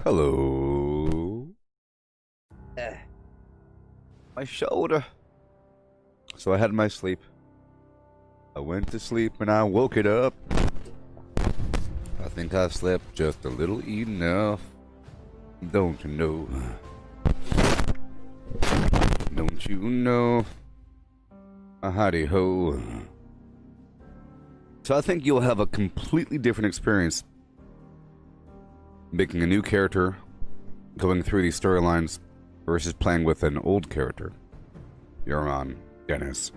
Hello. My shoulder. So I had my sleep. I went to sleep and I woke it up. I think I slept just a little enough. Don't you know? Don't you know? A howdy ho. So I think you'll have a completely different experience making a new character, going through these storylines, versus playing with an old character. Euron, Dennis,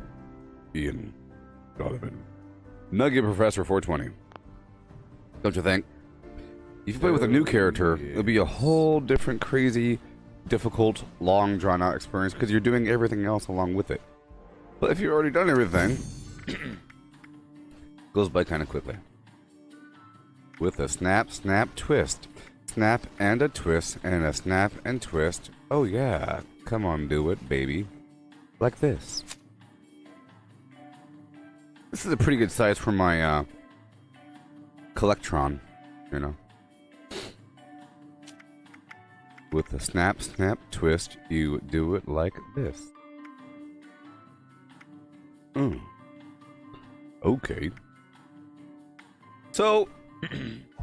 Ian, Donovan, Nugget Professor 420. Don't you think? If you play with a new character, it'll be a whole different, crazy, difficult, long, drawn-out experience because you're doing everything else along with it. But if you've already done everything, it goes by kind of quickly. With a snap, snap, twist. Snap and a twist, and a snap and twist. Oh yeah, come on, do it, baby. Like this. This is a pretty good size for my, Collectron, you know. With a snap, snap, twist, you do it like this. Okay. So,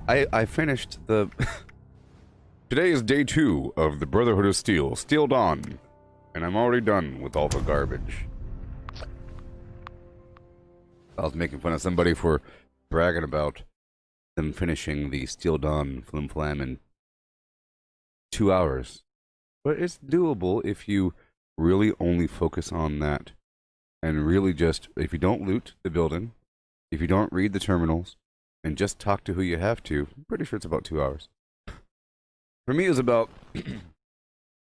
I finished the... Today is day 2 of the Brotherhood of Steel, Steel Dawn. And I'm already done with all the garbage. I was making fun of somebody for bragging about them finishing the Steel Dawn Flim Flam in 2 hours. But it's doable if you really only focus on that. And really just, if you don't loot the building, if you don't read the terminals, and just talk to who you have to, I'm pretty sure it's about 2 hours. For me, it was about,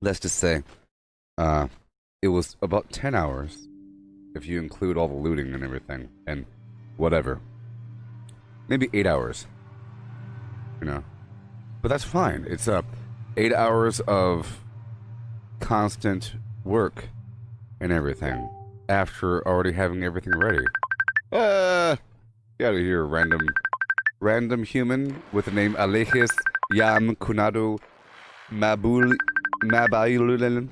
let's just say, it was about 10 hours, if you include all the looting and everything, and whatever. Maybe 8 hours, you know. But that's fine. It's 8 hours of constant work and everything, after already having everything ready. Get out of here, random human with the name Alejis Yam Kunado Mabayululen.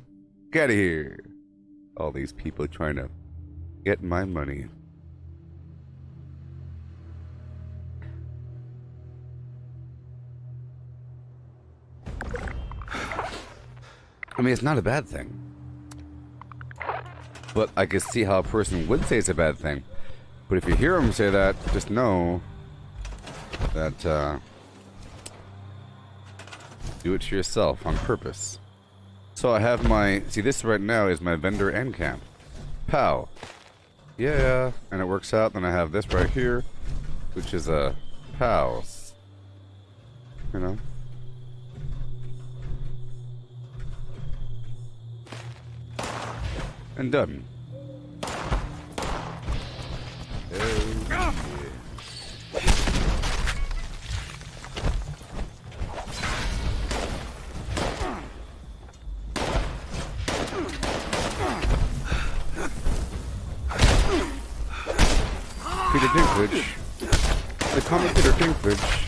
Get out of here. All these people trying to get my money. I mean, it's not a bad thing. But I can see how a person would say it's a bad thing. But if you hear them say that, just know that, do it to yourself on purpose. So I have my... See, this right now is my vendor end camp. Pow. Yeah. And it works out. Then I have this right here, which is a pow. You know? And done. Peter Dinklage. They call me Peter Dinklage.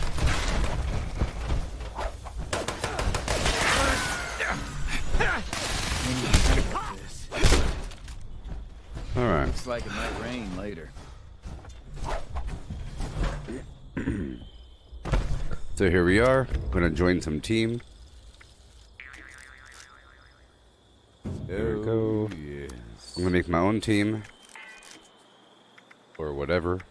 Alright. Looks like it might rain later. So here we are. I'm gonna join some team. There we go. Yes. I'm gonna make my own team. Or whatever.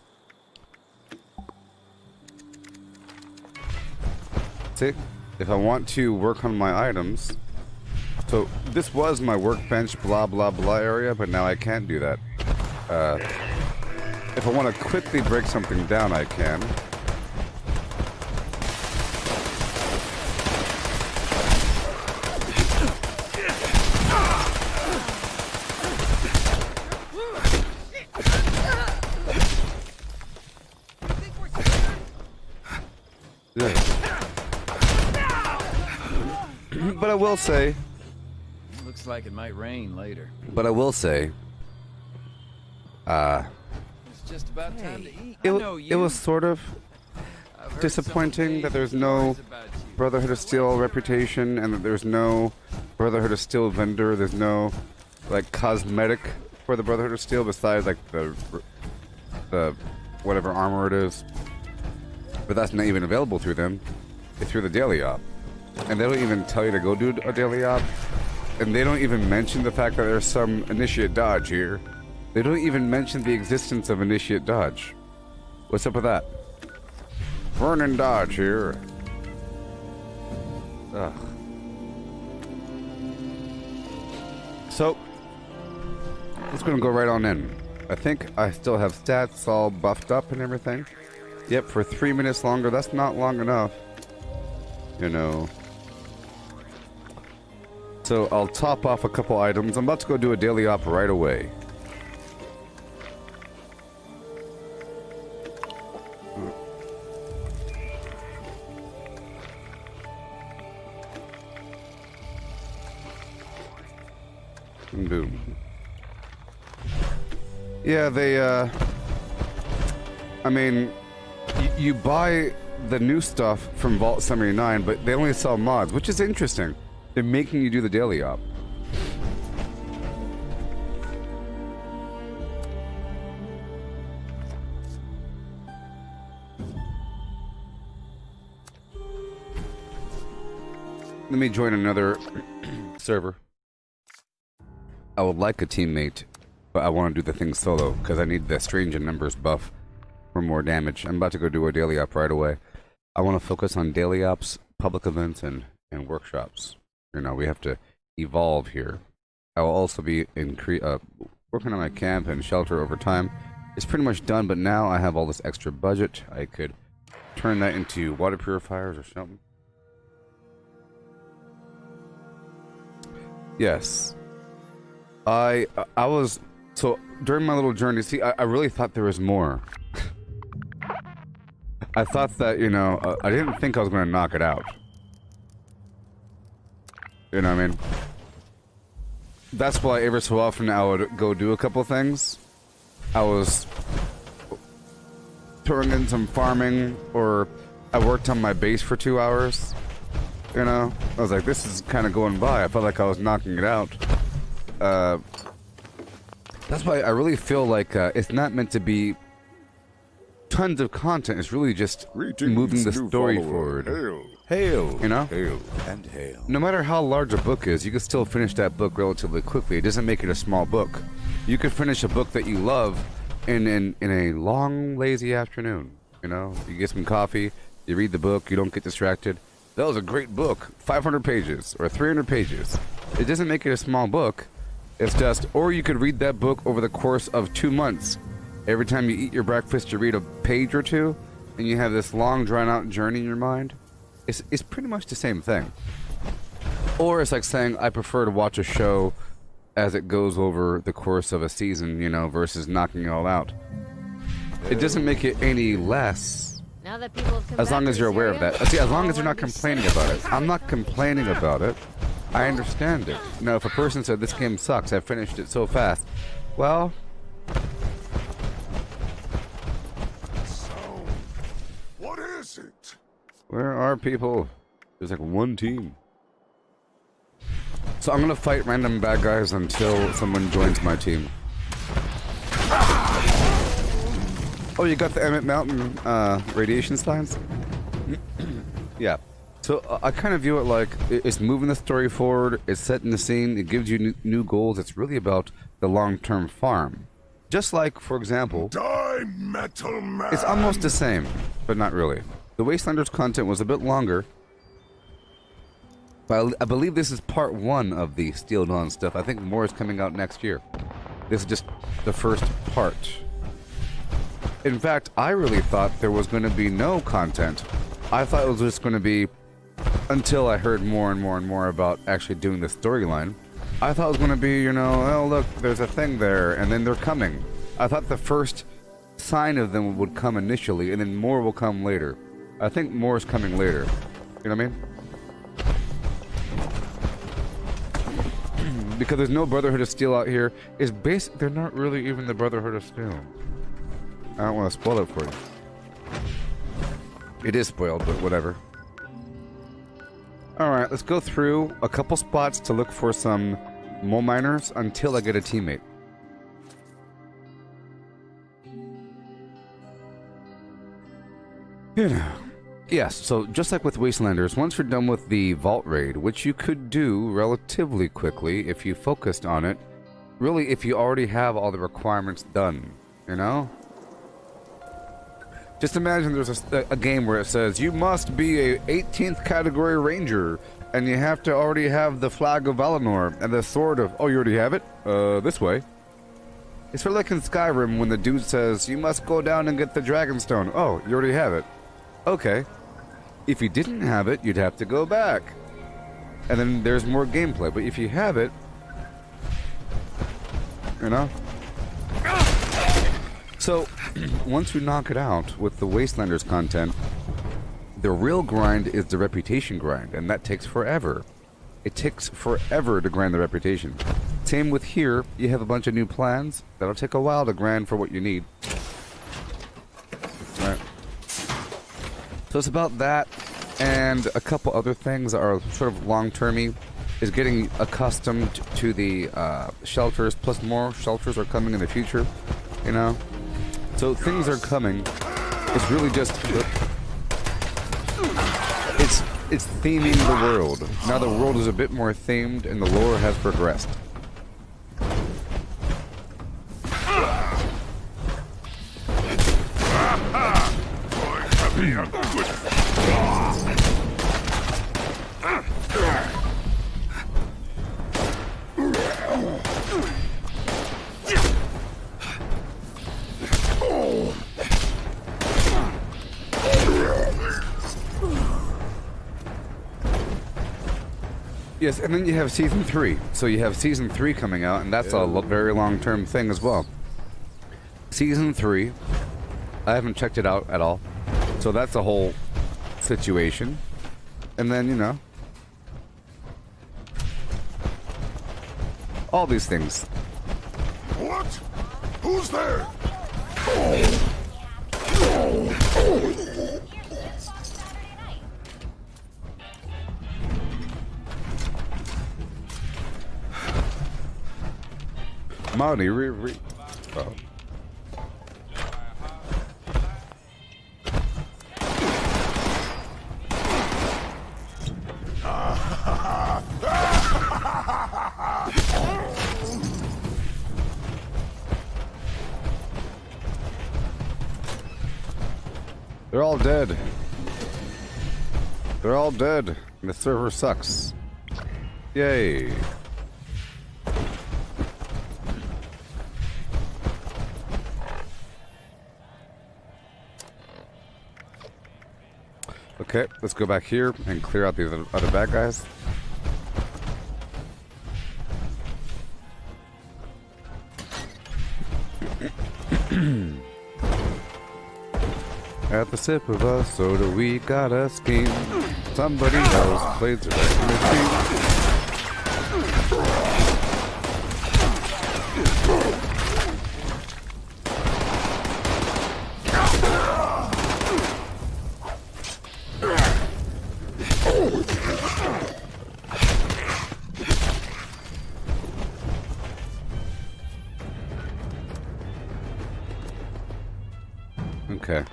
See, if I want to work on my items, so this was my workbench blah blah blah area, but now I can't do that. If I want to quickly break something down, I can. But I will say... Looks like it might rain later. But I will say... It's just about time to eat. It was sort of... I've heard disappointing some that there's no stories about you. Brotherhood of Steel reputation, and that there's no Brotherhood of Steel vendor. There's no like cosmetic for the Brotherhood of Steel besides like the whatever armor it is. But that's not even available through them. It's through the daily op, and they don't even tell you to go do a daily op, and they don't even mention the fact that there's some initiate dodge here. They don't even mention the existence of initiate dodge. What's up with that? Vernon Dodge here. Ugh. So, it's gonna go right on in. I think I still have stats all buffed up and everything. Yep, for 3 minutes longer. That's not long enough. You know. So I'll top off a couple items. I'm about to go do a daily op right away. Boom. Yeah, they, I mean, you buy the new stuff from Vault 79, but they only sell mods, which is interesting. They're making you do the daily op. Let me join another server. I would like a teammate, but I want to do the thing solo because I need the strange in numbers buff for more damage. I'm about to go do a daily op right away. I want to focus on daily ops, public events, and workshops. You know, we have to evolve here. I will also be working on my camp and shelter over time. It's pretty much done, but now I have all this extra budget. I could turn that into water purifiers or something. Yes. I was, so during my little journey, see, I really thought there was more. I thought that, you know, I didn't think I was going to knock it out. You know what I mean? That's why every so often I would go do a couple things. I was throwing in some farming, or I worked on my base for 2 hours. You know? I was like, this is kind of going by. I felt like I was knocking it out. That's why I really feel like it's not meant to be tons of content. It's really just moving the story forward. Hail. Hail, you know? Hail and hail. No matter how large a book is, you can still finish that book relatively quickly. It doesn't make it a small book. You could finish a book that you love in a long, lazy afternoon. You know? You get some coffee, you read the book, you don't get distracted. That was a great book. 500 pages or 300 pages. It doesn't make it a small book. It's just, or you could read that book over the course of 2 months. Every time you eat your breakfast, you read a page or two, and you have this long, drawn-out journey in your mind. It's pretty much the same thing. Or it's like saying, I prefer to watch a show as it goes over the course of a season, you know, versus knocking it all out. It doesn't make it any less. Now that people have come As long back as to you're aware of Syria, that. See, as long all as you're not wanna be complaining safe. about it. I'm not complaining about it. I understand it. You know, if a person said, this game sucks, I finished it so fast. Well... So, what is it? Where are people? There's like one team. So I'm gonna fight random bad guys until someone joins my team. Oh, you got the Emmett Mountain radiation signs? Yeah. So I kind of view it like it's moving the story forward, it's setting the scene, it gives you new goals. It's really about the long-term farm. Just like, for example... Die, Metal Man! It's almost the same, but not really. The Wastelanders content was a bit longer, but I believe this is part 1 of the Steel Dawn stuff. I think more is coming out next year. This is just the first part. In fact, I really thought there was going to be no content. I thought it was just going to be, until I heard more and more and more about actually doing the storyline, I thought it was going to be, you know, oh look, there's a thing there, and then they're coming. I thought the first sign of them would come initially, and then more will come later. I think more is coming later. You know what I mean? Because there's no Brotherhood of Steel out here. It's they're not really even the Brotherhood of Steel. I don't want to spoil it for you. It is spoiled, but whatever. Alright, let's go through a couple spots to look for some mole miners until I get a teammate. You know. Yes, so just like with Wastelanders, once you're done with the Vault Raid, which you could do relatively quickly if you focused on it, really if you already have all the requirements done, you know? Just imagine there's a game where it says, you must be a 18th category ranger, and you have to already have the flag of Valinor, and the sword of, oh, you already have it? This way. It's sort of like in Skyrim when the dude says, you must go down and get the Dragonstone. Oh, you already have it. Okay. If you didn't have it, you'd have to go back. And then there's more gameplay. But if you have it, you know? So, once you knock it out with the Wastelanders content, the real grind is the reputation grind, and that takes forever. It takes forever to grind the reputation. Same with here, you have a bunch of new plans. That'll take a while to grind for what you need. Right. So it's about that, and a couple other things that are sort of long-termy, is getting accustomed to the shelters, plus more shelters are coming in the future, you know? So things are coming. It's really just... It's theming the world. Now the world is a bit more themed, and the lore has progressed. Yes, and then you have Season 3. So you have Season 3 coming out, and that's a very long-term thing as well. Season 3, I haven't checked it out at all. So that's a whole situation. And then, you know, all these things. What? Who's there? Marty, oh. They're all dead. They're all dead. And the server sucks. Yay. Okay, let's go back here and clear out the other bad guys. At the sip of a soda, we got a scheme. Somebody else played the machine. Okay.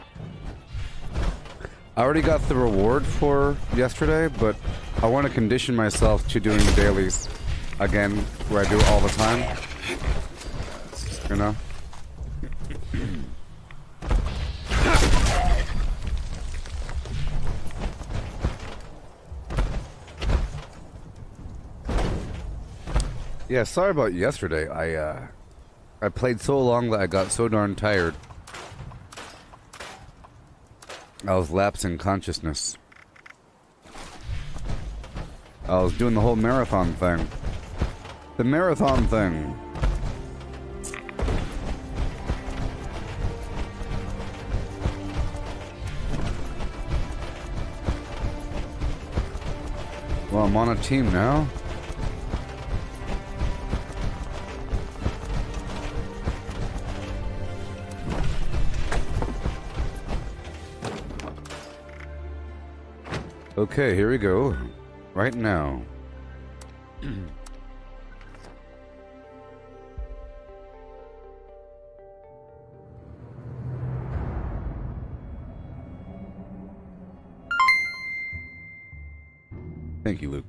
I already got the reward for yesterday, but I want to condition myself to doing dailies again, where I do it all the time. You know? Yeah, sorry about yesterday. I played so long that I got so darn tired. I was lapsing consciousness. I was doing the whole marathon thing. The marathon thing. Well, I'm on a team now. Okay, here we go. Right now. Thank you, Luke.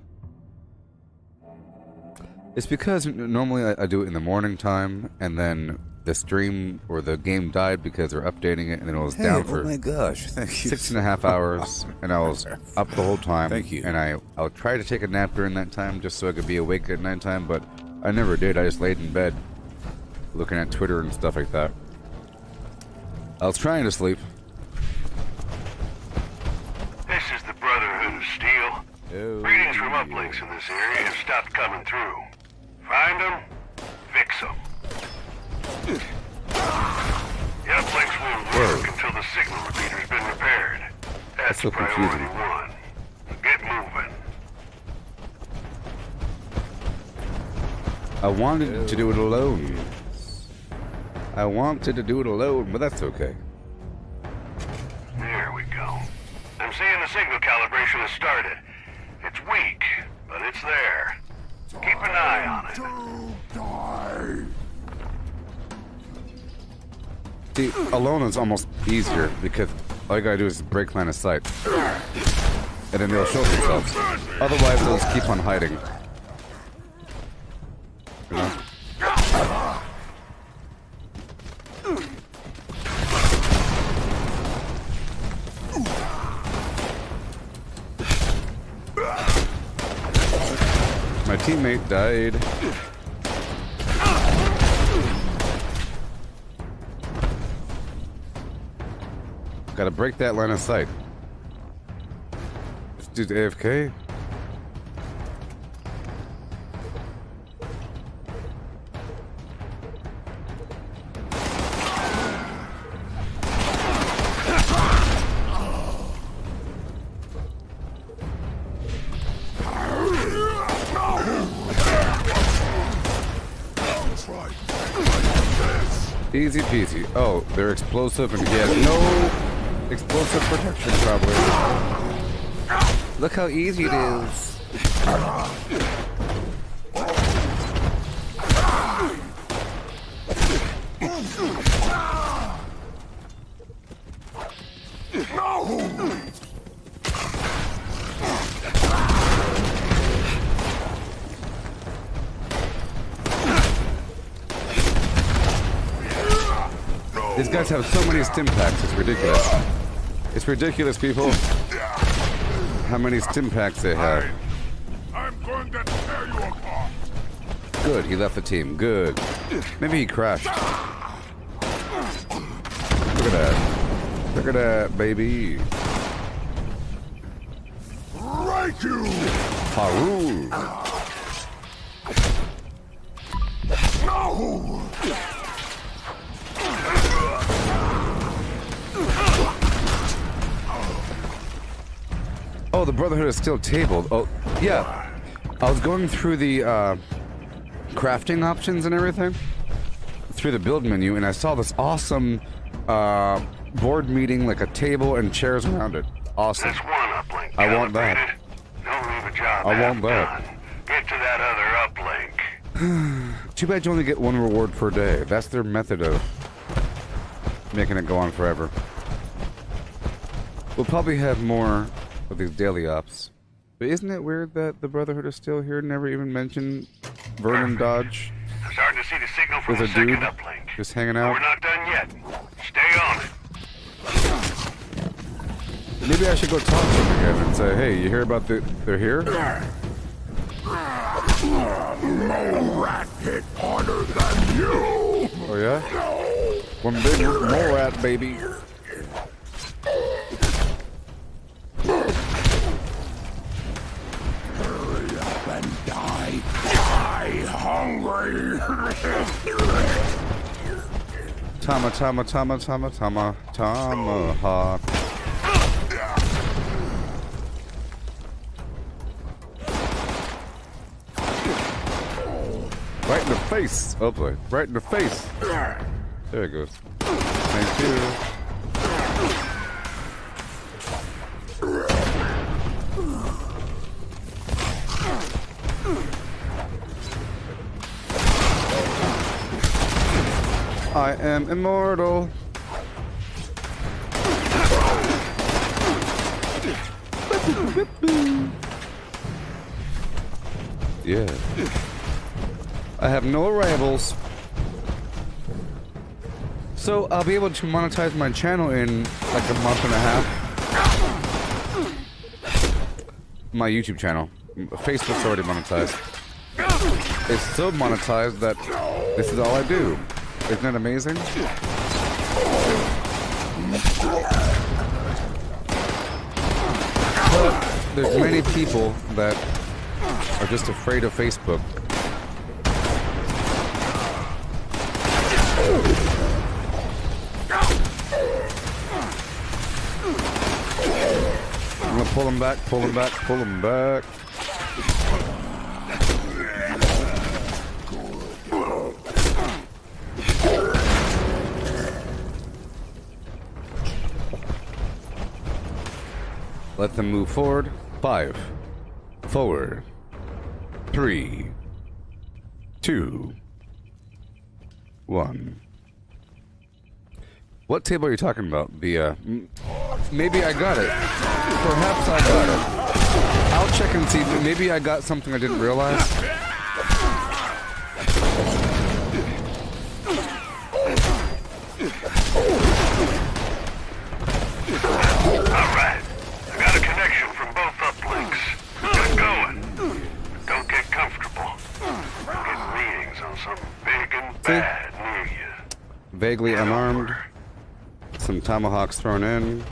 It's because normally I do it in the morning time, and then the stream or the game died because they're updating it, and then it was down for oh my gosh, thank you. 6.5 hours, and I was up the whole time. Thank you. And I'll try to take a nap during that time just so I could be awake at nighttime, but I never did. I just laid in bed looking at Twitter and stuff like that. I was trying to sleep. This is the Brotherhood of Steel. Oh, Readings from uplinks in this area have stopped coming through. Find them, fix them. The uplinks won't work until the signal repeater's been repaired. That's so priority confusing. one. Get moving. I wanted to do it alone. I wanted to do it alone, but that's okay. There we go. I'm seeing the signal calibration has started. It's weak, but it's there. Keep an eye on it. See, alone is almost easier because all you gotta do is break line of sight. And then they'll show themselves. Otherwise, they'll just keep on hiding. You know? My teammate died. Gotta break that line of sight. This dude's AFK. Easy peasy. Oh, they're explosive and he has no explosive protection probably. Look how easy it is. These guys have so many stim packs, it's ridiculous. It's ridiculous, people. How many stim packs they have. I'm going to tear you apart. Good, he left the team. Good. Maybe he crashed. Look at that. Look at that, baby. Right you! Haru. No! Oh, the Brotherhood is still tabled. Oh, yeah. I was going through the crafting options and everything through the build menu, and I saw this awesome board meeting, like a table and chairs around it. Awesome. That's one uplink. I want that. Calibrated. Don't leave a job I half want that. done. Get to that other uplink. Too bad you only get one reward per day. That's their method of making it go on forever. We'll probably have more of these daily ops. But isn't it weird that the Brotherhood is still here? Never even mentioned Vernon Dodge. I'm starting to see the signal from There's the a dude second uplink. just hanging But out. we're not done yet. Stay on it. Maybe I should go talk to them again and say, hey, you hear about they're here? No rat hit harder than you. Oh yeah? One big mole rat, baby. Hurry up and die. Die hungry. Tomahawk. Right in the face. Oh boy. Right in the face. There it goes. Thank you. I am immortal. Yeah. I have no rivals. So I'll be able to monetize my channel in like a month and a half. My YouTube channel. Facebook's already monetized. It's so monetized that this is all I do. Isn't that amazing? But there's many people that are just afraid of Facebook. I'm gonna pull him back, pull him back, pull him back. Let them move forward. 5. Forward. 3. 2. 1. What table are you talking about? The, maybe I got it. Perhaps I got it. I'll check and see. Maybe I got something I didn't realize. Alright. I got a connection from both uplinks. Get going. Don't get comfortable. Get meetings on something big and bad near you. Vaguely unarmed. Some tomahawks thrown in.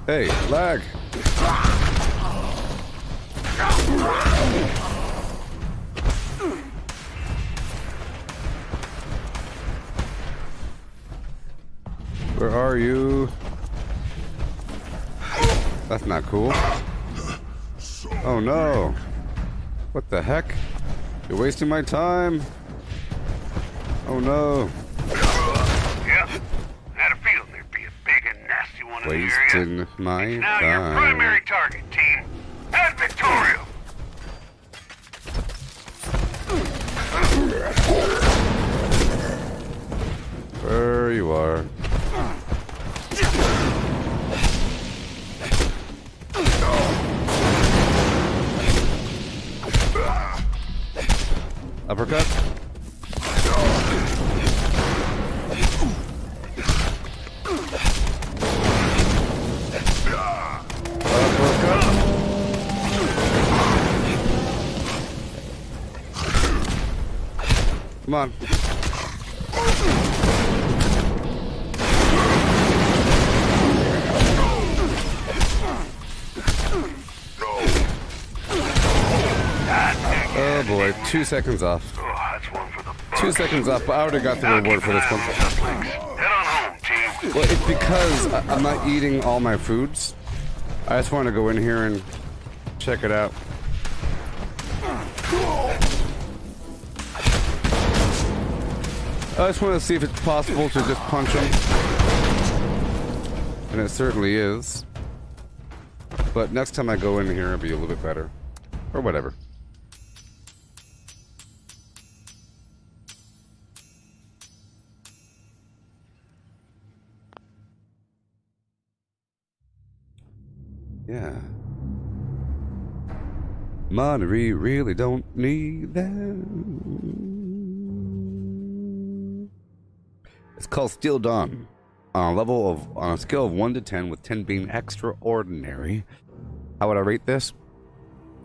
Hey, lag! Where are you? That's not cool. Oh no! What the heck? You're wasting my time! Oh no! Yep. Had a feeling there'd be a big and nasty one in the area. Wasting my It's now your time. primary target, team. Ad Victorium! There you are. Uppercut. Uppercut. Come on. Oh boy, 2 seconds off. Oh, that's one for the 2 seconds off, but I already got the reward for this one. Head on home, team. Well, it's because I'm not eating all my foods. I just want to go in here and check it out. I just want to see if it's possible to just punch him. And it certainly is. But next time I go in here, it'll be a little bit better. Or whatever. Yeah. Money, we really don't need that. It's called Steel Dawn. On a scale of 1 to 10, with 10 being extraordinary, how would I rate this?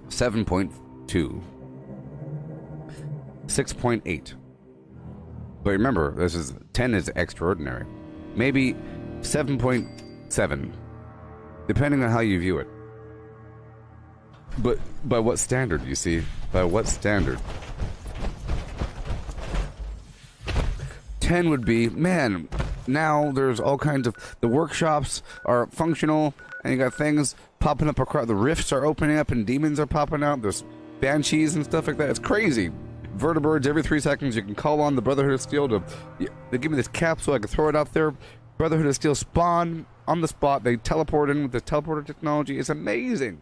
7.2. 6.8. But remember, 10 is extraordinary. Maybe 7.7. Depending on how you view it. But by what standard, you see? By what standard? 10 would be, man, now there's all kinds of... The workshops are functional, and you got things popping up across... The rifts are opening up, and demons are popping out. There's banshees and stuff like that. It's crazy. Vertibirds every 3 seconds. You can call on the Brotherhood of Steel to... They give me this capsule, I can throw it out there. Brotherhood of Steel spawn on the spot. They teleport in with the teleporter technology. It's amazing.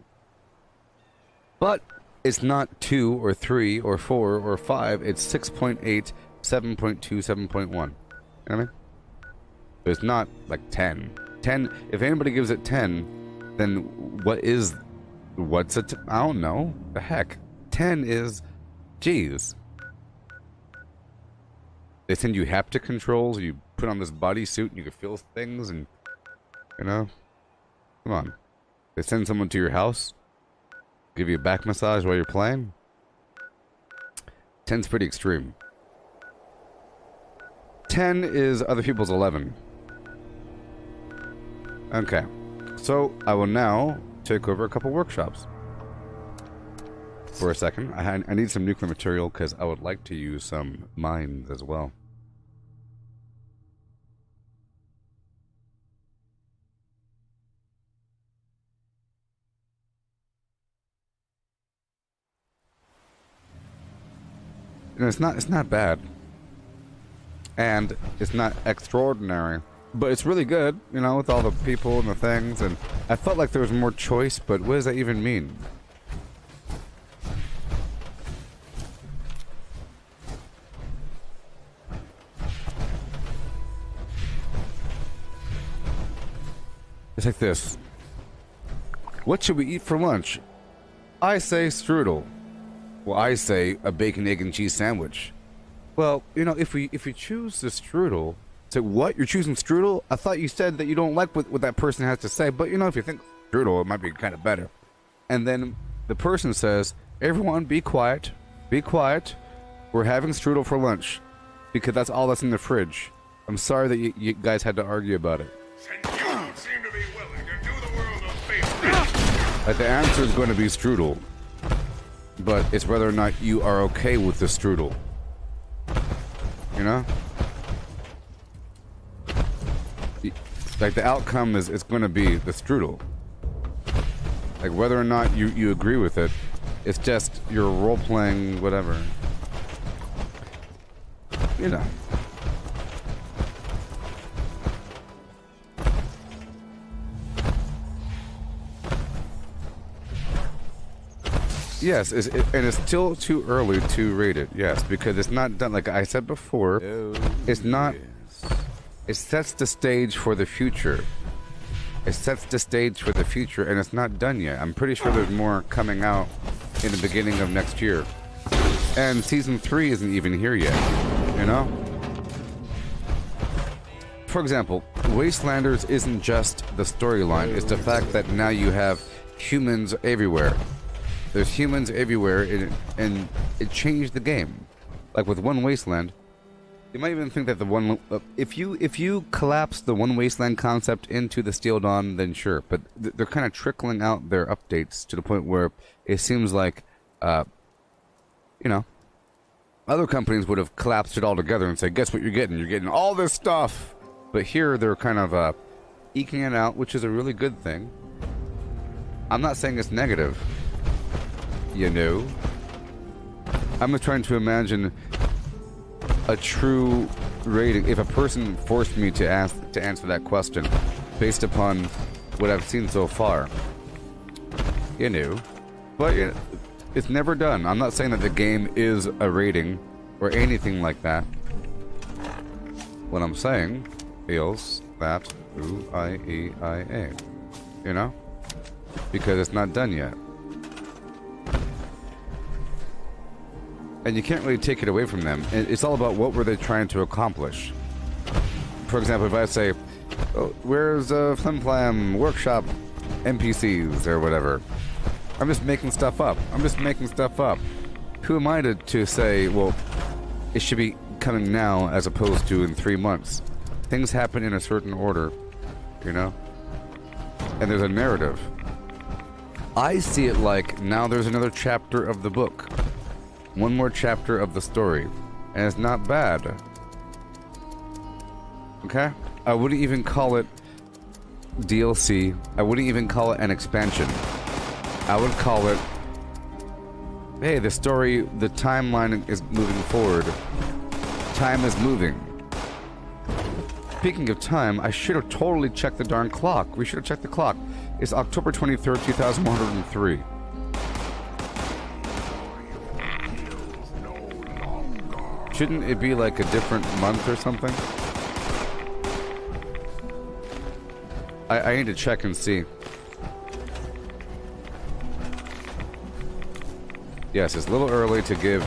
But it's not 2 or 3 or 4 or 5. It's 6.8, 7.2, 7.1. You know what I mean? So it's not like 10. 10, if anybody gives it 10, then what's it? I don't know. The heck. 10 is, geez. They send you haptic controls, you put on this bodysuit and you can feel things and, you know, come on. They send someone to your house, give you a back massage while you're playing. 10's pretty extreme. 10 is other people's 11. Okay, so I will now take over a couple workshops. For a second, I need some nuclear material because I would like to use some mines as well. You know, it's not bad, and it's not extraordinary, but it's really good. You know, with all the people and the things, and I felt like there was more choice. But what does that even mean? It's like this. What should we eat for lunch? I say strudel. Well, I say a bacon, egg, and cheese sandwich. Well, you know, if we choose the strudel, say, what? You're choosing strudel? I thought you said that you don't like what that person has to say, but you know, if you think strudel, it might be kind of better. And then the person says, everyone be quiet, be quiet. We're having strudel for lunch because that's all that's in the fridge. I'm sorry that you guys had to argue about it. Seem to be willing to do the world a favor. Like, the answer is going to be strudel. But it's whether or not you are okay with the strudel. You know? Like, the outcome is it's going to be the strudel. Like, whether or not you agree with it, it's just your role-playing whatever. You know. Yes, and it's still too early to rate it. Yes, because it's not done. Like I said before, it's not. It sets the stage for the future. It sets the stage for the future, and it's not done yet. I'm pretty sure there's more coming out in the beginning of next year, and season 3 isn't even here yet. You know. For example, Wastelanders isn't just the storyline. It's the fact that now you have humans everywhere. There's humans everywhere, and it changed the game. Like with One Wasteland, you might even think that the one if you collapse the One Wasteland concept into the Steel Dawn, then sure. But they're kind of trickling out their updates to the point where it seems like, you know, other companies would have collapsed it all together and say, "Guess what you're getting? You're getting all this stuff." But here they're kind of eking it out, which is a really good thing. I'm not saying it's negative. You know, I'm just trying to imagine a true rating. If a person forced me to answer that question based upon what I've seen so far, you know, but it's never done. I'm not saying that the game is a rating or anything like that. What I'm saying is that U-I-E-I-A, you know, because it's not done yet. And you can't really take it away from them. It's all about what were they trying to accomplish. For example, if I say, oh, where's Flim Flam workshop NPCs or whatever, I'm just making stuff up. I'm just making stuff up. Who am I to say, well, it should be coming now as opposed to in 3 months? Things happen in a certain order, you know? And there's a narrative. I see it like now there's another chapter of the book. One more chapter of the story. And it's not bad. Okay? I wouldn't even call it DLC. I wouldn't even call it an expansion. I would call it, hey, the story, the timeline is moving forward. Time is moving. Speaking of time, I should have totally checked the darn clock. We should have checked the clock. It's October 23rd, 2103. Shouldn't it be like a different month or something? I need to check and see. Yes, it's a little early to give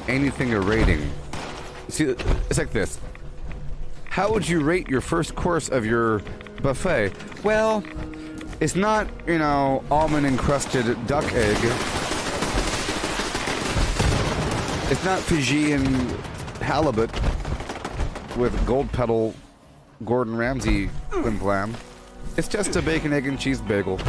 anything a rating. See, it's like this. How would you rate your first course of your buffet? Well, it's not, you know, almond-encrusted duck egg. It's not Fijian halibut with gold pedal Gordon Ramsay flim-flam. It's just a bacon, egg, and cheese bagel.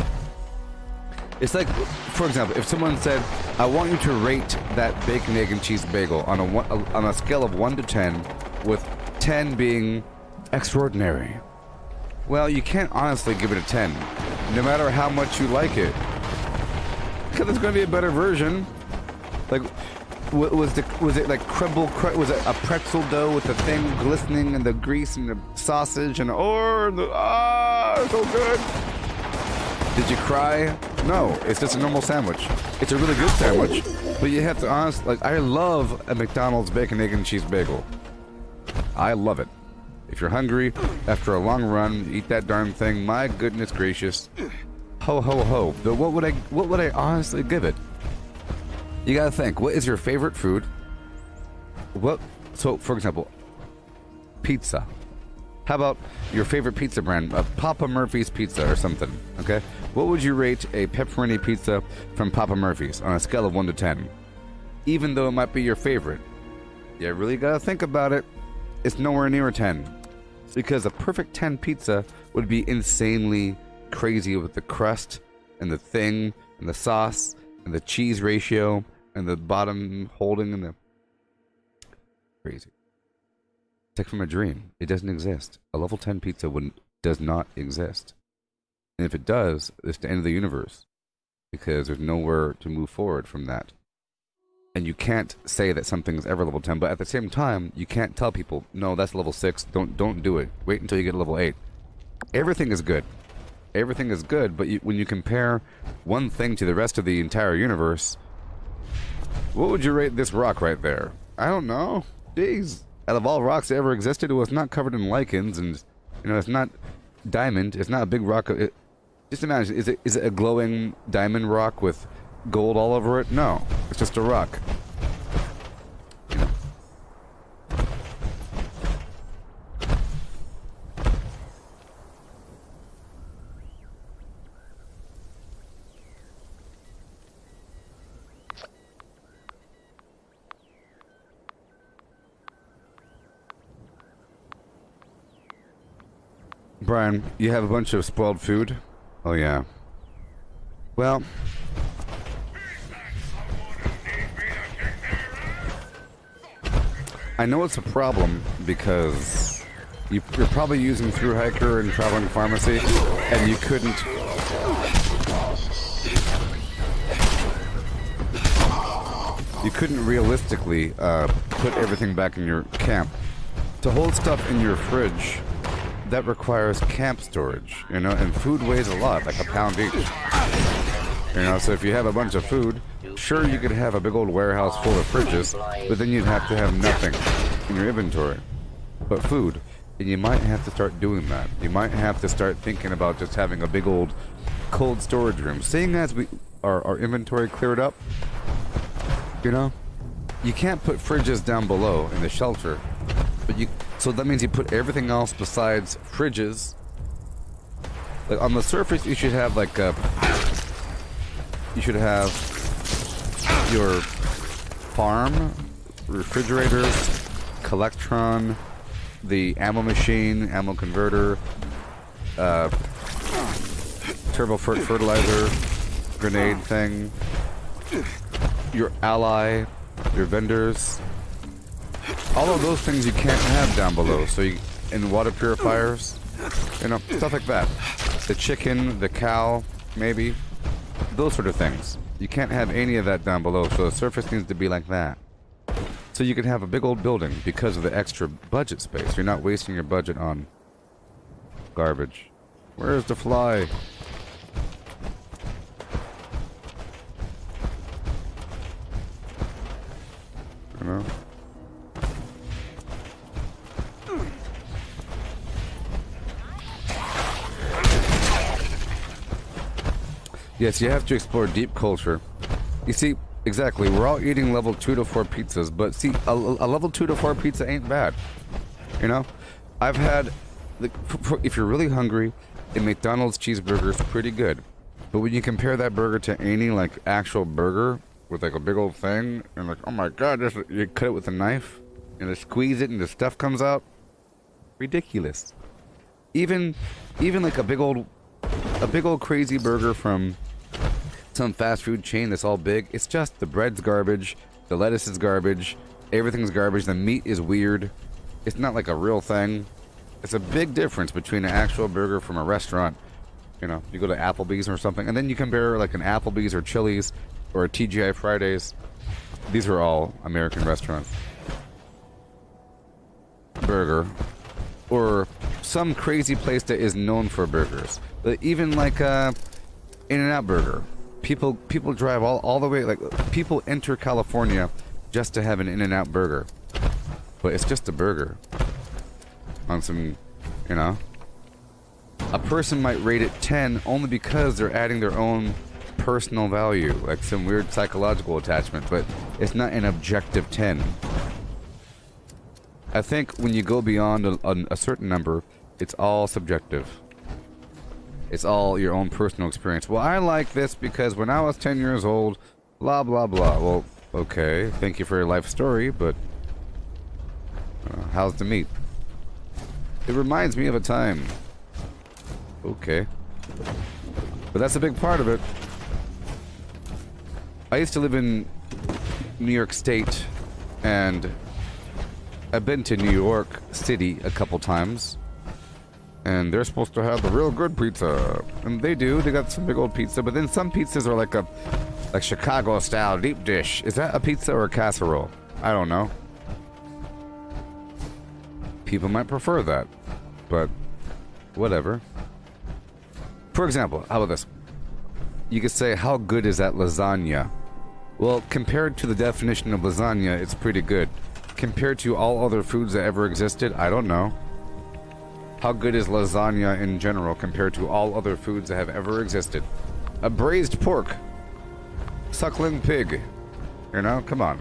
It's like, for example, if someone said, I want you to rate that bacon, egg, and cheese bagel on a scale of 1 to 10, with 10 being extraordinary. Well, you can't honestly give it a 10, no matter how much you like it. Because there's going to be a better version. Like, was it like was it a pretzel dough with the thing glistening and the grease and the sausage and so good? Did you cry? No, it's just a normal sandwich. It's a really good sandwich, but you have to honestly, like, I love a McDonald's bacon, egg, and cheese bagel. I love it. If you're hungry after a long run, eat that darn thing. My goodness gracious, ho ho ho. But what would I honestly give it? You gotta think, what is your favorite food? So, for example, pizza. How about your favorite pizza brand? Papa Murphy's Pizza or something, okay? What would you rate a pepperoni pizza from Papa Murphy's on a scale of 1 to 10? Even though it might be your favorite. You really gotta think about it. It's nowhere near a 10. Because a perfect 10 pizza would be insanely crazy with the crust and the thing and the sauce and the cheese ratio and the bottom holding and the crazy. It's like from a dream. It doesn't exist. A level 10 pizza does not exist. And if it does, it's the end of the universe. Because there's nowhere to move forward from that. And you can't say that something's ever level 10, but at the same time, you can't tell people, no, that's level 6, don't do it. Wait until you get level 8. Everything is good. Everything is good, but when you compare one thing to the rest of the entire universe, what would you rate this rock right there? I don't know. Jeez. Out of all rocks that ever existed, it was not covered in lichens, and, you know, it's not diamond. It's not a big rock. Just imagine, is it a glowing diamond rock with gold all over it? No. It's just a rock. You know. Brian, you have a bunch of spoiled food? Oh, yeah. Well, I know it's a problem because you're probably using Through Hiker and Traveling Pharmacy, and you couldn't realistically put everything back in your camp. To hold stuff in your fridge, that requires camp storage, you know, and food weighs a lot, like a pound each. You know, so if you have a bunch of food, sure, you could have a big old warehouse full of fridges, but then you'd have to have nothing in your inventory but food. And you might have to start doing that. You might have to start thinking about just having a big old cold storage room. Seeing as our inventory cleared up, you know, you can't put fridges down below in the shelter, but so that means you put everything else besides fridges. Like on the surface, you should have like you should have your farm, refrigerators, collectron, the ammo machine, ammo converter, turbo fertilizer, grenade thing, your ally, your vendors, all of those things you can't have down below. So you, in water purifiers, you know, stuff like that. The chicken, the cow, maybe, those sort of things. You can't have any of that down below, so the surface needs to be like that. So you can have a big old building because of the extra budget space. You're not wasting your budget on garbage. Where's the fly? You know? Yes, you have to explore deep culture. You see, exactly, we're all eating level 2 to 4 pizzas, but see, a level 2 to 4 pizza ain't bad. You know? I've had, if you're really hungry, a McDonald's cheeseburger is pretty good. But when you compare that burger to any, like, actual burger, with, like, a big old thing, and like, oh my god, you cut it with a knife, and you squeeze it and the stuff comes out, ridiculous. Even like a big old crazy burger from some fast food chain that's all big, it's just the bread's garbage, the lettuce is garbage, everything's garbage, the meat is weird. It's not like a real thing. It's a big difference between an actual burger from a restaurant. You know, you go to Applebee's or something, and then you compare like an Applebee's or Chili's or a TGI Fridays. These are all American restaurants. Burger. Or some crazy place that is known for burgers. Even like In-N-Out Burger. People drive all the way, like, people enter California just to have an In-N-Out Burger. But it's just a burger. On some, you know. A person might rate it 10 only because they're adding their own personal value, like some weird psychological attachment, but it's not an objective 10. I think when you go beyond a certain number, it's all subjective. It's all your own personal experience. Well, I like this because when I was 10 years old, blah, blah, blah. Well, okay, thank you for your life story, but how's the meat? It reminds me of a time. Okay. But that's a big part of it. I used to live in New York State, and I've been to New York City a couple times. And they're supposed to have the real good pizza. And they do. They got some big old pizza. But then some pizzas are like Chicago-style deep dish. Is that a pizza or a casserole? I don't know. People might prefer that. But whatever. For example, how about this? You could say, how good is that lasagna? Well, compared to the definition of lasagna, it's pretty good. Compared to all other foods that ever existed, I don't know. How good is lasagna in general compared to all other foods that have ever existed? A braised pork. Suckling pig. You know, come on.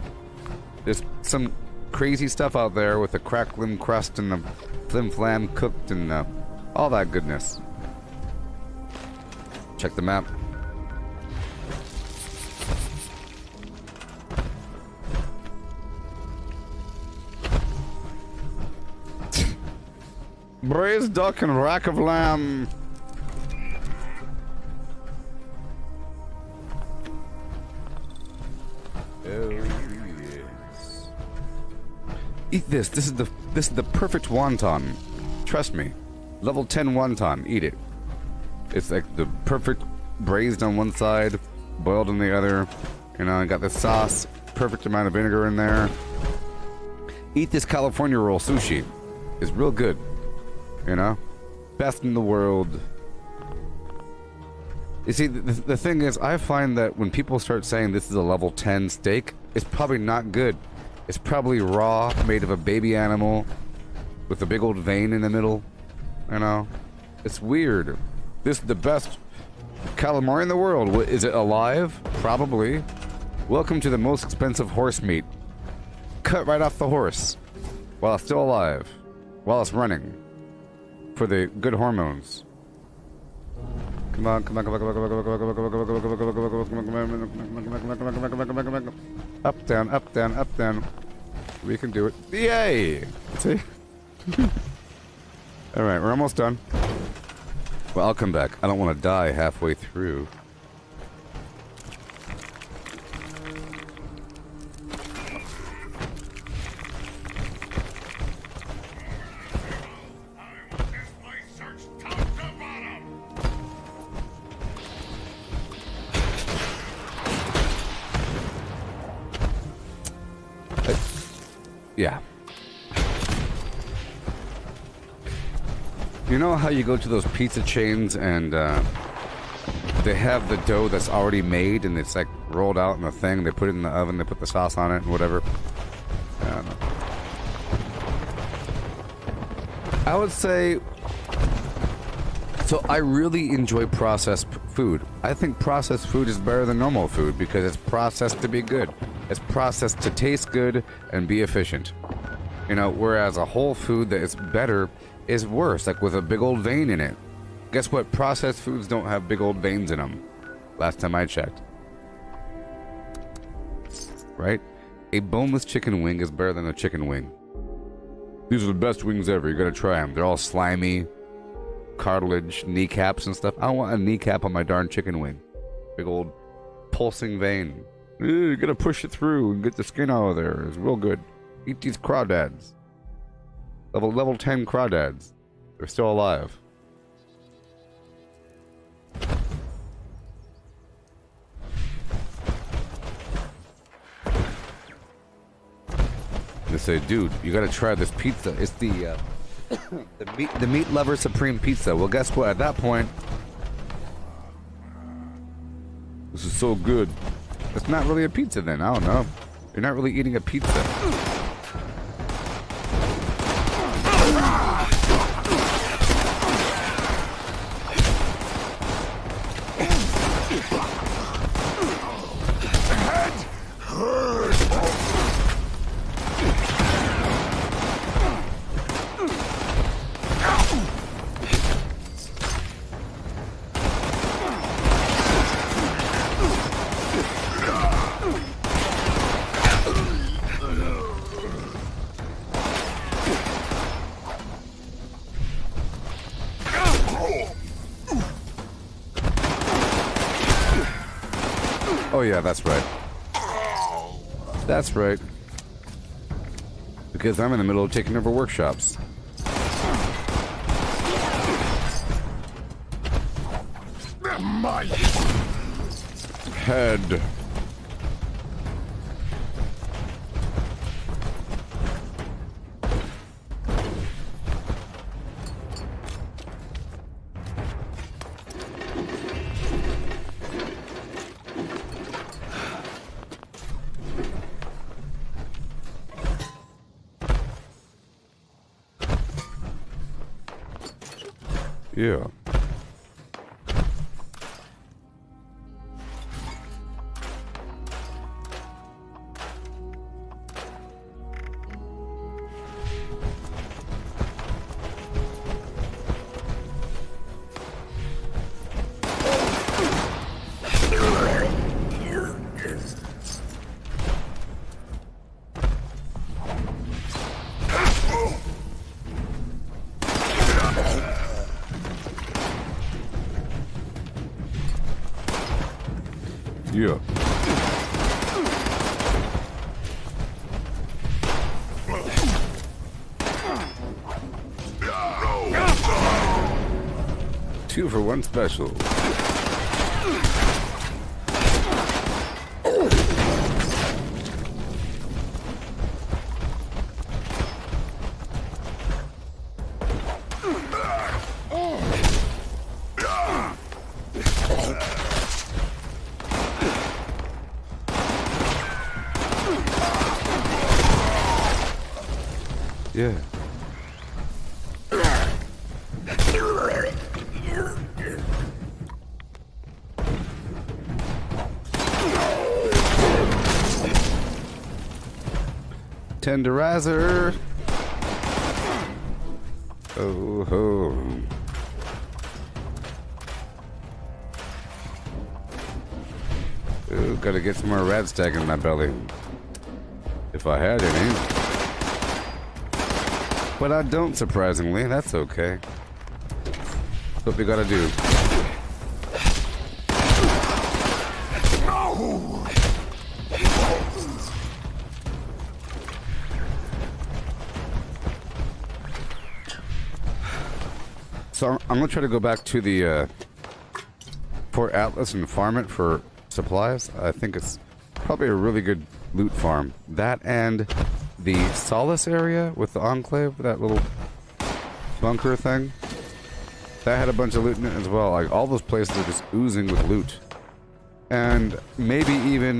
There's some crazy stuff out there with the crackling crust and the flim-flam cooked and all that goodness. Check the map. Braised duck and rack of lamb. Oh yes. Eat this. This is the perfect wonton. Trust me. Level 10 wonton. Eat it. It's like the perfect braised on one side, boiled on the other. You know, I got the sauce, perfect amount of vinegar in there. Eat this California roll sushi. It's real good. You know? Best in the world. You see, the thing is, I find that when people start saying this is a level 10 steak, it's probably not good. It's probably raw, made of a baby animal, with a big old vein in the middle. You know? It's weird. This is the best calamari in the world. Is it alive? Probably. Welcome to the most expensive horse meat. Cut right off the horse. While it's still alive. While it's running. For the good hormones. Come on, come on, come on, come on, come on, come on, come on, come on, come on, come on, come on, come on, come on, come on. Up, down, up, down, up, down. We can do it. Yay! See? Alright, we're almost done. Well, I'll come back. I don't want to die halfway through. Yeah. You know how you go to those pizza chains and they have the dough that's already made and it's like rolled out in a thing. They put it in the oven. They put the sauce on it and whatever. I don't know. I would say. So I really enjoy processed food. I think processed food is better than normal food because it's processed to be good. It's processed to taste good and be efficient. You know, whereas a whole food that is better is worse, like with a big old vein in it. Guess what? Processed foods don't have big old veins in them. Last time I checked. Right? A boneless chicken wing is better than a chicken wing. These are the best wings ever. You gotta try them. They're all slimy, cartilage, kneecaps and stuff. I don't want a kneecap on my darn chicken wing. Big old pulsing vein. You gotta push it through and get the skin out of there. It's real good. Eat these crawdads. Level 10 crawdads. They're still alive. They say, dude, you gotta try this pizza. It's the meat lover supreme pizza. Well, guess what? At that point, this is so good. It's not really a pizza then. I don't know. You're not really eating a pizza. Oh yeah, that's right. That's right. Because I'm in the middle of taking over workshops. My Head. Yeah. Yeah. Two for one special. Yeah. Tenderizer. Oh ho. Ooh, gotta get some more radstag in my belly. If I had any. But I don't, surprisingly. That's okay. That's what we gotta do. So I'm gonna try to go back to the Port Atlas and farm it for supplies. I think it's probably a really good loot farm. That and the Solace area with the Enclave, that little bunker thing. That had a bunch of loot in it as well. Like, all those places are just oozing with loot. And maybe even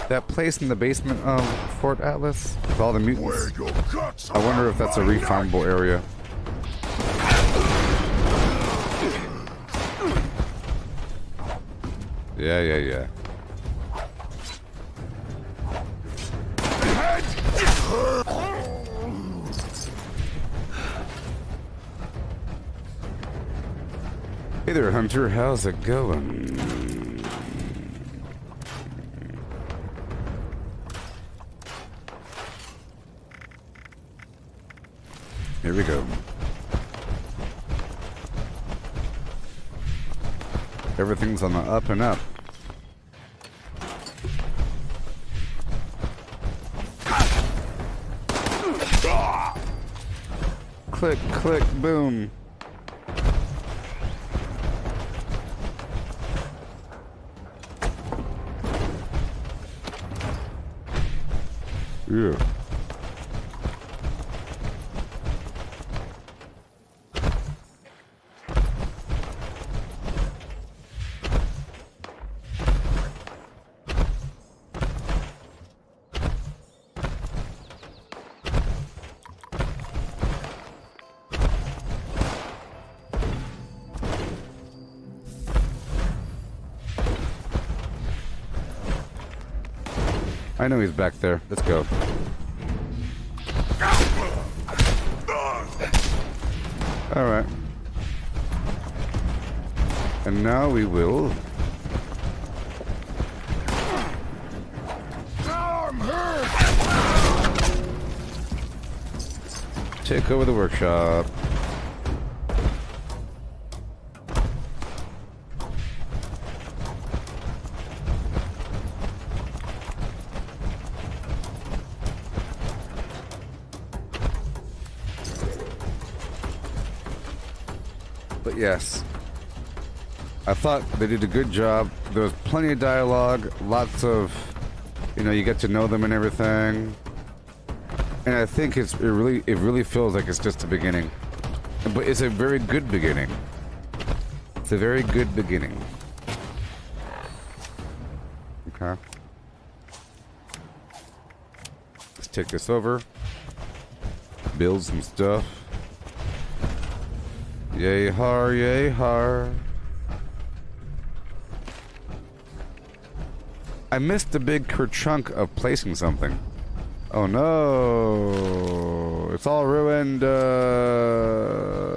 that place in the basement of Fort Atlas with all the mutants. I wonder if that's a refarmable area. Yeah. Hey there, Hunter. How's it going? Here we go. Everything's on the up and up. Click, click, boom. Yeah. I know he's back there. Let's go. Alright. And now we will... take over the workshop. But yes, I thought they did a good job. There was plenty of dialogue, lots of, you know, you get to know them and everything. And I think it really feels like it's just the beginning. But it's a very good beginning. It's a very good beginning. Okay. Let's take this over. Build some stuff. Yay har, yay har. I missed the big kerchunk of placing something. Oh no. It's all ruined.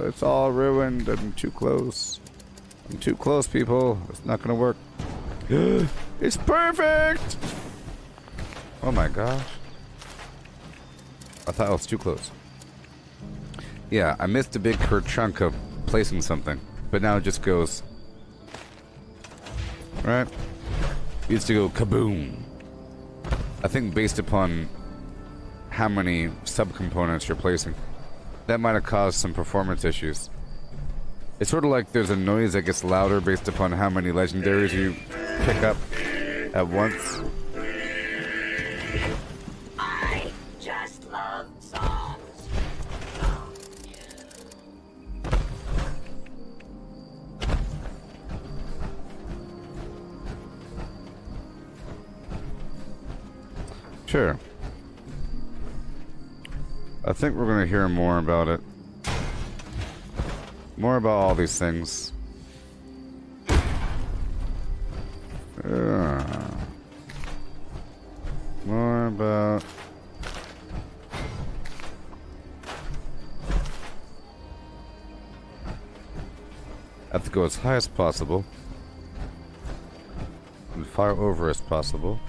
It's all ruined. I'm too close. I'm too close, people. It's not gonna work. It's perfect! Oh my gosh. I thought I was too close. Yeah, I missed a big chunk of placing something, but now it just goes. Right? It used to go kaboom. I think based upon how many subcomponents you're placing, that might have caused some performance issues. It's sort of like there's a noise that gets louder based upon how many legendaries you pick up at once. I just love songs from you. Sure. I think we're going to hear more about it. More about all these things. More about... I have to go as high as possible. And far over as possible.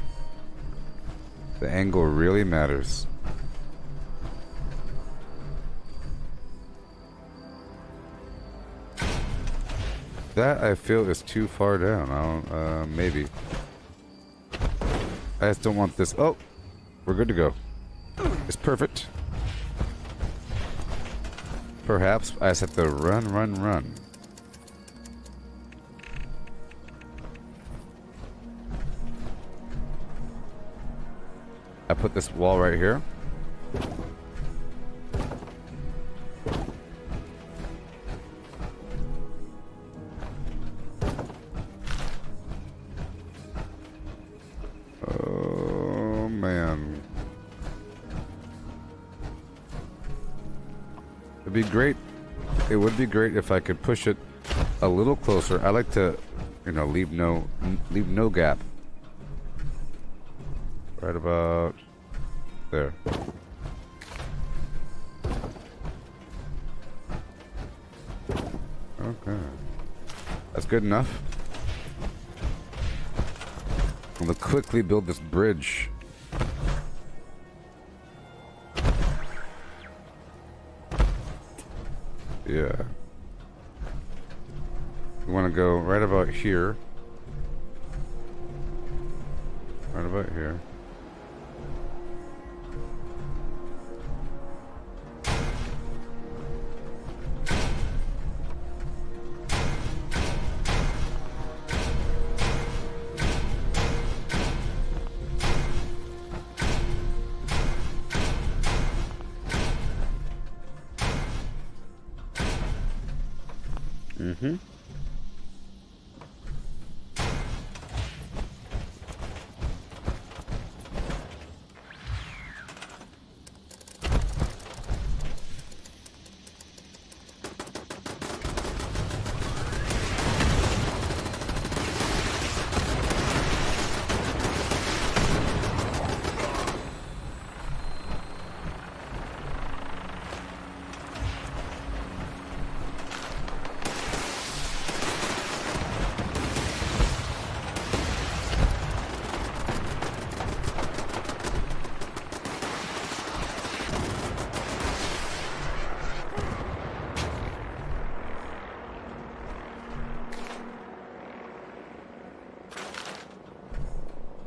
The angle really matters. That I feel is too far down. I don't, maybe. I just don't want this. Oh, we're good to go. It's perfect. Perhaps I just have to run. I put this wall right here. Oh man. It'd be great. It would be great if I could push it a little closer. I like to, you know, leave no gap. Right about there. Okay. That's good enough. I'm gonna quickly build this bridge. Yeah. We want to go right about here. Right about here. Mm-hmm.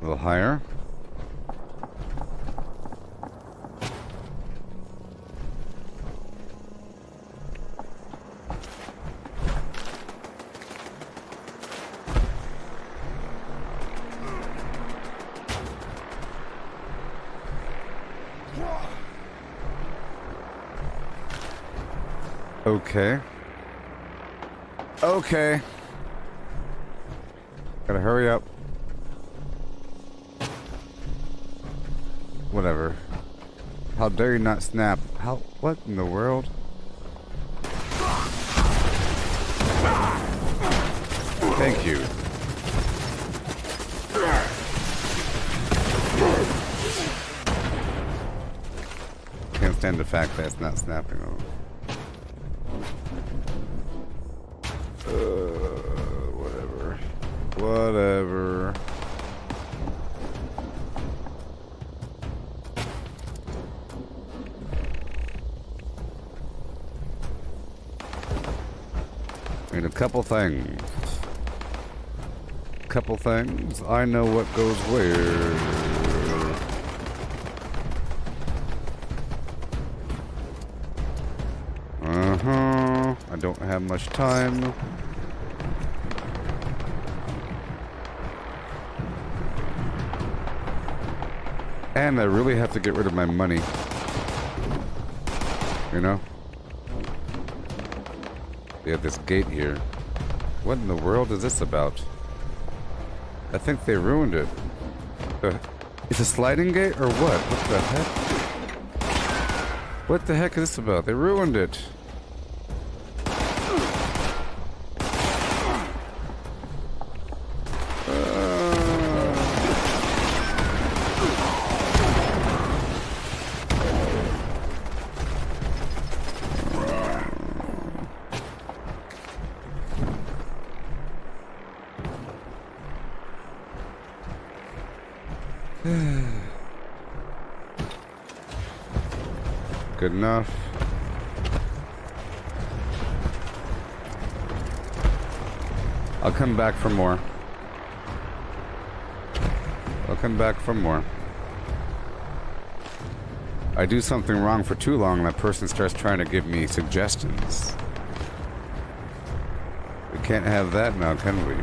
A little higher. Okay. Okay. Gotta hurry up. Whatever. How dare you not snap? How? What in the world? Thank you. Can't stand the fact that it's not snapping. Whatever. Whatever. And a couple things. Couple things. I know what goes where. I don't have much time. And I really have to get rid of my money. You know? We have this gate here. What in the world is this about? I think they ruined it. It's a sliding gate or what? What the heck? What the heck is this about? They ruined it. Good enough. I'll come back for more. I'll come back for more. I do something wrong for too long and that person starts trying to give me suggestions. We can't have that now, can we?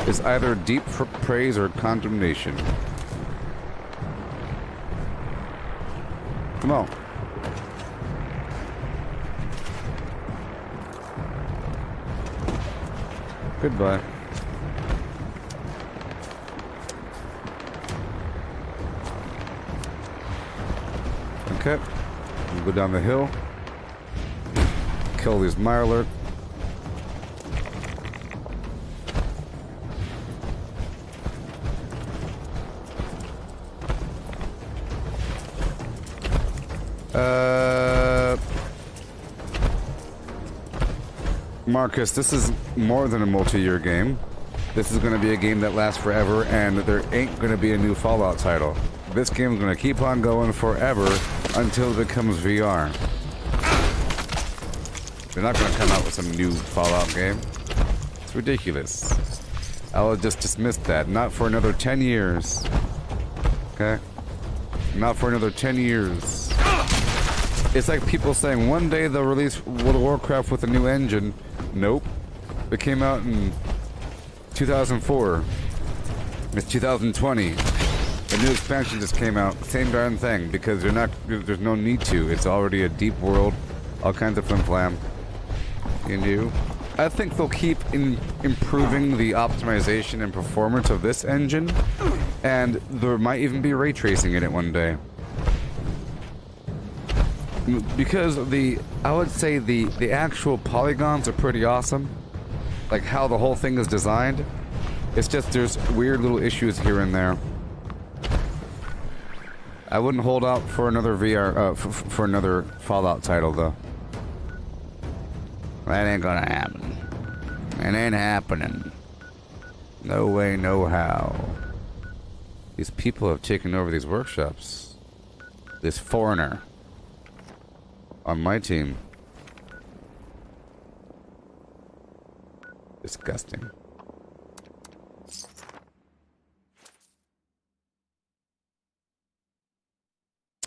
is either deep praise or condemnation. Come on. Goodbye. Okay. We'll go down the hill. Kill these Mirelurk. Marcus, this is more than a multi-year game. This is going to be a game that lasts forever, and there ain't going to be a new Fallout title. This game is going to keep on going forever until it becomes VR. They're not going to come out with some new Fallout game. It's ridiculous. I'll just dismiss that. Not for another 10 years. Okay? Not for another 10 years. It's like people saying one day they'll release World of Warcraft with a new engine. Nope. It came out in 2004. It's 2020. A new expansion just came out. Same darn thing, because there's no need to. It's already a deep world. All kinds of flim-flam. I think they'll keep improving the optimization and performance of this engine, and there might even be ray tracing in it one day. Because I would say the actual polygons are pretty awesome. Like how the whole thing is designed. It's just there's weird little issues here and there. I wouldn't hold out for another VR, for another Fallout title though. That ain't gonna happen. It ain't happening. No way, no how. These people have taken over these workshops. This foreigner on my team. Disgusting.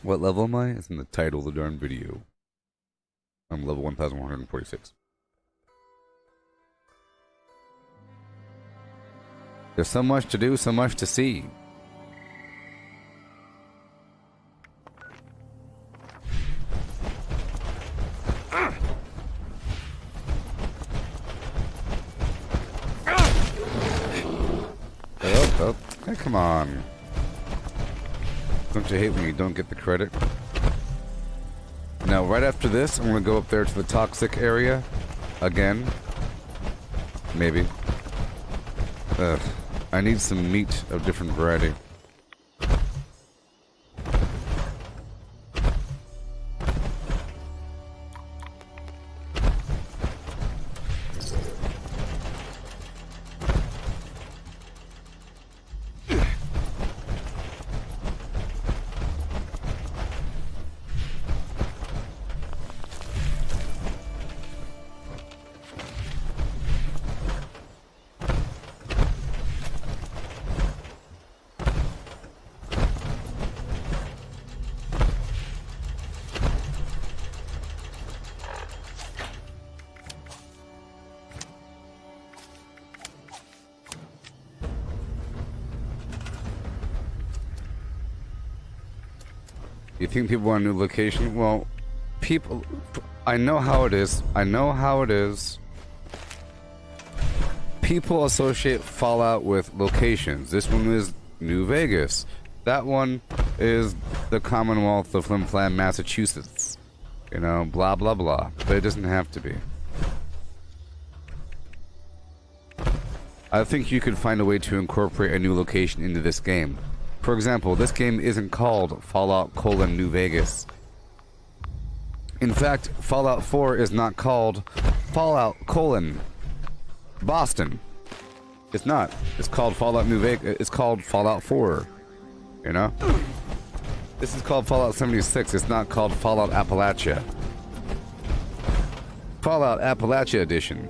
What level am I? It's in the title of the darn video. I'm level 1146. There's so much to do, so much to see. Oh, hey, come on. Don't you hate when you don't get the credit? Now, right after this, I'm going to go up there to the toxic area. Again. Maybe. I need some meat of different variety. You think people want a new location? Well, people... I know how it is. I know how it is. People associate Fallout with locations. This one is New Vegas. That one is the Commonwealth of Flim Flam, Massachusetts. You know, blah, blah, blah. But it doesn't have to be. I think you could find a way to incorporate a new location into this game. For example, this game isn't called Fallout: New Vegas. In fact, Fallout 4 is not called Fallout: Boston. It's not. It's called Fallout New Vegas. It's called Fallout 4. You know? This is called Fallout 76. It's not called Fallout Appalachia. Fallout Appalachia Edition.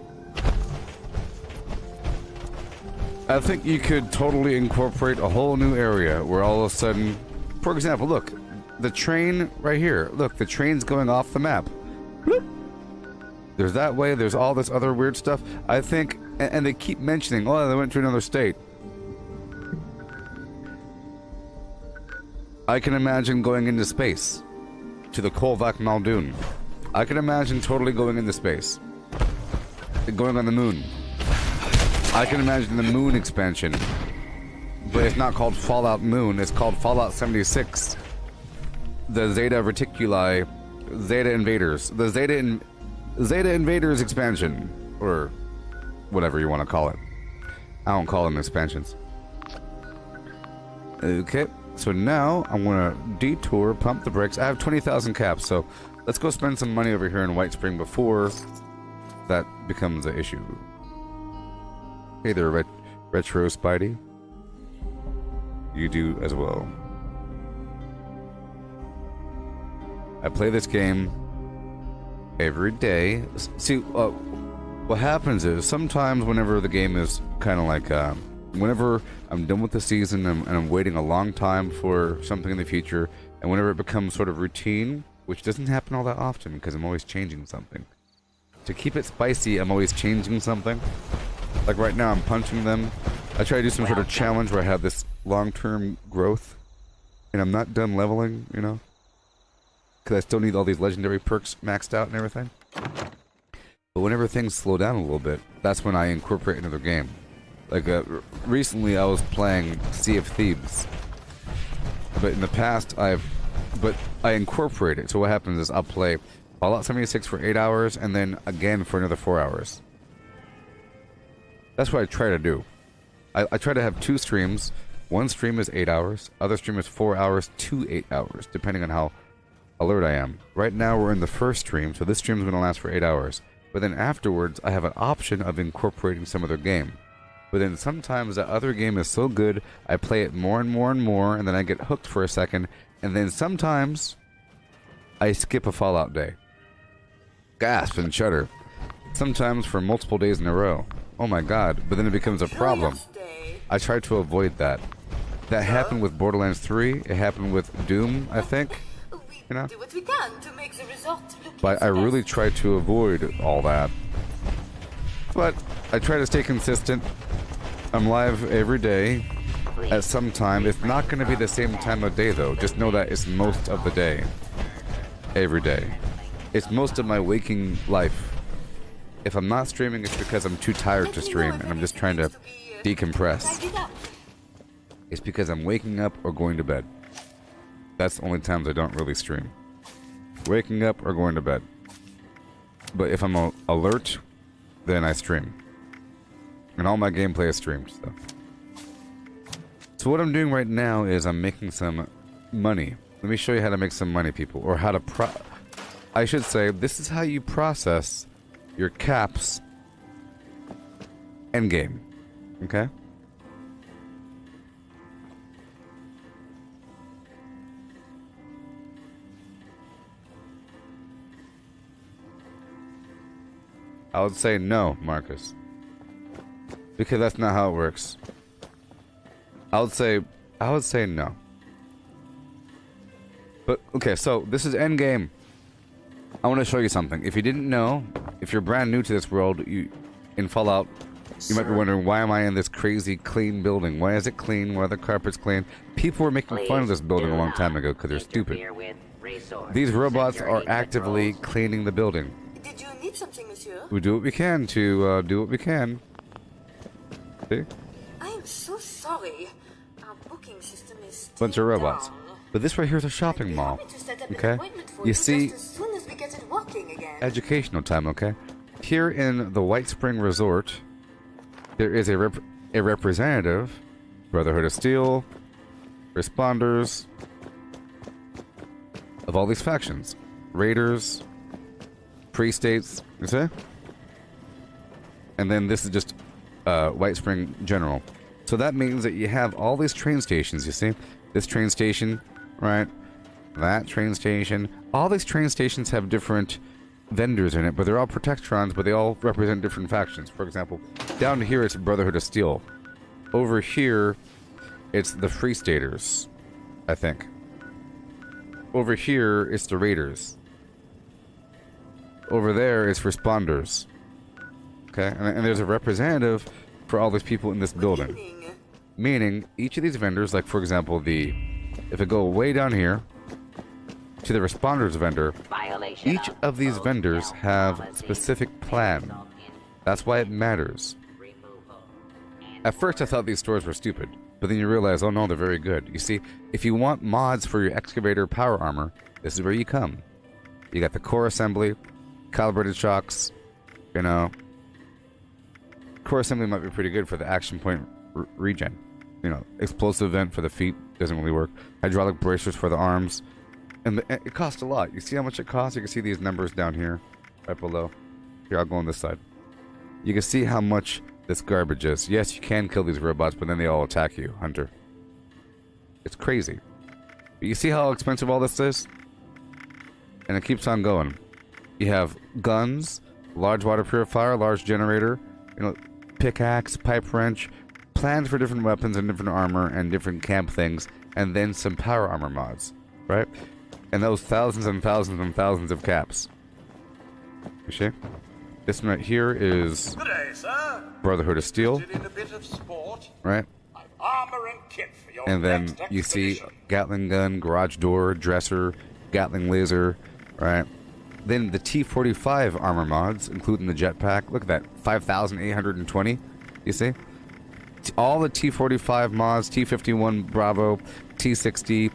I think you could totally incorporate a whole new area where all of a sudden, for example, look, the train right here. Look, the train's going off the map. Bloop. There's that way, there's all this other weird stuff. I think And they keep mentioning, oh, they went to another state. I can imagine going into space. To the Kolvak Muldoon. I can imagine totally going into space. Going on the moon. I can imagine the moon expansion. But it's not called Fallout Moon, it's called Fallout 76. The Zeta Reticuli, Zeta Invaders. The Zeta Invaders expansion. Or whatever you want to call it. I don't call them expansions. Okay, so now I'm gonna detour, pump the brakes. I have 20,000 caps, so let's go spend some money over here in White Spring before that becomes an issue. Hey there, Retro Spidey. You do as well. I play this game every day. See, what happens is sometimes whenever the game is kind of like, whenever I'm done with the season and I'm waiting a long time for something in the future, and whenever it becomes sort of routine, which doesn't happen all that often because I'm always changing something. To keep it spicy, I'm always changing something. Like right now, I'm punching them. I try to do some sort of challenge where I have this long-term growth, and I'm not done leveling, you know? Because I still need all these legendary perks maxed out and everything. But whenever things slow down a little bit, that's when I incorporate another game. Like, recently I was playing Sea of Thieves. But in the past, I incorporate it. So what happens is I'll play Fallout 76 for 8 hours, and then again for another 4 hours. That's what I try to do. I try to have 2 streams. One stream is 8 hours, other stream is 4 hours to 8 hours, depending on how alert I am. Right now we're in the first stream, so this stream is going to last for 8 hours. But then afterwards, I have an option of incorporating some other game. But then sometimes that other game is so good, I play it more and more and more, and then I get hooked for a second, and then sometimes I skip a Fallout day. Gasp and shudder. Sometimes for multiple days in a row. Oh my god, but then it becomes a problem. I try to avoid that. That happened with Borderlands 3, it happened with Doom, I think. You know? But I really try to avoid all that. But I try to stay consistent. I'm live every day at some time. It's not going to be the same time of day though. Just know that it's most of the day. Every day. It's most of my waking life. If I'm not streaming, it's because I'm too tired to stream and I'm just trying to decompress. It's because I'm waking up or going to bed. That's the only times I don't really stream. Waking up or going to bed. But if I'm alert, then I stream. And all my gameplay is streamed, so. So what I'm doing right now is I'm making some money. Let me show you how to make some money, people. Or how to I should say, this is how you process your caps endgame. Okay? I would say no, Marcus. Because that's not how it works. I would say no. But, okay, so this is endgame. I want to show you something. If you didn't know, if you're brand new to this world, in Fallout, you might be wondering, why am I in this crazy clean building? Why is it clean? Why are the carpets clean? People were making fun of this building a long time ago because they're stupid. These robots are actively cleaning the building. Did you need something, monsieur? We do what we can to do what we can. See? I am so sorry. Our booking system is Bunch of robots. But this right here is a shopping mall. Okay? You see, educational time, okay? Here in the White Spring Resort, there is a representative, Brotherhood of Steel, responders, of all these factions. Raiders, pre-states, you see? And then this is just White Spring General. So that means that you have all these train stations, you see? This train station, right? That train station. All these train stations have different vendors in it, but they're all Protectrons, but they all represent different factions. For example, down here it's Brotherhood of Steel. Over here, it's the Free Staters, I think. Over here, it's the Raiders. Over there, it's Responders. Okay, and there's a representative for all these people in this building. Evening. Meaning, each of these vendors, like for example, if I go way down here to the responders vendor, Violation each of these code vendors cell have policy specific may plan. result in That's why it matters. removal and At first I thought these stores were stupid, but then you realize, oh no, they're very good. You see, if you want mods for your excavator power armor, this is where you come. You got the core assembly, calibrated shocks, you know. Core assembly might be pretty good for the action point regen. You know, explosive vent for the feet doesn't really work. Hydraulic bracers for the arms. And it costs a lot. You see how much it costs? You can see these numbers down here, right below. Here, I'll go on this side. You can see how much this garbage is. Yes, you can kill these robots, but then they all attack you, Hunter. It's crazy. But you see how expensive all this is? And it keeps on going. You have guns, large water purifier, large generator, you know, pickaxe, pipe wrench, plans for different weapons and different armor and different camp things, and then some power armor mods, right? And those thousands and thousands and thousands of caps. You see? This one right here is Good day, sir. Brotherhood of Steel, Interested in a bit of sport? right? I've armor and kit for your And then next you see expedition. Gatling gun, garage door, dresser, Gatling laser, right? Then the T-45 armor mods, including the jetpack. Look at that, 5,820. You see? All the T-45 mods, T-51 Bravo, T-60.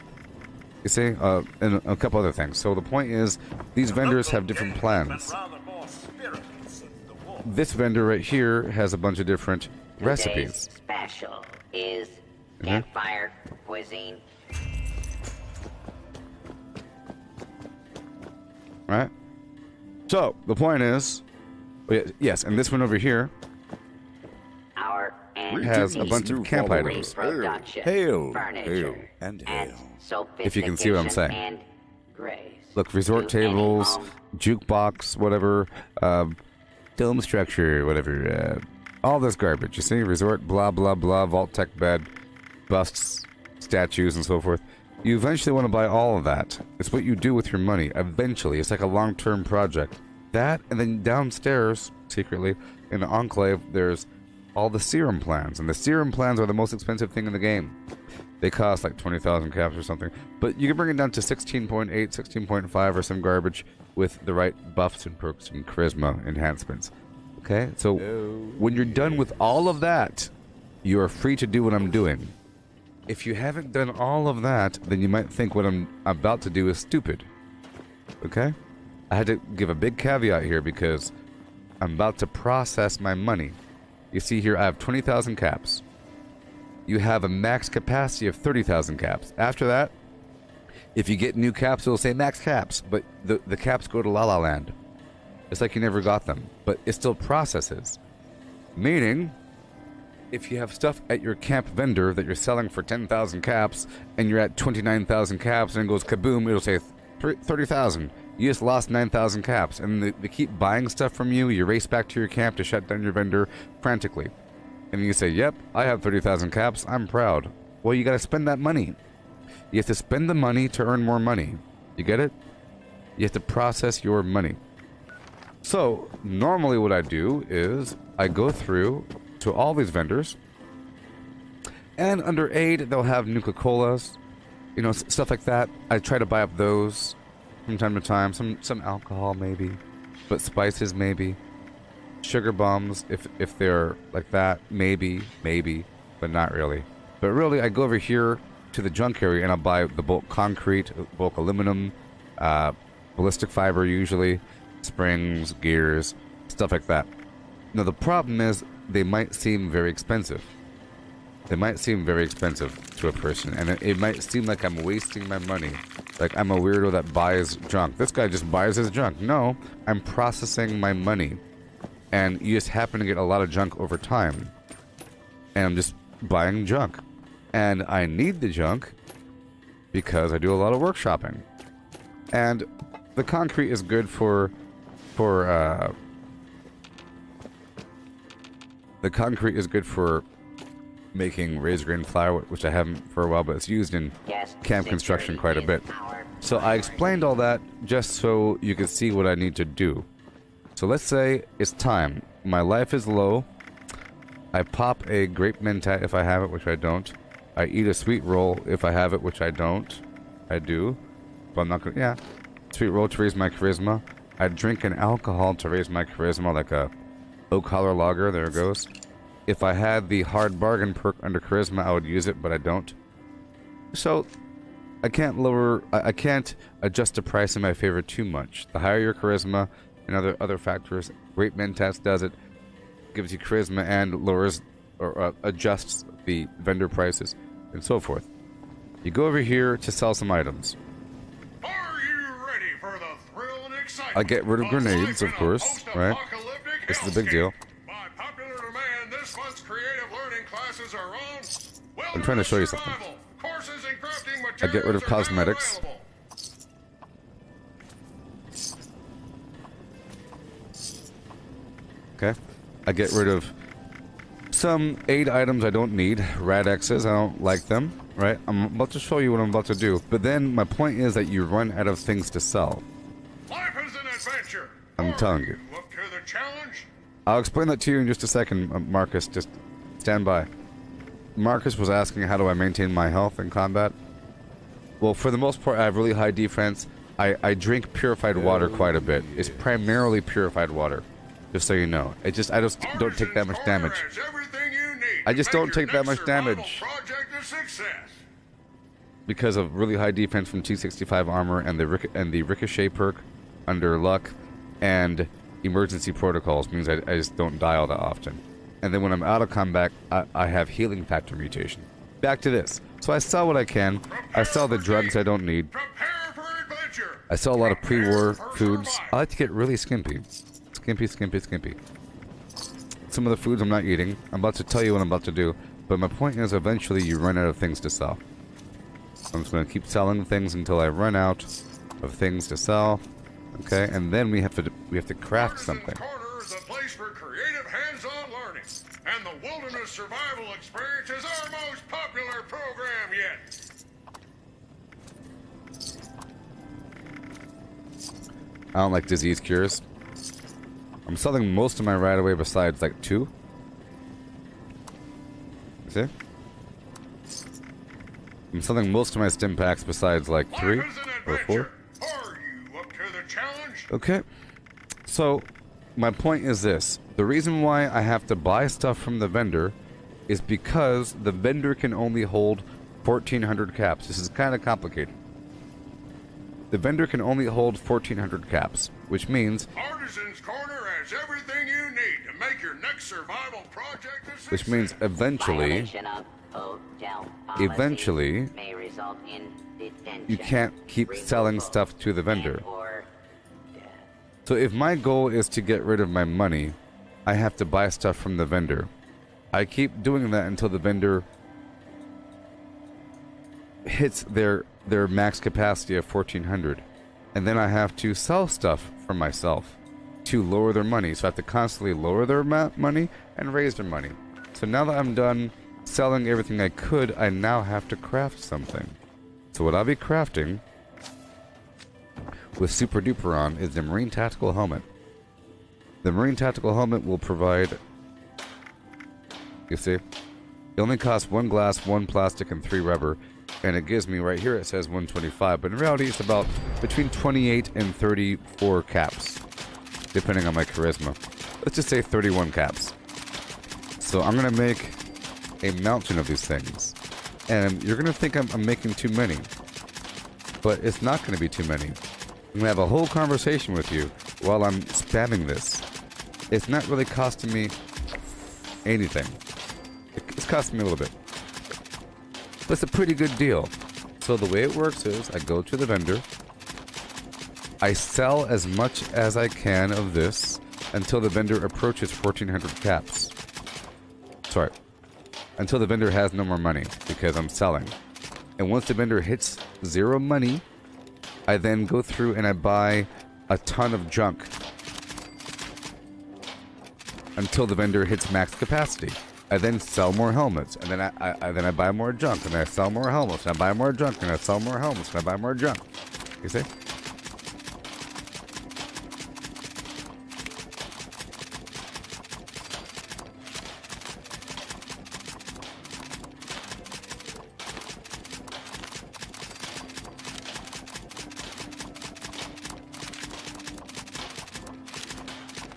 You see? And a couple other things. So the point is, these vendors have different Local plans. games been rather more spirited since the war. This vendor right here has a bunch of different today's recipes. special is Mhm. campfire cuisine. Right? So, the point is, yes, and this one over here Our has a bunch of camp items. reproduction, Hail, furniture, hail, and hail. If you can see what I'm saying. And grace. Look, resort To any tables, home. jukebox, whatever, dome structure, whatever, all this garbage. You see? Resort, blah, blah, blah, vault tech bed, busts, statues, and so forth. You eventually want to buy all of that. It's what you do with your money. Eventually. It's like a long-term project. That, and then downstairs, secretly, in the Enclave, there's all the serum plans. And the serum plans are the most expensive thing in the game. They cost like 20,000 caps or something. But you can bring it down to 16.8, 16.5 or some garbage with the right buffs and perks and charisma enhancements. Okay? So when you're done with all of that, you are free to do what I'm doing. If you haven't done all of that, then you might think what I'm about to do is stupid. Okay? I had to give a big caveat here because I'm about to process my money. You see here, I have 20,000 caps. You have a max capacity of 30,000 caps. After that, if you get new caps, it'll say max caps, but the caps go to La La Land. It's like you never got them, but it still processes. Meaning, if you have stuff at your camp vendor that you're selling for 10,000 caps, and you're at 29,000 caps, and it goes kaboom, it'll say 30,000. You just lost 9,000 caps, and they keep buying stuff from you. You race back to your camp to shut down your vendor frantically. And you say, yep, I have 30,000 caps, I'm proud. Well, you gotta spend that money. You have to spend the money to earn more money. You get it? You have to process your money. So, normally what I do is I go through to all these vendors, and under aid, they'll have Nuka-Colas, you know, stuff like that. I try to buy up those from time to time. Some alcohol, maybe. But spices, maybe. Sugar bombs, if they're like that, maybe, but not really. But really, I go over here to the junk area and I'll buy the bulk concrete, bulk aluminum, ballistic fiber usually, springs, gears, stuff like that. Now the problem is they might seem very expensive. They might seem very expensive to a person, and it might seem like I'm wasting my money. Like I'm a weirdo that buys junk. This guy just buys his junk. No, I'm processing my money. And you just happen to get a lot of junk over time. And I'm just buying junk. And I need the junk because I do a lot of workshopping. And the concrete is good for the concrete is good for making razor grain flour, which I haven't for a while, but it's used in camp construction quite a bit. So I explained all that just so you could see what I need to do. So let's say it's time. my life is low. I pop a grape mentat if I have it, which I don't. I eat a sweet roll if I have it, which I don't. I do, but I'm not gonna. Yeah, sweet roll to raise my charisma. I drink an alcohol to raise my charisma, like a oak collar lager. There it goes. If I had the hard bargain perk under charisma, I would use it, but I don't. So I can't lower. I can't adjust the price in my favor too much. The higher your charisma and other factors, Great Mentats does it. Gives you charisma and lowers or adjusts the vendor prices and so forth. You go over here to sell some items. Are you ready for the thrill and excitement? I get rid of grenades, of course, right? This is the big deal. By popular demand, this month's creative learning classes are on. I'm trying to show you something. Courses in crafting materials I get rid of are now cosmetics. available. Okay. I get rid of some aid items I don't need. Radexes, I don't like them, right? I'm about to show you what I'm about to do. But then my point is that you run out of things to sell. Life is an adventure. I'm telling you. Up to the challenge. I'll explain that to you in just a second, Marcus. Just stand by. Marcus was asking how do I maintain my health in combat. Well, for the most part, I have really high defense. I drink purified water quite a bit. It's primarily purified water, just so you know. I just don't take that much damage. I just don't take that much damage because of really high defense from 265 armor and the ricochet perk under luck and emergency protocols means I just don't die all that often. And then when I'm out of combat, I have healing factor mutation. Back to this. So I sell what I can. I sell the drugs I don't need. I sell a lot of pre-war foods. I like to get really skimpy. Skimpy. Some of the foods I'm not eating. I'm about to tell you what I'm about to do. But my point is eventually you run out of things to sell. I'm just going to keep selling things until I run out of things to sell. Okay, and then we have to craft something. Corner is a place for creative hands-on learning, and the Wilderness Survival Experience is our most popular program yet. I don't like disease cures. I'm selling most of my right away besides like 2. See? I'm selling most of my stim packs besides like 3 or 4. Are you up to the challenge? Okay. So, my point is this. The reason why I have to buy stuff from the vendor is because the vendor can only hold 1,400 caps. This is kind of complicated. The vendor can only hold 1,400 caps, which means... Artisan's Corner has everything you need to make your next survival project a success. Which means eventually... Violation of hotel Eventually... policy may result in detention, You can't keep selling removal, stuff to the vendor. and/or death. So if my goal is to get rid of my money, I have to buy stuff from the vendor. I keep doing that until the vendor hits their max capacity of 1,400. And then I have to sell stuff for myself to lower their money. So I have to constantly lower their money and raise their money. So now that I'm done selling everything I could, I now have to craft something. So what I'll be crafting with Super Duper on is the Marine Tactical Helmet. The Marine Tactical Helmet will provide... You see? It only costs 1 glass, 1 plastic, and 3 rubber. And it gives me, right here it says 125. But in reality it's about between 28 and 34 caps. Depending on my charisma. Let's just say 31 caps. So I'm going to make a mountain of these things. And you're going to think I'm making too many. But it's not going to be too many. I'm going to have a whole conversation with you while I'm spamming this. It's not really costing me anything. It's costing me a little bit. But it's a pretty good deal. So the way it works is I go to the vendor. I sell as much as I can of this until the vendor approaches 1,400 caps. Sorry. Until the vendor has no more money because I'm selling. And once the vendor hits 0 money, I then go through and I buy a ton of junk until the vendor hits max capacity. I then sell more helmets, and then I buy more junk, and I sell more helmets, and I buy more junk, and I sell more helmets, and I buy more junk. You see?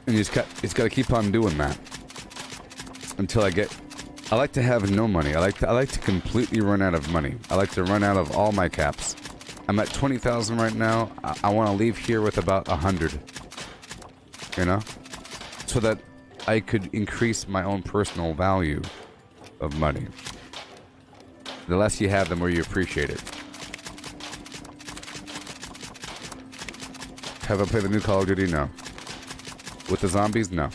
And you just got to keep on doing that until I get. I like to have no money. I like to completely run out of money. I like to run out of all my caps. I'm at 20,000 right now. I want to leave here with about 100. You know, so that I could increase my own personal value of money. The less you have, the more you appreciate it. Have I played the new Call of Duty? No. With the zombies? No.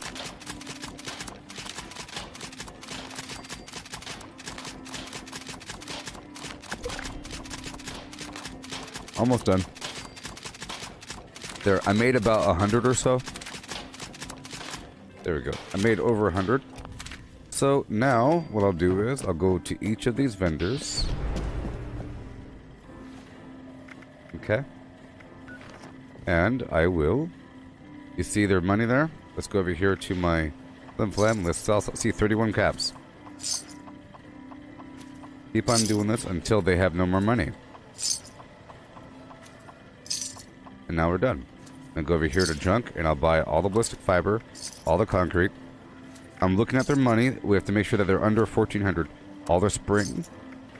Almost done. There, I made about 100 or so. There we go. I made over 100. So now, what I'll do is, I'll go to each of these vendors. Okay. And I will... You see their money there? Let's go over here to my Flim Flam. Let's also see 31 caps. Keep on doing this until they have no more money. And now we're done. Then go over here to junk, and I'll buy all the ballistic fiber, all the concrete. I'm looking at their money. We have to make sure that they're under 1,400. All their spring,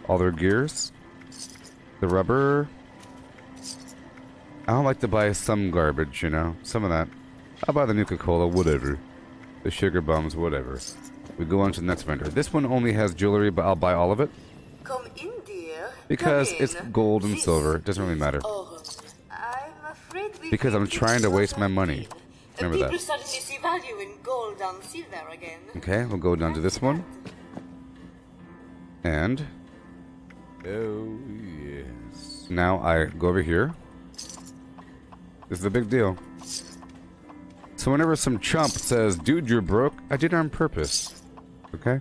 all their gears, the rubber. I don't like to buy some garbage, you know, some of that. I'll buy the Nuka-Cola, whatever. The sugar bombs, whatever. We go on to the next vendor. This one only has jewelry, but I'll buy all of it. Come in, dear. Because Come in. it's gold and This silver. It doesn't really matter. Oh, I'm afraid we Because I'm think trying to it's waste my not money. in. Remember People that. suddenly see value in gold and silver again. Okay, we'll go down to this one. And... Oh, yes. Now I go over here. This is a big deal. So whenever some chump says, dude, you're broke, I did it on purpose. Okay?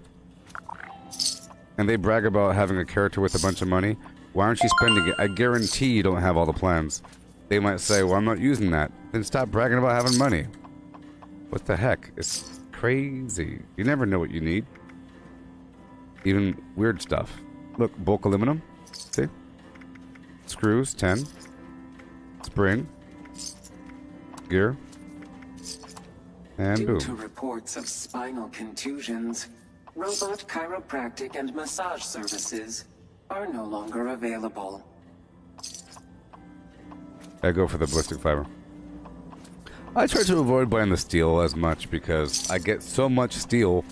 And they brag about having a character with a bunch of money. Why aren't you spending it? I guarantee you don't have all the plans. They might say, well, I'm not using that. Then stop bragging about having money. What the heck? It's crazy. You never know what you need. Even weird stuff. Look, bulk aluminum. See? Screws, 10. Spring. Gear. And Due boom. to reports of spinal contusions, robot chiropractic and massage services are no longer available. I go for the ballistic fiber. I try to avoid buying the steel as much because I get so much steel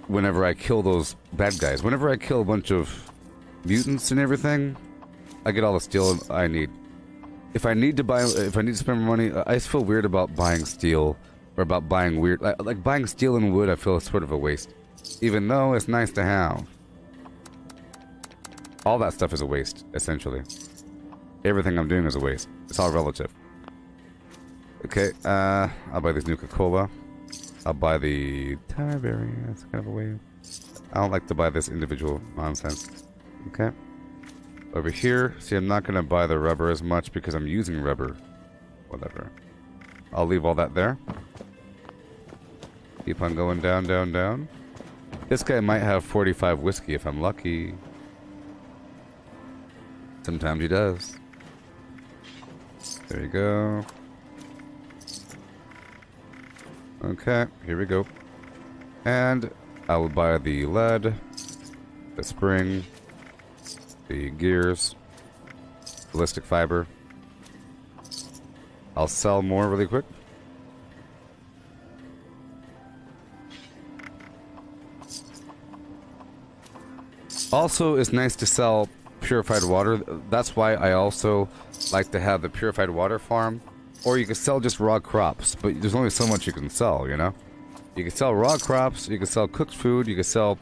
whenever I kill those bad guys. Whenever I kill a bunch of mutants and everything, I get all the steel I need. If I need to spend more money, I just feel weird about buying steel or about buying weird, like buying steel and wood. I feel it's sort of a waste, even though it's nice to have. All that stuff is a waste, essentially. Everything I'm doing is a waste. It's all relative. Okay, I'll buy this Nuka-Cola. I'll buy the Tarberry. That's kind of a way. I don't like to buy this individual nonsense. Okay. Over here, see, I'm not going to buy the rubber as much because I'm using rubber. Whatever. I'll leave all that there. Keep on going down, down, down. This guy might have 45 whiskey if I'm lucky. Sometimes he does. There you go. Okay, here we go. And I will buy the lead, the spring, the gears, ballistic fiber. I'll sell more really quick. Also, it's nice to sell purified water. That's why I also like to have the purified water farm. Or you can sell just raw crops, but there's only so much you can sell, you know? You can sell raw crops, you can sell cooked food, you can sell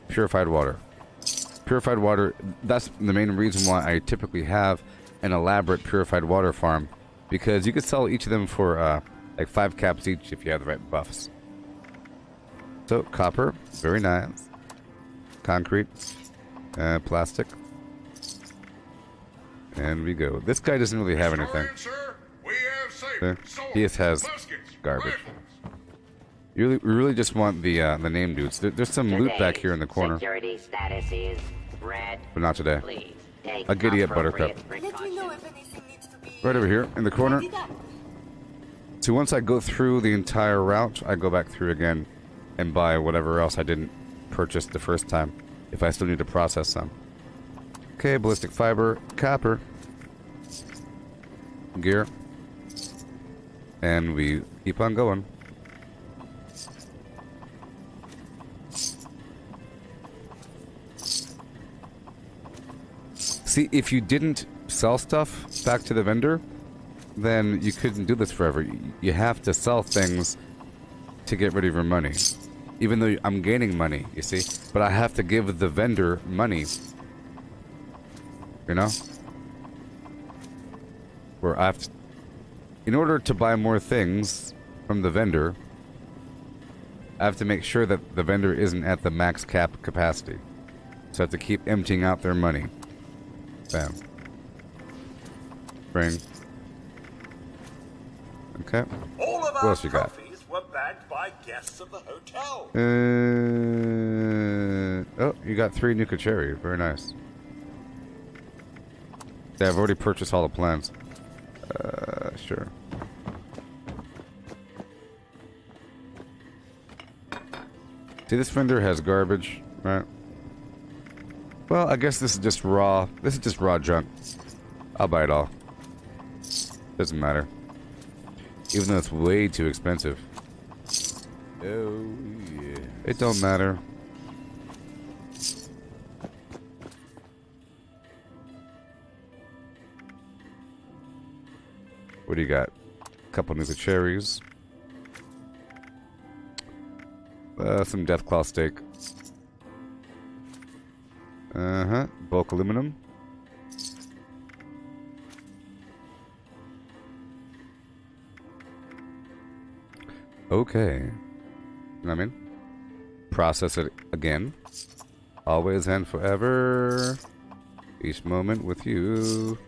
purified water. Purified water, that's the main reason why I typically have an elaborate purified water farm. Because you could sell each of them for like 5 caps each if you have the right buffs. So, copper, very nice. Concrete, plastic. And we go. This guy doesn't really have anything. He just has garbage. We really just want the name dudes. There's some loot back here in the corner. Security status is red. But not today. Please take A giddy up appropriate Buttercup. Let me know precautions. if anything needs to be... Right over here in the corner. tidied up. So once I go through the entire route, I go back through again and buy whatever else I didn't purchase the first time, if I still need to process some. Okay, ballistic fiber, copper, gear, and we keep on going. See, if you didn't sell stuff back to the vendor, then you couldn't do this forever. You have to sell things to get rid of your money. Even though I'm gaining money, you see? But I have to give the vendor money. You know? Where I have to... In order to buy more things from the vendor, I have to make sure that the vendor isn't at the max cap capacity. So I have to keep emptying out their money. Bam. Spring. Okay. All of What our else you got? trophies were bagged by guests of the hotel. Oh, you got 3 Nuka Cherry. Very nice. Yeah, I've already purchased all the plans. Sure. See, this vendor has garbage, right? Well, I guess this is just raw. This is just raw junk. I'll buy it all. Doesn't matter. Even though it's way too expensive. Oh, yeah. It don't matter. What do you got? A couple Nuka Cherries. Some Deathclaw steak. Bulk aluminum. Okay. You know what I mean? Process it again. Always and forever. Each moment with you.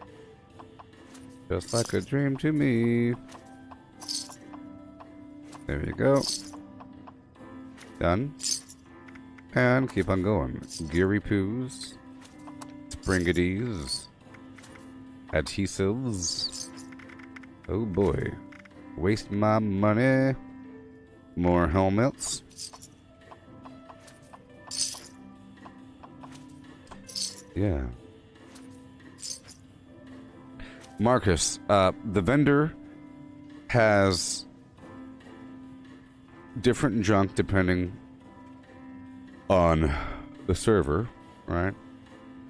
Just like a dream to me. There you go. Done. And keep on going. Geary poos. Springities. Adhesives. Oh boy. Waste my money. More helmets. Yeah. Marcus, the vendor has different junk depending on the server, right?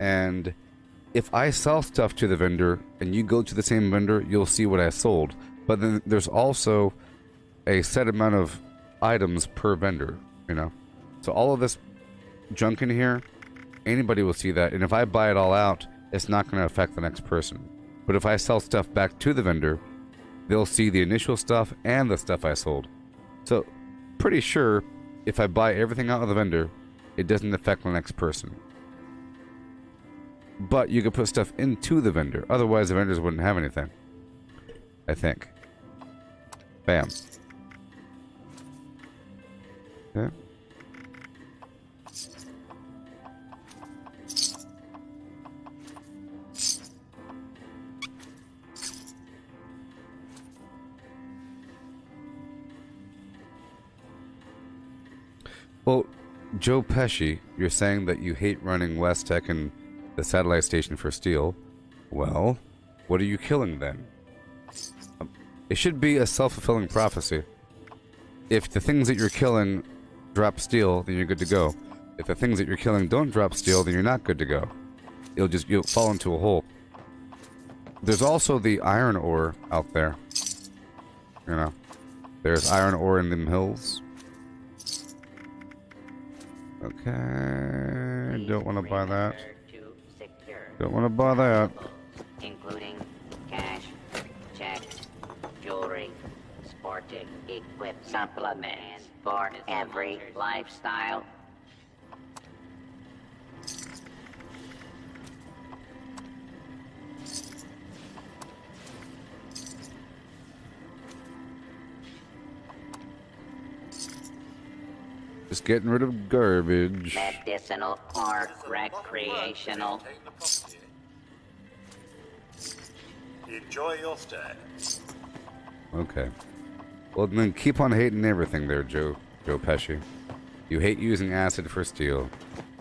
And if I sell stuff to the vendor and you go to the same vendor, you'll see what I sold. But then there's also a set amount of items per vendor, you know? So all of this junk in here, anybody will see that. And if I buy it all out, it's not going to affect the next person. But if I sell stuff back to the vendor, they'll see the initial stuff and the stuff I sold. So, pretty sure if I buy everything out of the vendor, it doesn't affect the next person. But you can put stuff into the vendor. Otherwise, the vendors wouldn't have anything. I think. Bam. Okay. Well, Joe Pesci, you're saying that you hate running West Tech and the satellite station for steel. Well, what are you killing then? It should be a self-fulfilling prophecy. If the things that you're killing drop steel, then you're good to go. If the things that you're killing don't drop steel, then you're not good to go. You'll fall into a hole. There's also the iron ore out there. You know, there's iron ore in them hills. Okay, don't want to buy that. Don't want to buy that. Including cash, checks, jewelry, sporting equipment, supplements for every lifestyle. Just getting rid of garbage. Medicinal or recreational. Enjoy your stay. Okay. Well, then keep on hating everything there, Joe Pesci. You hate using acid for steel.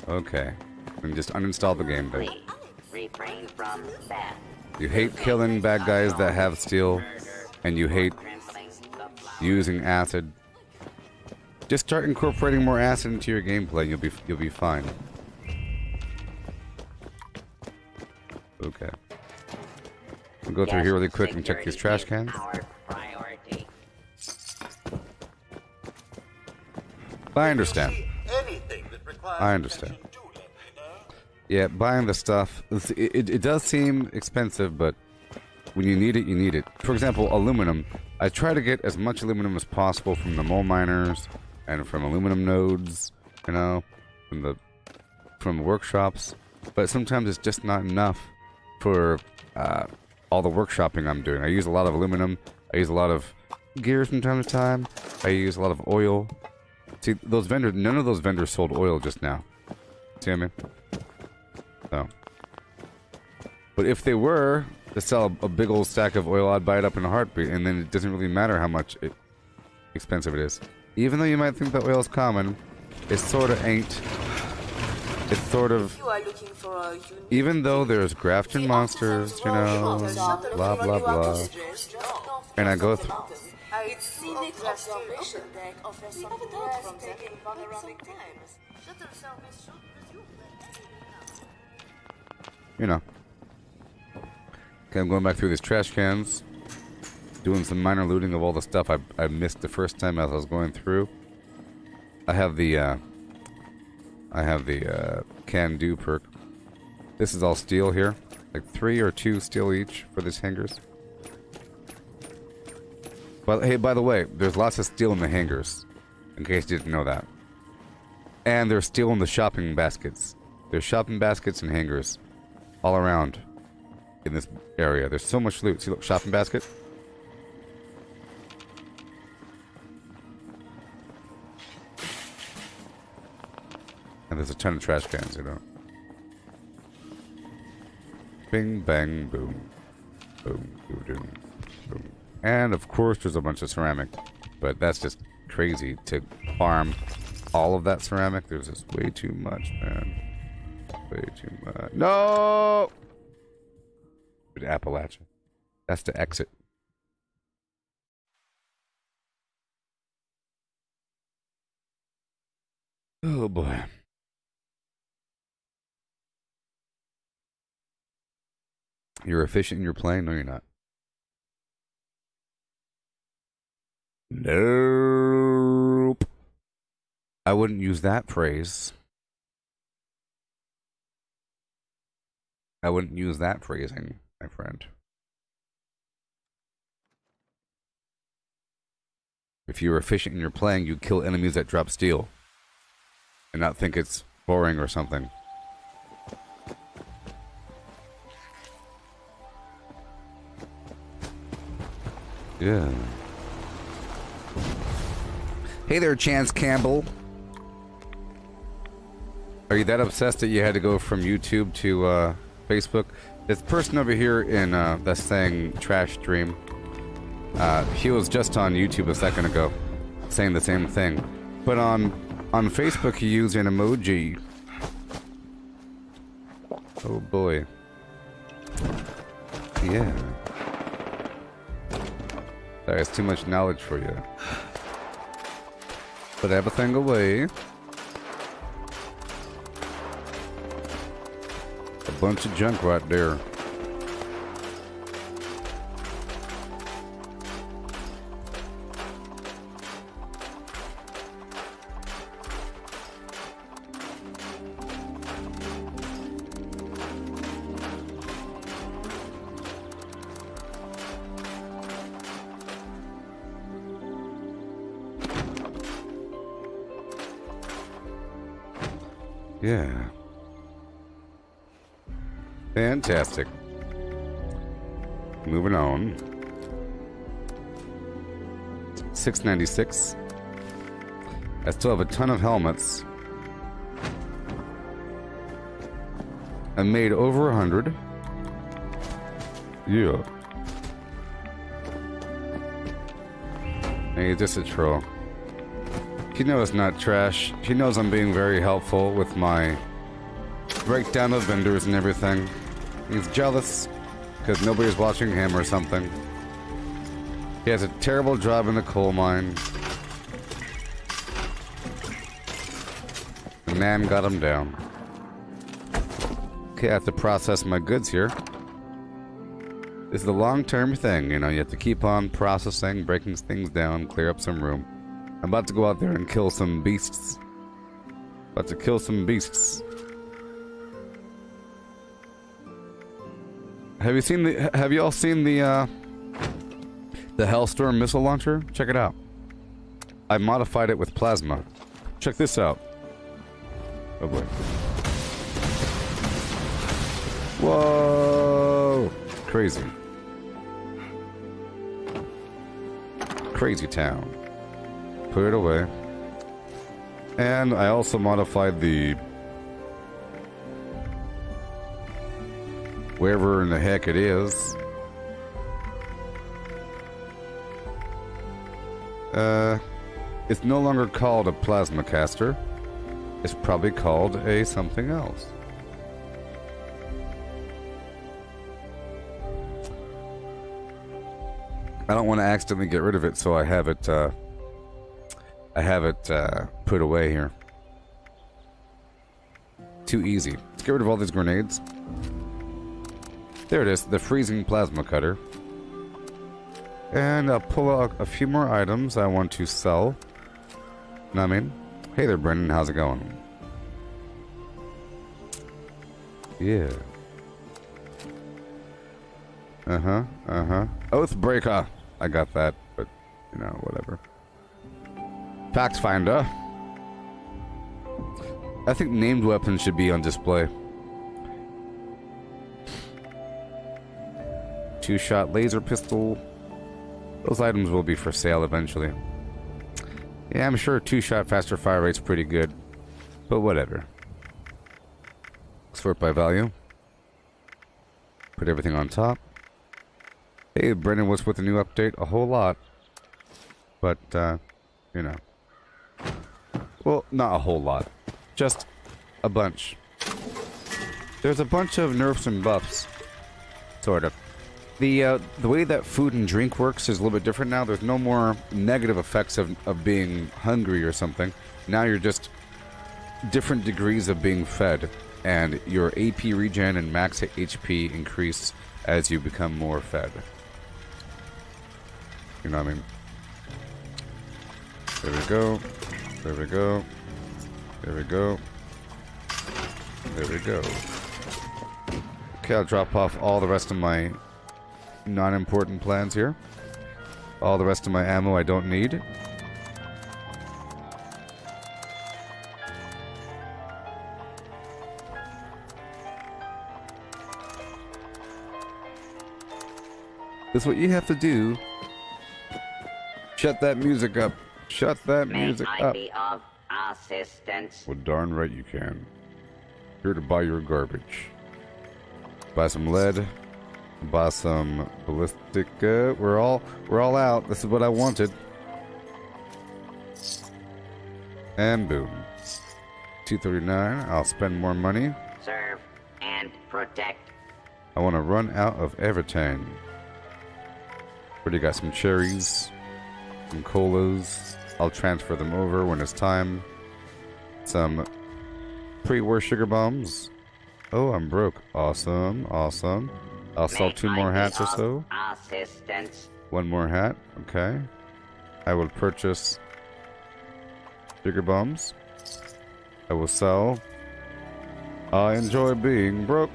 Okay. Then just uninstall the game, then. Please refrain from that. You hate killing bad guys that have steel, and you hate Trampling the flower. using acid. Just start incorporating more acid into your gameplay, and you'll be fine. Okay. We'll go through here really quick and check these trash cans. Our priority. I understand. Anything that requires I understand. attention, do let me know. Yeah, buying the stuff, it does seem expensive, but when you need it, you need it. For example, aluminum. I try to get as much aluminum as possible from the mole miners and from aluminum nodes, you know, from workshops. But sometimes it's just not enough for all the workshopping I'm doing. I use a lot of aluminum. I use a lot of gear from time to time. I use a lot of oil. See, those vendors, none of those vendors sold oil just now. See what I mean? So. But if they were to sell a big old stack of oil, I'd buy it up in a heartbeat, and then it doesn't really matter how much expensive it is. Even though you might think that oil is common, it sort of ain't. It's sort of... You are looking for a unique... Even though there's Grafton monsters, you know, blah blah blah. And I go through... It's scenic observation deck offers some breathtaking panoramic times. Shuttle service should resume You know. Okay, I'm going back through these trash cans. Doing some minor looting of all the stuff I missed the first time as I was going through. I have the can do perk. This is all steel here. Like 3 or 2 steel each for these hangers. But hey, by the way, there's lots of steel in the hangers. In case you didn't know that. And there's steel in the shopping baskets. There's shopping baskets and hangers. All around. In this area. There's so much loot. See, look, shopping basket. And there's a ton of trash cans, you know. Bing, bang, boom. Boom, boom, boom, boom. And of course there's a bunch of ceramic. But that's just crazy to farm all of that ceramic. There's just way too much, man. Way too much. No! Appalachia. That's the exit. Oh boy. You're efficient in your playing? No, you're not. Nope. I wouldn't use that phrase. I wouldn't use that phrasing, my friend. If you're efficient in your playing, you kill enemies that drop steel. And not think it's boring or something. Yeah. Hey there, Chance Campbell. Are you that obsessed that you had to go from YouTube to Facebook? This person over here in that's saying trash stream. He was just on YouTube a second ago, saying the same thing. But on Facebook, he used an emoji. Oh boy. Yeah. That is too much knowledge for you. Put everything away. A bunch of junk right there. Yeah. Fantastic. Moving on. 696. I still have a ton of helmets. I made over 100. Yeah. He's just a troll. She knows not trash. She knows I'm being very helpful with my breakdown of vendors and everything. He's jealous because nobody's watching him or something. He has a terrible job in the coal mine. The man got him down. Okay, I have to process my goods here. This is a long-term thing, you know, you have to keep on processing, breaking things down, clear up some room. I'm about to go out there and kill some beasts. About to kill some beasts. Have you all seen the Hellstorm missile launcher? Check it out. I modified it with plasma. Check this out. Oh boy. Whoa! Crazy. Crazy town. Put it away. And I also modified the... wherever in the heck it is. It's no longer called a plasma caster. It's probably called a something else. I don't want to accidentally get rid of it, so I have it put away here. Too easy. Let's get rid of all these grenades. There it is, the freezing plasma cutter. And I'll pull out a few more items I want to sell. Know what I mean? Hey there, Brendan, how's it going? Yeah. Oathbreaker! I got that, but, you know, whatever. Fact Finder. I think named weapons should be on display. Two-shot laser pistol. Those items will be for sale eventually. Yeah, I'm sure two-shot faster fire rate's pretty good. But whatever. Sort by value. Put everything on top. Hey, Brendan, what's with the new update? A whole lot. But, you know. Well, not a whole lot. Just a bunch. There's a bunch of nerfs and buffs. Sort of. The way that food and drink works is a little bit different now. There's no more negative effects of being hungry or something. Now you're just different degrees of being fed. And your AP regen and max HP increase as you become more fed. You know what I mean? There we go. There we go. There we go. There we go. Okay, I'll drop off all the rest of my non-important plans here. All the rest of my ammo I don't need. This is what you have to do. Shut that music up. Shut that music May I up. be of assistance? Well, darn right you can. Here to buy your garbage. Buy some lead. Buy some ballistic. We're all out. This is what I wanted. And boom. 239. I'll spend more money. Serve and protect. I want to run out of everything. Already got some cherries, some colas. I'll transfer them over when it's time. Some pre-war sugar bombs. Oh, I'm broke. Awesome, awesome. I'll sell 2 more hats or so. Assistance. 1 more hat. Okay. I will purchase sugar bombs. I will sell. I enjoy being broke.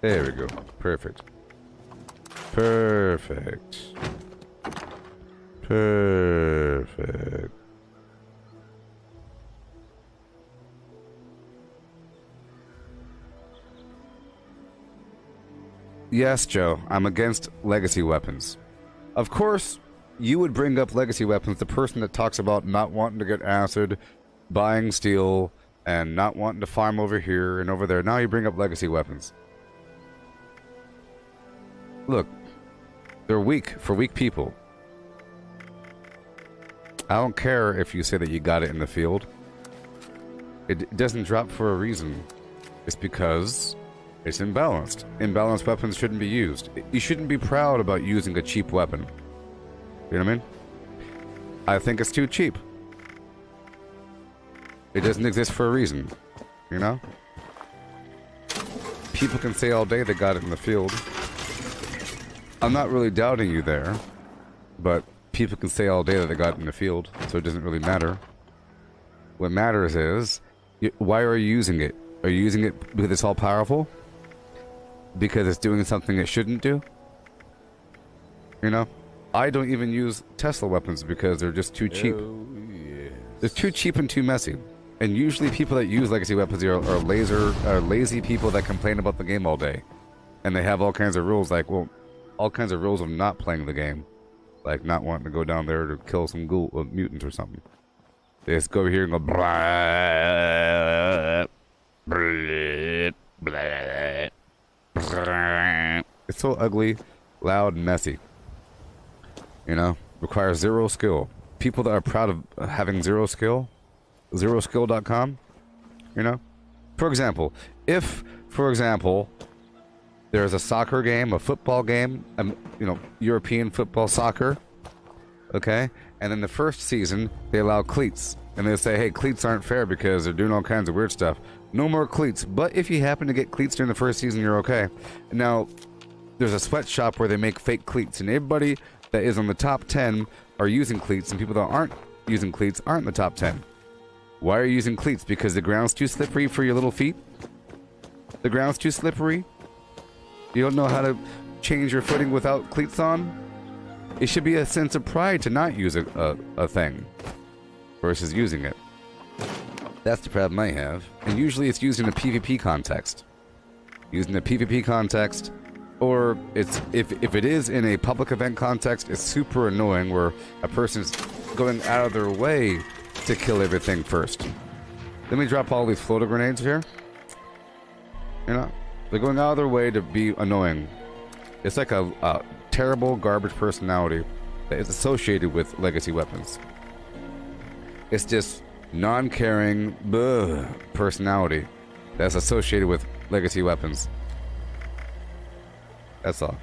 There we go. Perfect. Perfect. Perfect. Yes, Joe, I'm against legacy weapons. Of course, you would bring up legacy weapons, the person that talks about not wanting to get acid, buying steel, and not wanting to farm over here and over there. Now you bring up legacy weapons. Look, they're weak for weak people. I don't care if you say that you got it in the field. It doesn't drop for a reason. It's because it's imbalanced. Imbalanced weapons shouldn't be used. You shouldn't be proud about using a cheap weapon. You know what I mean? I think it's too cheap. It doesn't exist for a reason. You know? People can say all day they got it in the field. I'm not really doubting you there, but people can say all day that they got it in the field, so it doesn't really matter. What matters is, why are you using it? Are you using it because it's all powerful? Because it's doing something it shouldn't do? You know? I don't even use Tesla weapons because they're just too cheap. Oh, yes. They're too cheap and too messy. And usually people that use legacy weapons are lazy people that complain about the game all day. And they have all kinds of rules like, well, all kinds of rules of not playing the game. Like not wanting to go down there to kill some mutants or something. They just go over here and go blah, blah, blah, blah. It's so ugly, loud, and messy. You know? Requires zero skill. People that are proud of having zero skill, zeroskill.com, you know? For example, if, for example, there's a soccer game, a football game, you know, European football soccer, okay? And in the first season, they allow cleats. And they say, hey, cleats aren't fair because they're doing all kinds of weird stuff. No more cleats. But if you happen to get cleats during the first season, you're okay. Now, there's a sweatshop where they make fake cleats. And everybody that is on the top 10 are using cleats. And people that aren't using cleats aren't in the top 10. Why are you using cleats? Because the ground's too slippery for your little feet? The ground's too slippery? You don't know how to change your footing without cleats on? It should be a sense of pride to not use a thing versus using it. That's the problem I have. And usually it's used in a PvP context. Used in a PvP context, or it's if it is in a public event context, it's super annoying where a person's going out of their way to kill everything first. Let me drop all these floater grenades here. You know? They're going out of their way to be annoying. It's like a terrible garbage personality that is associated with legacy weapons. It's just non-caring personality that's associated with legacy weapons. That's all.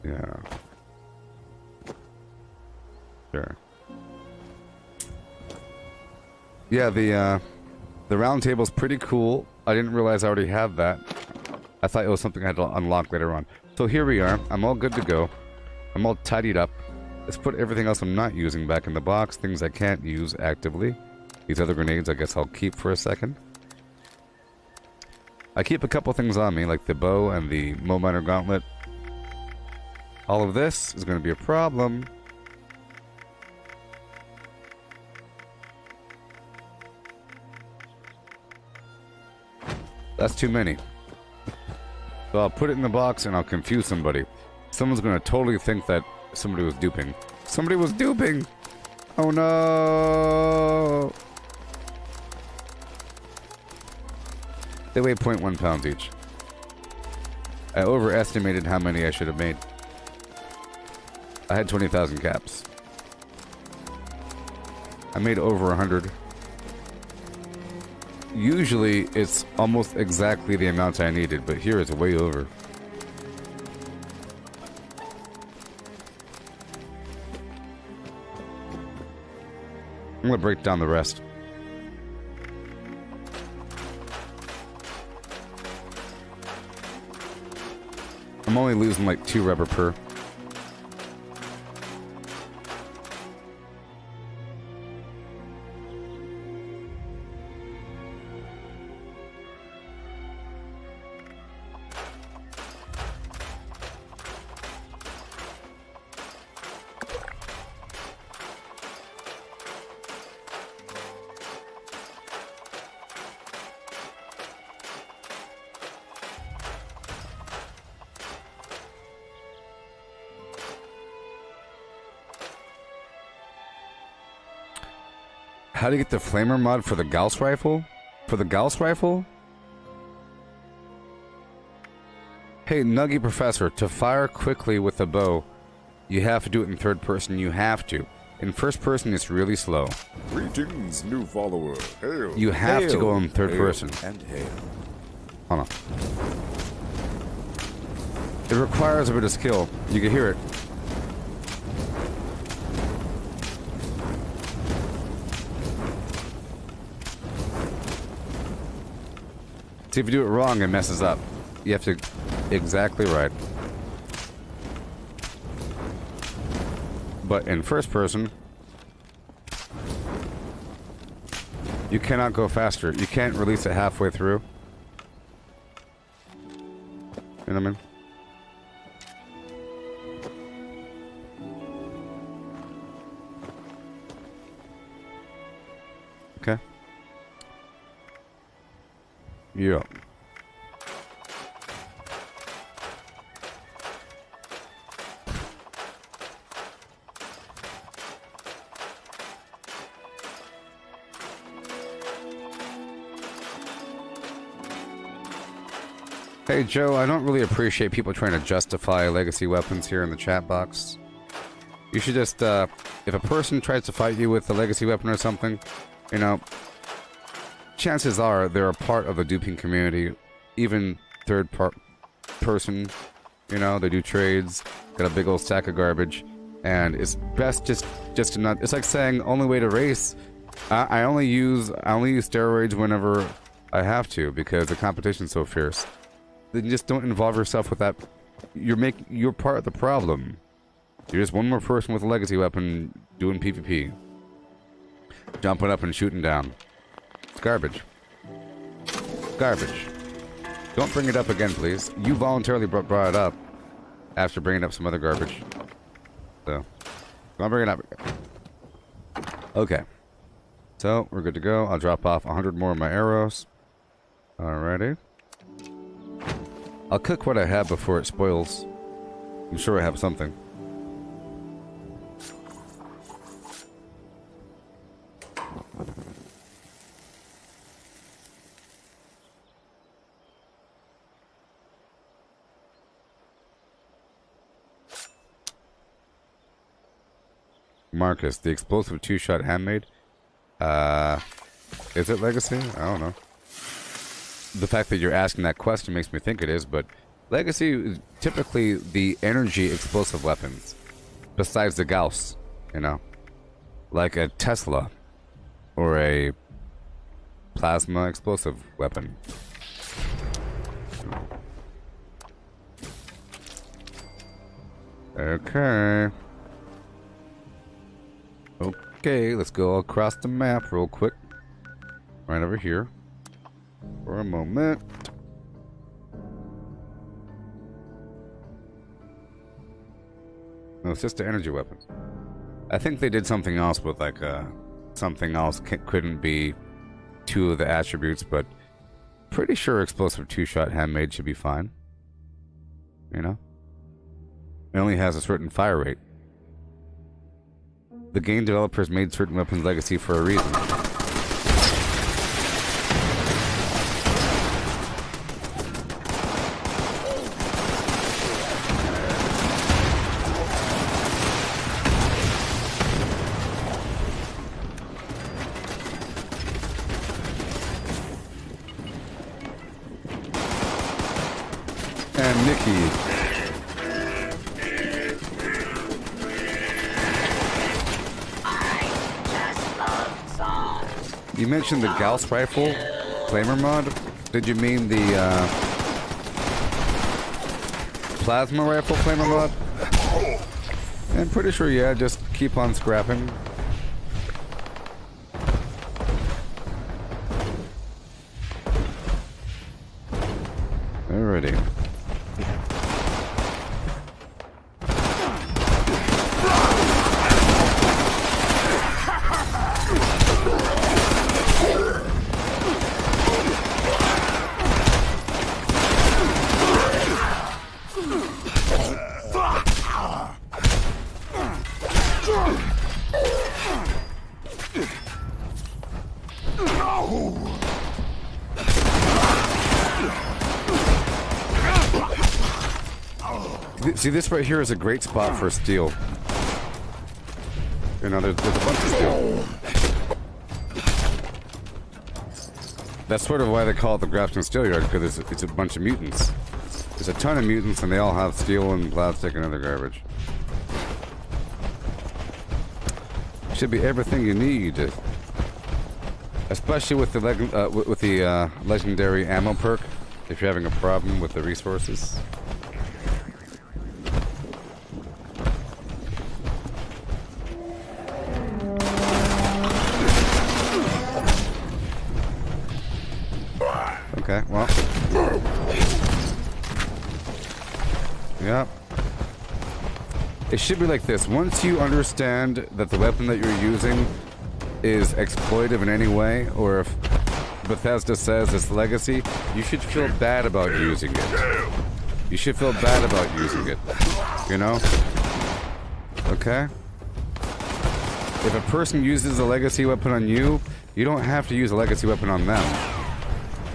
Yeah. Sure. Yeah, the round table's pretty cool. I didn't realize I already have that. I thought it was something I had to unlock later on. So here we are. I'm all good to go. I'm all tidied up. Let's put everything else I'm not using back in the box. Things I can't use actively. These other grenades I guess I'll keep for a second. I keep a couple things on me, like the bow and the Mo Miner Gauntlet. All of this is going to be a problem. That's too many. So I'll put it in the box and I'll confuse somebody. Someone's going to totally think that somebody was duping. Somebody was duping! Oh no! They weigh 0.1 pounds each. I overestimated how many I should have made. I had 20,000 caps. I made over 100. Usually it's almost exactly the amount I needed, but here it's way over. I'm gonna break down the rest. I'm only losing like 2 rubber per. How to get the flamer mod for the Gauss rifle? For the Gauss rifle? Hey, Nuggy Professor, to fire quickly with a bow, you have to do it in third person. You have to. In first person, it's really slow. Greetings, new follower. Hail. You have to go in third person. And hail. Hold on. It requires a bit of skill. You can hear it. See, if you do it wrong, it messes up. You have to... Exactly right. But in first person, you cannot go faster. You can't release it halfway through. You know what I mean? Okay. Yeah. Hey Joe, I don't really appreciate people trying to justify legacy weapons here in the chat box. You should just, if a person tries to fight you with a legacy weapon or something, you know, chances are they're a part of the duping community, even third person, you know, they do trades, got a big old stack of garbage, and it's best just to not, it's like saying only way to race, I only use steroids whenever I have to because the competition's so fierce. Then just don't involve yourself with that. You're part of the problem. You're just one more person with a legacy weapon doing PvP. Jumping up and shooting down. It's garbage. Garbage. Don't bring it up again, please. You voluntarily brought it up after bringing up some other garbage. So, don't bring it up again. Okay. So, we're good to go. I'll drop off 100 more of my arrows. Alrighty. I'll cook what I have before it spoils. I'm sure I have something. Marcus, the explosive two-shot handmade. Is it legacy? I don't know. The fact that you're asking that question makes me think it is, but legacy is typically the energy explosive weapons, besides the Gauss, you know, like a Tesla or a plasma explosive weapon. Okay. Okay, let's go across the map real quick. Right over here. For a moment. No, it's just an energy weapon. I think they did something else with like something else couldn't be two of the attributes, but pretty sure explosive two-shot handmade should be fine. You know? It only has a certain fire rate. The game developers made certain weapons legacy for a reason. And Nikki. You mentioned the Gauss rifle flamer mod. Did you mean the plasma rifle flamer mod? I'm pretty sure, yeah, just keep on scrapping. Alrighty. See, this right here is a great spot for steel. You know, there's a bunch of steel. That's sort of why they call it the Grafton Steel Yard, because it's a bunch of mutants. There's a ton of mutants, and they all have steel and plastic and other garbage. Should be everything you need, especially with the legendary ammo perk. If you're having a problem with the resources. Okay, well. Yep. It should be like this. Once you understand that the weapon that you're using is exploitive in any way, or if Bethesda says it's legacy, you should feel bad about using it. You should feel bad about using it. You know? Okay? If a person uses a legacy weapon on you, you don't have to use a legacy weapon on them.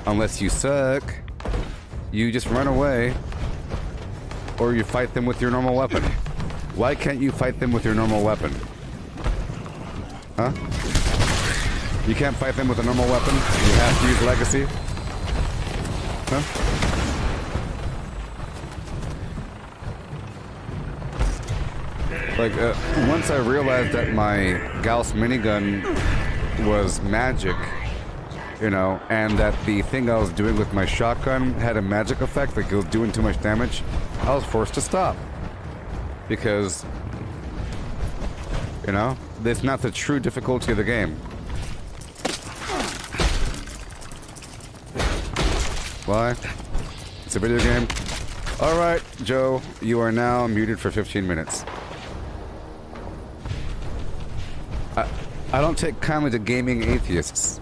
Unless you suck, you just run away, or you fight them with your normal weapon. Why can't you fight them with your normal weapon? Huh? You can't fight them with a normal weapon? You have to use legacy? Huh? Like, once I realized that my Gauss minigun was magic, you know, and that the thing I was doing with my shotgun had a magic effect, like it was doing too much damage, I was forced to stop. Because, you know, that's not the true difficulty of the game. Why? It's a video game. Alright, Joe, you are now muted for 15 minutes. I don't take kindly to gaming atheists.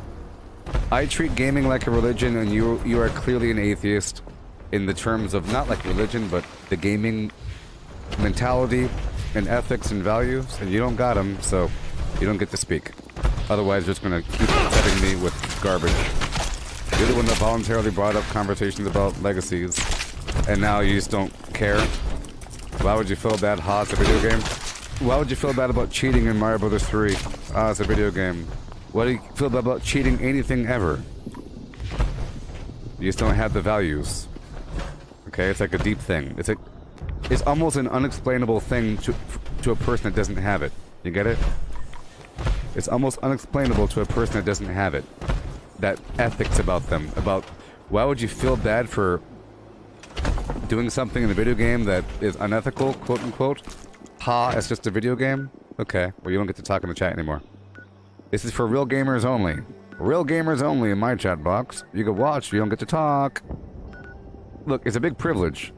I treat gaming like a religion, and you are clearly an atheist in the terms of not like religion, but the gaming mentality and ethics and values, and you don't got them, so you don't get to speak. Otherwise, you're just gonna keep upsetting me with garbage. You're the one that voluntarily brought up conversations about legacies, and now you just don't care. Why would you feel bad? Ha, it's a video game. Why would you feel bad about cheating in Mario Bros. 3? Ah, it's a video game. Why do you feel bad about cheating anything ever? You just don't have the values. Okay, it's like a deep thing. It's almost an unexplainable thing to a person that doesn't have it. You get it? It's almost unexplainable to a person that doesn't have it. That ethics about them. About why would you feel bad for doing something in a video game that is unethical, quote unquote? Ha, it's just a video game? Okay, well you don't get to talk in the chat anymore. This is for real gamers only. Real gamers only in my chat box. You can watch, you don't get to talk. Look, it's a big privilege.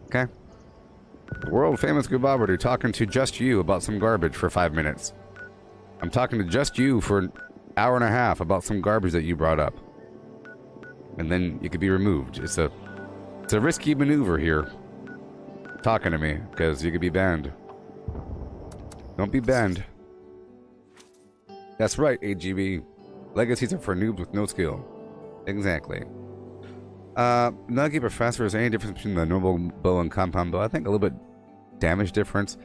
Okay? World famous Gooboberti talking to just you about some garbage for 5 minutes. I'm talking to just you for an hour and a half about some garbage that you brought up. And then you could be removed. It's a risky maneuver here. Talking to me, because you could be banned. Don't be banned. That's right, AGB. Legacies are for noobs with no skill. Exactly. Nuggy Professor, is there any difference between the normal bow and compound bow? I think a little bit damage difference.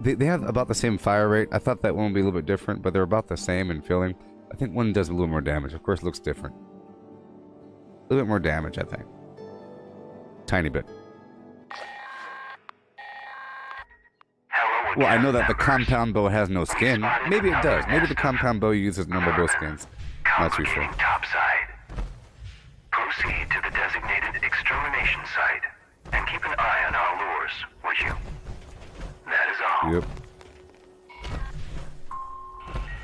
They have about the same fire rate. I thought that one would be a little bit different, but they're about the same in filling. I think one does a little more damage. Of course, it looks different. A little bit more damage, I think. Tiny bit. Well, I know that the compound bow has no skin. Maybe it does. Maybe the compound bow uses normal bow skins. Not too sure. Topside. Proceed to the designated extermination site and keep an eye on our lures, would you? That is all. Yep.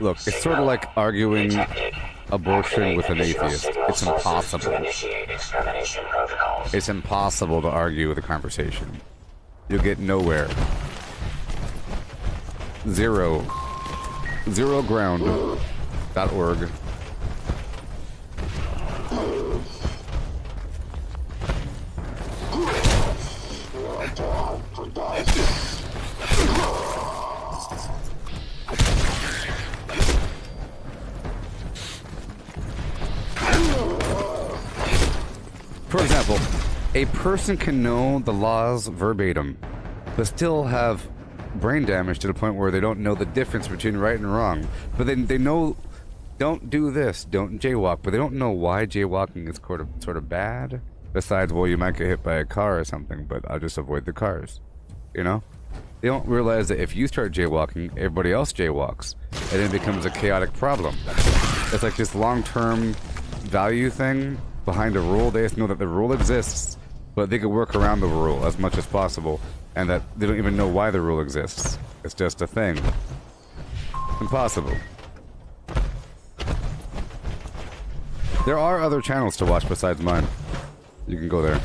Look, it's sort of like arguing abortion with an atheist. It's impossible. It's impossible to argue with a conversation. You'll get nowhere. Zeroground.org. For example, a person can know the laws verbatim. but still have brain damage to the point where they don't know the difference between right and wrong. But they know, don't do this, don't jaywalk, but they don't know why jaywalking is sort of bad. Besides, well, you might get hit by a car or something, but I'll just avoid the cars. You know? They don't realize that if you start jaywalking, everybody else jaywalks, and it becomes a chaotic problem. It's like this long-term value thing behind a rule. They just know that the rule exists, but they can work around the rule as much as possible, and that they don't even know why the rule exists. It's just a thing. Impossible. There are other channels to watch besides mine. You can go there.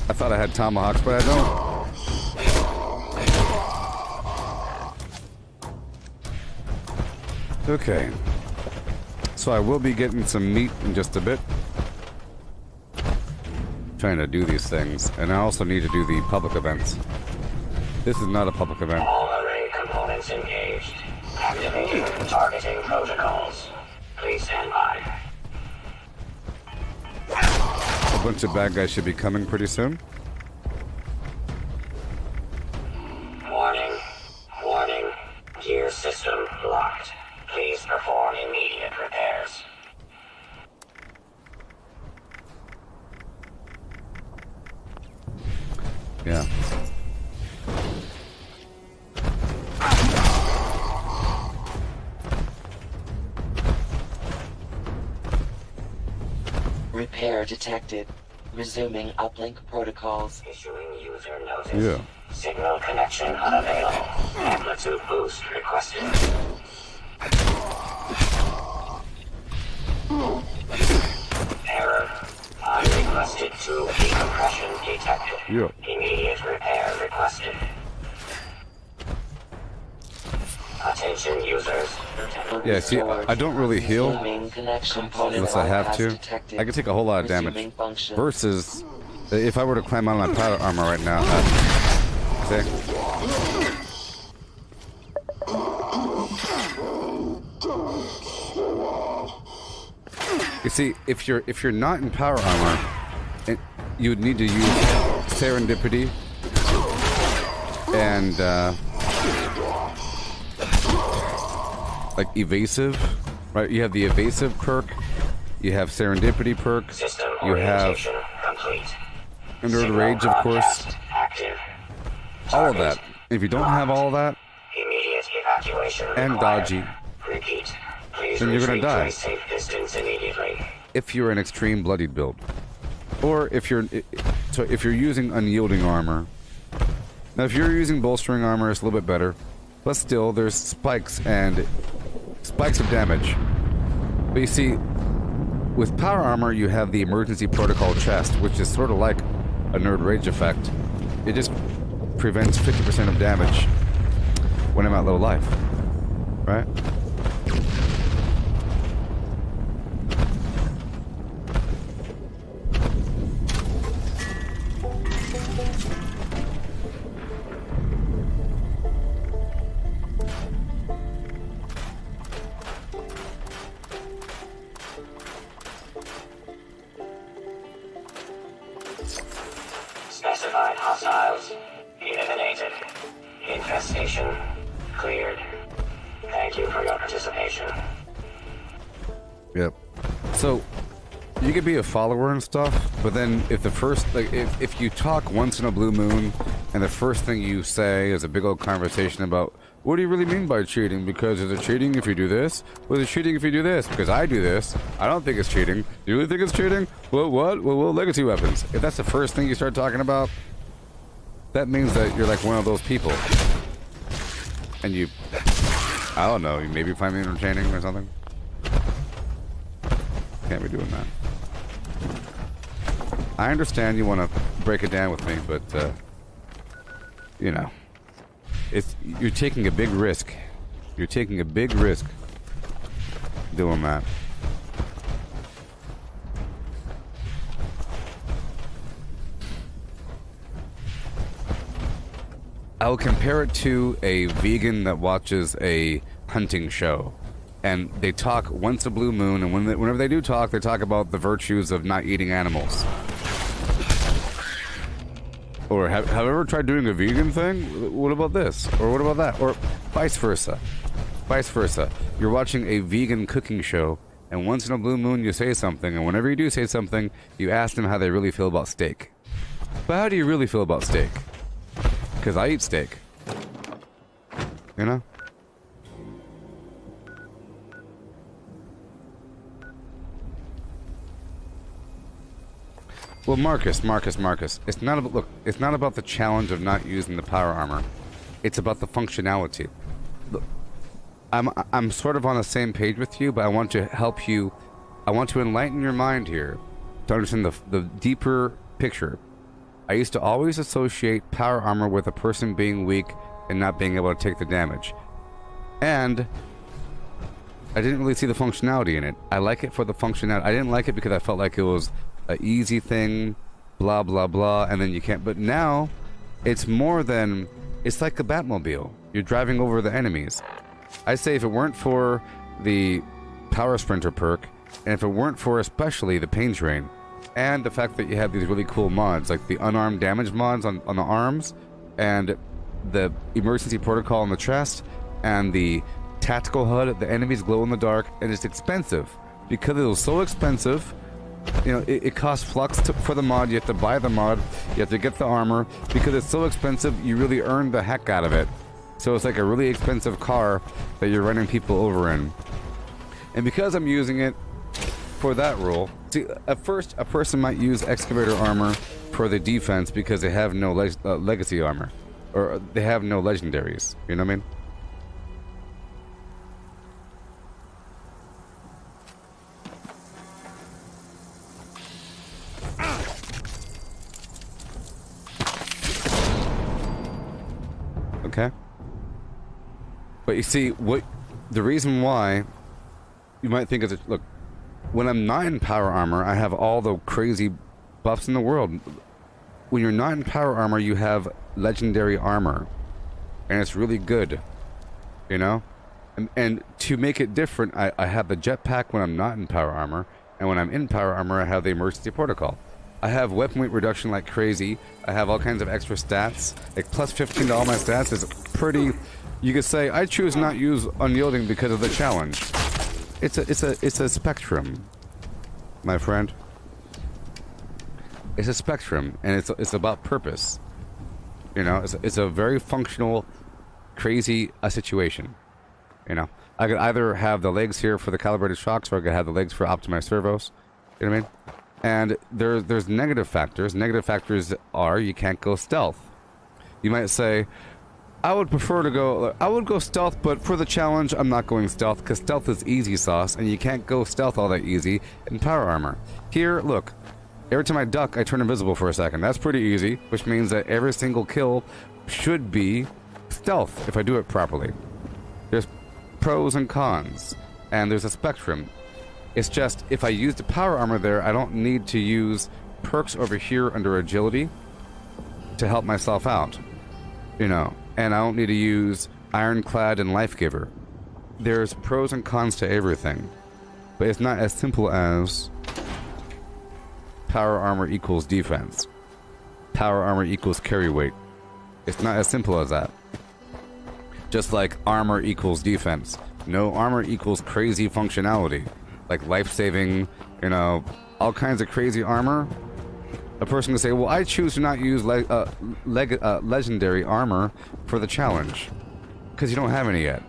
I thought I had tomahawks, but I don't. Okay. So I will be getting some meat in just a bit. Trying to do these things. And I also need to do the public events. This is not a public event. All array components engaged. Activating targeting protocols. Please stand by. A bunch of bad guys should be coming pretty soon. Warning. Warning. Gear system locked. Please perform immediate repairs. Yeah. Repair detected. Resuming uplink protocols. Issuing user notice. Yeah. Signal connection unavailable. Amplitude boost requested. Error. Unrequested tube decompression detected. Yeah. Immediate repair requested. Attention users. Yeah, see, I don't really heal unless I have to. I can take a whole lot of damage. Versus, if I were to climb out of my powder armor right now, see? You see, if you're not in power armor, you would need to use serendipity and like evasive, right? You have the evasive perk, you have serendipity perk, System you have complete. Under Rage, of course. Active. All of that. If you don't have all of that, Immediate evacuation and required. dodgy, Repeat. Please then you're gonna retreat to die. a safe distance immediately. if you're an extreme bloodied build, or if you're using unyielding armor. Now, if you're using bolstering armor, it's a little bit better, but still, there's spikes of damage. But you see, with power armor, you have the emergency protocol chest, which is sort of like a nerd rage effect. It just prevents 50% of damage when I'm at low life, right? Specified hostiles eliminated. Infestation cleared. Thank you for your participation. Yep. So, you could be a follower and stuff, but then if the first, like, if you talk once in a blue moon, and the first thing you say is a big old conversation about, what do you really mean by cheating? Because is it cheating if you do this? Well, is it cheating if you do this? Because I do this. I don't think it's cheating. Do you really think it's cheating? Well, what? Well, legacy weapons. If that's the first thing you start talking about, that means that you're like one of those people. And you, I don't know, you maybe find me entertaining or something. Can't be doing that. I understand you want to break it down with me, but, you know. you're taking a big risk. You're taking a big risk doing that. I'll compare it to a vegan that watches a hunting show. And they talk once a blue moon, and whenever they do talk, they talk about the virtues of not eating animals. Or have you ever tried doing a vegan thing? What about this? Or what about that? Or vice versa. Vice versa. You're watching a vegan cooking show, and once in a blue moon you say something, and whenever you do say something, you ask them how they really feel about steak. But how do you really feel about steak? Because I eat steak. You know? Well, Marcus. It's not about, look, it's not about the challenge of not using the power armor. It's about the functionality. Look, I'm sort of on the same page with you, but I want to help you. I want to enlighten your mind here to understand the deeper picture. I used to always associate power armor with a person being weak and not being able to take the damage. And I didn't really see the functionality in it. I like it for the functionality. I didn't like it because I felt like it was an easy thing, blah, blah, blah, and then you can't. But now, it's more than, it's like a Batmobile. You're driving over the enemies. I say if it weren't for the Power Sprinter perk, and if it weren't for especially the Pain Drain, and the fact that you have these really cool mods, like the unarmed damage mods on the arms, and the emergency protocol on the chest, and the tactical HUD, the enemies glow in the dark, and it's expensive. Because it was so expensive, you know, it costs flux for the mod. You have to buy the mod, you have to get the armor. Because it's so expensive, you really earn the heck out of it. So it's like a really expensive car that you're running people over in. And because I'm using it for that rule, see, at first a person might use excavator armor for the defense because they have no legacy armor, or they have no legendaries. You know what I mean? Okay. But you see, what the reason why you might think is, look, when I'm not in power armor, I have all the crazy buffs in the world. When you're not in power armor, you have legendary armor, and it's really good, you know. And to make it different, I have the jetpack when I'm not in power armor, and when I'm in power armor, I have the emergency protocol. I have weapon weight reduction like crazy. I have all kinds of extra stats. Like plus 15 to all my stats is pretty. You could say I choose not use unyielding because of the challenge. It's a spectrum, my friend. It's a spectrum, and it's about purpose. You know, it's a very functional, crazy situation. You know, I could either have the legs here for the calibrated shocks, or I could have the legs for optimized servos. You know what I mean? And there's negative factors. Negative factors are you can't go stealth. You might say, I would go stealth, but for the challenge, I'm not going stealth, because stealth is easy sauce, and you can't go stealth all that easy in power armor. Here, look, every time I duck, I turn invisible for a second. That's pretty easy, which means that every single kill should be stealth if I do it properly. There's pros and cons, and there's a spectrum. It's just, if I use the power armor there, I don't need to use perks over here under agility to help myself out, you know, and I don't need to use Ironclad and Life Giver. There's pros and cons to everything, but it's not as simple as power armor equals defense, power armor equals carry weight. It's not as simple as that. Just like armor equals defense. No, armor equals crazy functionality. Like life-saving, you know, all kinds of crazy armor. A person can say, well, I choose to not use legendary armor for the challenge. Because you don't have any yet.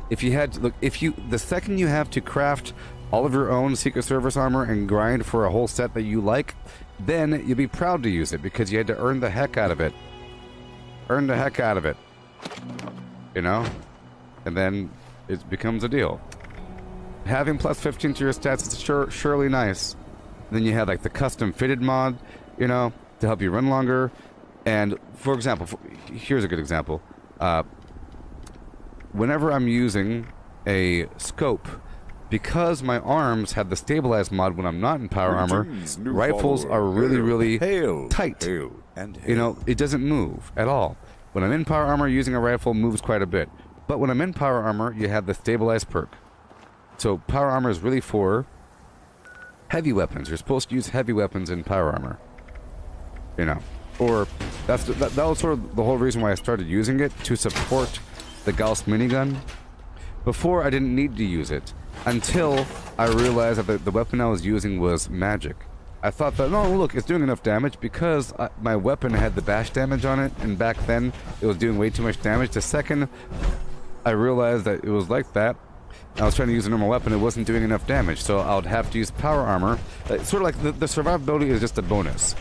If you had to, look, the second you have to craft all of your own Secret Service armor and grind for a whole set that you like, then you'll be proud to use it because you had to earn the heck out of it. Earn the heck out of it. You know? And then it becomes a deal. Having plus 15 to your stats is surely nice. Then you have like the custom fitted mod, you know, to help you run longer. And for example, here's a good example. Whenever I'm using a scope, because my arms have the stabilized mod when I'm not in power armor, Greetings, new rifles follower. are really, Hail, really hail, tight. hail, and hail. You know, it doesn't move at all. When I'm in power armor, using a rifle moves quite a bit. But when I'm in power armor, you have the stabilized perk. So power armor is really for heavy weapons. You're supposed to use heavy weapons in power armor. You know, or that was sort of the whole reason why I started using it, to support the Gauss minigun. Before, I didn't need to use it until I realized that the weapon I was using was magic. I thought that, no, look, it's doing enough damage because my weapon had the bash damage on it, and back then it was doing way too much damage. The second I realized that it was like that, I was trying to use a normal weapon, it wasn't doing enough damage, so I would have to use power armor. It's sort of like the survivability is just a bonus.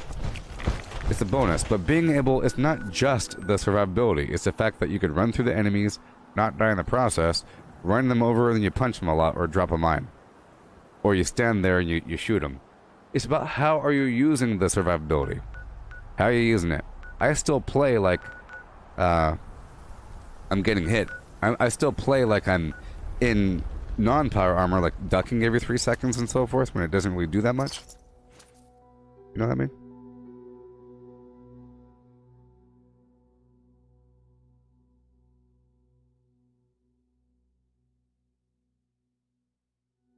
It's a bonus, but being able, it's not just the survivability, it's the fact that you could run through the enemies, not die in the process, run them over, and then you punch them a lot, or drop a mine. Or you stand there and you shoot them. It's about how are you using the survivability. How are you using it? I still play like I'm getting hit. I still play like I'm in non-power armor, like ducking every 3 seconds and so forth, when it doesn't really do that much. You know what I mean?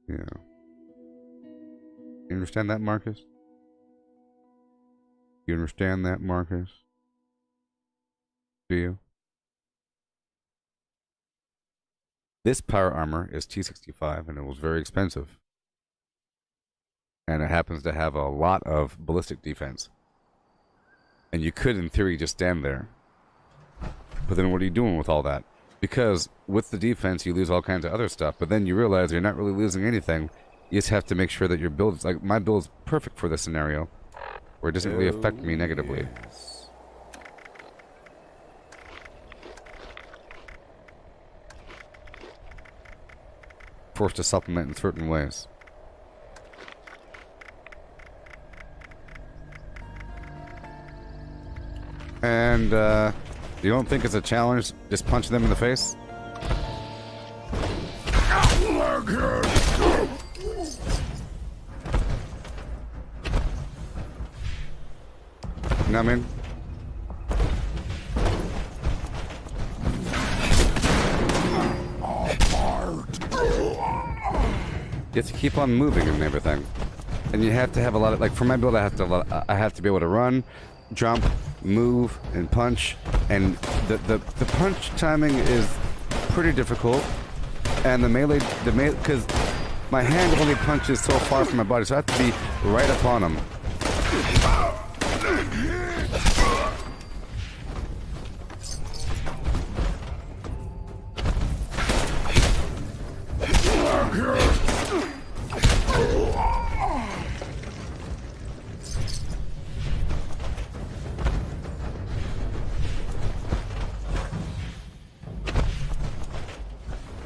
Yeah. You understand that, Marcus? You understand that, Marcus? Do you? This power armor is T65, and it was very expensive. And it happens to have a lot of ballistic defense. And you could, in theory, just stand there. But then what are you doing with all that? Because with the defense, you lose all kinds of other stuff, but then you realize you're not really losing anything. You just have to make sure that your build is, like, my build is perfect for this scenario, where it doesn't really affect me negatively. Yes. Forced to supplement in certain ways. And, you don't think it's a challenge just punch them in the face? You know what I mean? You have to keep on moving and everything. And you have to have a lot of, like, for my build, I have to be able to run, jump, move, and punch. And the punch timing is pretty difficult. And the melee, because my hand only punches so far from my body, so I have to be right upon them.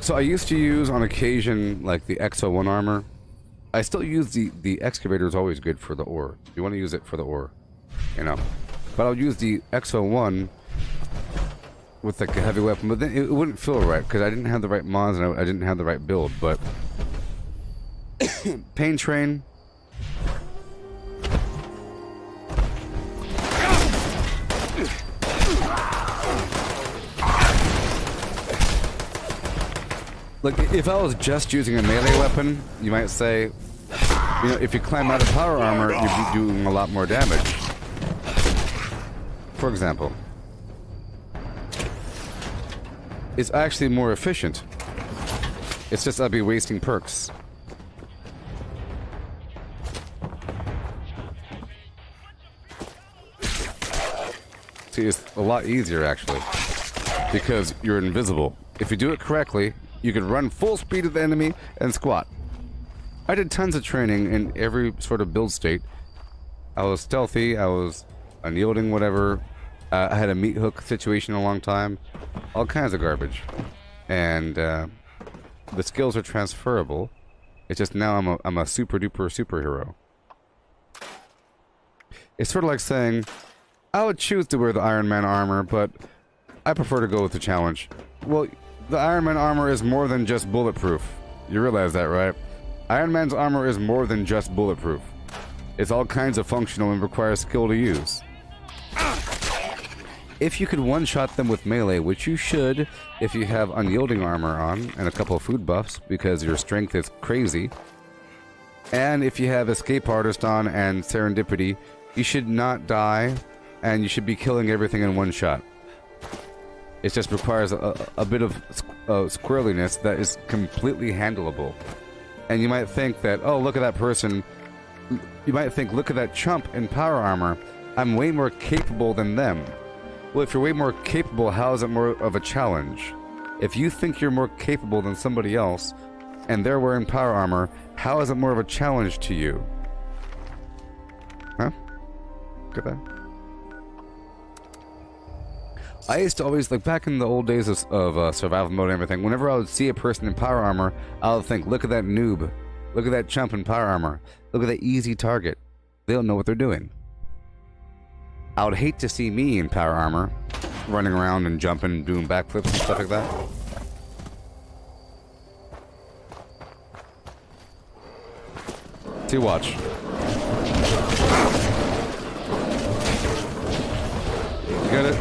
So I used to use on occasion like the XO1 armor. I still use the excavator is always good for the ore. You want to use it for the ore, you know. But I'll use the XO1 with like a heavy weapon, but then it wouldn't feel right because I didn't have the right mods and I didn't have the right build. But Pain Train. Like, if I was just using a melee weapon, you might say, you know, if you climb out of power armor, you'd be doing a lot more damage. For example. It's actually more efficient. It's just I'd be wasting perks. See, it's a lot easier, actually. Because you're invisible. If you do it correctly, you could run full speed at the enemy and squat. I did tons of training in every sort of build state. I was stealthy, I was unyielding, whatever. I had a meat hook situation a long time. All kinds of garbage. And the skills are transferable. It's just now I'm a super duper superhero. It's sort of like saying, I would choose to wear the Iron Man armor, but I prefer to go with the challenge. Well, the Iron Man armor is more than just bulletproof. You realize that, right? Iron Man's armor is more than just bulletproof. It's all kinds of functional and requires skill to use. If you could one-shot them with melee, which you should if you have unyielding armor on and a couple of food buffs because your strength is crazy, and if you have escape artist on and serendipity, you should not die and you should be killing everything in one shot. It just requires a bit of squirreliness that is completely handleable. And you might think that, oh, look at that person. You might think, look at that chump in power armor. I'm way more capable than them. Well, if you're way more capable, how is it more of a challenge? If you think you're more capable than somebody else, and they're wearing power armor, how is it more of a challenge to you? Huh? Get that? I used to always, like, back in the old days of survival mode and everything, whenever I would see a person in power armor, I would think, look at that noob. Look at that chump in power armor. Look at that easy target. They don't know what they're doing. I would hate to see me in power armor, running around and jumping, doing backflips and stuff like that. See, watch. Get it?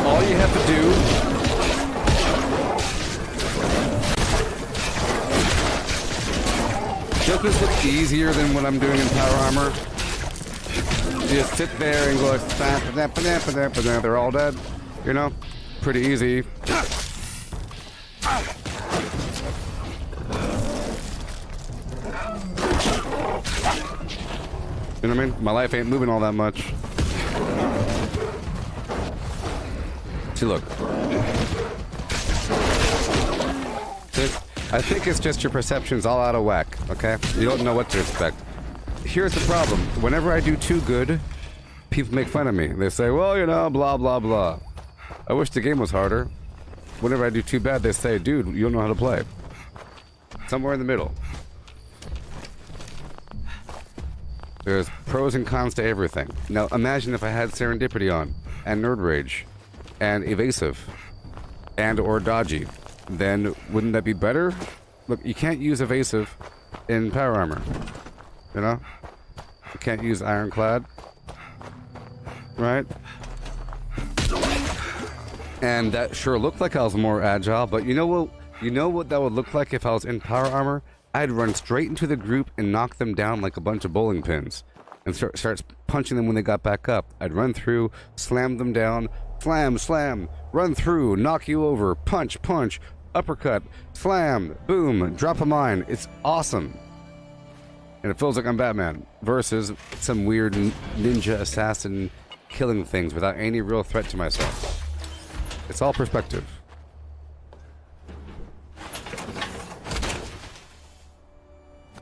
All you have to do does this look easier than what I'm doing in power armor? You just sit there and go like, they're all dead. You know? Pretty easy. You know what I mean? My life ain't moving all that much. See, look. I think it's just your perception's all out of whack, okay? You don't know what to expect. Here's the problem. Whenever I do too good, people make fun of me. They say, well, you know, blah, blah, blah. I wish the game was harder. Whenever I do too bad, they say, dude, you don't know how to play. Somewhere in the middle. There's pros and cons to everything. Now, imagine if I had Serendipity on, and Nerd Rage, and Evasive, and or Dodgy. Then wouldn't that be better? Look, you can't use Evasive in power armor. You know? You can't use Ironclad. Right? And that sure looked like I was more agile, but you know what that would look like if I was in power armor? I'd run straight into the group and knock them down like a bunch of bowling pins. And start punching them when they got back up. I'd run through, slam them down, slam, slam, run through, knock you over, punch, punch, uppercut, slam, boom, drop a mine. It's awesome. And it feels like I'm Batman versus some weird ninja assassin killing things without any real threat to myself. It's all perspective.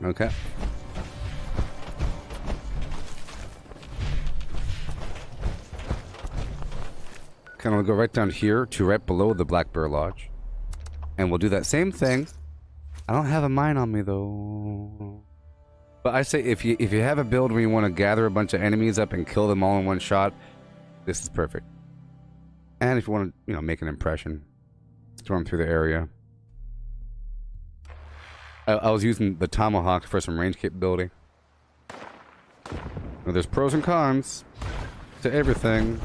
Okay. Kind of go right down here to right below the Black Bear Lodge. And we'll do that same thing. I don't have a mine on me though. But I say if you have a build where you want to gather a bunch of enemies up and kill them all in one shot, this is perfect. And if you want to, you know, make an impression, storm through the area. I was using the Tomahawk for some range capability. Now, there's pros and cons to everything.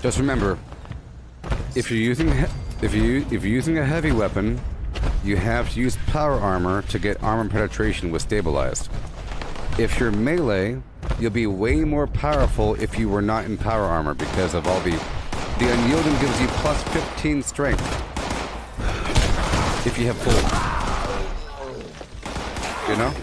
Just remember, if you're using a heavy weapon, you have to use power armor to get armor penetration with stabilized. If you're melee, you'll be way more powerful if you were not in power armor because of all the unyielding gives you plus 15 strength if you have full. You know?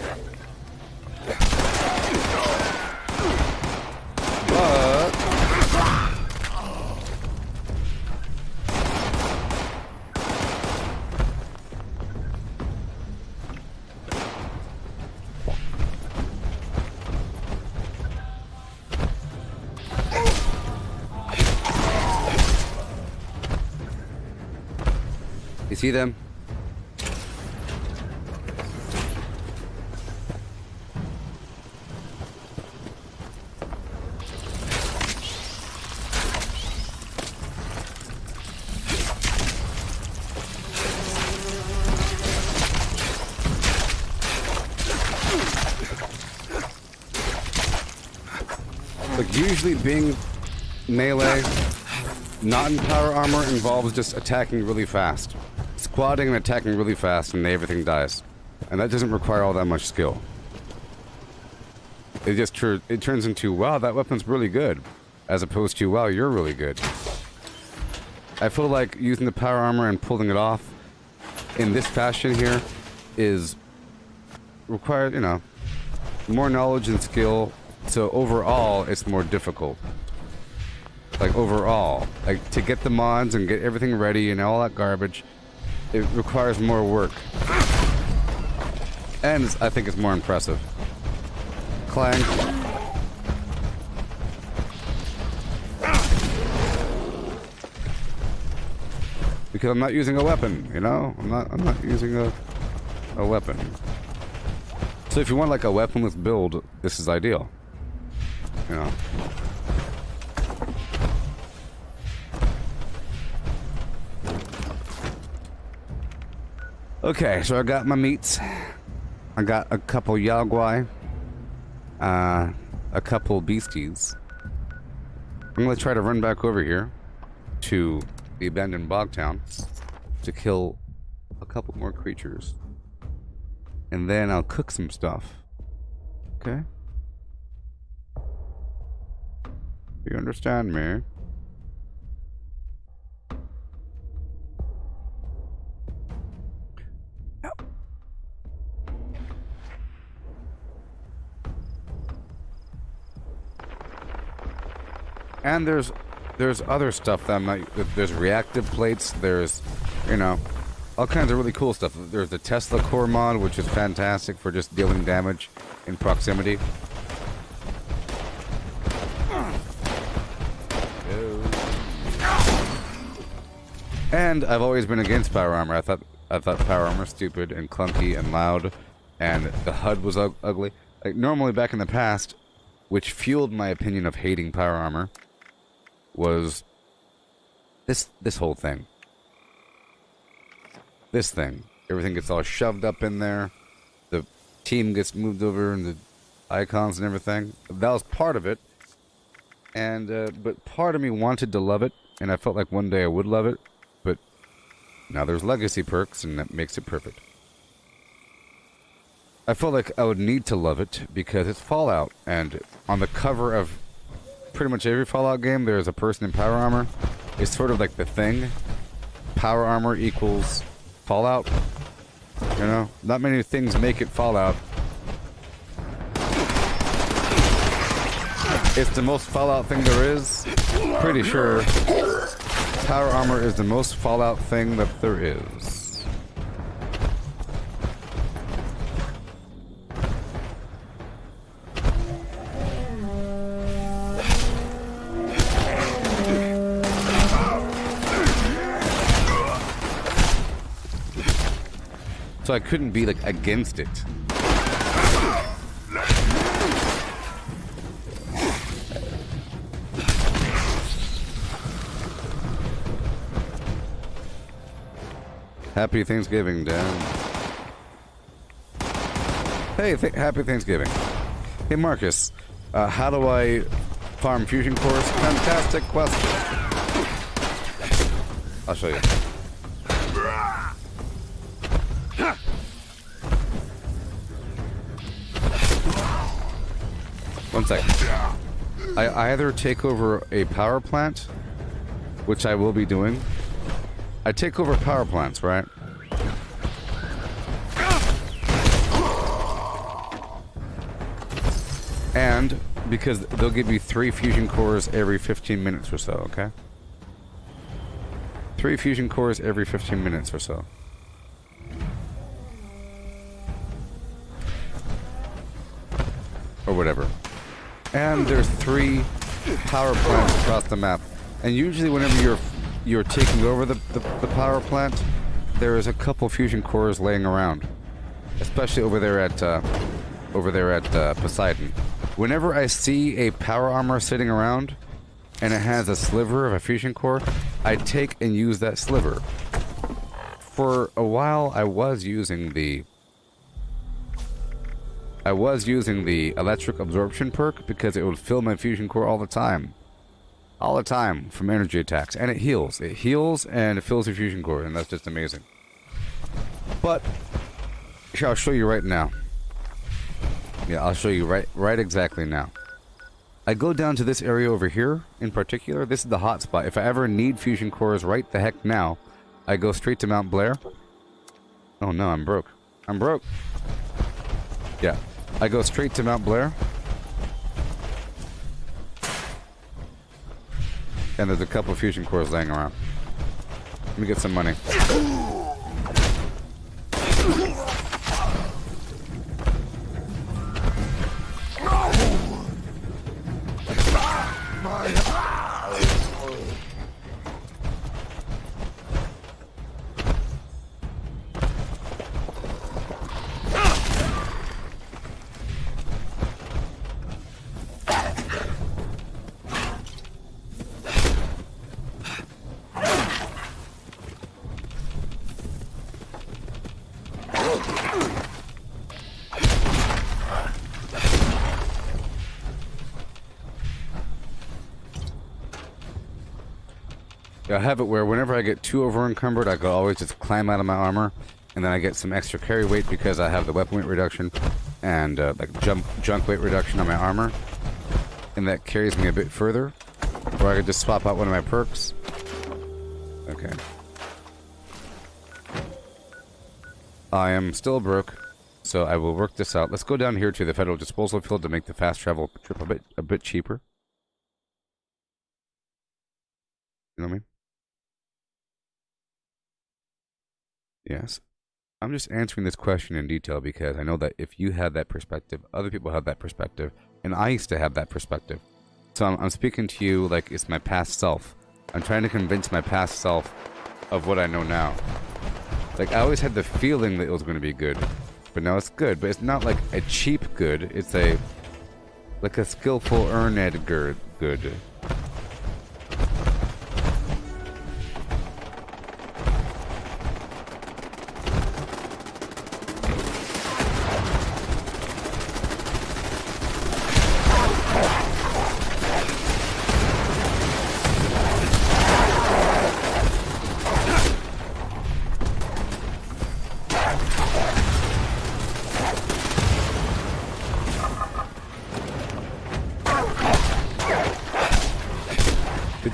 See them? Like, usually being melee, not in power armor, involves just attacking really fast. Squatting and attacking really fast and everything dies. And that doesn't require all that much skill. It just it turns into, wow, that weapon's really good, as opposed to, wow, you're really good. I feel like using the power armor and pulling it off in this fashion here is required, you know, more knowledge and skill. So overall, it's more difficult. Like overall, like to get the mods and get everything ready and all that garbage, it requires more work. And I think it's more impressive. Clank. Because I'm not using a weapon, you know? I'm not using a weapon. So if you want like a weaponless build, this is ideal. You know. Okay, so I got my meats. I got a couple Yagwai. A couple beasties. I'm gonna try to run back over here to the abandoned bog town to kill a couple more creatures. And then I'll cook some stuff. Okay? You understand me? And there's other stuff that I'm not. There's reactive plates. There's, you know, all kinds of really cool stuff. There's the Tesla core mod, which is fantastic for just dealing damage in proximity. And I've always been against power armor. I thought power armor stupid and clunky and loud, and the HUD was ugly. Like normally back in the past, which fueled my opinion of hating power armor, was this whole thing. This thing. Everything gets all shoved up in there. The team gets moved over and the icons and everything. That was part of it. And but part of me wanted to love it, and I felt like one day I would love it. But now there's legacy perks, and that makes it perfect. I felt like I would need to love it because it's Fallout, and on the cover of pretty much every Fallout game, there's a person in power armor. It's sort of like the thing. Power armor equals Fallout. You know, not many things make it Fallout. It's the most Fallout thing there is. Pretty sure power armor is the most Fallout thing that there is. So I couldn't be like against it. Happy Thanksgiving, Dan. Hey, happy Thanksgiving. Hey, Marcus. How do I farm fusion cores? Fantastic question. I'll show you. One second. I either take over a power plant, which I will be doing. I take over power plants, right? And because they'll give me 3 fusion cores every 15 minutes or so, okay? 3 fusion cores every 15 minutes or so. Or whatever. And there's 3 power plants across the map. And usually whenever you're taking over the power plant, there is a couple fusion cores laying around, especially over there at Poseidon. Whenever I see a power armor sitting around and it has a sliver of a fusion core, I take and use that sliver. For a while, I was using the electric absorption perk because it would fill my fusion core all the time. All the time from energy attacks. And it heals. It heals and it fills your fusion core, and that's just amazing. But I'll show you right now. Yeah, I'll show you right exactly now. I go down to this area over here in particular. This is the hot spot. If I ever need fusion cores right the heck now, I go straight to Mount Blair. Oh no, I'm broke. I'm broke. Yeah, I go straight to Mount Blair. And there's a couple of fusion cores laying around. Let me get some money. I have it where whenever I get too over encumbered, I can always just climb out of my armor, and then I get some extra carry weight because I have the weapon weight reduction and like junk weight reduction on my armor, and that carries me a bit further. Or I could just swap out one of my perks. Okay. I am still broke, so I will work this out. Let's go down here to the Federal Disposal Field to make the fast travel trip a bit cheaper. You know what I mean? Yes. I'm just answering this question in detail because I know that if you had that perspective, other people have that perspective, and I used to have that perspective. So I'm speaking to you like it's my past self. I'm trying to convince my past self of what I know now. Like, I always had the feeling that it was going to be good, but now it's good. But it's not like a cheap good. It's like a skillful earned good.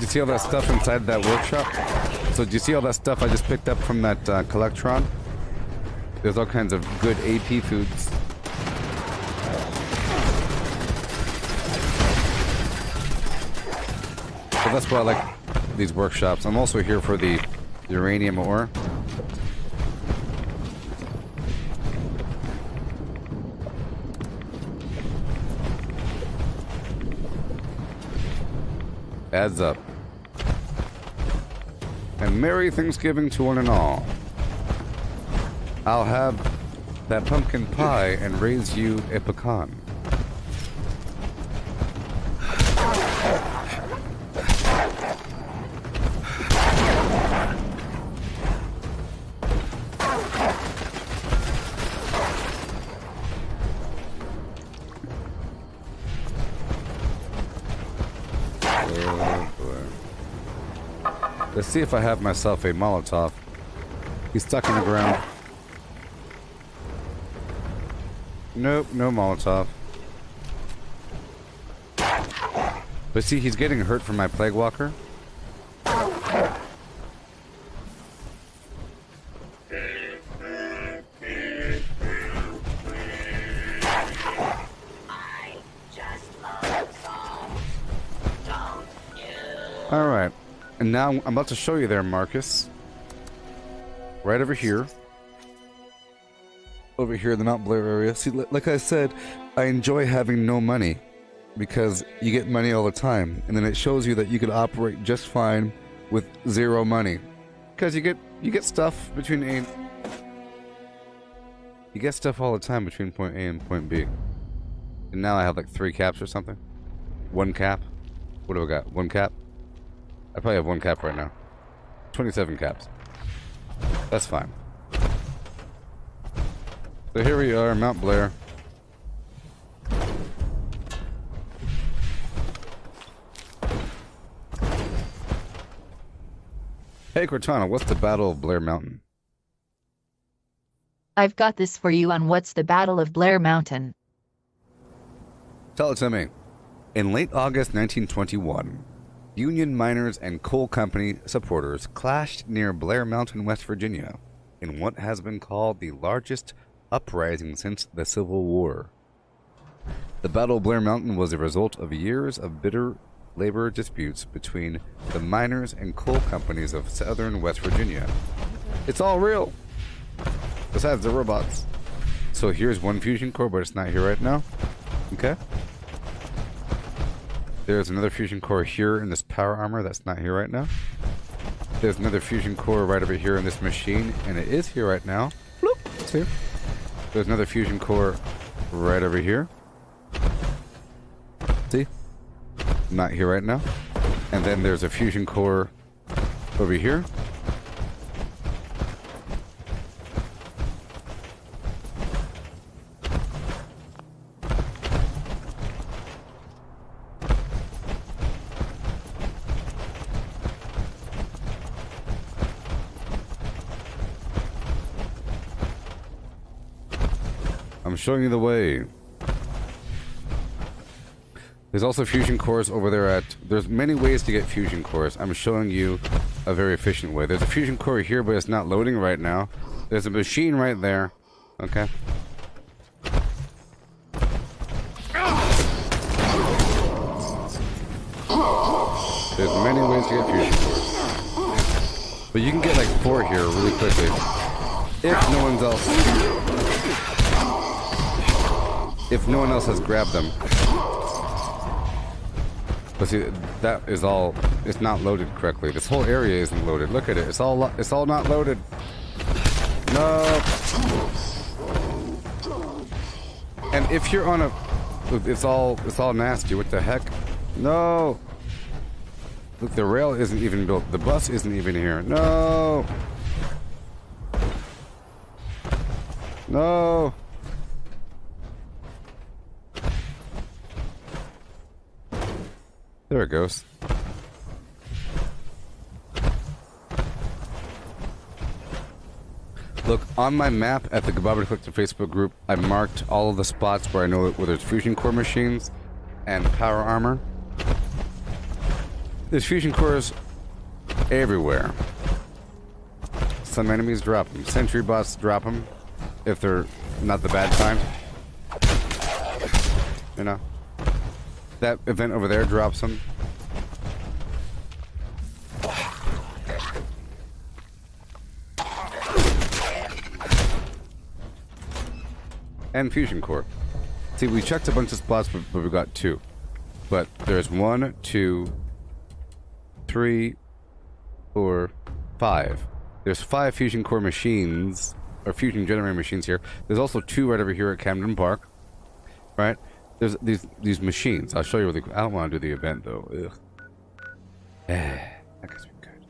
See all that stuff inside that workshop? So do you see all that stuff I just picked up from that Collectron? There's all kinds of good AP foods. So that's why I like these workshops. I'm also here for the uranium ore. Adds up. And Merry Thanksgiving to one and all. I'll have that pumpkin pie and raise you a pecan. Let's see if I have myself a Molotov. He's stuck in the ground. Nope, no Molotov. But see, he's getting hurt from my Plague Walker. Alright. And now I'm about to show you there, Marcus. Right over here. Over here in the Mount Blair area. See, like I said, I enjoy having no money. Because you get money all the time. And then it shows you that you can operate just fine with zero money. Because you get You get stuff between A. You get stuff all the time between point A and point B. And now I have like 3 caps or something. 1 cap. What do I got? 1 cap? I probably have 1 cap right now. 27 caps. That's fine. So here we are, Mount Blair. Hey Cortana, what's the Battle of Blair Mountain? I've got this for you on what's the Battle of Blair Mountain. Tell it to me. In late August 1921, Union miners and coal company supporters clashed near Blair Mountain, West Virginia, in what has been called the largest uprising since the Civil War. The Battle of Blair Mountain was a result of years of bitter labor disputes between the miners and coal companies of southern West Virginia. It's all real, besides the robots. So here's one fusion core, but it's not here right now. Okay. There's another fusion core here in this power armor that's not here right now. There's another fusion core right over here in this machine, and it is here right now. Bloop. See? There's another fusion core right over here. See? Not here right now. And then there's a fusion core over here. I'm showing you the way. There's also fusion cores over there at... There's many ways to get fusion cores. I'm showing you a very efficient way. There's a fusion core here, but it's not loading right now. There's a machine right there. Okay. There's many ways to get fusion cores. But you can get like 4 here really quickly. If no one's else... If no one else has grabbed them. But see, that is all... It's not loaded correctly. This whole area isn't loaded. Look at it. It's all not loaded. No. And if you're on a... It's all nasty. What the heck? No. Look, the rail isn't even built. The bus isn't even here. No. No. There it goes. Look, on my map at the Gooboberti Collective Facebook group, I marked all of the spots where I know where there's fusion core machines and power armor. There's fusion cores everywhere. Some enemies drop them. Sentry bots drop them if they're not the bad kind. You know? That event over there drops them. And fusion core. See, we checked a bunch of spots, but we got 2. But there's 1, 2, 3, 4, 5. There's 5 fusion core machines, or fusion generator machines here. There's also 2 right over here at Camden Park. Right? There's these machines. I'll show you really quick. I don't want to do the event though. Ugh. I guess we could.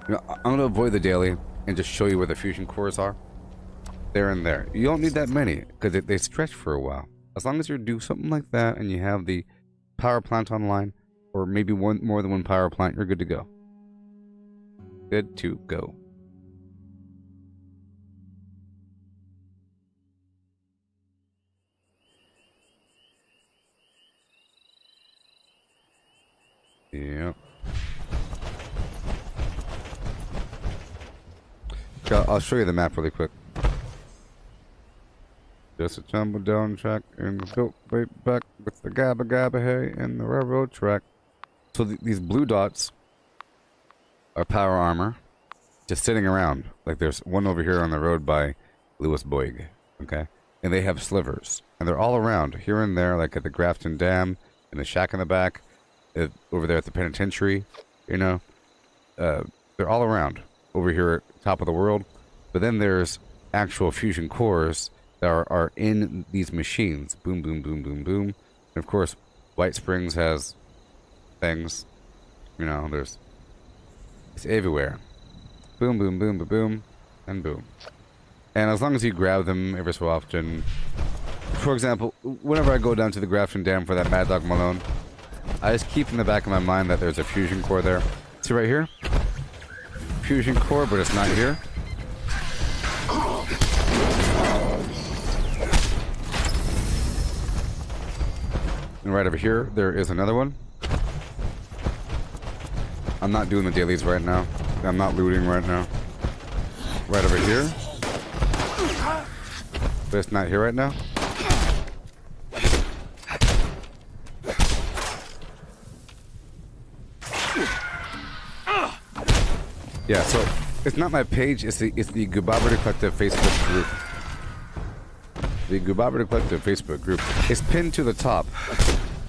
You know, I'm gonna avoid the daily and just show you where the fusion cores are. There and there. You don't need that many because they stretch for a while. As long as you do something like that and you have the power plant online, or maybe more than one power plant, you're good to go. Good to go. Yep. I'll show you the map really quick. Just a tumble down track and built right back with the gabba gabba hay and the railroad track. So these blue dots are power armor, just sitting around. Like there's one over here on the road by Lewis Boyd, okay? And they have slivers, and they're all around, here and there, like at the Grafton Dam, in the shack in the back. Over there at the penitentiary, you know, They're all around over here at top of the world. But then there's actual fusion cores that are in these machines. Boom, boom, boom, boom, boom. And of course, White Springs has things. You know, it's everywhere. Boom, boom, boom, boom, boom, and boom. And as long as you grab them every so often, for example, whenever I go down to the Grafton Dam for that Mad Dog Malone, I just keep in the back of my mind that there's a fusion core there. See right here? Fusion core, but it's not here. And right over here, there is another one. I'm not doing the dailies right now. I'm not looting right now. Right over here. But it's not here right now. Yeah, so it's not my page, it's the Gooboberti Collective Facebook group. The Gooboberti Collective Facebook group. It's pinned to the top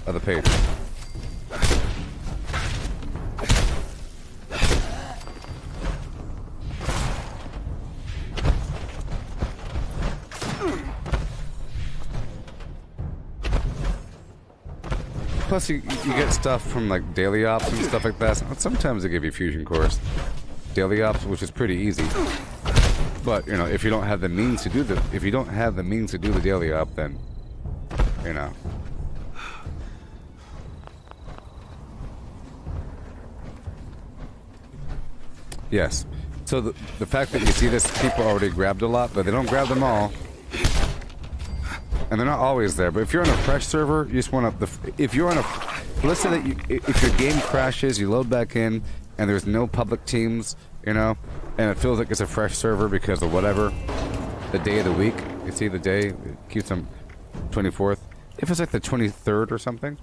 of the page. Plus, you get stuff from like daily ops and stuff like that. Sometimes they give you fusion cores, daily ops, which is pretty easy. But you know, if you don't have the means to do the daily op, then you know. Yes. So the fact that you see this, people already grabbed a lot, but they don't grab them all. And they're not always there, but if you're on a fresh server, you just want to. If you're on a, let's say that if your game crashes, you load back in, and there's no public teams, you know, and it feels like it's a fresh server because of whatever, the day of the week. You see the day, it keeps them 24th. If it's like the 23rd or something,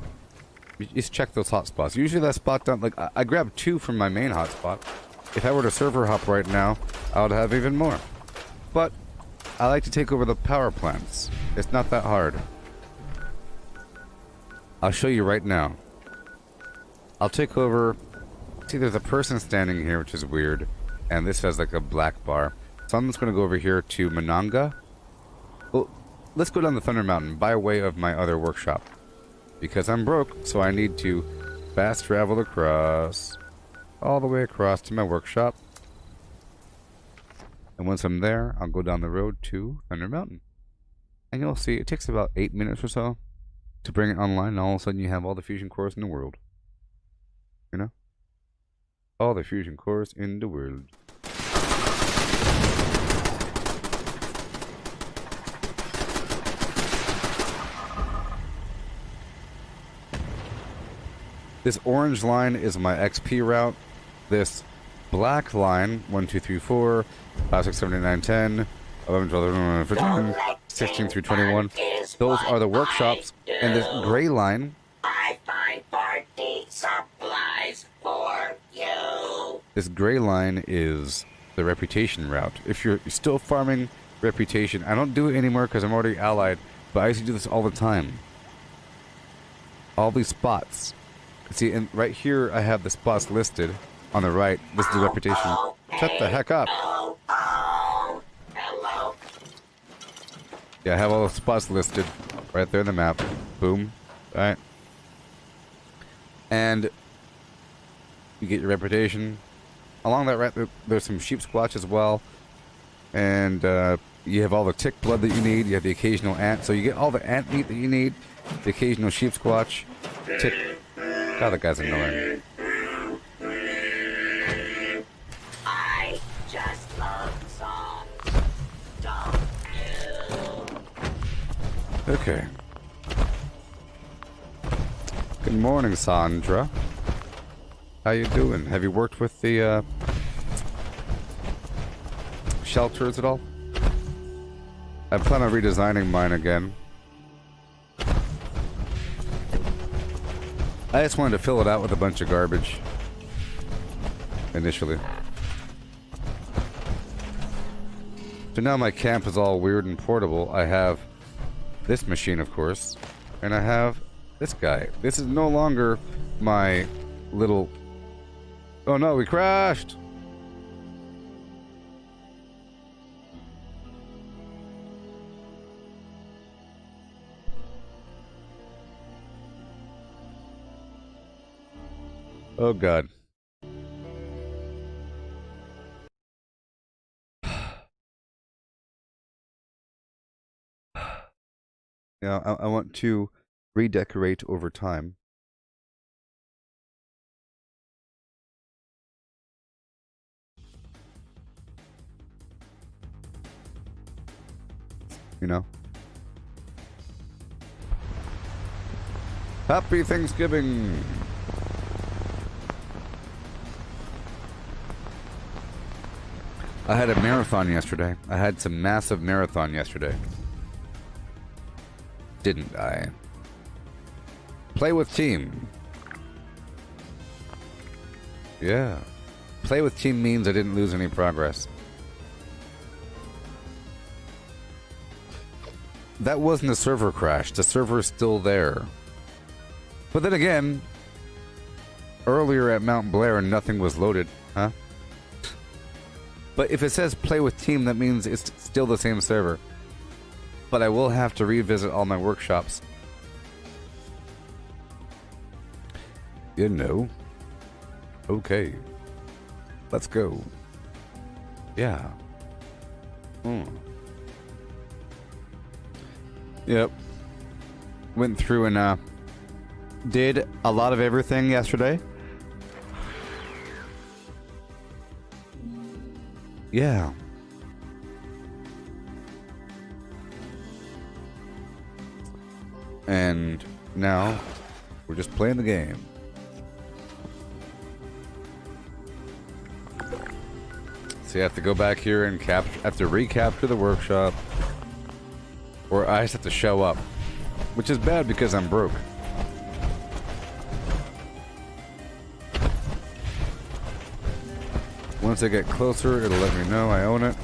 you just check those hotspots. Usually that spot down. Like I grabbed 2 from my main hotspot. If I were to server hop right now, I would have even more. But I like to take over the power plants. It's not that hard. I'll show you right now. I'll take over. See, there's a person standing here, which is weird. And this has like a black bar. So I'm just going to go over here to Mananga. Well, let's go down the Thunder Mountain by way of my other workshop. Because I'm broke, so I need to fast travel across. All the way across to my workshop. And once I'm there, I'll go down the road to Thunder Mountain. And you'll see, it takes about 8 minutes or so to bring it online, and all of a sudden you have all the fusion cores in the world. You know? All the fusion cores in the world. This orange line is my XP route. This black line, 1, 2, 3, 4, 5, 6, 7, 8, 9, 10, 11, 12, 13, 14, 16 through 21. Those are the workshops. And this gray line, I find party supplies for you. this gray line is the reputation route. If you're still farming reputation, I don't do it anymore because I'm already allied, but I used to do this all the time. All these spots. See, and right here I have the spots listed on the right. This is the reputation. Shut the heck up. Hello. Yeah, I have all the spots listed right there in the map. Boom. Alright. And you get your reputation. Along that route, there's some sheep squatch as well. And you have all the tick blood that you need. You have the occasional ant. So you get all the ant meat that you need. The occasional sheep squatch. Tick. God, that guy's annoying. I just love songs. Don't you? Okay. Good morning, Sandra. How you doing? Have you worked with the shelters at all? I plan on redesigning mine again. I just wanted to fill it out with a bunch of garbage. Initially. So now my camp is all weird and portable. I have this machine, of course. And I have this guy. This is no longer my little... Oh no, we crashed! Oh God. Yeah, I want to redecorate over time. You know? Happy Thanksgiving! I had a marathon yesterday. I had some massive marathon yesterday. Didn't I? Play with team. Yeah. Play with team means I didn't lose any progress. That wasn't a server crash. The server's still there. But then again, earlier at Mount Blair, nothing was loaded. Huh? But if it says play with team, that means it's still the same server. But I will have to revisit all my workshops. You know. Okay. Let's go. Yeah. Yep. Went through and did a lot of everything yesterday. Yeah. And now we're just playing the game. So you have to go back here and recapture the workshop. Or I just have to show up. Which is bad because I'm broke. Once I get closer, it'll let me know I own it.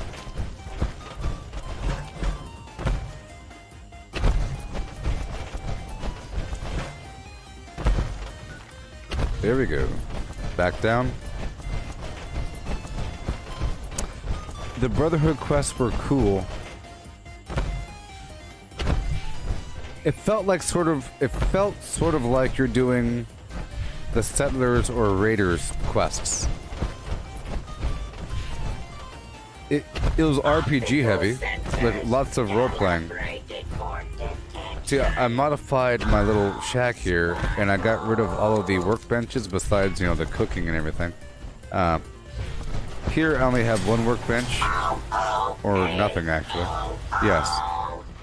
There we go. Back down. The Brotherhood quests were cool. It felt sort of like you're doing the Settlers or Raiders quests. It was RPG heavy, like lots of role playing. See, I modified my little shack here, and I got rid of all of the workbenches besides, the cooking and everything. Here I only have one workbench, or nothing actually. Yes.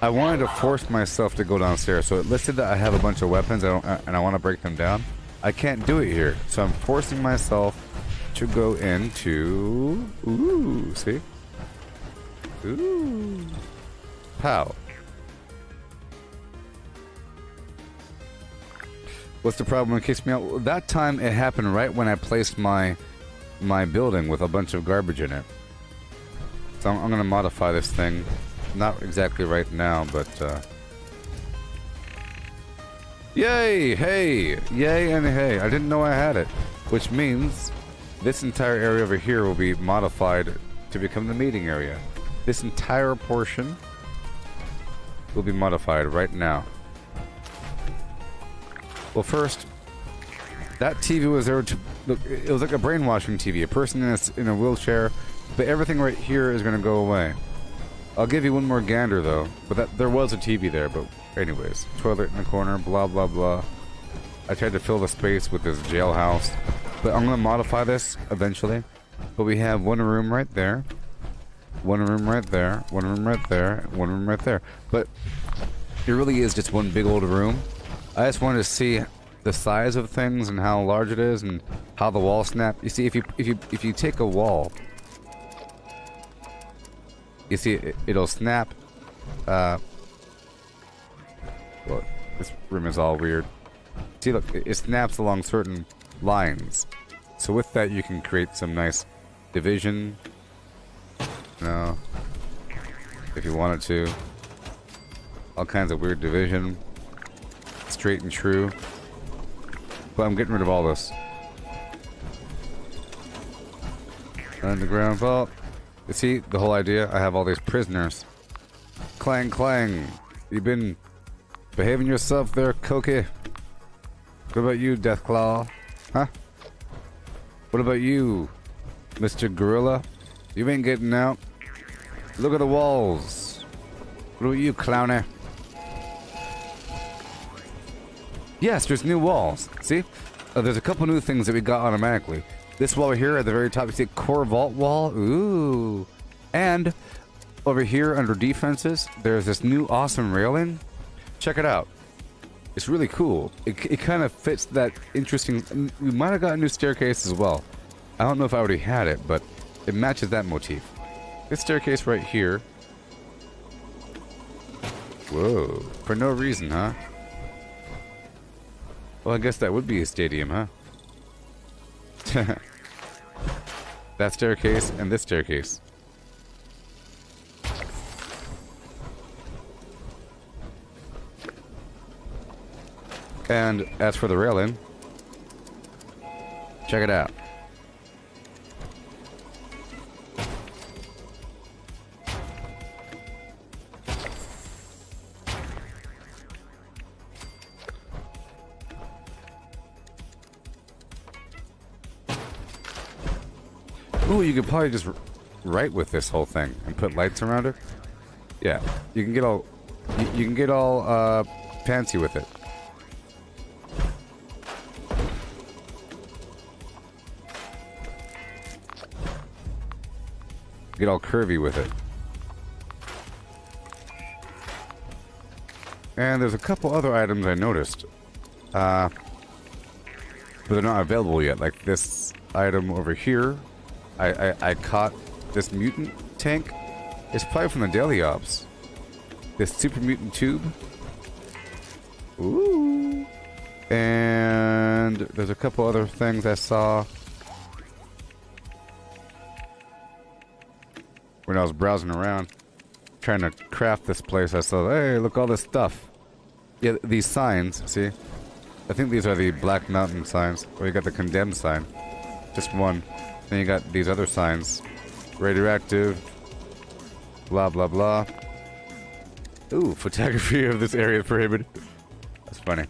I wanted to force myself to go downstairs, so it listed that I have a bunch of weapons and I want to break them down. I can't do it here, so I'm forcing myself to go into... Ooh, see? Ooh. Pow. What's the problem? It kicks me out. That time it happened right when I placed my building with a bunch of garbage in it. So I'm going to modify this thing. Not exactly right now, but yay! Hey! Yay and hey! I didn't know I had it. Which means this entire area over here will be modified to become the meeting area. This entire portion will be modified right now. Well, first, that TV was there to look. It was like a brainwashing TV. A person in a wheelchair, but everything right here is going to go away. I'll give you one more gander though. But there was a TV there. But anyways, toilet in the corner. Blah blah blah. I tried to fill the space with this jailhouse, but I'm going to modify this eventually. But we have one room right there, one room right there, one room right there, one room right there. But it really is just one big old room. I just wanted to see the size of things and how large it is and how the wall snap. You see, if you take a wall, you see it'll snap. Well, this room is all weird. See, look, it snaps along certain lines. So with that, you can create some nice division. No, if you wanted to, all kinds of weird division. Straight and true. But I'm getting rid of all this. Underground vault. You see the whole idea? I have all these prisoners. Clang clang. You been behaving yourself there, Koki? What about you, Deathclaw? Huh? What about you, Mr. Gorilla? You ain't getting out. Look at the walls. What about you, clowner? Yes, there's new walls. See? There's a couple new things that we got automatically. This wall here at the very top, you see core vault wall. Ooh. And over here under defenses, there's this new awesome railing. Check it out. It's really cool. It kind of fits that interesting... We might have got a new staircase as well. I don't know if I already had it, but it matches that motif. This staircase right here. Whoa. For no reason, huh? Well, I guess that would be a stadium, huh? That staircase and this staircase. And as for the railing, check it out. Ooh, you could probably just write with this whole thing and put lights around it. Yeah, you can get all you can get all fancy with it. Get all curvy with it. And there's a couple other items I noticed. But they're not available yet. Like this item over here. I caught this mutant tank. It's probably from the Daily Ops. This super mutant tube. Ooh. And there's a couple other things I saw when I was browsing around, trying to craft this place. I saw, hey, look, all this stuff. Yeah, these signs, see? I think these are the Black Mountain signs. Or you got the condemned sign. Just one. Then you got these other signs. Radioactive. Blah, blah, blah. Ooh, photography of this area prohibited. That's funny.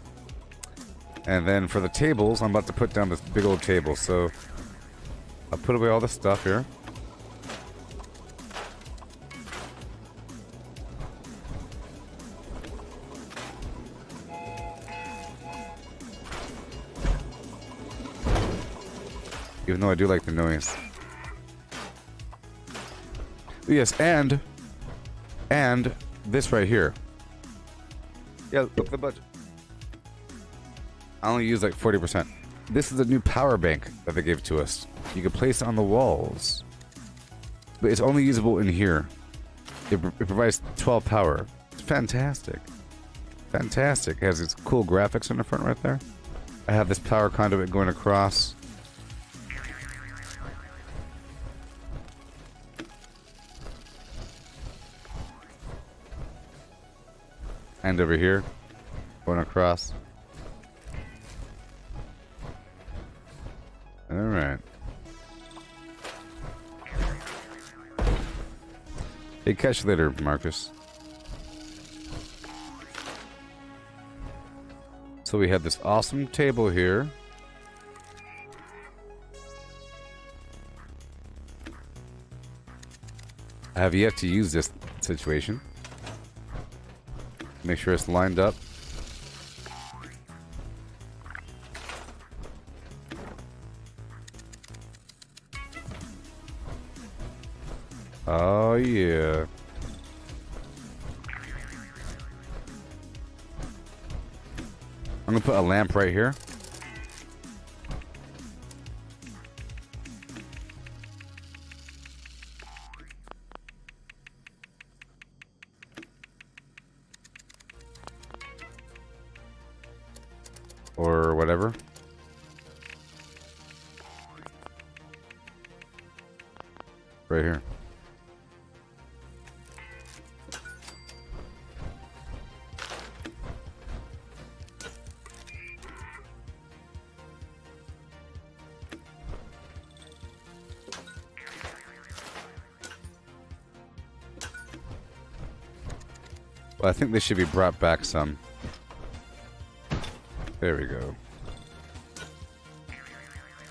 And then for the tables, I'm about to put down this big old table. So I'll put away all the stuff here. Even though I do like the noise. Yes, and this right here. Yeah, look at the budget. I only use like 40%. This is a new power bank that they gave to us. You can place it on the walls. But it's only usable in here. It provides 12 power. It's fantastic. Fantastic. It has its cool graphics on the front right there. I have this power conduit going across. And over here, going across. Alright. Hey, catch you later, Marcus. So we have this awesome table here. I have yet to use this situation. Make sure it's lined up. Oh yeah. I'm gonna put a lamp right here. Or whatever. Right here. Well, I think they should be brought back some. There we go.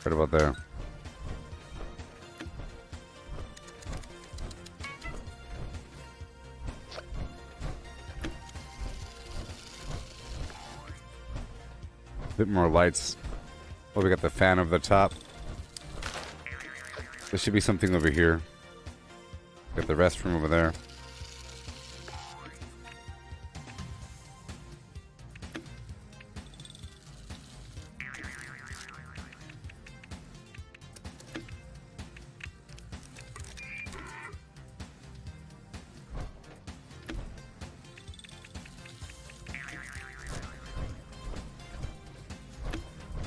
Right about there. bit more lights. Oh, we got the fan over the top. There should be something over here. Got the restroom over there.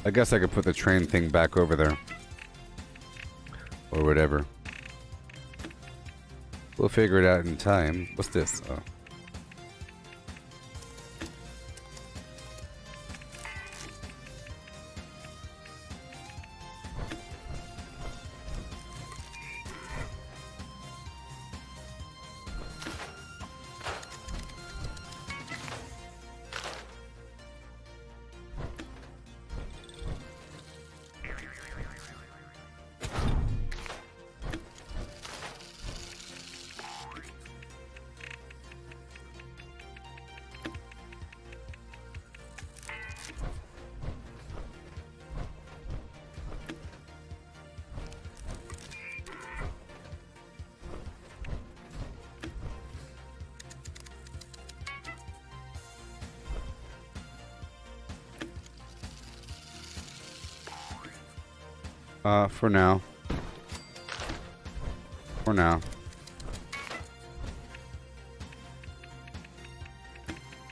I guess I could put the train thing back over there. Or whatever. We'll figure it out in time. What's this? Oh. For now. For now.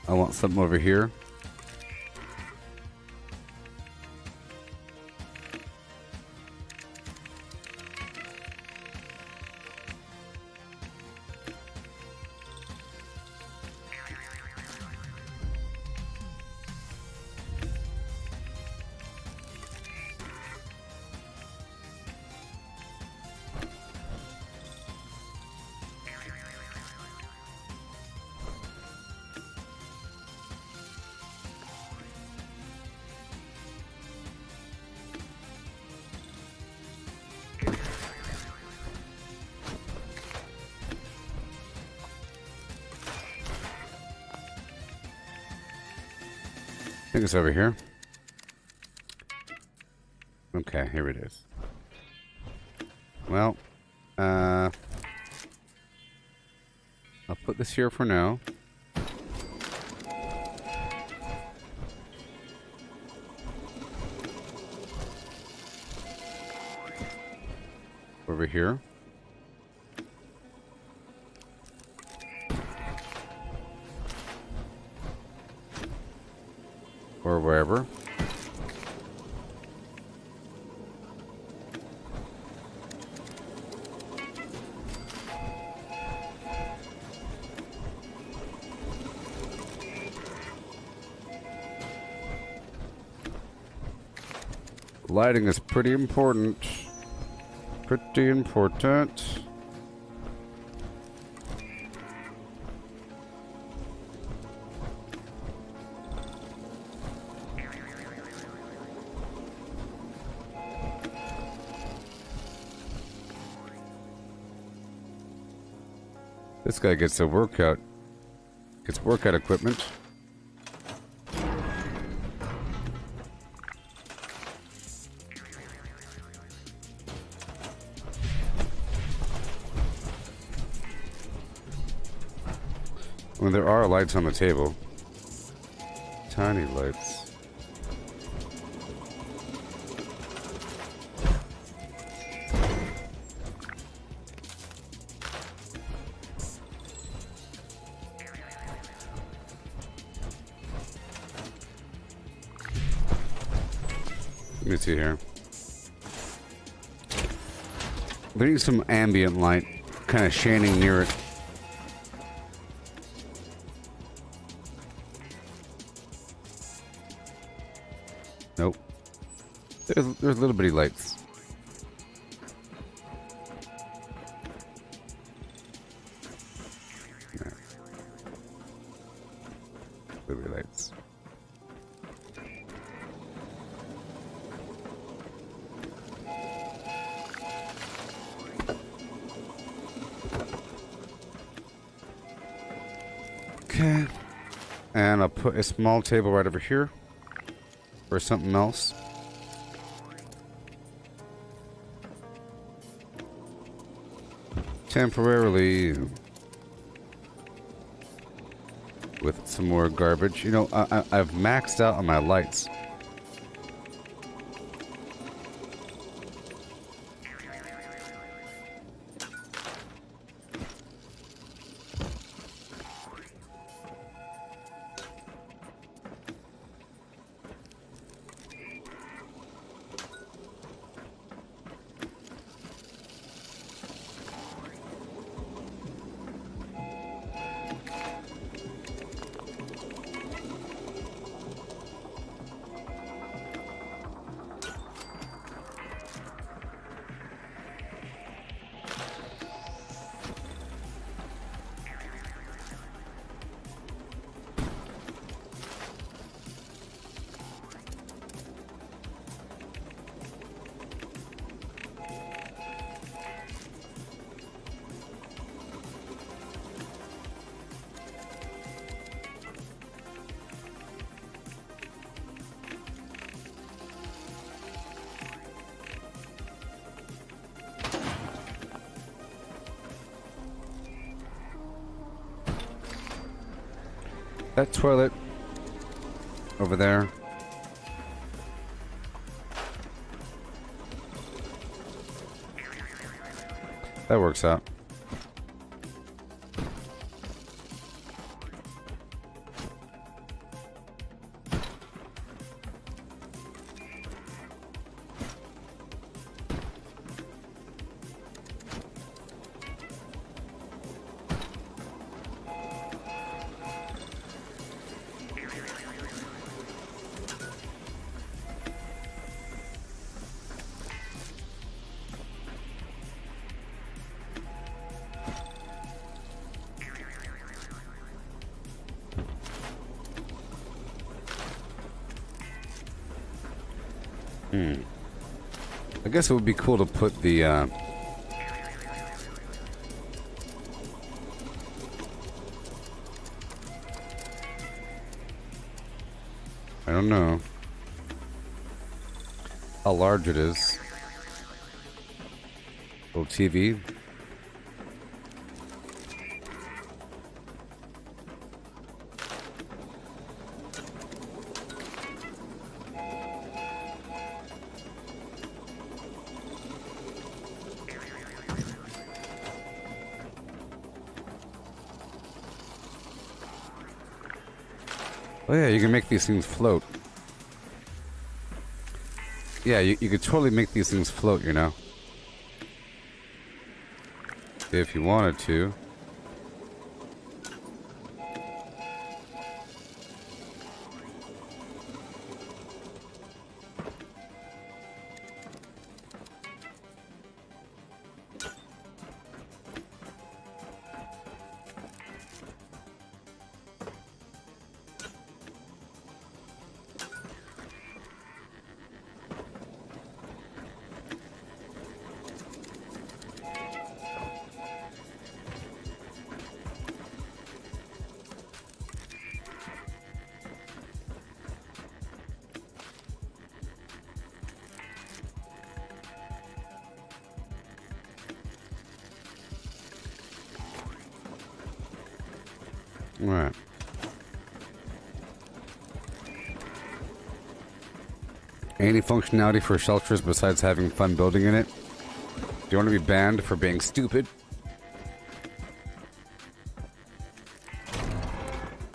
I want something over here. I think it's over here. Okay, here it is. Well, I'll put this here for now. Over here. Or wherever. Lighting is pretty important. Pretty important. This guy gets a workout. Gets workout equipment. Well, there are lights on the table. Tiny lights. Let me see here. There needs some ambient light, kind of shining near it. Nope. There's little bitty lights. Yeah. Little bitty lights. Okay. And I'll put a small table right over here. or something else. Temporarily with some more garbage. You know, I've maxed out on my lights. That toilet over there. That works out. I guess it would be cool to put the I don't know how large it is. Little TV. Oh yeah, you can make these things float. Yeah, you could totally make these things float, you know. If you wanted to. Alright. Any functionality for shelters besides having fun building in it? Do you want to be banned for being stupid?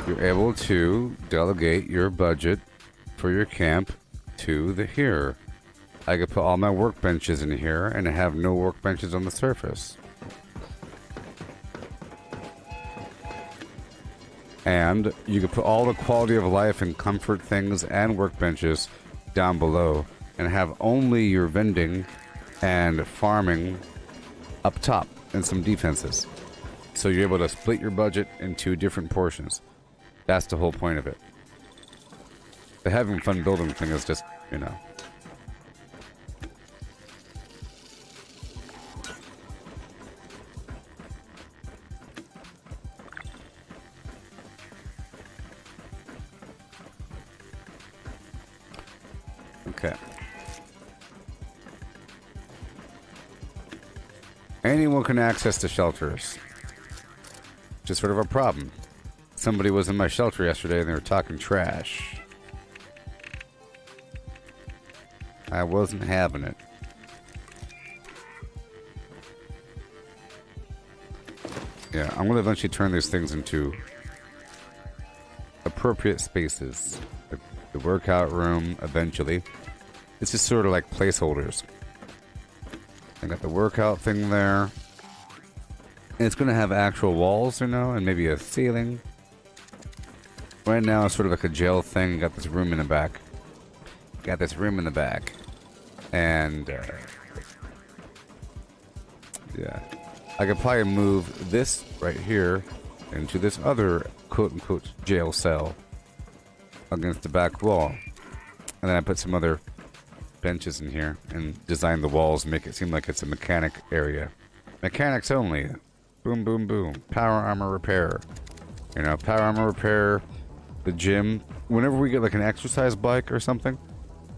You're able to delegate your budget for your camp to the here. I could put all my workbenches in here and have no workbenches on the surface. And you could put all the quality of life and comfort things and workbenches down below and have only your vending and farming up top and some defenses. So you're able to split your budget into different portions. That's the whole point of it. The having fun building thing is just, you know. Okay. Anyone can access the shelters. Just sort of a problem. Somebody was in my shelter yesterday and they were talking trash. I wasn't having it. Yeah, I'm going to eventually turn these things into appropriate spaces. The workout room, eventually. It's just sort of like placeholders. I got the workout thing there. And it's going to have actual walls, you know, and maybe a ceiling. Right now, it's sort of like a jail thing. Got this room in the back. Got this room in the back. And, yeah. I could probably move this right here into this other quote-unquote jail cell against the back wall. And then I put some other benches in here and design the walls, make it seem like it's a mechanic area. Mechanics only. Boom, boom, boom. Power armor repair. You know, power armor repair, the gym. Whenever we get like an exercise bike or something,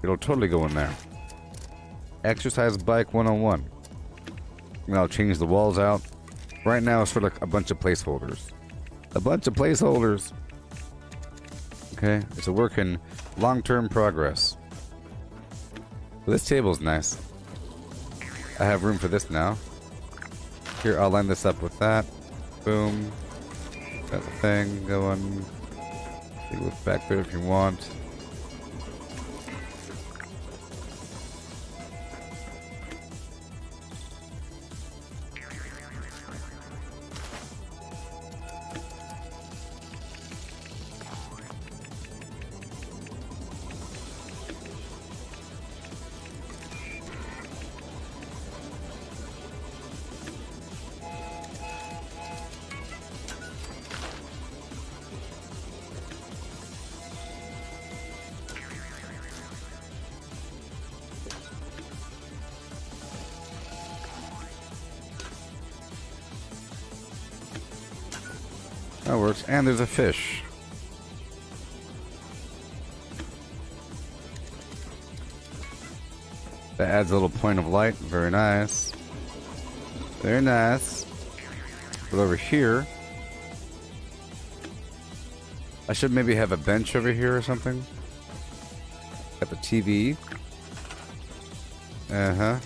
it'll totally go in there. Exercise bike 101. And I'll change the walls out. Right now it's sort of like a bunch of placeholders. A bunch of placeholders. Okay, it's a work in long-term progress. Well, this table's nice. I have room for this now. Here, I'll line this up with that. Boom. Got the thing going. You look back there if you want. That works. And there's a fish. That adds a little point of light. Very nice. Very nice. But over here, I should maybe have a bench over here or something. Got the TV. Uh-huh.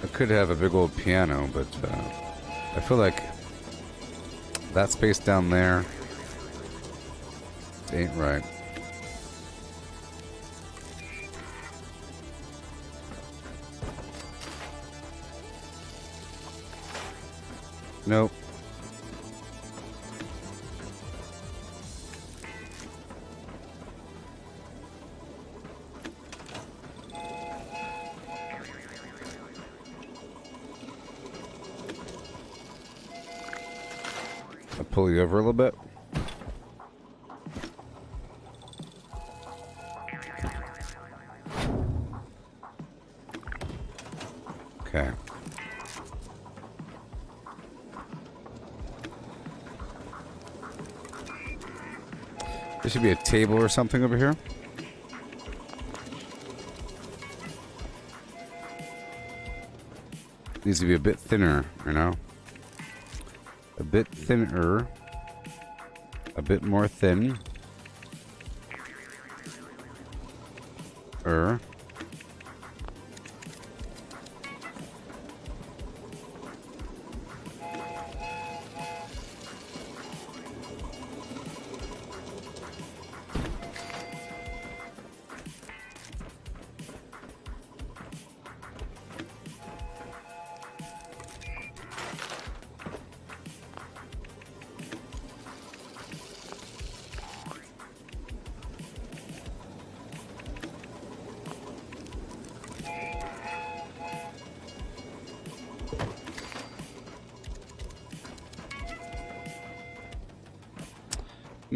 I could have a big old piano, but I feel like that space down there ain't right. Nope. I'll pull you over a little bit. Okay. There should be a table or something over here. Needs to be a bit thinner, you know? A bit thinner. A bit more thin.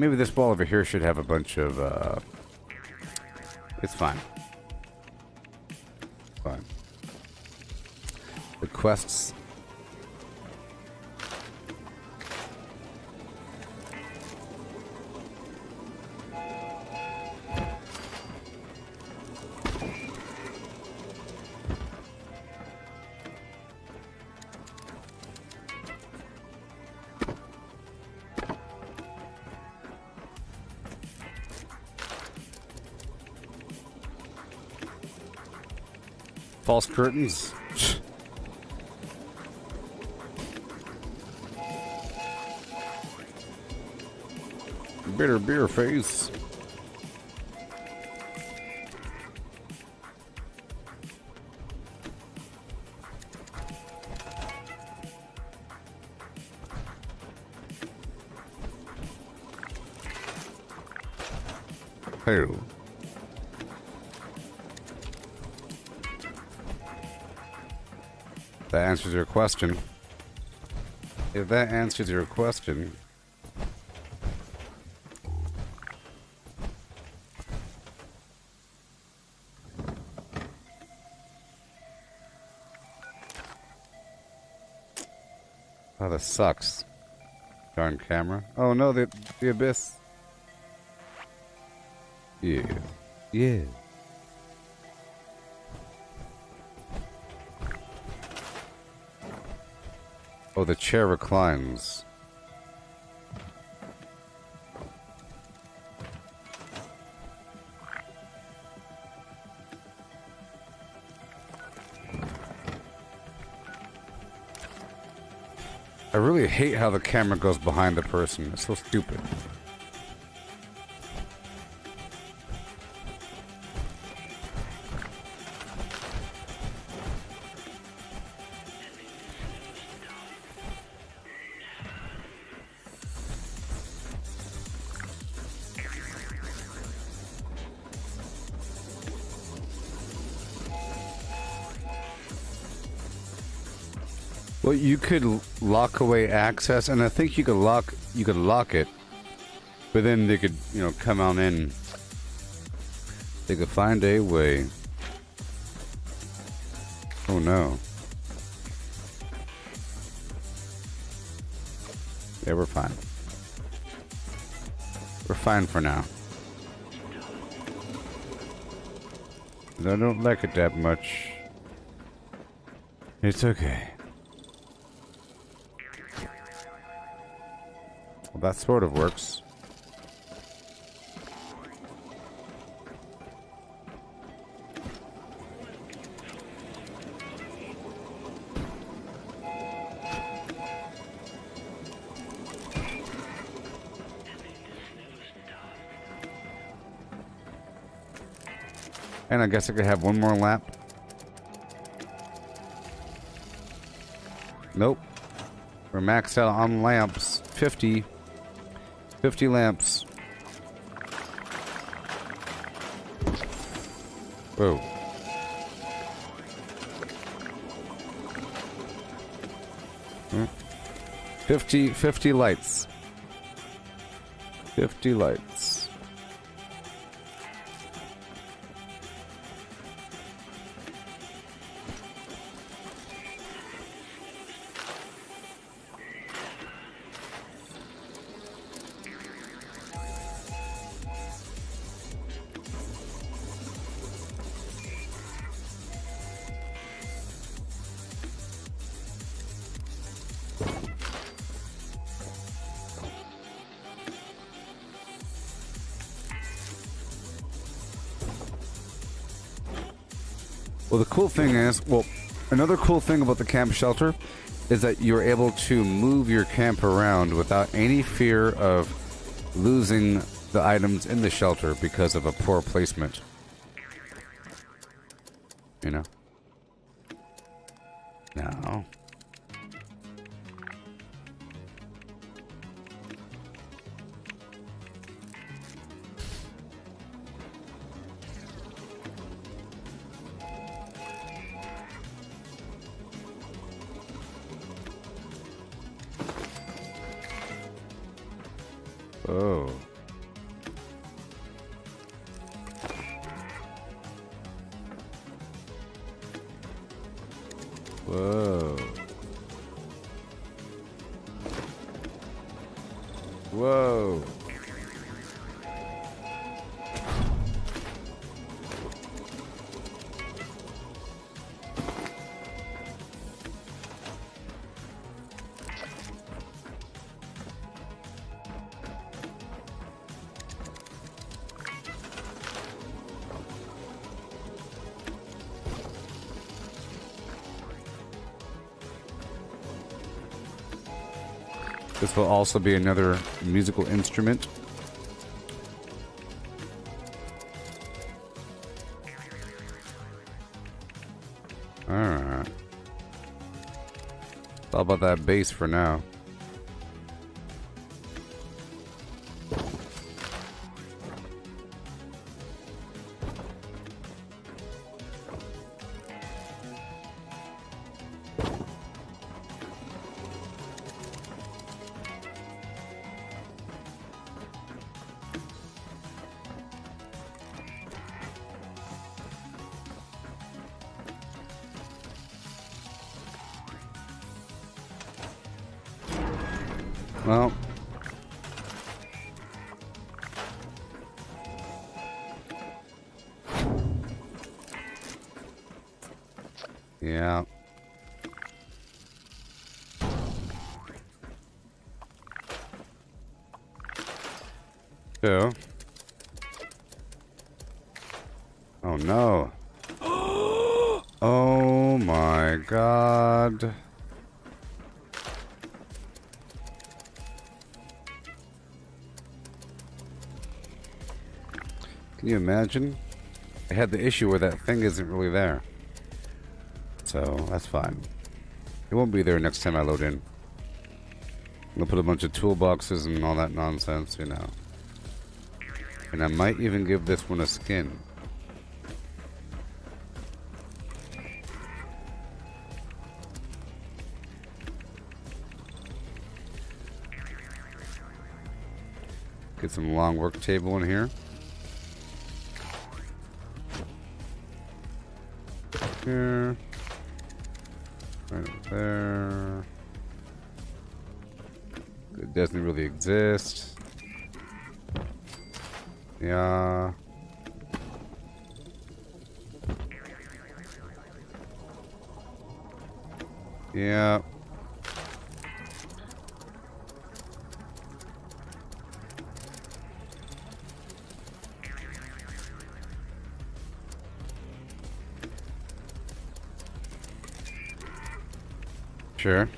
maybe this wall over here should have a bunch of, it's fine. Fine. The quests. False curtains. Bitter beer face. Hey. That answers your question. If that answers your question. Oh, this sucks. Darn camera. Oh no, the abyss. Yeah. Yeah. Oh, the chair reclines. I really hate how the camera goes behind the person. It's so stupid. Well, you could lock away access, and I think you could lock it, but then they could, you know, come on in. They could find a way. Oh no. Yeah, we're fine. We're fine for now. I don't like it that much. It's okay. Well, that sort of works. And I guess I could have one more lamp. Nope. We're maxed out on lamps. 50 lamps. Whoa. Hmm. 50 lights. 50 lights. Well, the cool thing is, another cool thing about the camp shelter is that you're able to move your camp around without any fear of losing the items in the shelter because of a poor placement. You know? No. Oh. Whoa. Whoa. This will also be another musical instrument. Alright. It's all about that bass for now. Well, yeah. So, oh no. Oh my God. Can you imagine? I had the issue where that thing isn't really there. So, that's fine. It won't be there next time I load in. I'll put a bunch of toolboxes and all that nonsense, you know. And I might even give this one a skin. Get some long work table in here. Here. Right over there. It doesn't really exist. Yeah. Yeah. Sure.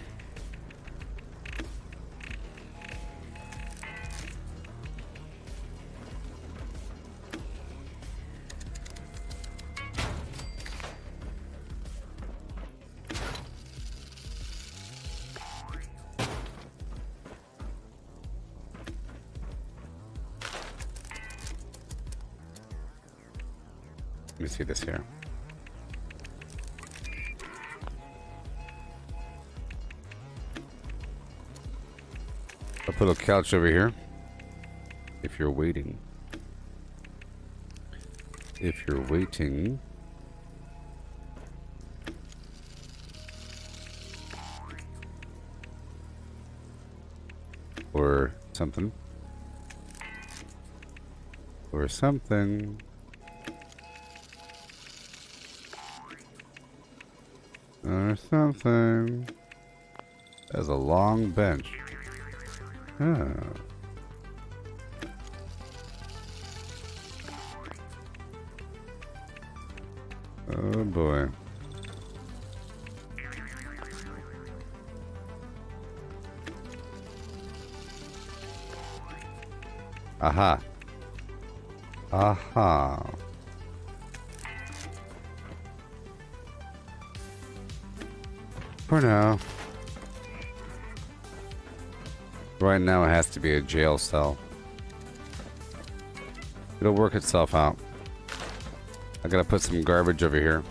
Let me see this here. I'll put a couch over here. If you're waiting. If you're waiting. Or something. Or something. Or something. There's a long bench. Oh. Oh boy. Aha. Aha. For now. Right now it has to be a jail cell. It'll work itself out. I gotta put some garbage over here.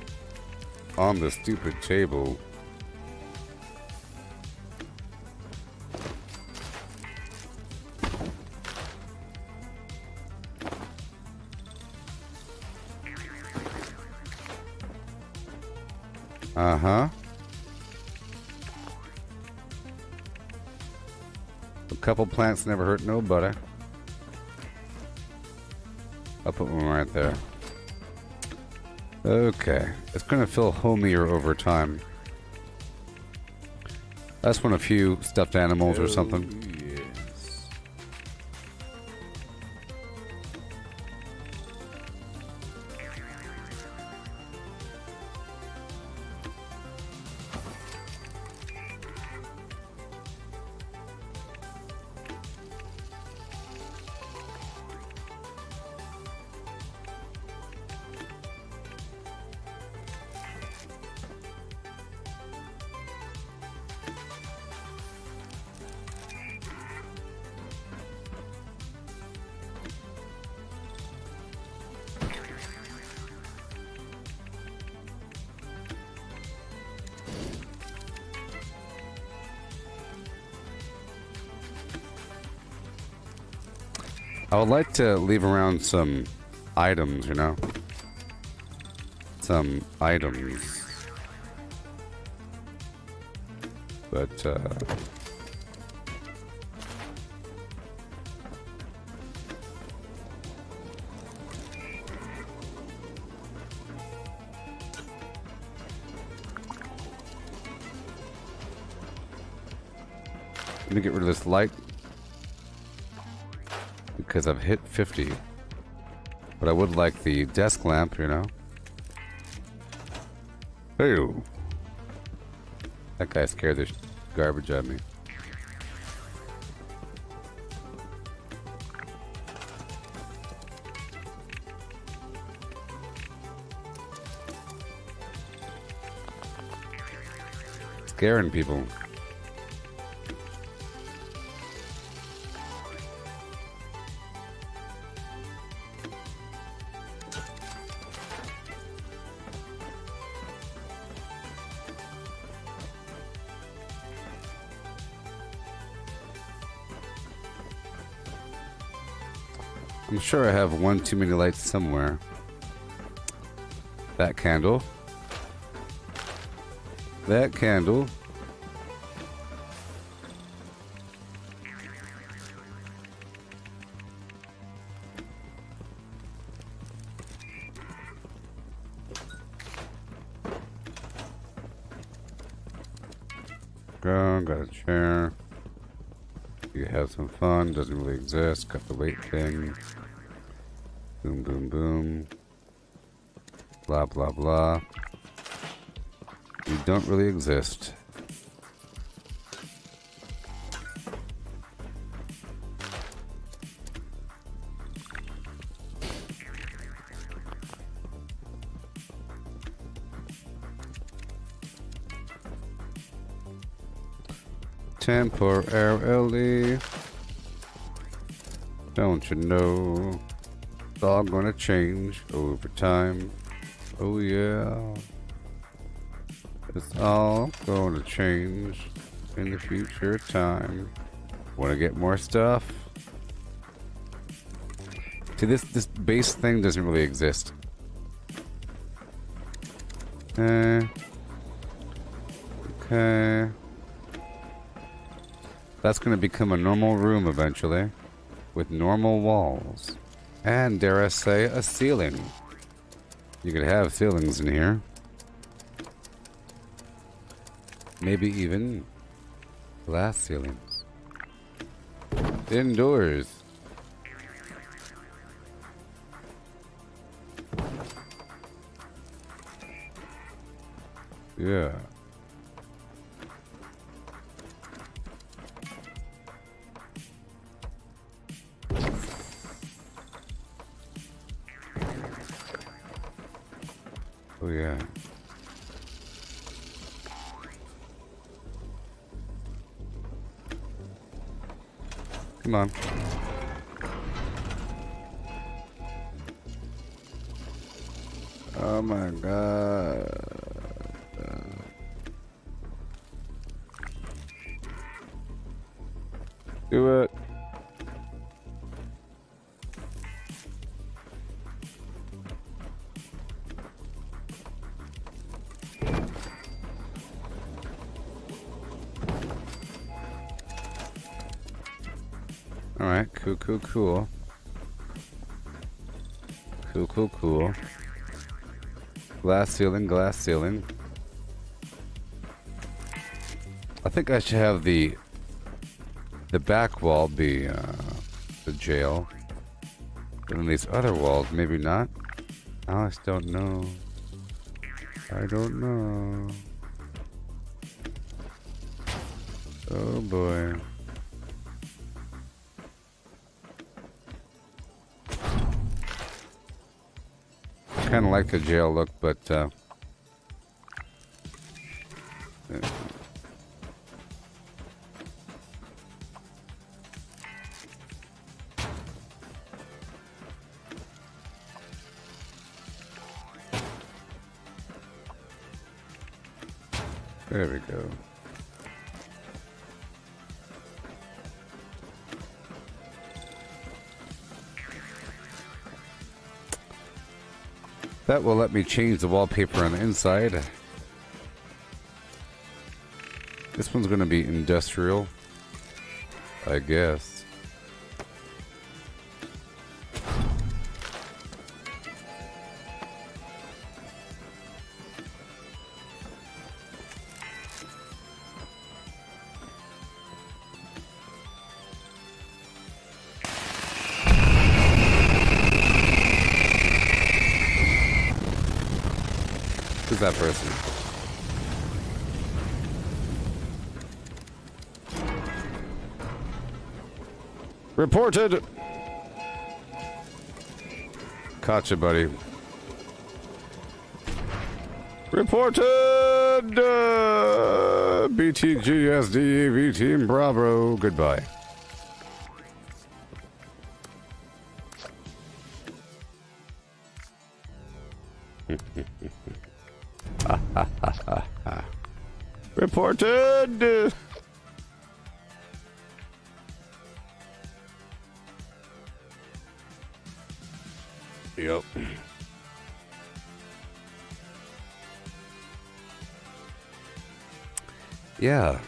On the stupid table. Uh-huh. couple plants never hurt nobody. I'll put one right there. Okay. It's gonna feel homier over time. I just want a few stuffed animals or something. Yes. I would like to leave around some items, you know? Some items. But, let me get rid of this light. Because I've hit 50. But I would like the desk lamp, you know? Hey! That guy scared the garbage out of me. Scaring people. I'm sure I have one too many lights somewhere. That candle. That candle. Got a chair. You have some fun. Doesn't really exist. Got the weight thing. Boom, boom, boom. Blah, blah, blah. You don't really exist. Temporarily. Don't you know? It's all gonna change over time. Oh yeah. It's all gonna change in the future time. Wanna get more stuff? See, this base thing doesn't really exist. Okay. That's gonna become a normal room eventually. With normal walls. And dare I say, a ceiling. You could have ceilings in here. Maybe even glass ceilings. Indoors. Yeah. Oh yeah. Come on. Oh my god. Do it. Alright, cool, cool, cool. Cool, cool, cool. Glass ceiling, glass ceiling. I think I should have the back wall be the jail. But then these other walls, maybe not. I just don't know. I don't know. Oh boy. Kind of like the jail look, but there we go. That will let me change the wallpaper on the inside. This one's going to be industrial, I guess. Who's that person? Reported! Caught you, buddy. Reported! BTGSDAV Team Bravo. Goodbye. Reported! Yep. Yeah.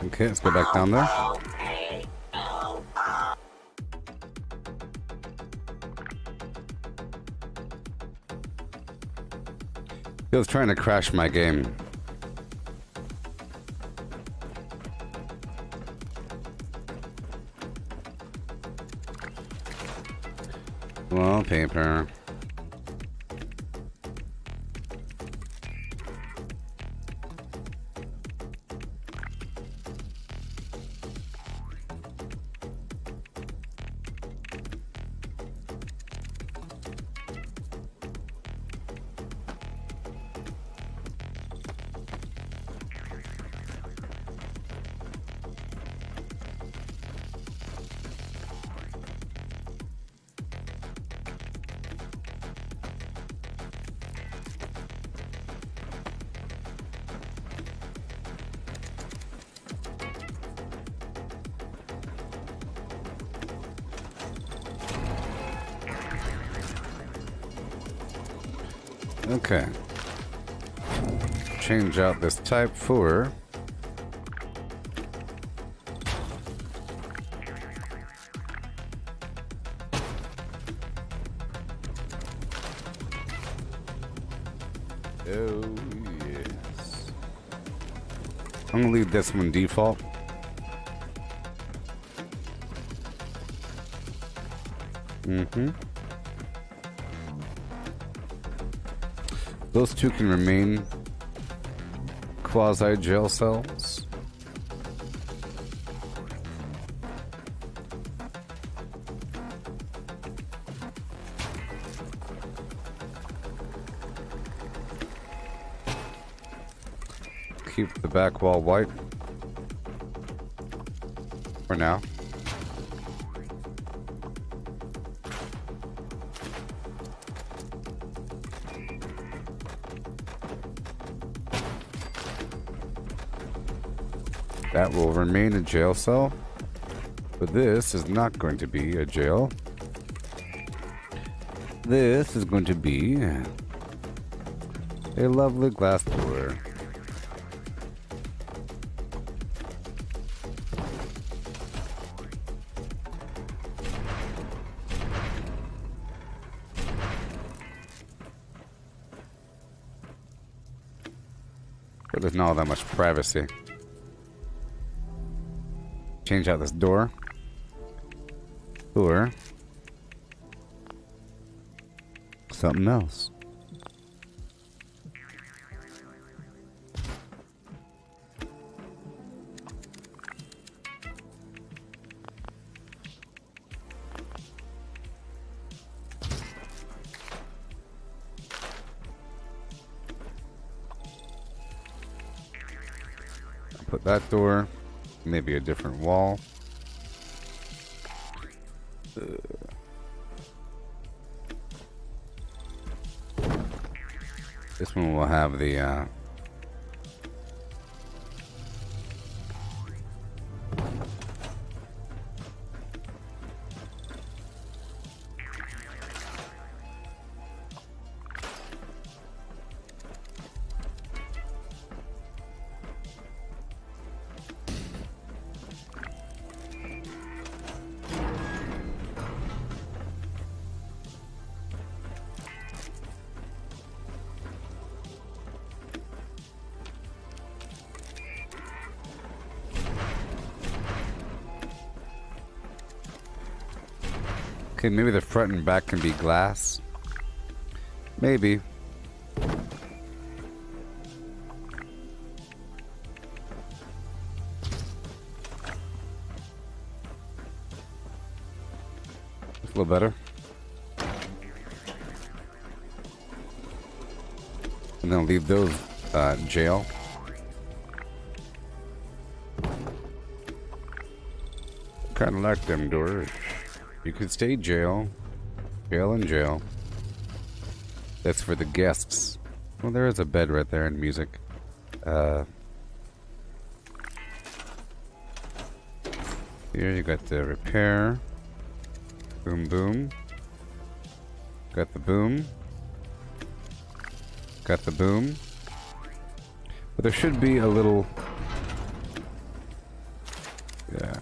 Okay, let's go back down there. He was trying to crash my game. Wallpaper. Okay. Change out this type 4. Oh, yes. I'm gonna leave this one default. Mm-hmm. Those two can remain quasi-jail cells. keep the back wall white. For now. That will remain a jail cell. But this is not going to be a jail. This is going to be a lovely glass door. But there's not all that much privacy. Change out this door. Or something else. Put that door, maybe a different wall. This one will have the okay, maybe the front and back can be glass. Maybe. It's a little better. And then leave those jail. Kind of like them doors. You could stay jail. Jail and jail. That's for the guests. Well, there is a bed right there and music. Here you got the repair. Boom, boom. Got the boom. Got the boom. But there should be a little... Yeah.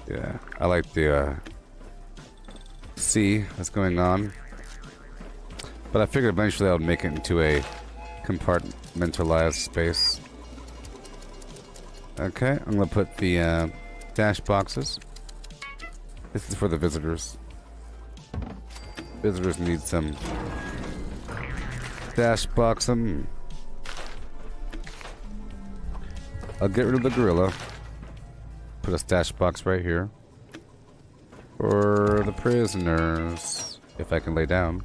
Yeah, I like the see what's going on, but I figured eventually I would make it into a compartmentalized space. Okay, I'm gonna put the dash boxes. This is for the visitors. Visitors need some dash boxing. I'll get rid of the gorilla. Put a stash box right here for the prisoners, if I can lay down.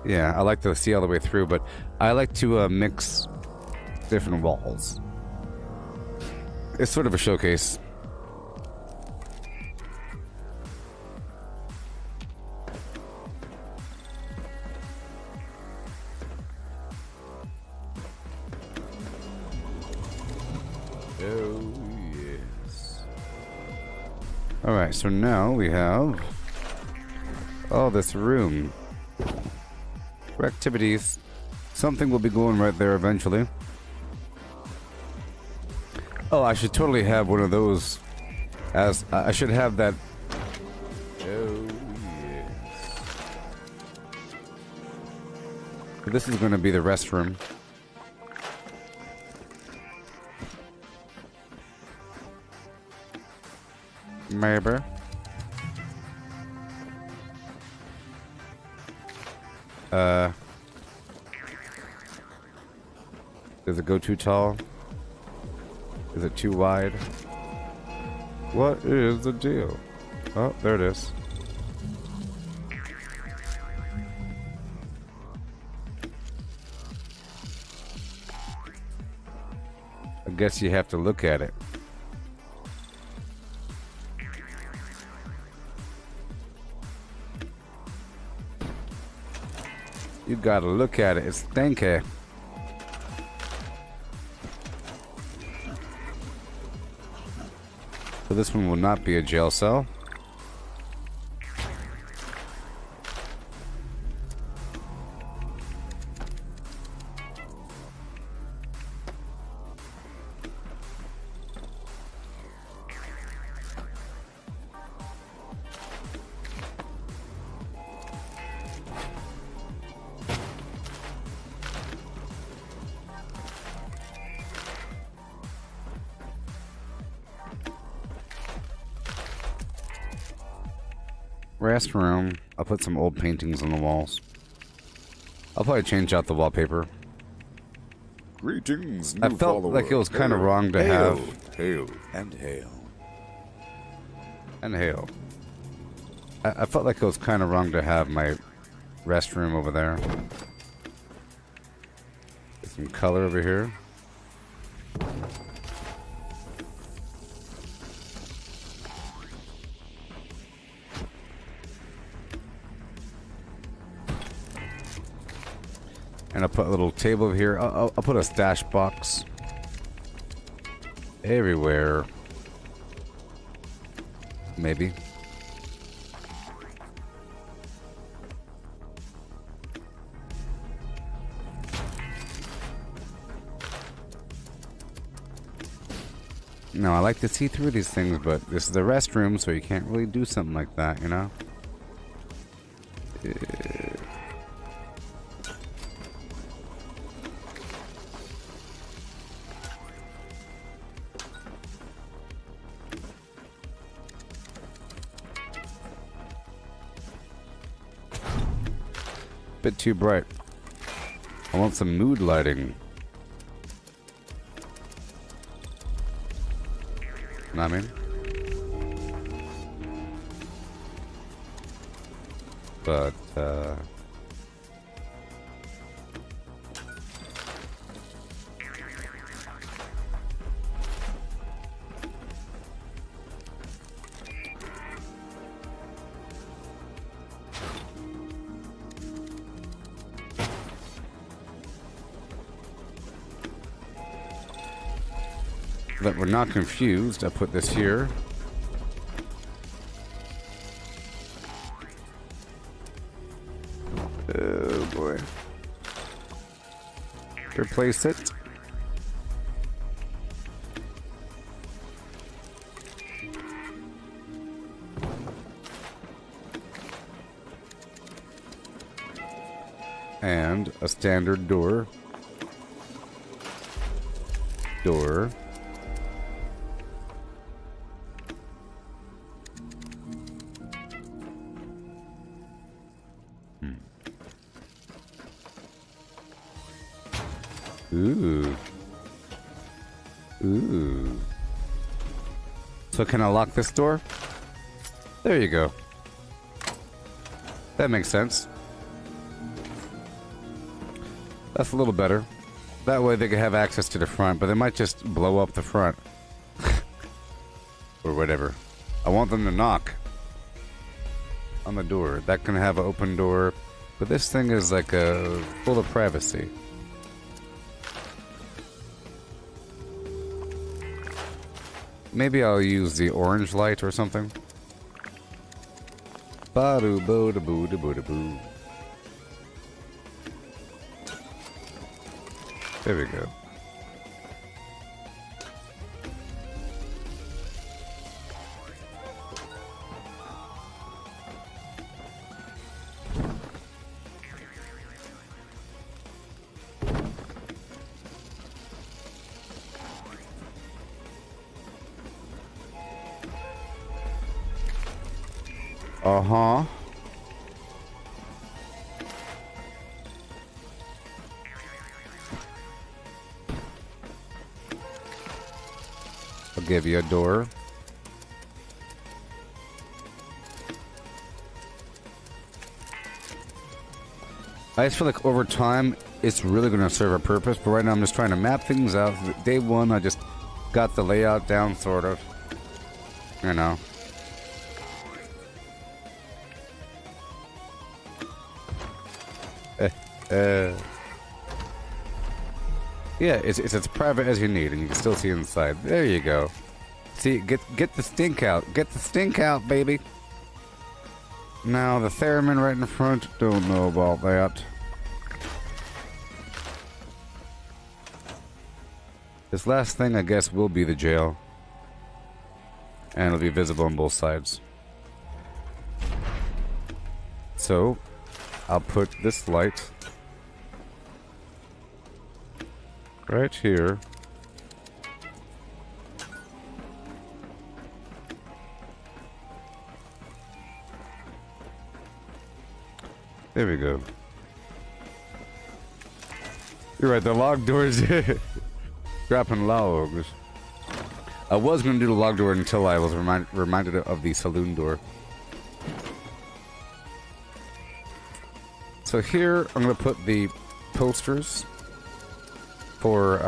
Yeah, I like to see all the way through, but I like to mix different walls. It's sort of a showcase. Oh, yes. Alright, so now we have all this room for activities. Something will be going right there eventually. Oh, I should totally have one of those. As I should have that. Oh, yes. This is going to be the restroom. Maybe. Does it go too tall? Is it too wide? What is the deal? Oh, there it is. I guess you have to look at it. You gotta look at it. It's stinky. So this one will not be a jail cell. Restroom. I'll put some old paintings on the walls. I'll probably change out the wallpaper. Greetings, I new felt follower. like it was kind of Hail, wrong to hail, have. Hail and hail. And hail. I felt like it was kind of wrong to have my restroom over there. Get some color over here. And I'll put a little table here. I'll put a stash box everywhere. Maybe. No, I like to see through these things, but this is a restroom, so you can't really do something like that, you know? Bit too bright. I want some mood lighting. Know what I mean? But, that we're not confused, I put this here. Oh boy. Replace it. And a standard door. Door. Ooh. Ooh. So can I lock this door? There you go. That makes sense. That's a little better. That way they can have access to the front, but they might just blow up the front. Or whatever. I want them to knock on the door. That can have an open door, but this thing is like full of privacy. Maybe I'll use the orange light or something. Ba-doo boo da boo da boo da boo. There we go. Uh-huh. I'll give you a door. I just feel like over time, it's really going to serve a purpose, but right now I'm just trying to map things out. Day one, I just got the layout down, sort of. You know. Yeah, it's as private as you need, and you can still see inside. There you go. See, get the stink out. Get the stink out, baby. Now, the theremin right in front, don't know about that. This last thing, I guess, will be the jail. And it'll be visible on both sides. So, I'll put this light right here. There we go. You're right, the log doors dropping logs. I was going to do the log door until I was reminded of the saloon door. So here, I'm going to put the posters for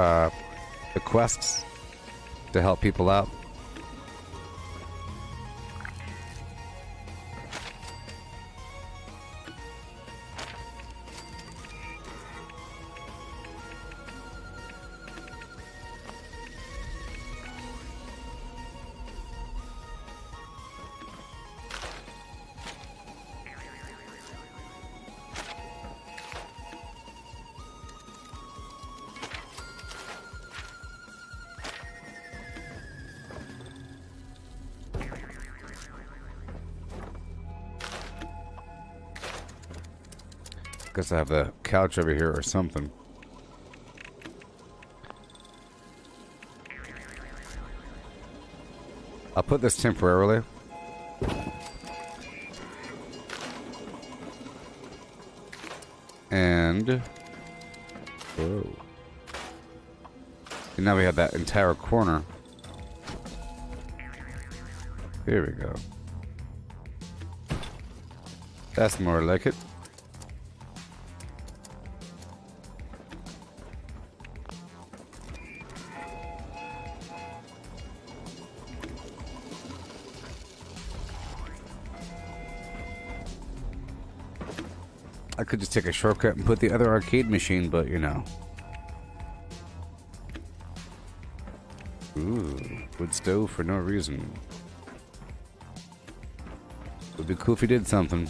the quests to help people out. Guess I have the couch over here or something. I'll put this temporarily. And... whoa. And now we have that entire corner. Here we go. That's more like it. I could just take a shortcut and put the other arcade machine, but you know. Ooh, wood stove for no reason. Would be cool if he did something.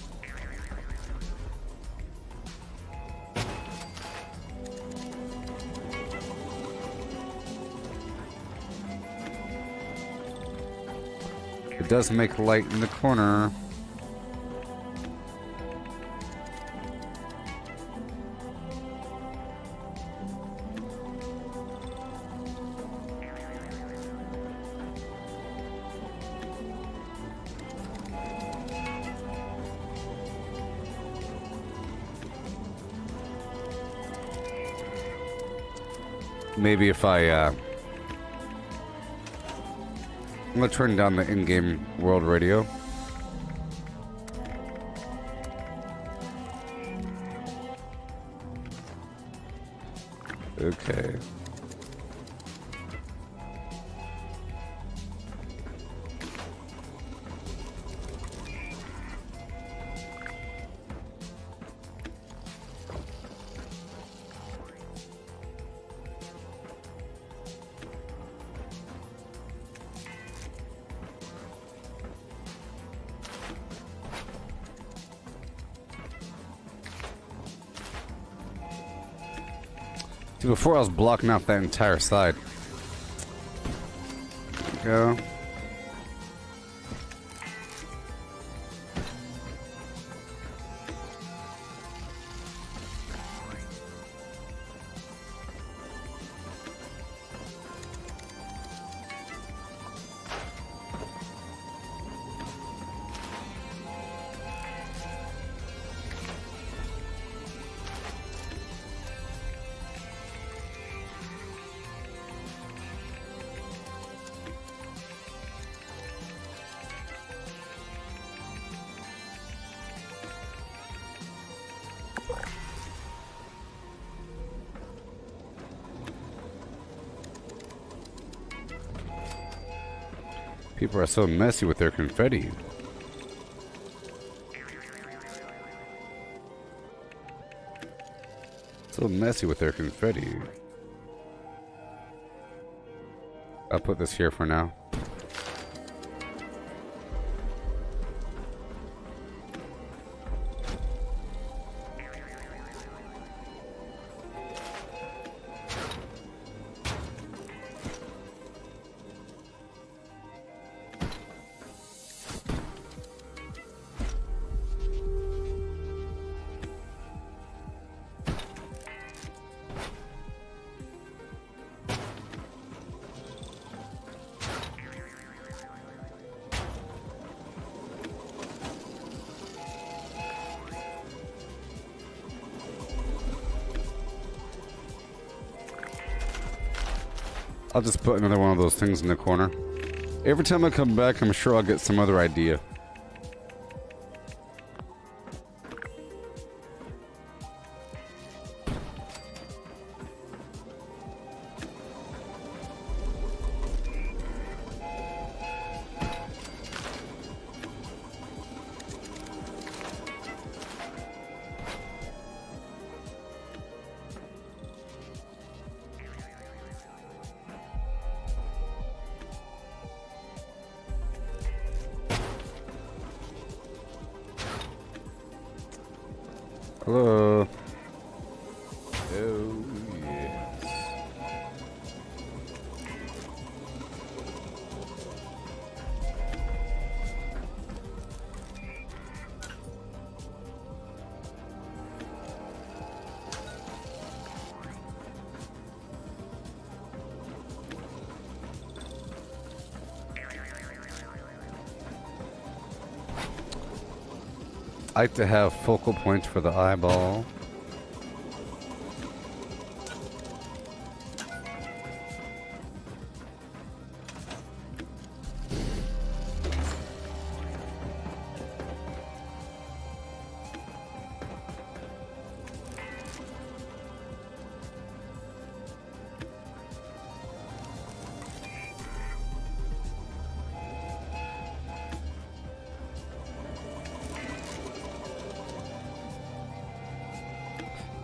It does make light in the corner. Maybe if I'm gonna turn down the in-game world radio. Okay. See, before I was blocking out that entire side. There we go. People are so messy with their confetti. So messy with their confetti. I'll put this here for now. I'll just put another one of those things in the corner. Every time I come back, I'm sure I'll get some other idea. Hello. Oh, yes. I like to have focal points for the eyeball.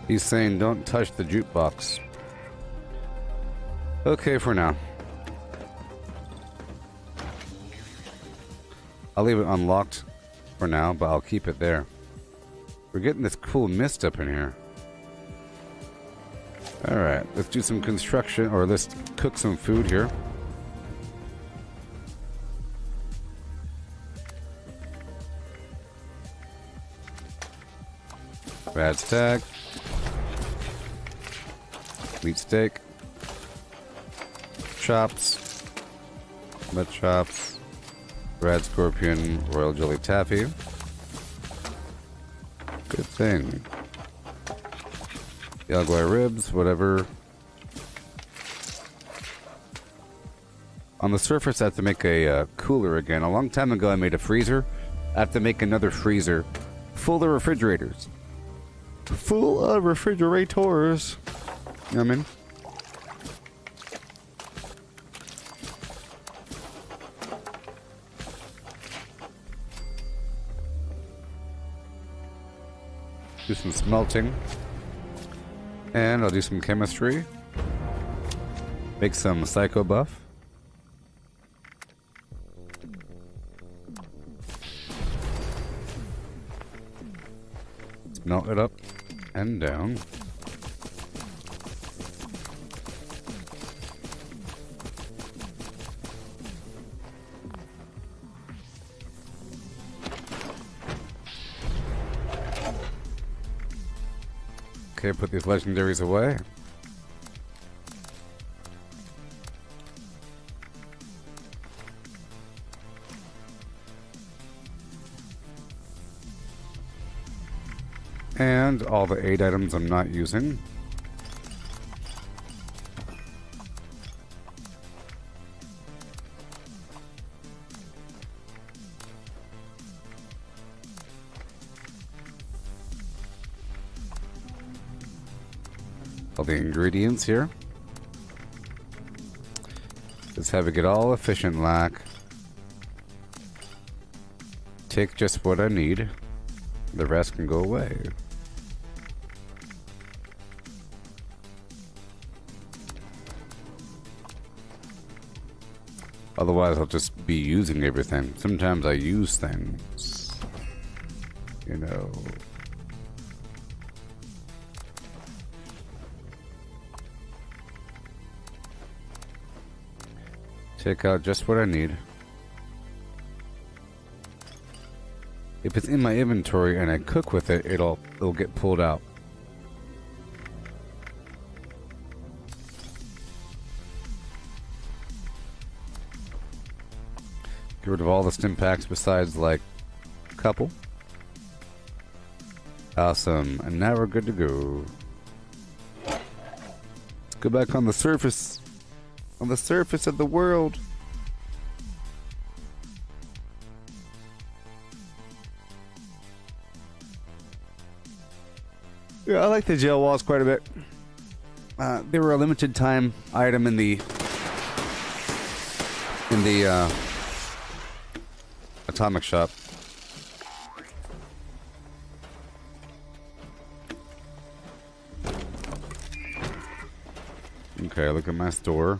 He's saying don't touch the jukebox. Okay for now. I'll leave it unlocked for now, but I'll keep it there. We're getting this cool mist up in here. Alright, let's do some construction, or let's cook some food here. Rad stag. Meat steak. Chops. Mud chops. Rad scorpion. Royal jelly taffy. Good thing. Yagwai ribs, whatever. On the surface, I have to make a cooler again. A long time ago, I made a freezer. I have to make another freezer full of refrigerators. Full of refrigerators. You know what I mean? Do some smelting. And I'll do some chemistry. Make some psycho buff. Melt it up and down. Okay, put these legendaries away. And all the 8 items I'm not using. All the ingredients here. Let's have it get all efficient, lack. take just what I need. The rest can go away. Otherwise, I'll just be using everything. Sometimes I use things. You know. Take out just what I need. If it's in my inventory and I cook with it, it'll get pulled out. Get rid of all the stim packs besides like a couple. Awesome. And now we're good to go. Let's go back on the surface. On the surface of the world. Yeah, I like the gel walls quite a bit. They were a limited time item in the atomic shop. Okay, look at my store.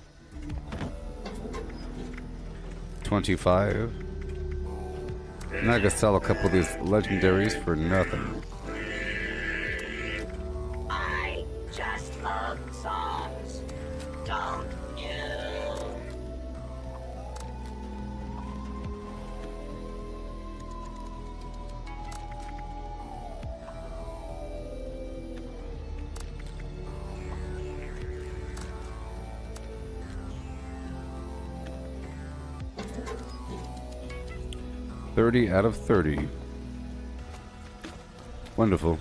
25. And I could sell a couple of these legendaries for nothing. I just love songs, don't you? $30 out of 30. Wonderful.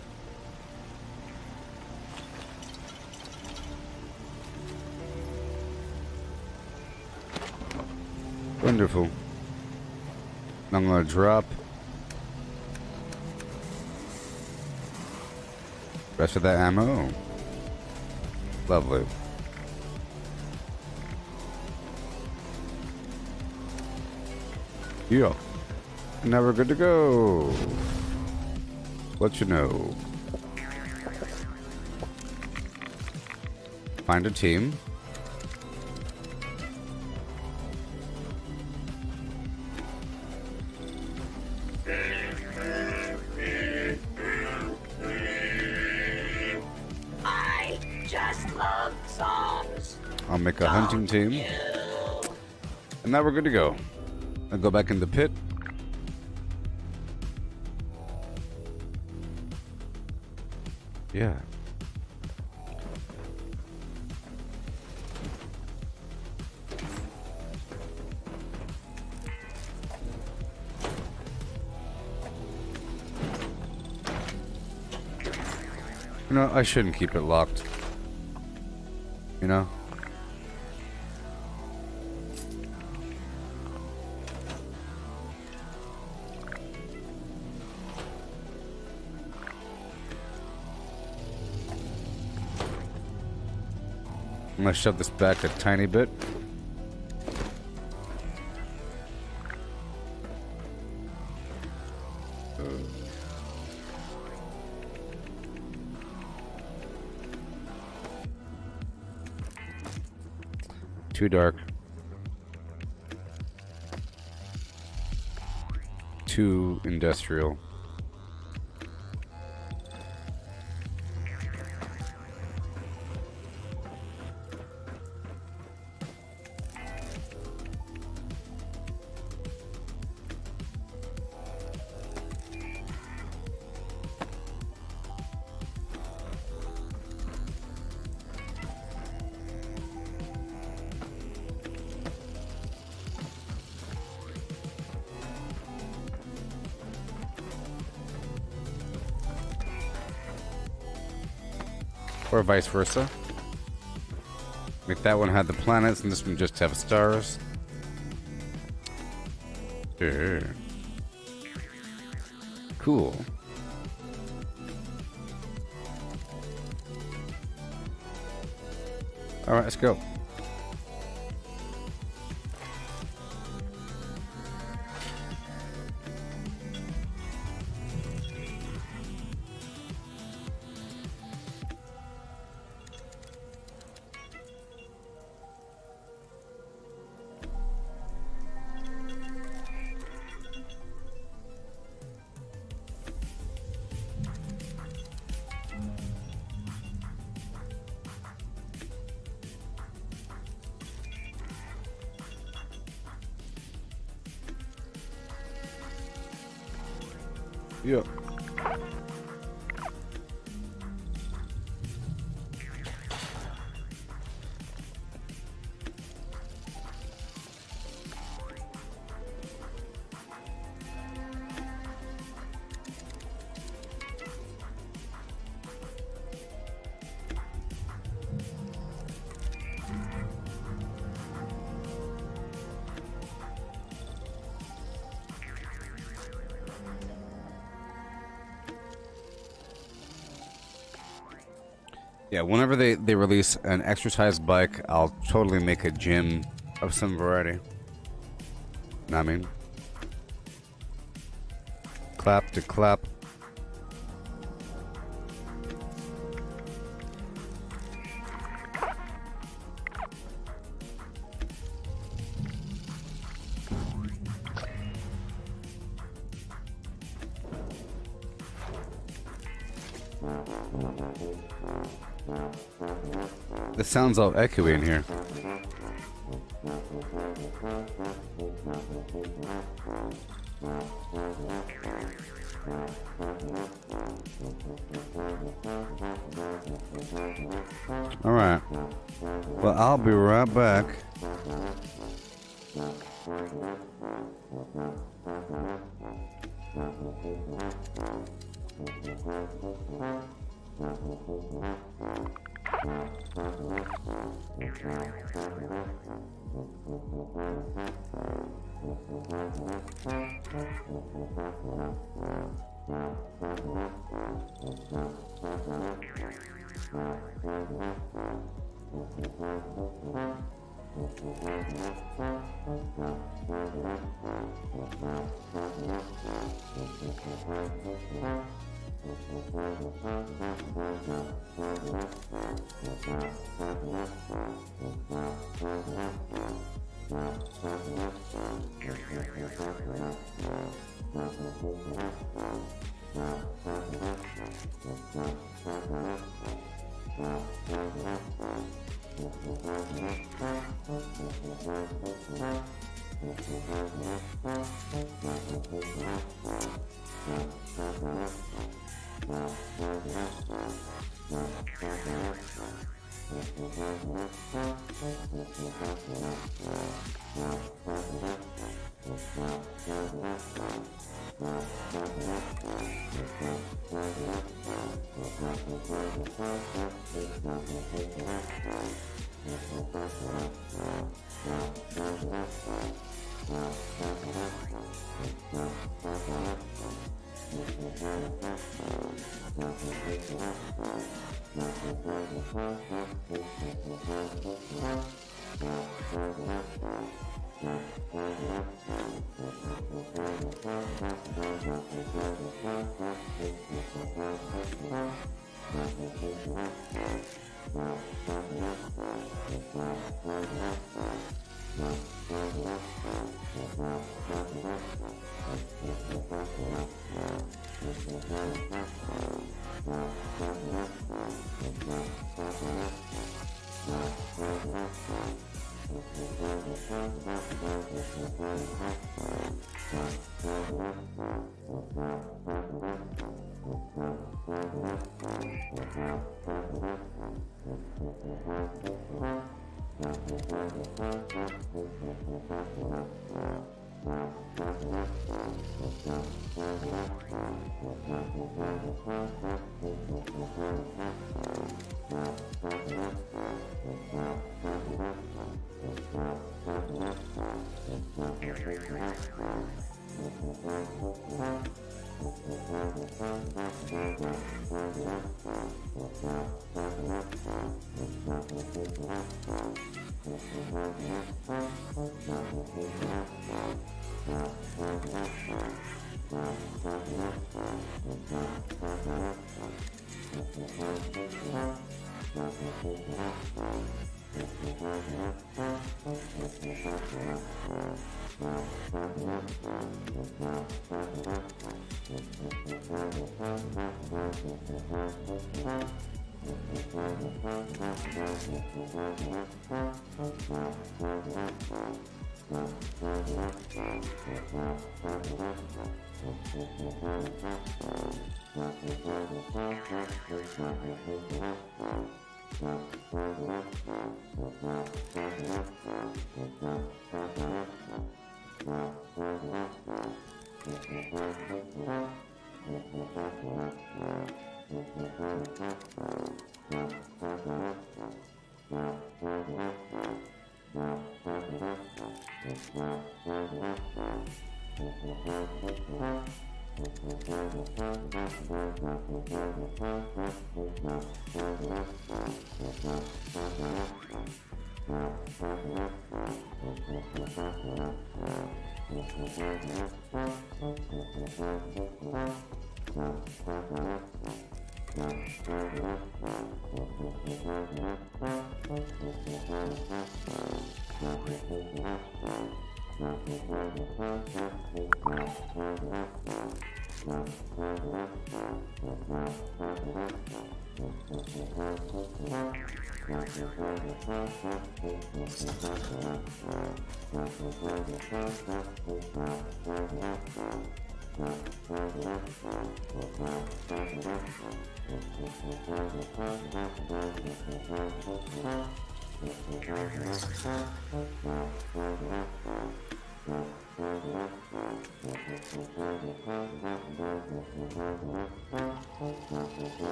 Wonderful. I'm gonna drop rest of that ammo. Lovely. Yeah. Now we're good to go. Let you know. Find a team. I just love songs. I'll make a hunting team. And now we're good to go. I'll go back in the pit. Yeah. You know, I shouldn't keep it locked. You know? I'm gonna shove this back a tiny bit. Too dark. Too industrial. Or vice versa. Make that one have the planets and this one just have stars. Yeah. Cool. Alright, let's go. Yeah. Yeah, whenever they release an exercise bike, I'll totally make a gym of some variety. Know what I mean? Clap to clap. This sounds all echoey in here. All right. Well, I'll be right back.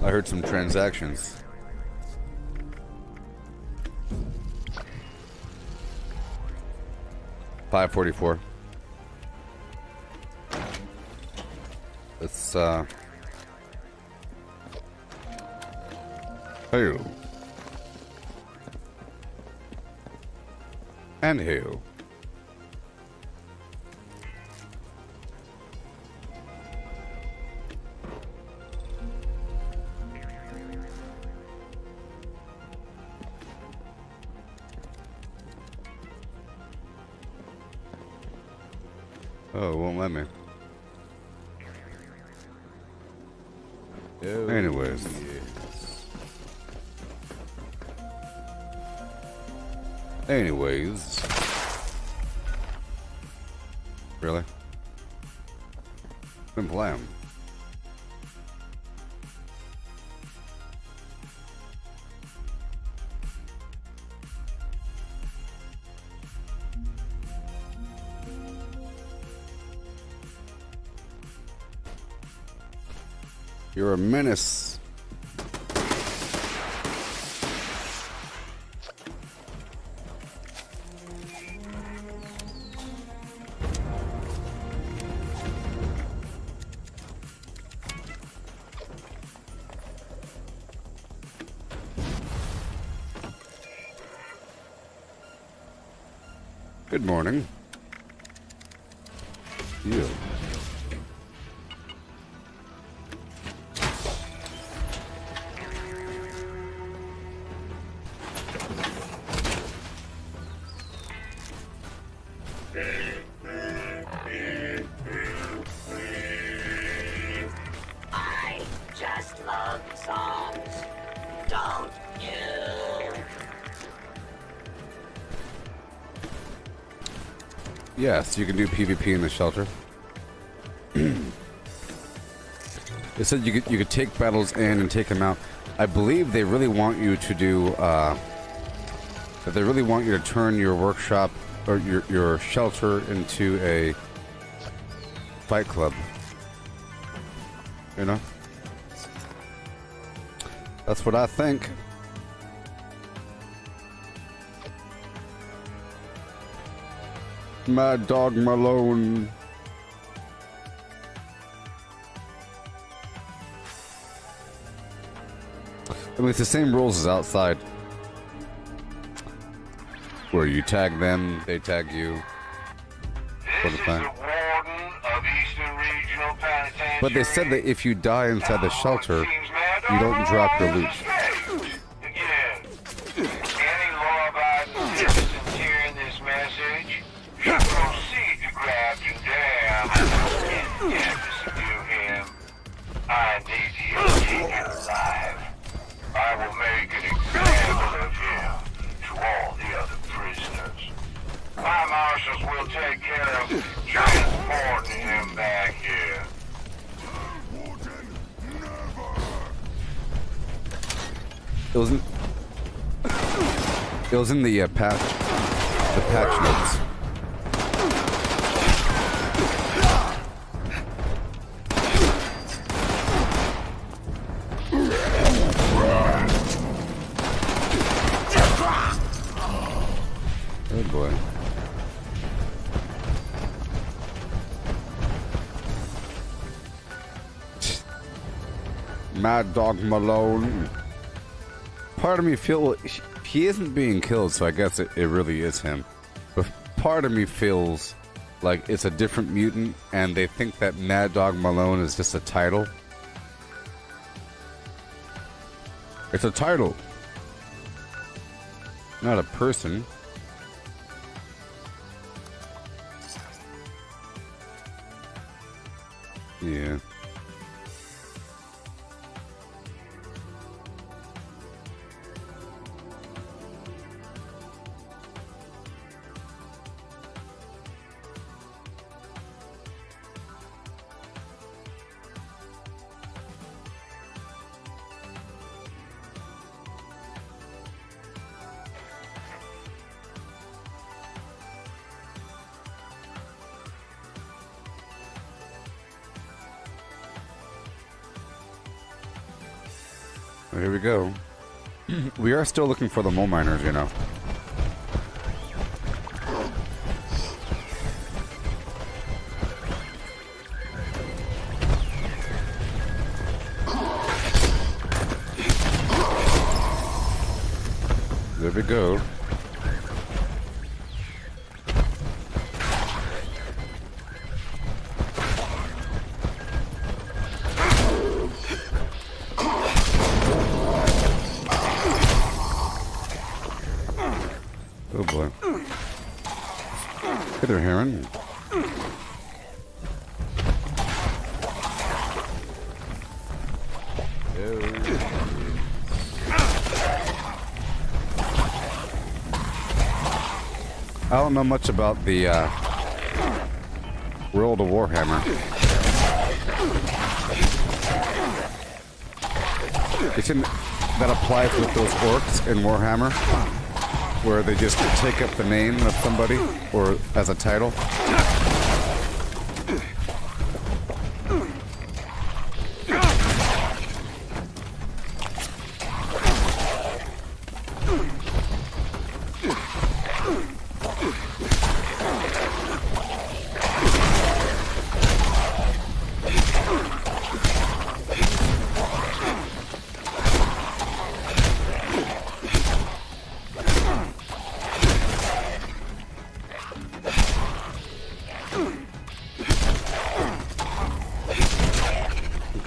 I heard some transactions. $544. It's hail. And hail. Oh, it won't let me. Anyways. Anyways. Really? Been playing. You're a menace. Good morning. You. I just love songs. Don't you? Yes, you can do PvP in the shelter. It said you could take battles in and take them out. I believe they really want you to do that. They really want you to turn your workshop or your shelter into a fight club. You know? That's what I think. Mad Dog Malone. I mean, it's the same rules as outside. Where you tag them, they tag you. for the This is time. the warden of Eastern Regional Penitentiary. But they said that if you die inside the shelter, you don't drop your loot. Again, any law-abiding citizen hearing this message should proceed to Grafton Dam and rescue him. I need to keep him alive. I will make an example of him to all the other prisoners. My marshals will take care of transporting him back here. It was in the patch notes. Oh boy. Mad Dog Malone. Part of me feel he isn't being killed, so I guess it really is him. But part of me feels like it's a different mutant, and they think that Mad Dog Malone is just a title. It's a title, not a person. Yeah. Well, here we go. We are still looking for the mole miners, you know. There we go. Oh boy. Hey there, Heron. I don't know much about the World of Warhammer. Isn't that applies with those orcs in Warhammer? Where they just take up the name of somebody or as a title?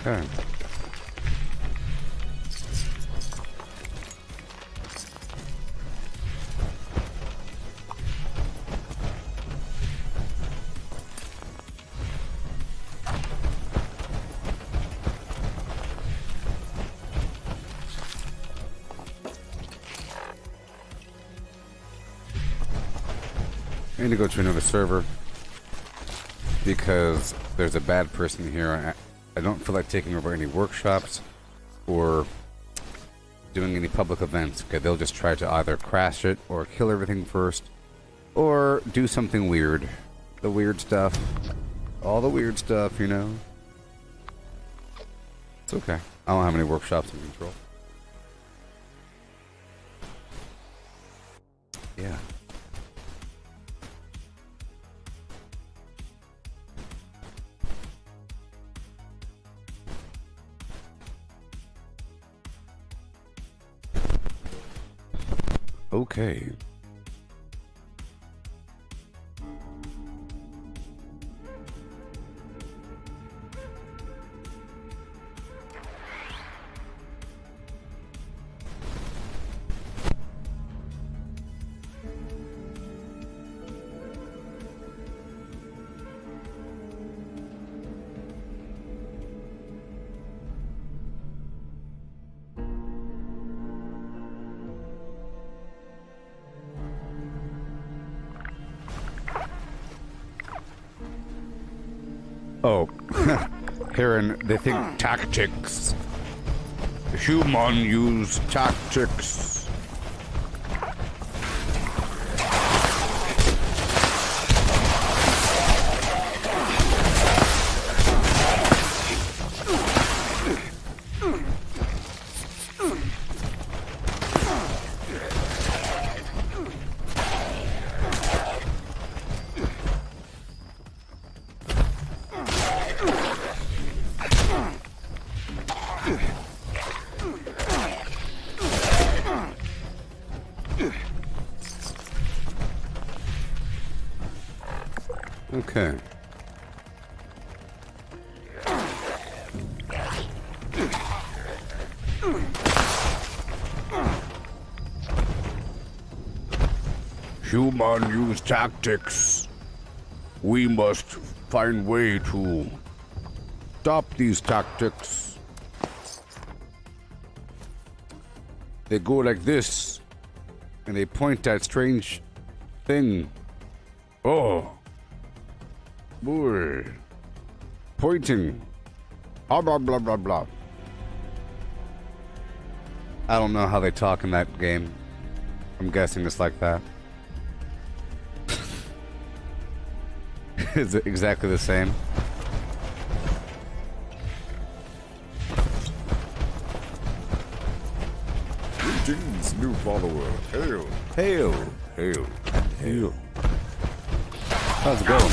Okay. I need to go to another server because there's a bad person here. I don't feel like taking over any workshops or doing any public events. Okay, they'll just try to either crash it or kill everything first or do something weird. The weird stuff. All the weird stuff, you know. It's okay. I don't have any workshops in control. Yeah. Okay. Oh, hearing they think tactics. Human use tactics. Okay. Human use tactics. We must find way to stop these tactics. They go like this, and they point at strange thing. Oh. Boy. Pointing. Blah, blah, blah, blah, blah. I don't know how they talk in that game. I'm guessing it's like that. Is it exactly the same? Greetings, new follower. Hail. Hail. Hail. Hail. How's it going?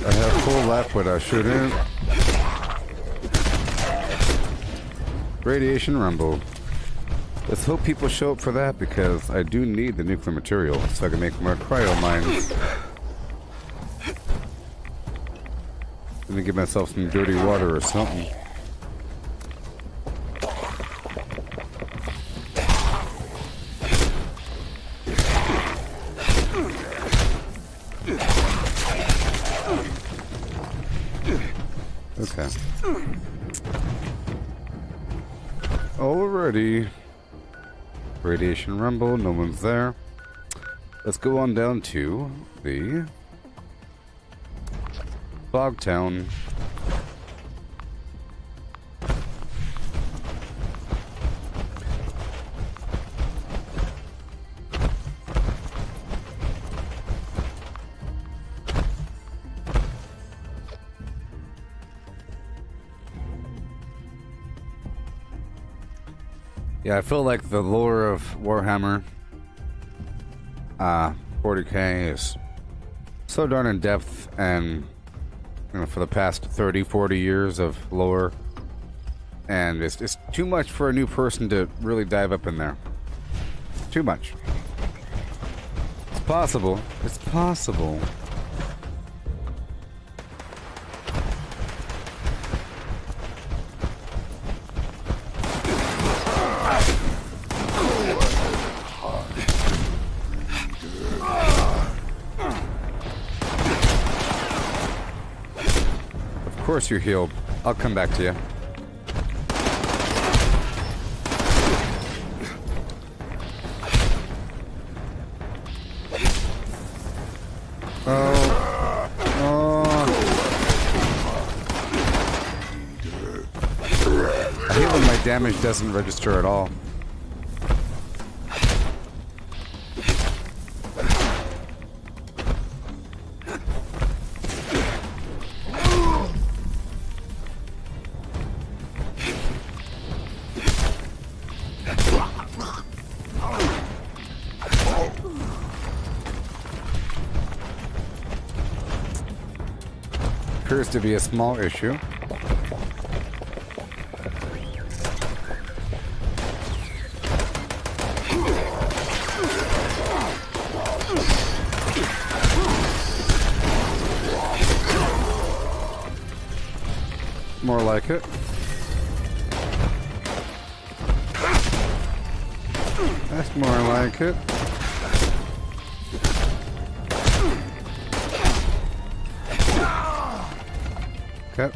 I have full life, but I shouldn't. Radiation rumble. Let's hope people show up for that, because I do need the nuclear material so I can make more cryo mines. Let me give myself some dirty water or something. Okay. Alrighty. Radiation rumble, no one's there. Let's go on down to the Fog Town. Yeah, I feel like the lore of Warhammer 40k is so darn in depth, and you know, for the past 30-40 years of lore, and it's too much for a new person to really dive up in there. Too much. It's possible. It's possible. Of course you're healed. I'll come back to you. I hate when my damage doesn't register at all. Appears to be a small issue. More like it. That's more like it. Okay.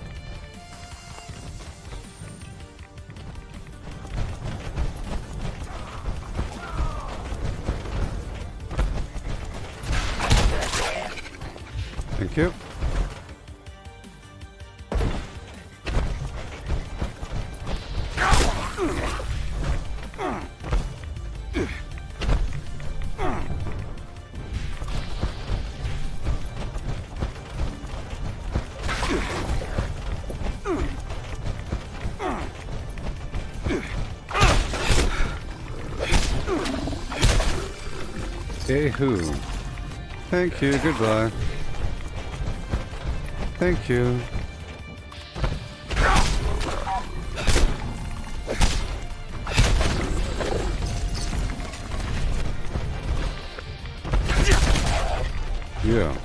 Thank you. Hey-hoo. Thank you, goodbye. Thank you. Yeah.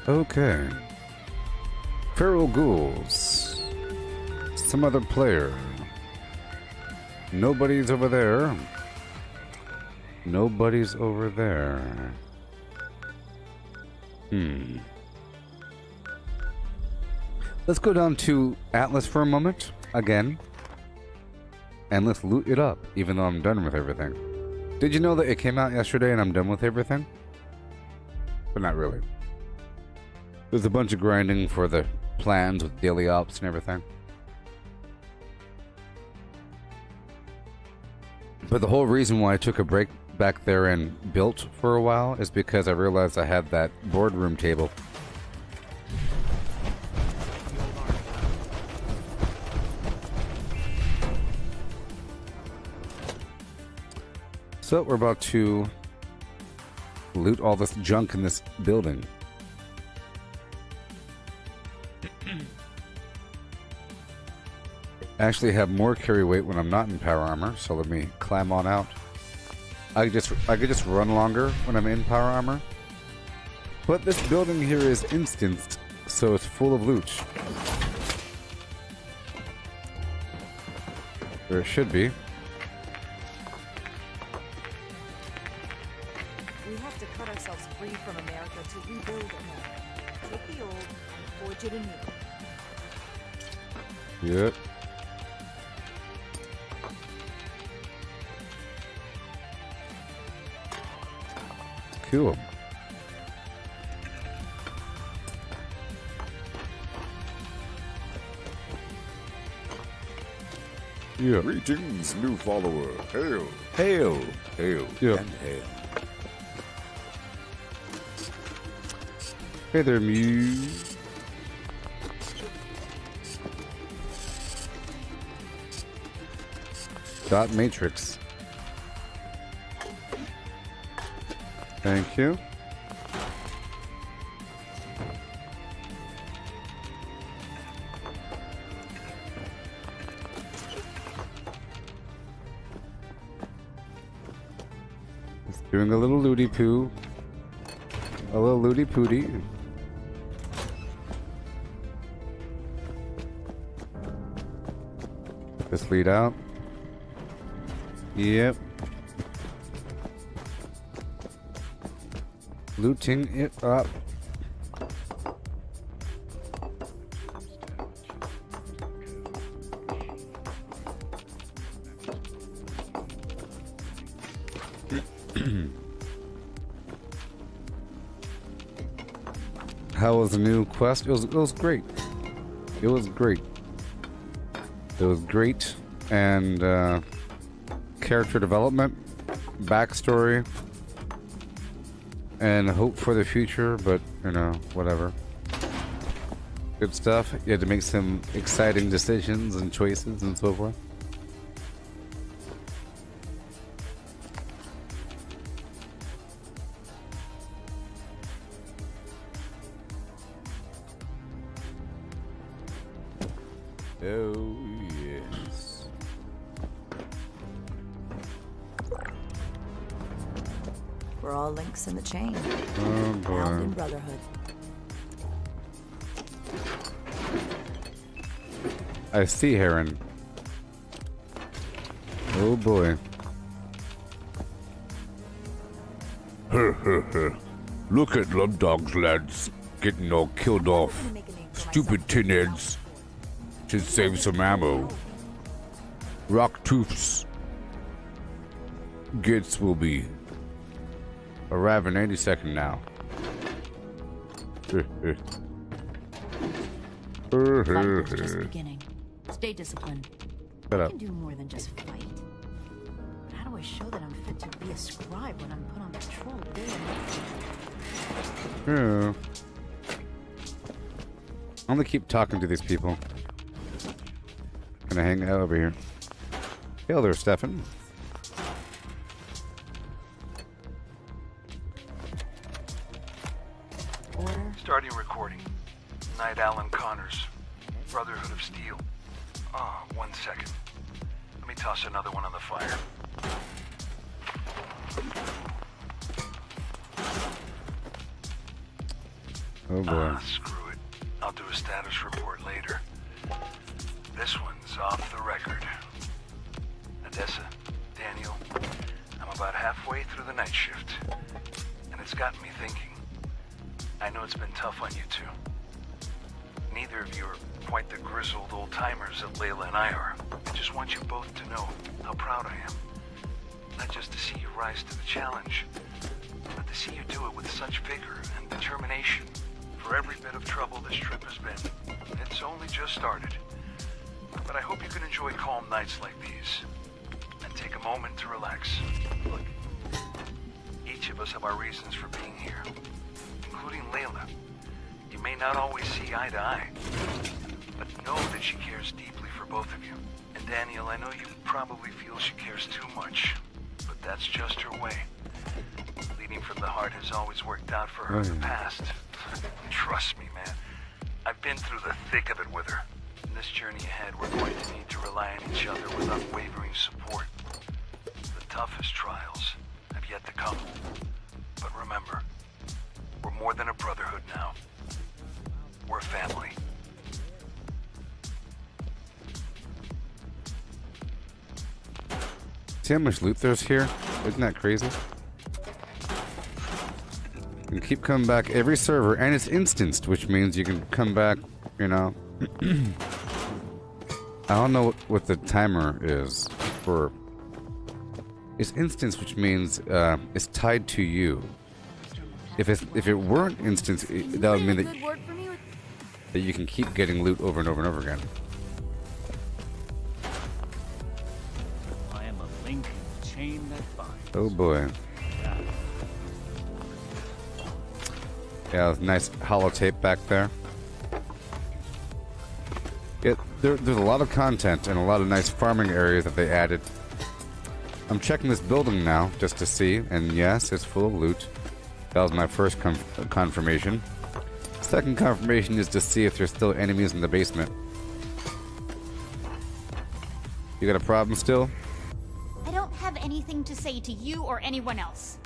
Okay. Feral ghouls. Some other player. Nobody's over there. Nobody's over there. Let's go down to Atlas for a moment, again. And let's loot it up, even though I'm done with everything. Did you know that it came out yesterday and I'm done with everything? But not really. There's a bunch of grinding for the plans with daily ops and everything. But the whole reason why I took a break back there and built for a while is because I realized I had that boardroom table. So we're about to loot all this junk in this building. I actually have more carry weight when I'm not in power armor, so let me climb on out. I could just run longer when I'm in power armor. But this building here is instanced, so it's full of loot. There it should be. We have to cut ourselves free from America to rebuild America. Take the old and forge it anew. Yep. Cool. Yeah. Greetings, new follower. Hail. Hail. Hail. Yeah. And hail. Hey there, Muse. Dot matrix. Thank you. Just doing a little looty poo. A little looty pooty. This lead out. Yep. Looting it up. How was the new quest? It was great. It was great. It was great, and character development, backstory, and hope for the future, but, you know, whatever. Good stuff. You had to make some exciting decisions and choices and so forth. Oh, yeah. We're all links in the chain. Oh Bound in boy. brotherhood. I see, Heron. Oh boy. Look at them dogs, lads. Getting all killed off. Stupid tin heads. Should save some ammo. Rock tooths. Gates will be. Arriving any second now. Fight is just beginning. Stay disciplined. Shut I up. can do more than just fight. But how do I show that I'm fit to be a scribe when I'm put on patrol day and night? Yeah. I'm gonna keep talking to these people. Gonna hang out over here. Hey there, Stefan. Order. Starting recording. Knight Alan Connors. Brotherhood of Steel. Ah, 1 second. Let me toss another one on the fire. Oh boy. Screw it. I'll do a status report later. This one's off the record. Odessa, Daniel, I'm about halfway through the night shift. And it's gotten me thinking. I know it's been tough on you two. Neither of you are quite the grizzled old-timers that Layla and I are. I just want you both to know how proud I am. Not just to see you rise to the challenge, but to see you do it with such vigor and determination. For every bit of trouble this trip has been, it's only just started. But I hope you can enjoy calm nights like these, and take a moment to relax. Look, each of us have our reasons for being here, including Layla. You may not always see eye to eye, but know that she cares deeply for both of you. And Daniel, I know you probably feel she cares too much, but that's just her way. Leading from the heart has always worked out for her in the past. Trust me, man. I've been through the thick of it with her. In this journey ahead, we're going to need to rely on each other with unwavering support. The toughest trials have yet to come. But remember, we're more than a brotherhood now. We're a family. See how much loot there's here? Isn't that crazy? You can keep coming back every server, and it's instanced, which means you can come back, you know. I don't know what the timer is for. It's instance, which means it's tied to you. If it weren't instance, that would mean that you can keep getting loot over and over and over again. I am a link in the chain that binds. Oh boy. Yeah, nice holotape back there. There's a lot of content and a lot of nice farming areas that they added. I'm checking this building now just to see, and yes, it's full of loot. That was my first confirmation. Second confirmation is to see if there's still enemies in the basement. You got a problem still? I don't have anything to say to you or anyone else.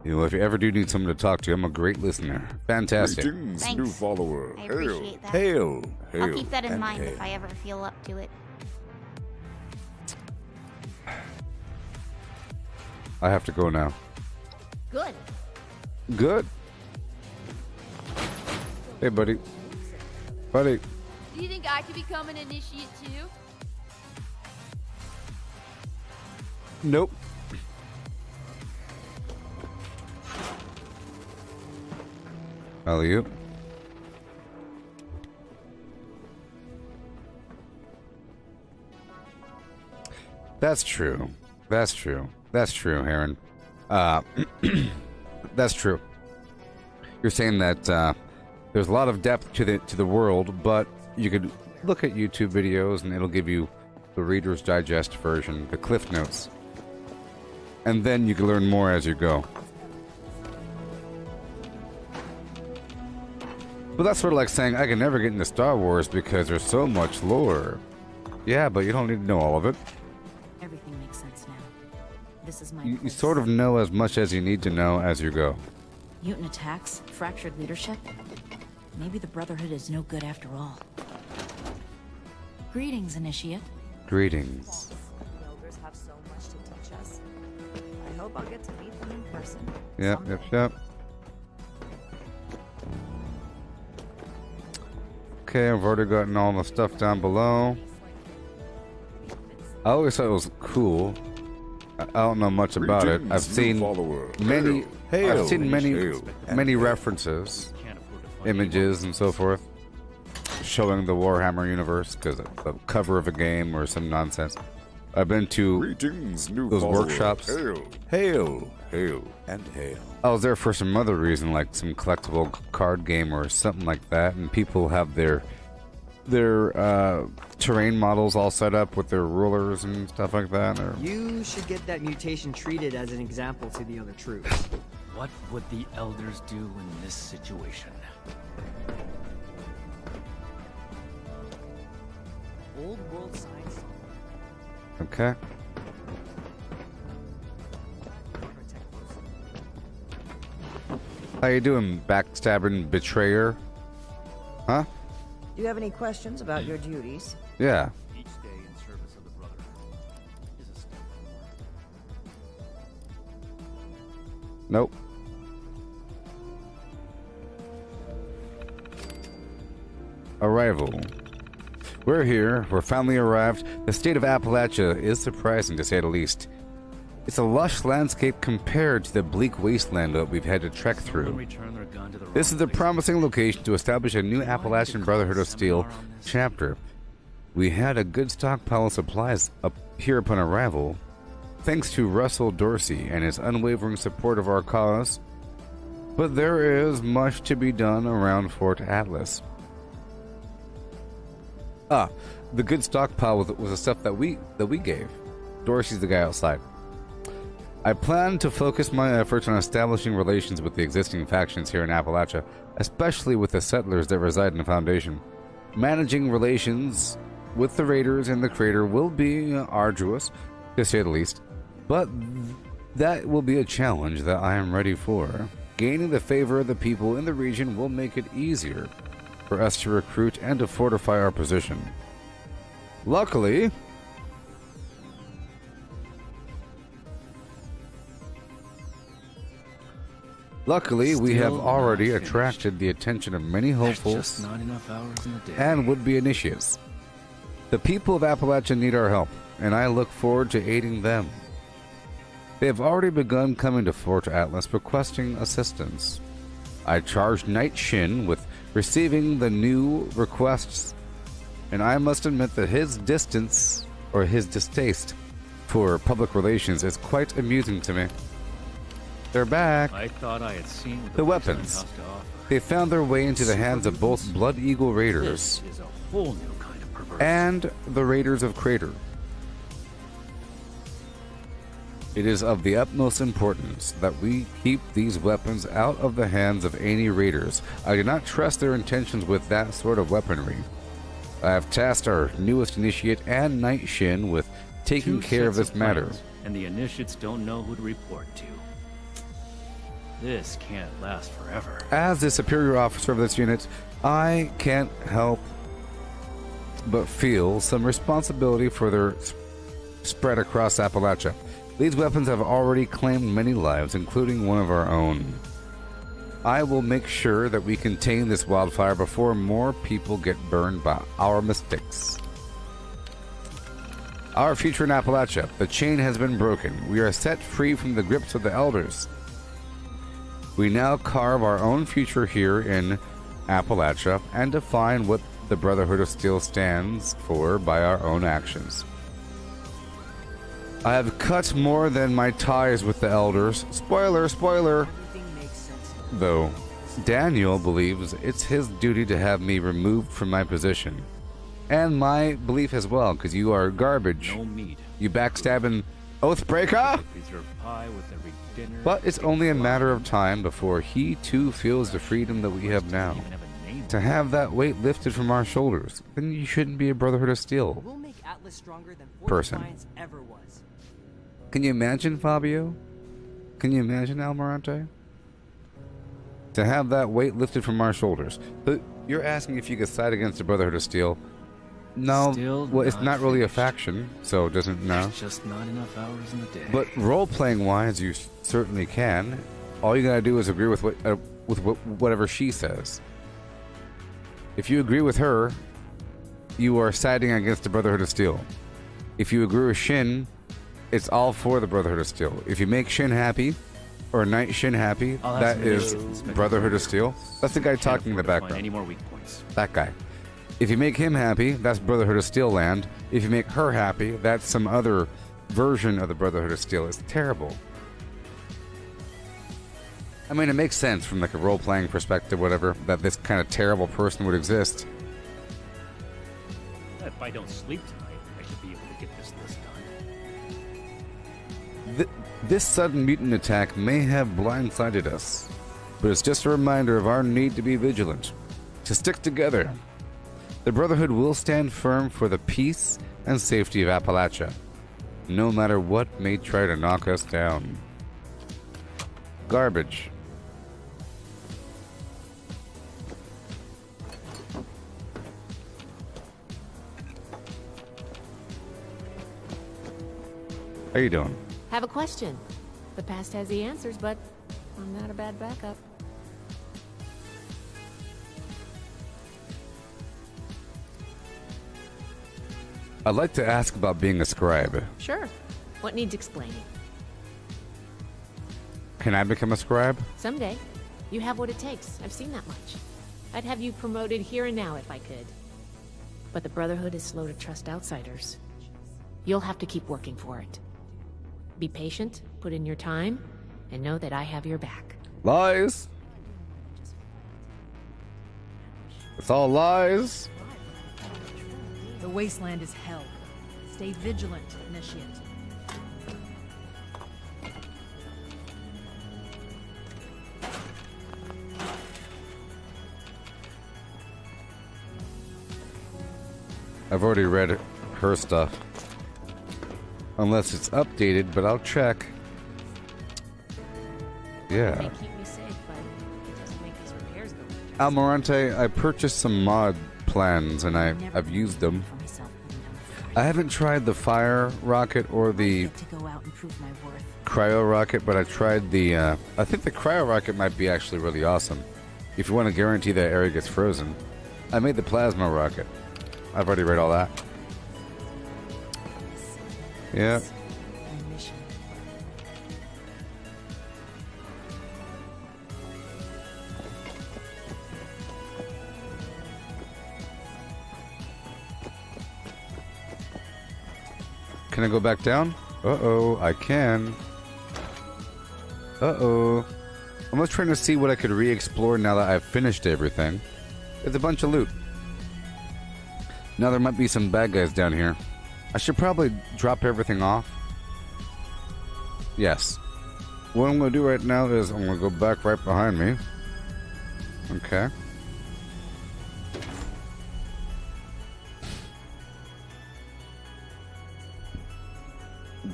You know, if you ever do need someone to talk to, I'm a great listener. Fantastic. Greetings, Thanks. new follower. I appreciate that. Hail, hail, I'll keep that in and mind hail. if I ever feel up to it. I have to go now. Good. Good. Hey, buddy. Buddy. Do you think I could become an initiate too? Nope. Alley-oop. That's true. That's true. That's true, Heron. That's true. You're saying that there's a lot of depth to the world, but you could look at YouTube videos and it'll give you the Reader's Digest version, the Cliff Notes. And then you can learn more as you go. But that's sort of like saying I can never get into Star Wars because there's so much lore. Yeah, but you don't need to know all of it. Everything makes sense now. this is my You place. sort of know as much as you need to know as you go. Mutant attacks, fractured leadership. Maybe the Brotherhood is no good after all. Greetings, Initiate. Greetings. The elders have so much to teach us. I hope I'll get to meet them in person. Yep. Okay, I've already gotten all the stuff down below. I always thought it was cool. I don't know much about it. I've seen many many references, images and so forth, showing the Warhammer universe because the cover of a game or some nonsense. I've been to those workshops. Hail, and hail. I was there for some other reason, like some collectible card game or something like that, and people have their terrain models all set up with their rulers and stuff like that. You should get that mutation treated as an example to the other troops. What would the elders do in this situation? Old world science. Okay. How you doing, backstabbing betrayer? Huh? Do you have any questions about your duties? Yeah. Each day in service of the Brotherhood is a step forward. Nope. Arrival. We're here. We're finally arrived. The state of Appalachia is surprising, to say the least. It's a lush landscape compared to the bleak wasteland that we've had to trek through. This is the promising location to establish a new Appalachian Brotherhood of Steel chapter. We had a good stockpile of supplies up here upon arrival, thanks to Russell Dorsey and his unwavering support of our cause. But there is much to be done around Fort Atlas. The good stockpile was the stuff that we gave. Dorsey's the guy outside. I plan to focus my efforts on establishing relations with the existing factions here in Appalachia, especially with the settlers that reside in the Foundation. Managing relations with the Raiders and the Crater will be arduous, to say the least, but that will be a challenge that I am ready for. Gaining the favor of the people in the region will make it easier for us to recruit and to fortify our position. Luckily, we have already attracted the attention of many hopefuls and would-be initiates. The people of Appalachia need our help, and I look forward to aiding them. They have already begun coming to Fort Atlas requesting assistance. I charged Knight Shin with receiving the new requests, and I must admit that his distaste for public relations is quite amusing to me. They're back. I thought I had seen the weapons. They found their way into the hands of both Blood Eagle Raiders This is a whole new kind of perversion. and the Raiders of Crater. It is of the utmost importance that we keep these weapons out of the hands of any raiders. I do not trust their intentions with that sort of weaponry. I have tasked our newest initiate and Knight Shin with taking care of this matter. And the initiates don't know who to report to. This can't last forever. As the superior officer of this unit, I can't help but feel some responsibility for their spread across Appalachia. These weapons have already claimed many lives, including one of our own. I will make sure that we contain this wildfire before more people get burned by our mistakes. Our future in Appalachia. The chain has been broken. We are set free from the grips of the elders. We now carve our own future here in Appalachia and define what the Brotherhood of Steel stands for by our own actions. I have cut more than my ties with the elders. Spoiler, spoiler. Though Daniel believes it's his duty to have me removed from my position. And my belief as well, because you are garbage. No meat. You backstabbing Oathbreaker! Preserve pie with every dinner. But it's only a matter of time before he too feels the freedom that we have now. To have that weight lifted from our shoulders, then you shouldn't be a Brotherhood of Steel We'll make Atlas stronger than person. Fortifiance ever was. Can you imagine, Fabio? Can you imagine, Almirante? To have that weight lifted from our shoulders. But you're asking if you could side against the Brotherhood of Steel. No, Still well, it's not not really a finished. faction, so it doesn't know. There's just not enough hours in the day. But role-playing wise, you certainly can. All you gotta do is agree with whatever she says. If you agree with her, you are siding against the Brotherhood of Steel. If you agree with Shin, it's all for the Brotherhood of Steel. If you make Shin happy, or Knight Shin happy, I'll have that some is issues. Brotherhood of Steel. That's the guy Can't talking in the afford to find background. Any more weak points? That guy. If you make him happy, that's Brotherhood of Steel land. If you make her happy, that's some other version of the Brotherhood of Steel. It's terrible. I mean, it makes sense from like a role-playing perspective, whatever, that this kind of terrible person would exist. If I don't sleep tonight, I should be able to get this list done. This sudden mutant attack may have blindsided us, but it's just a reminder of our need to be vigilant, to stick together. The Brotherhood will stand firm for the peace and safety of Appalachia, no matter what may try to knock us down. Garbage. How you doing? Have a question. The past has the answers, but I'm not a bad backup. I'd like to ask about being a scribe. Sure. What needs explaining? Can I become a scribe? Someday. You have what it takes. I've seen that much. I'd have you promoted here and now if I could. But the Brotherhood is slow to trust outsiders. You'll have to keep working for it. Be patient, put in your time, and know that I have your back. Lies. It's all lies. The wasteland is hell. Stay vigilant, Initiate. I've already read her stuff. Unless it's updated, but I'll check. It Yeah. may keep me safe, but it doesn't make these repairs go. Almirante, I purchased some mod plans and I've used them. I haven't tried the fire rocket or the To go out and prove my worth. cryo rocket, but I tried the I think the cryo rocket might be actually really awesome. If you want to guarantee that area gets frozen. I made the plasma rocket. I've already read all that. Yeah. Can I go back down? Uh-oh, I can. Uh-oh. I'm just trying to see what I could re-explore now that I've finished everything. There's a bunch of loot. Now there might be some bad guys down here. I should probably drop everything off. Yes. What I'm going to do right now is I'm going to go back right behind me. Okay.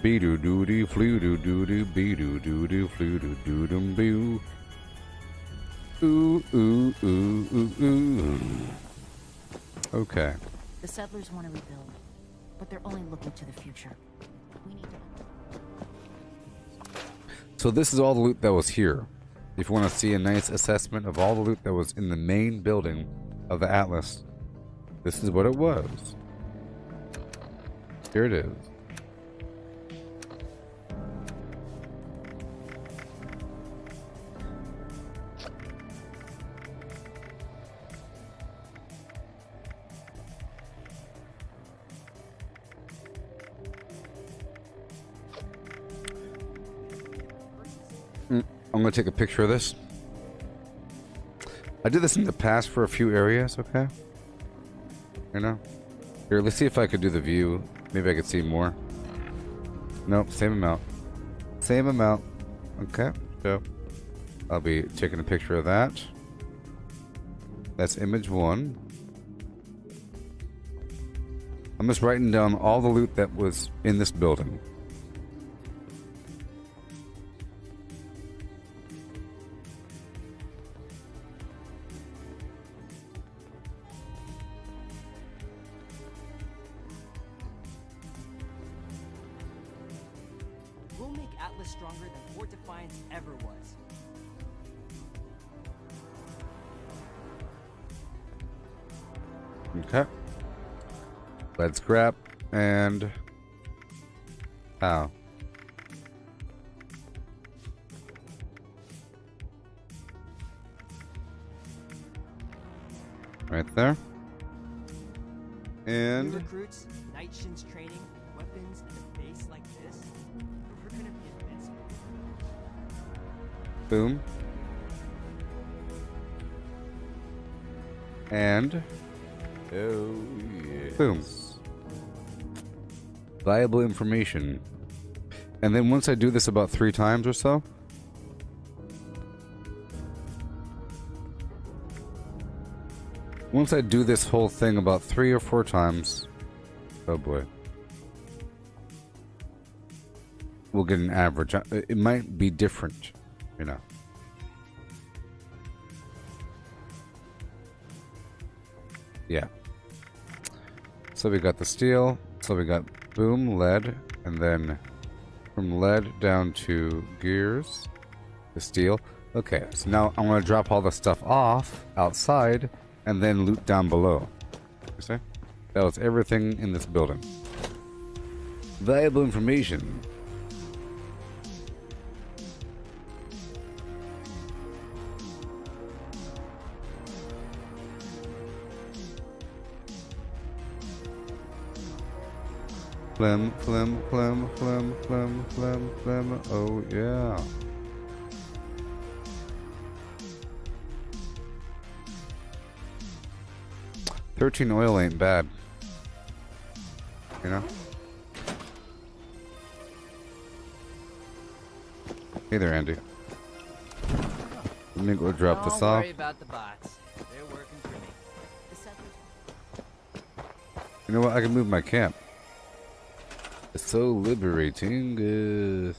Be doo doo doo flew doo doo doo be doo doo doo flew doo doo doo boo. Ooh ooh ooh ooh ooh. Okay. The settlers want to rebuild, but they're only looking to the future. We need to... So this is all the loot that was here. If you want to see a nice assessment of all the loot that was in the main building of the Atlas, this is what it was. Here it is. I'm going to take a picture of this. I did this in the past for a few areas, okay? You know? Here, let's see if I could do the view. Maybe I could see more. Nope, same amount. Same amount. Okay, so I'll be taking a picture of that. That's image 1. I'm just writing down all the loot that was in this building. countless stronger than Fort Defiance ever was. Okay. Let's scrap and... Ow. Right there. And... New recruits, night shins training, weapons, and a base like this. We're gonna be invincible. Boom. And... Oh, yes. Boom. Valuable information. And then once I do this about 3 times or so, once I do this whole thing about 3 or 4 times, oh boy, we'll get an average. It might be different, you know. Yeah. So we got the steel, so we got boom, lead, and then from lead down to gears, the steel. Okay, so now I'm going to drop all the stuff off outside and then loot down below. You see? That was everything in this building. Valuable information. Phlegm, phlegm, phlegm, phlegm, phlegm, phlegm, phlegm. Oh, yeah. $13 oil ain't bad. You know? Hey there, Andy. Let me go drop this off. Don't worry about the bots. They're working for me. You know what? I can move my camp. It's so liberating.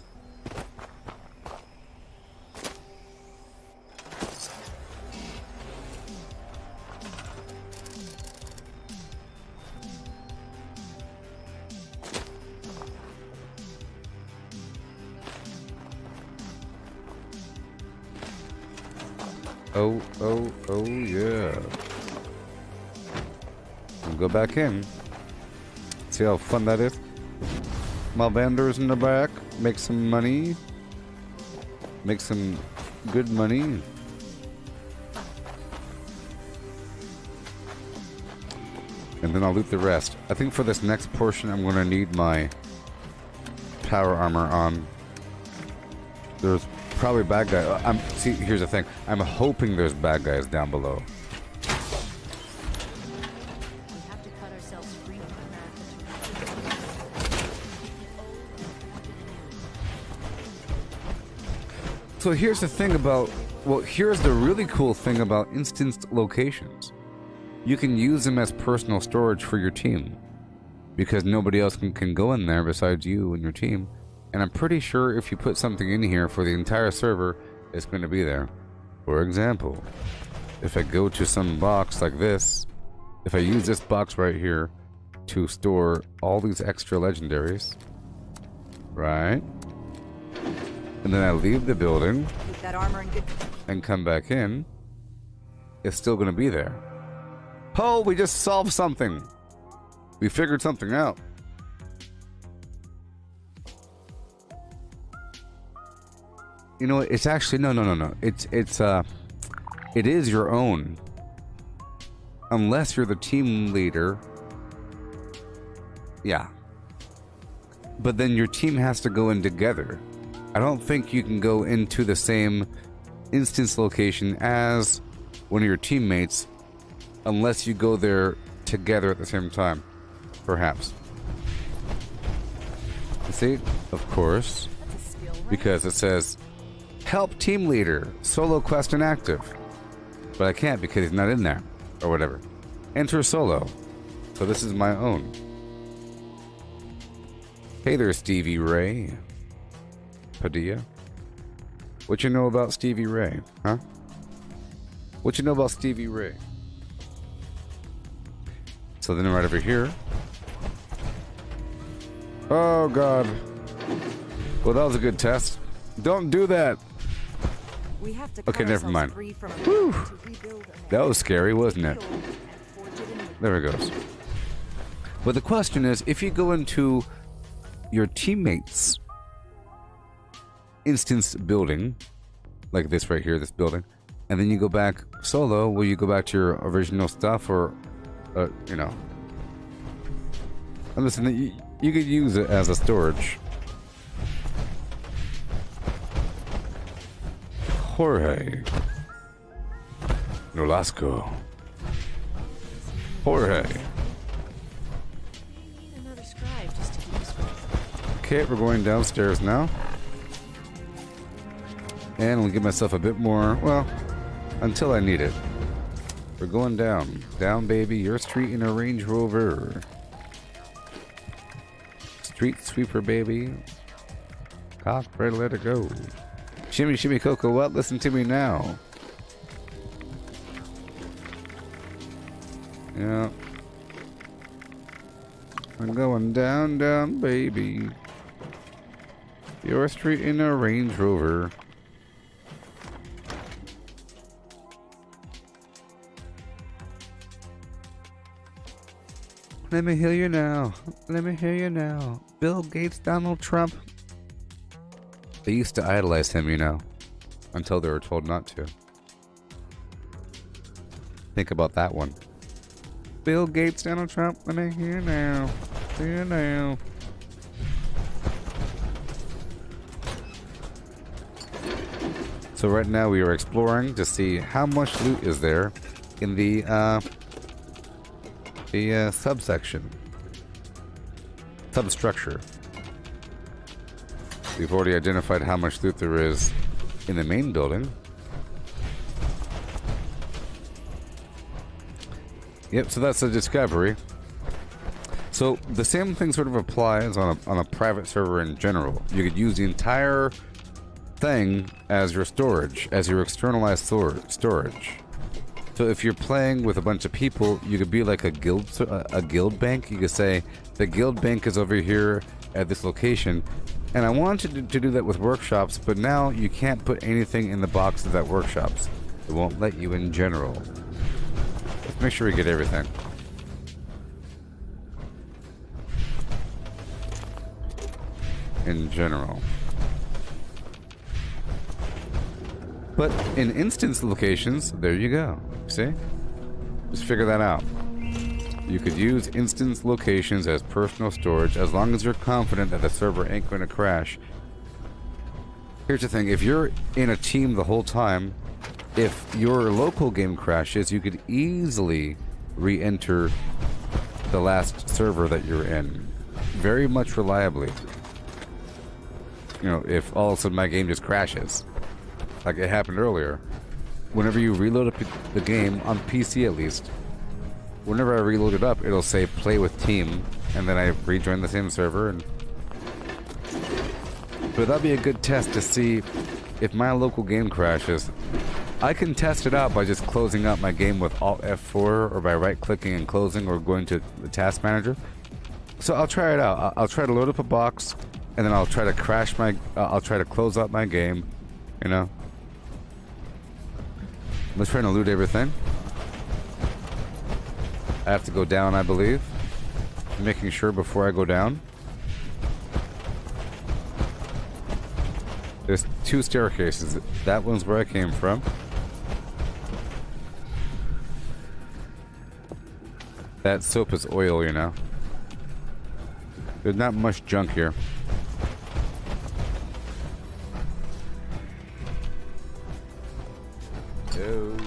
Oh, yeah. We'll go back in. See how fun that is? My vendors in the back. Make some money. Make some good money. And then I'll loot the rest. I think for this next portion, I'm going to need my power armor on. There's probably bad guys. See, here's the thing. I'm hoping there's bad guys down below. So here's the thing about, well, here's the really cool thing about instanced locations. You can use them as personal storage for your team, because nobody else can go in there besides you and your team. And I'm pretty sure if you put something in here for the entire server, it's going to be there. For example, if I go to some box like this, if I use this box right here to store all these extra legendaries, right? And then I leave the building Keep that armor in good... and come back in, it's still going to be there. Oh, we just solved something. We figured something out. You know, it's actually no. It is your own. Unless you're the team leader. Yeah. But then your team has to go in together. I don't think you can go into the same instance location as one of your teammates unless you go there together at the same time. Perhaps. See? Of course. Because it says help team leader, solo quest inactive. But I can't because he's not in there. Or whatever. Enter solo. So this is my own. Hey there, Stevie Ray. Padilla. What you know about Stevie Ray? Huh? What you know about Stevie Ray? So then right over here. Oh God. Well, that was a good test. Don't do that. We have to Okay, never mind. Whew. That was scary, wasn't it? There it goes. But the question is, if you go into your teammates' instance building, like this right here, this building, and then you go back solo, will you go back to your original stuff, or, you know? And listen, you could use it as a storage. Jorge. Nolasco. Jorge. Another scribe just to keep us with. Okay, we're going downstairs now. And I'll give myself a bit more, well, until I need it. We're going down. Down, baby. Your street in a Range Rover. Street sweeper, baby. Cock, ready, let it go. Shimmy, shimmy, cocoa, what? Listen to me now. Yeah. I'm going down, down, baby. Your street in a Range Rover. Let me hear you now. Let me hear you now. Bill Gates, Donald Trump. They used to idolize him, you know, until they were told not to. Think about that one. Bill Gates, Donald Trump, let me hear you now. Hear you now. So right now we are exploring to see how much loot is there in the subsection, substructure. We've already identified how much loot there is in the main building. Yep, so that's a discovery. So the same thing sort of applies on a private server in general. You could use the entire thing as your storage, as your externalized storage. So if you're playing with a bunch of people, you could be like a guild bank. You could say the guild bank is over here at this location, and I wanted to do that with workshops, but now you can't put anything in the boxes at workshops. It won't let you in general. Let's make sure we get everything. In general. But in instance locations, there you go. See? Just figure that out. You could use instance locations as personal storage as long as you're confident that the server ain't going to crash. Here's the thing, if you're in a team the whole time, if your local game crashes, you could easily re-enter the last server that you're in. Very much reliably. You know, if all of a sudden my game just crashes. Like it happened earlier. Whenever you reload the game, on PC at least, whenever I reload it up, it'll say play with team, and then I rejoin the same server. And but that'd be a good test to see if my local game crashes. I can test it out by just closing out my game with Alt F4, or by right-clicking and closing, or going to the task manager. So I'll try it out. I'll try to load up a box, and then I'll try to crash my. I'll try to close out my game. You know. Let's try to loot everything. I have to go down, I believe. Making sure before I go down. There's 2 staircases. That one's where I came from. That soap is oil, you know. There's not much junk here. Oh,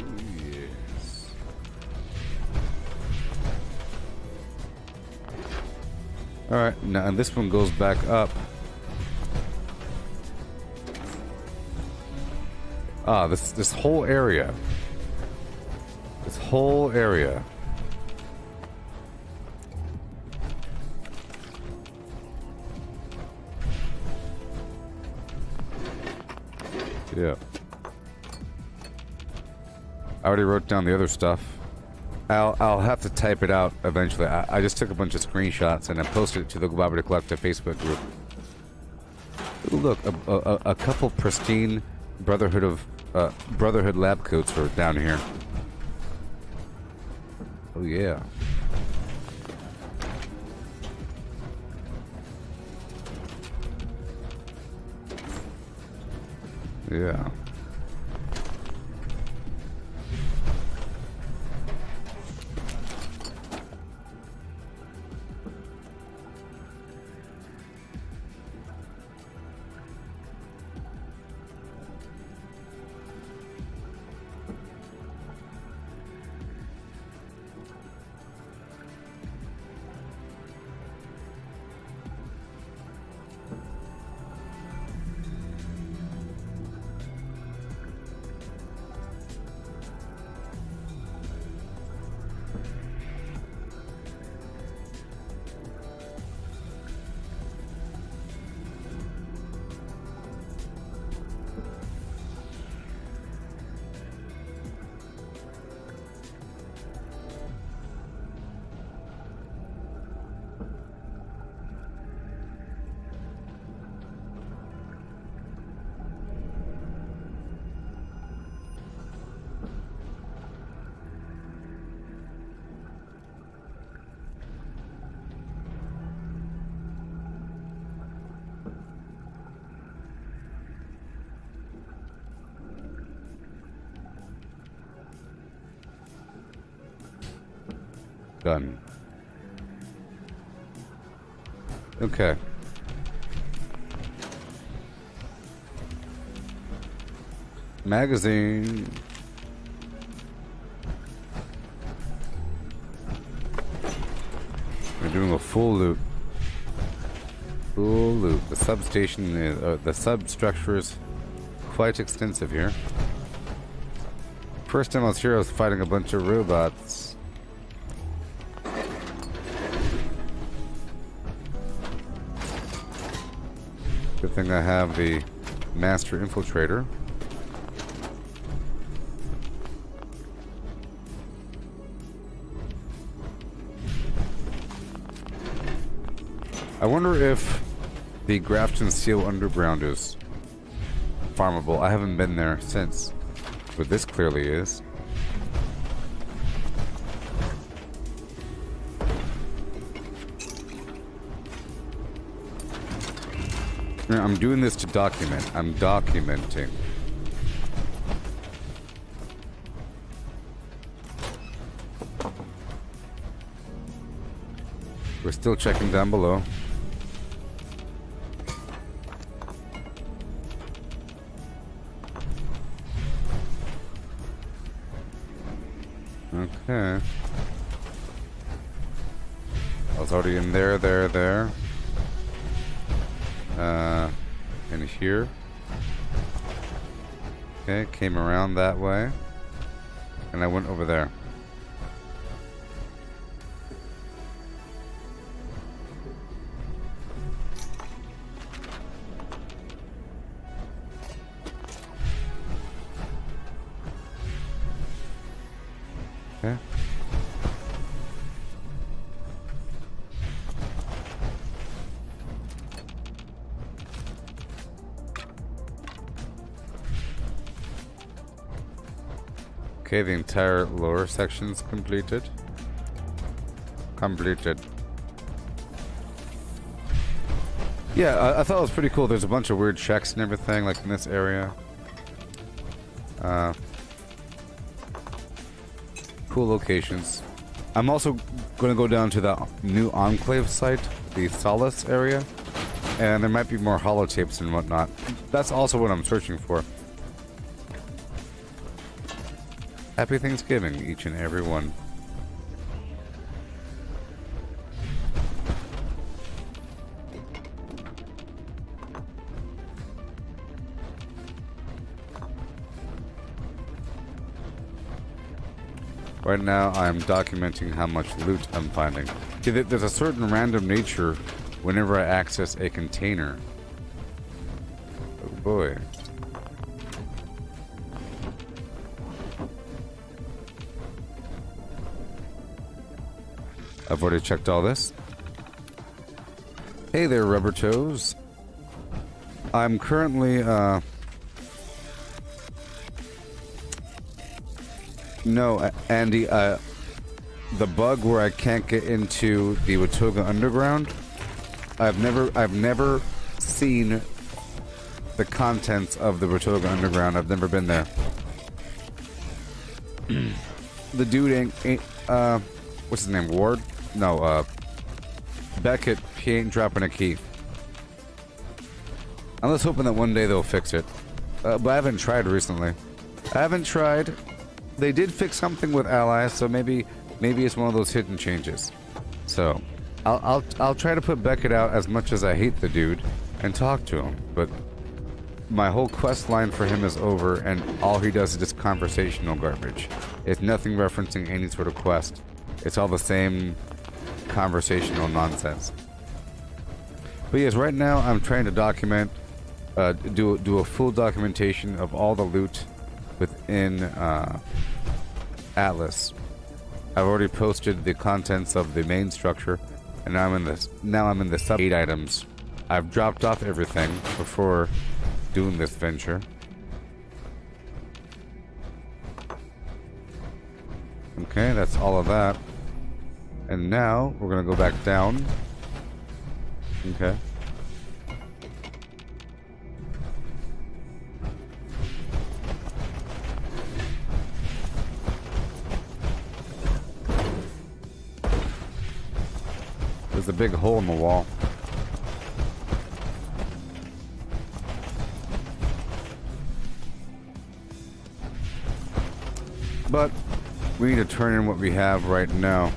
yes. Alright, now and this one goes back up. Ah, this whole area. This whole area. Yeah. I already wrote down the other stuff. I'll have to type it out eventually. I just took a bunch of screenshots and I posted it to the Gooboberti Collective Facebook group. Ooh, look, a couple pristine Brotherhood lab coats are down here. Oh yeah. Yeah. Done. Okay. Magazine. We're doing a full loop. Full loop. The substation is, the substructure is quite extensive here. First time I was here, I was fighting a bunch of robots. Good thing I have the Master Infiltrator. I wonder if the Grafton Steel Underground is farmable. I haven't been there since, but this clearly is. I'm doing this to document. I'm documenting. We're still checking down below. Okay. I was already in there. In here. Okay, came around that way. And I went over there. Okay. Okay, the entire lower section's completed. Yeah, I thought it was pretty cool. There's a bunch of weird checks and everything, like in this area. Cool locations. I'm also going to go down to the new Enclave site, the Solace area. And there might be more holotapes and whatnot. That's also what I'm searching for. Happy Thanksgiving, each and every one. Right now, I'm documenting how much loot I'm finding. See, there's a certain random nature whenever I access a container. Oh boy. I've already checked all this. Hey there, rubber toes. I'm currently, no, Andy, the bug where I can't get into the Watoga Underground, I've never seen the contents of the Watoga Underground. I've never been there. The dude ain't what's his name, Ward? No, Beckett, he ain't dropping a key. I'm just hoping that one day they'll fix it. But I haven't tried recently. I haven't tried. They did fix something with allies, so maybe it's one of those hidden changes. So I'll try to put Beckett out as much as I hate the dude and talk to him. But my whole quest line for him is over, and all he does is just conversational garbage. It's nothing referencing any sort of quest. It's all the same conversational nonsense. But yes, right now I'm trying to document, do a full documentation of all the loot within Atlas. I've already posted the contents of the main structure, and now I'm in the sub 8 items. I've dropped off everything before doing this venture. Okay, that's all of that. And now we're gonna go back down. Okay. There's a big hole in the wall. But we need to turn in what we have right now.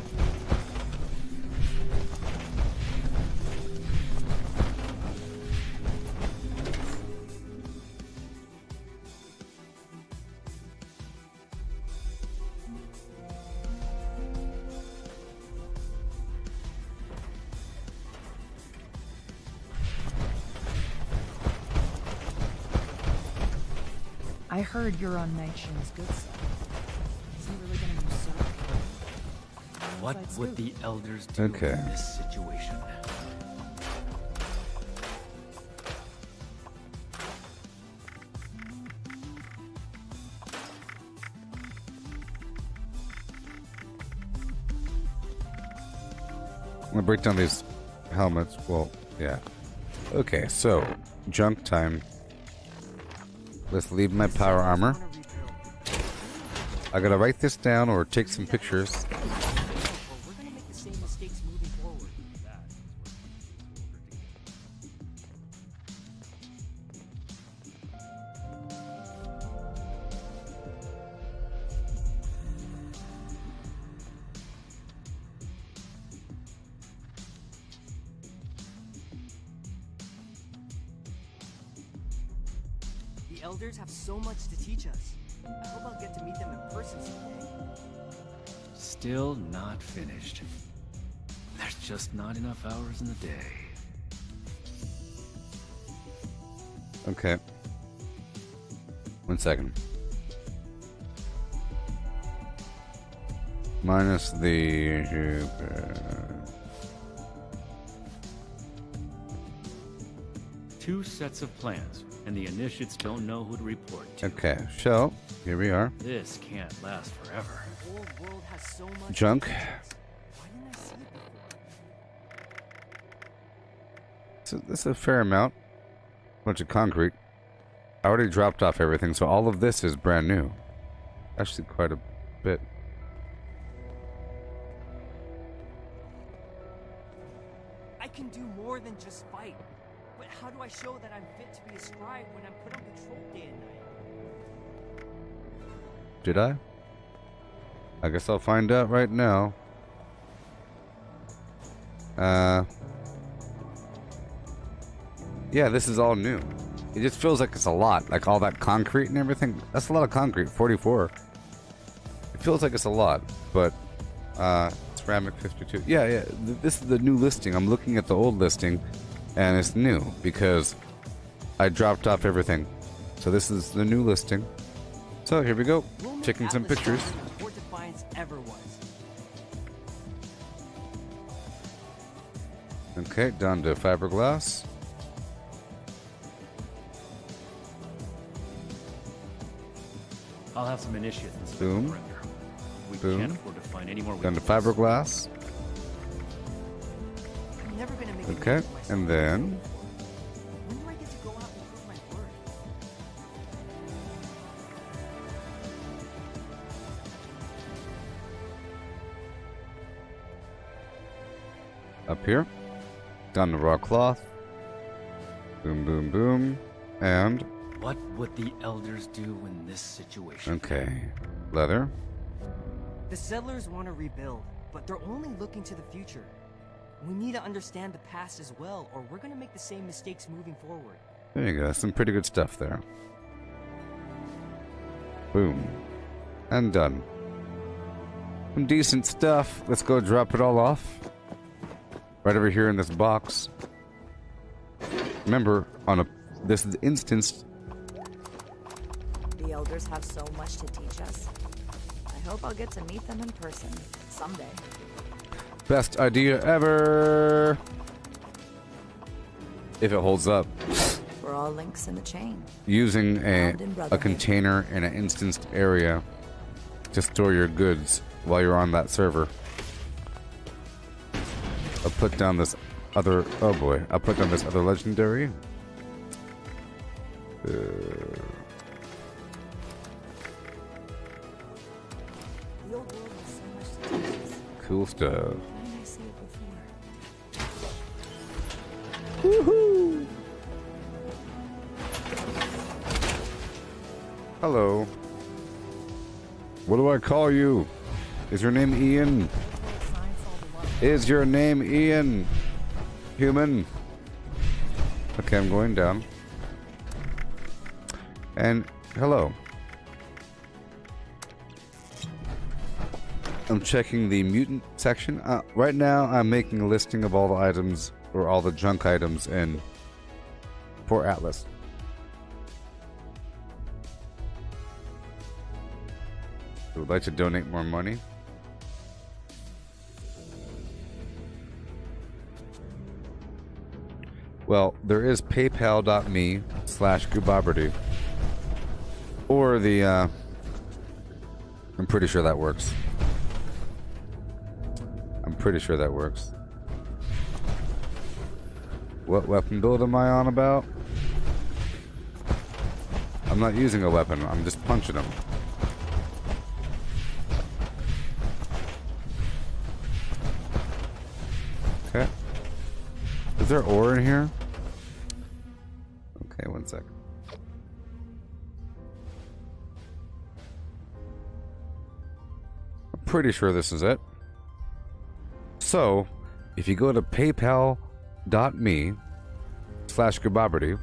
I heard you're on Nation's good side. Is he really gonna usurp? What would the elders do in this situation? I'm gonna break down these helmets. Well, yeah. Okay, so junk time. Let's leave my power armor. I gotta write this down or take some pictures. The elders have so much to teach us. I hope I'll get to meet them in person someday. Still not finished. There's just not enough hours in the day. Okay. 1 second. Minus the... Two sets of plans, and the initiates don't know who to report to. Okay, so here we are. This can't last forever. The whole world has so much Junk. Why didn't I see it before? So this is a fair amount. Bunch of concrete. I already dropped off everything, so all of this is brand new. Actually, quite a bit. I can do more than just fight. But how do I show that I'm fit to be a scribe when I'm put on patrol day and night? Did I? I guess I'll find out right now. Yeah, this is all new. It just feels like it's a lot. Like all that concrete and everything. That's a lot of concrete, 44. It feels like it's a lot, but ceramic 52. Yeah, this is the new listing. I'm looking at the old listing and it's new because I dropped off everything. So this is the new listing. So here we go. Taking some pictures. Before Defiance ever was. Okay, down to fiberglass. I'll have some initiates inspect the Boom. perimeter. We Boom. can't afford to find any more Down to weaknesses. fiberglass. I'm never gonna make a Okay, name for myself. and then When do I get to go out and prove my worth? up here. Down to raw cloth. Boom, boom, boom. And What would the elders do in this situation? okay. Leather. The settlers want to rebuild, but they're only looking to the future. We need to understand the past as well, or we're gonna make the same mistakes moving forward. There you go. Some pretty good stuff there. Boom. And done. Some decent stuff. Let's go drop it all off. Right over here in this box. Remember, this is instance. The elders have so much to teach us. I hope I'll get to meet them in person someday. Best idea ever. If it holds up. We're all links in the chain. Using Bound in a brotherhood. container in an instanced area to store your goods while you're on that server. I'll put down this other. Oh boy! I'll put down this other legendary. The old world has so much to teach us. Cool stuff. Why didn't I see it before? Woohoo! Hello. What do I call you? Is your name Ian? Is your name Ian? Human? Okay, I'm going down. And hello. I'm checking the mutant section. Right now, I'm making a listing of all the items, or all the junk items in Port Atlas. I would like to donate more money. Well, there is paypal.me/Gooboberti. Or the, I'm pretty sure that works. I'm pretty sure that works. What weapon build am I on about? I'm not using a weapon, I'm just punching them. Okay. Is there ore in here? Okay, one sec. I'm pretty sure this is it. So, if you go to paypal.me/Gooboberti,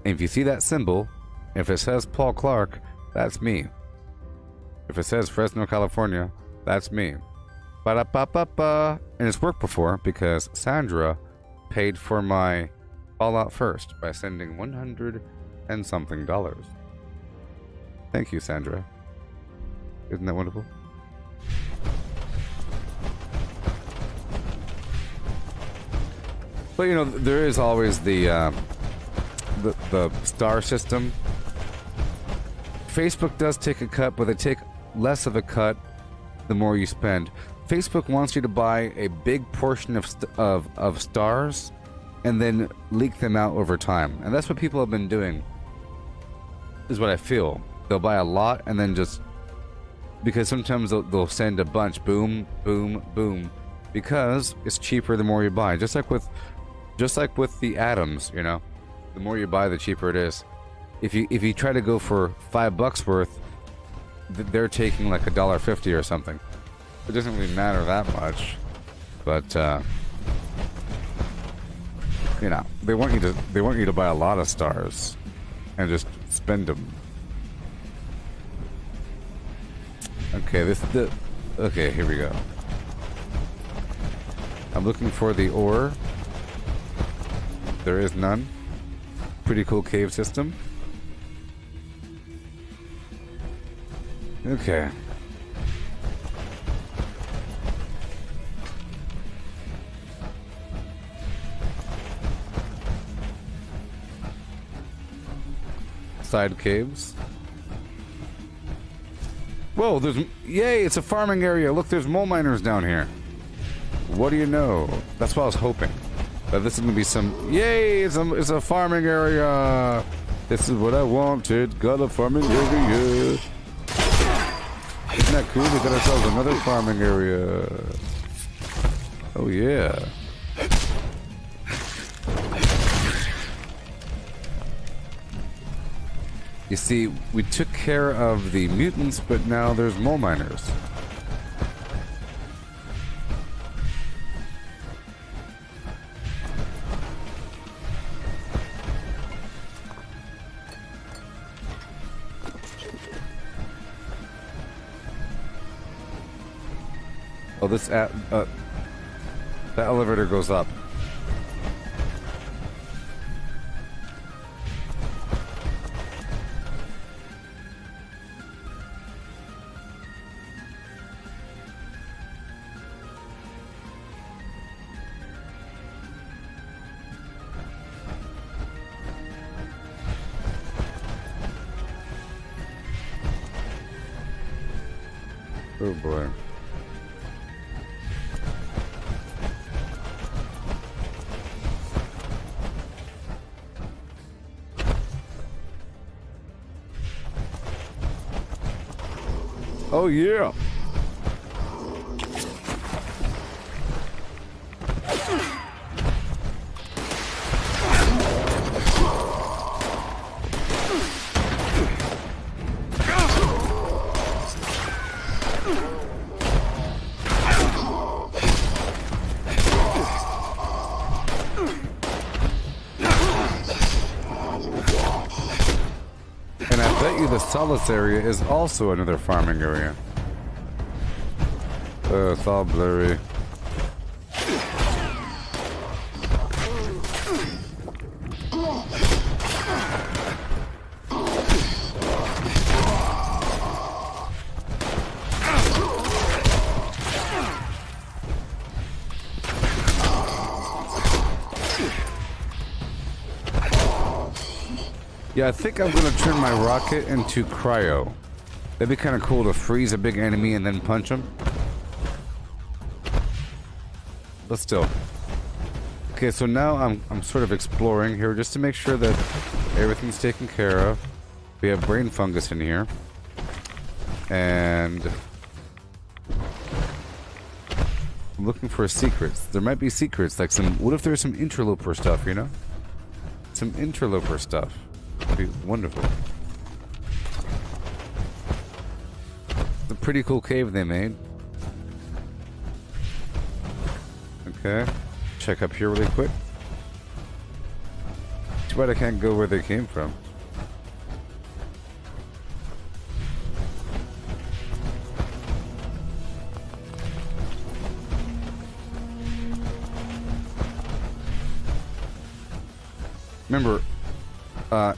and if you see that symbol, if it says Paul Clark, that's me. If it says Fresno, California, that's me. Ba-da-ba-ba-ba. And it's worked before because Sandra paid for my Fallout First by sending $100 and something. Thank you, Sandra. Isn't that wonderful? But you know, there is always the star system. Facebook does take a cut, but they take less of a cut the more you spend. Facebook wants you to buy a big portion of stars and then leak them out over time. And that's what people have been doing, is what I feel. They'll buy a lot and then just... Because sometimes they'll send a bunch, boom, boom, boom. Because it's cheaper the more you buy. Just like with the atoms, you know. The more you buy, the cheaper it is. If you try to go for $5 worth, they're taking like $1.50 or something. It doesn't really matter that much, but you know, they want you to buy a lot of stars and just spend them. Okay, okay, here we go. I'm looking for the ore. There is none. Pretty cool cave system. Okay. Side caves. Whoa, yay, it's a farming area. Look, there's mole miners down here. What do you know? That's what I was hoping. That this is gonna be yay, it's a farming area. This is what I wanted. Got a farming area. Isn't that cool? We got ourselves another farming area. Oh yeah. You see, we took care of the mutants, but now there's mole miners. Oh, the elevator goes up. Oh boy. Oh yeah. And I bet you the Solace area is also another farming area. It's all blurry. Yeah, I think I'm gonna turn my rocket into cryo. That'd be kind of cool to freeze a big enemy and then punch him. But still. Okay, so now I'm sort of exploring here just to make sure that everything's taken care of. We have brain fungus in here. And I'm looking for secrets. There might be secrets, like what if there's some interloper stuff, you know? Some interloper stuff. That'd be wonderful. It's a pretty cool cave they made. Okay. Check up here really quick. Too bad I can't go where they came from. Remember,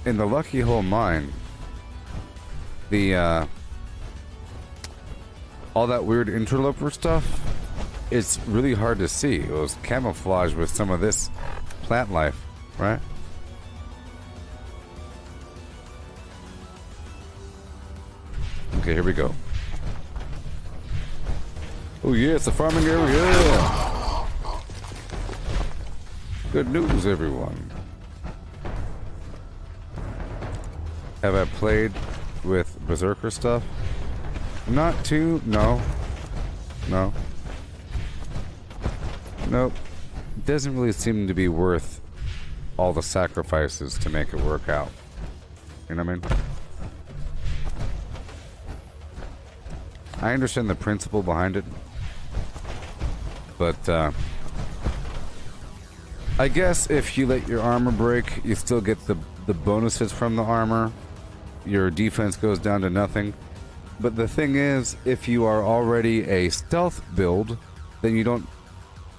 in the Lucky Hole mine, all that weird interloper stuff, it's really hard to see. It was camouflaged with some of this plant life, right? Okay, here we go. Oh yeah, it's a farming area! Good news, everyone. Have I played with Berserker stuff? Not too, no. No. Nope. It doesn't really seem to be worth all the sacrifices to make it work out. You know what I mean? I understand the principle behind it. But, I guess if you let your armor break, you still get the bonuses from the armor. Your defense goes down to nothing. But the thing is, if you are already a stealth build, then you don't...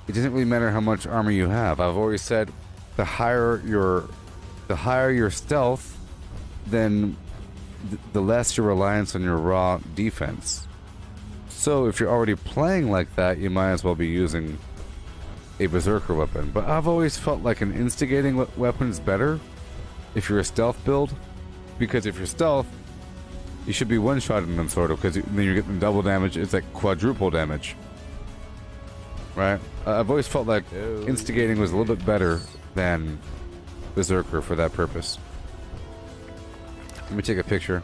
It doesn't really matter how much armor you have. I've always said, the higher your stealth, then the less your reliance on your raw defense. So if you're already playing like that, you might as well be using a Berserker weapon. But I've always felt like an instigating weapon is better if you're a stealth build, because if you're stealth, You should be one-shotting them, sort of, because then you're getting double damage. It's like quadruple damage. Right? I've always felt like instigating was a little bit better than Berserker for that purpose. Let me take a picture.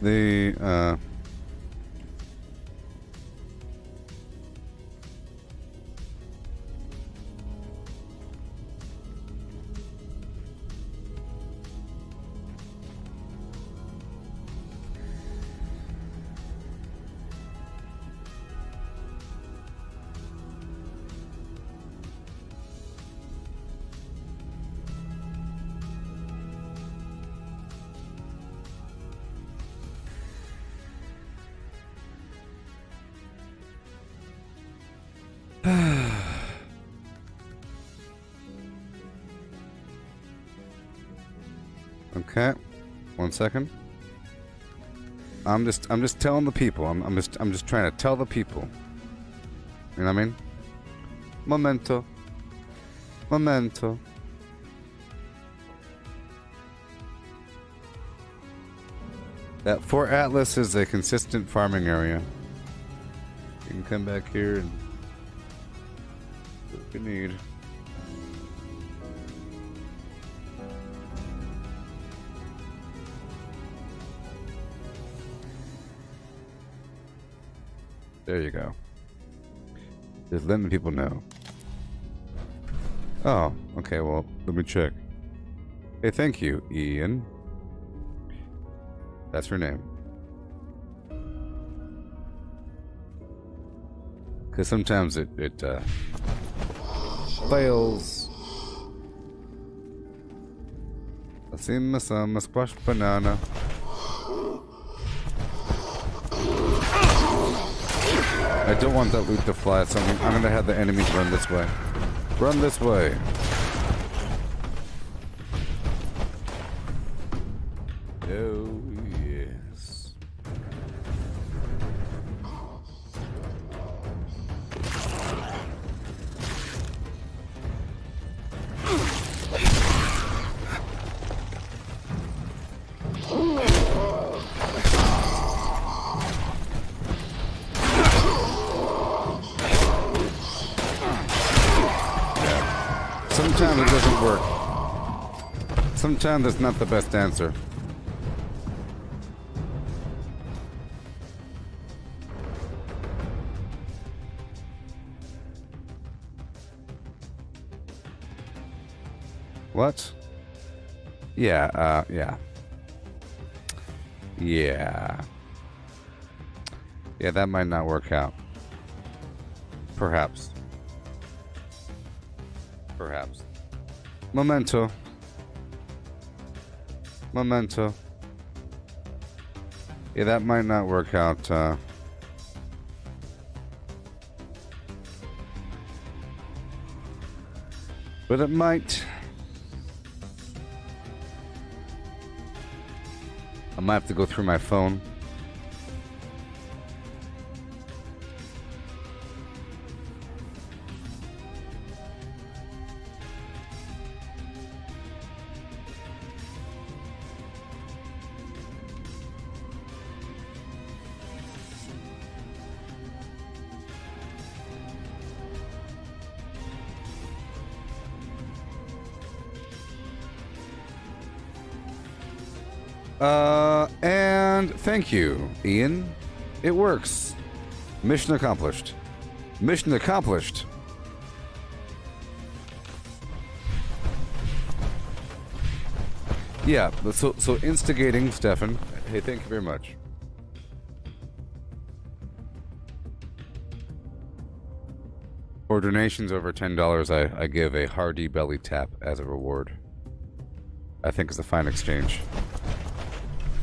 The okay, 1 second. I'm just telling the people. I'm just trying to tell the people. You know what I mean? Momento. Momento. That Fort Atlas is a consistent farming area. You can come back here and do what you need. There you go. Just letting people know. Oh, okay, well, let me check. Hey, thank you, Ian. That's her name. Because sometimes it fails. I see my squash banana. I don't want that loot to fly, so I'm gonna have the enemies run this way. Run this way. Oh, yes. Sometimes it doesn't work. Sometimes it's not the best answer. What? Yeah, yeah. Yeah. Yeah, that might not work out. Perhaps. Perhaps. Memento. Memento. Yeah, that might not work out. But it might. I might have to go through my phone. And thank you, Ian. It works. Mission accomplished. Mission accomplished. Yeah, so instigating, Stefan. Hey, thank you very much. For donations over $10, I give a hearty belly tap as a reward. I think it's a fine exchange.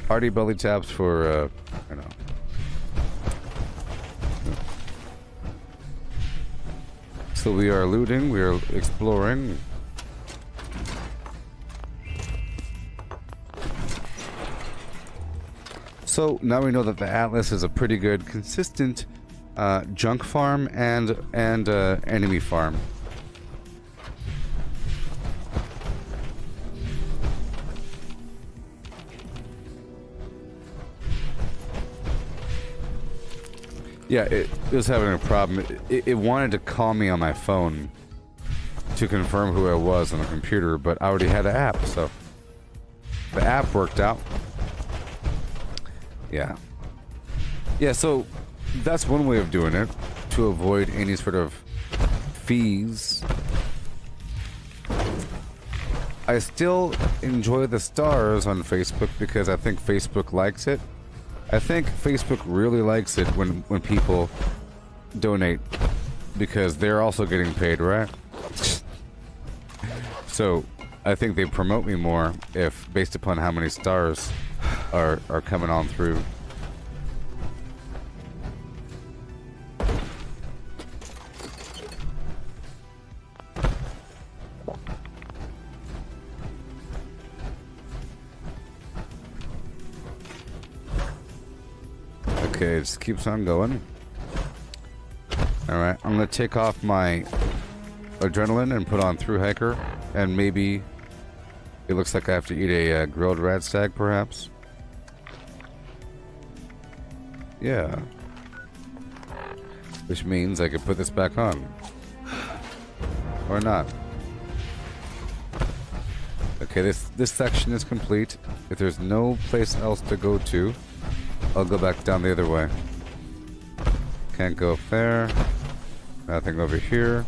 Hearty belly taps for, you know. So we are looting, we are exploring. So now we know that the Atlas is a pretty good, consistent junk farm and enemy farm. Yeah, it was having a problem. It wanted to call me on my phone to confirm who I was on the computer, but I already had an app, so the app worked out. Yeah. Yeah, so that's one way of doing it, to avoid any sort of fees. I still enjoy the stars on Facebook because I think Facebook likes it. I think Facebook really likes it when people donate because they're also getting paid, right? So I think they promote me more if based upon how many stars are coming on through. Okay, it just keeps on going. Alright, I'm gonna take off my adrenaline and put on through hiker, and maybe it looks like I have to eat a grilled rat stag, perhaps. Yeah. Which means I could put this back on. Or not. Okay, this section is complete. If there's no place else to go to, I'll go back down the other way. Can't go up there. Nothing over here.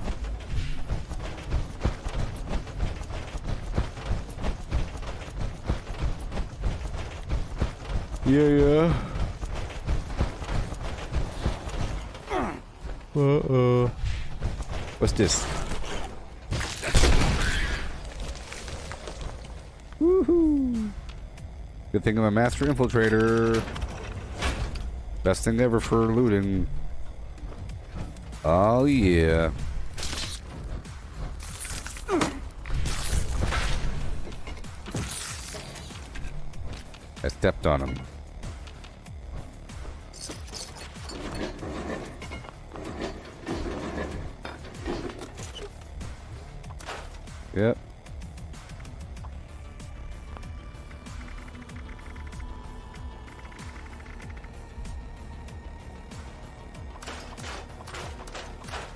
Yeah. Uh-oh. What's this? Woohoo! Good thing I'm a master infiltrator. Best thing ever for looting. Oh yeah. I stepped on him. Yep.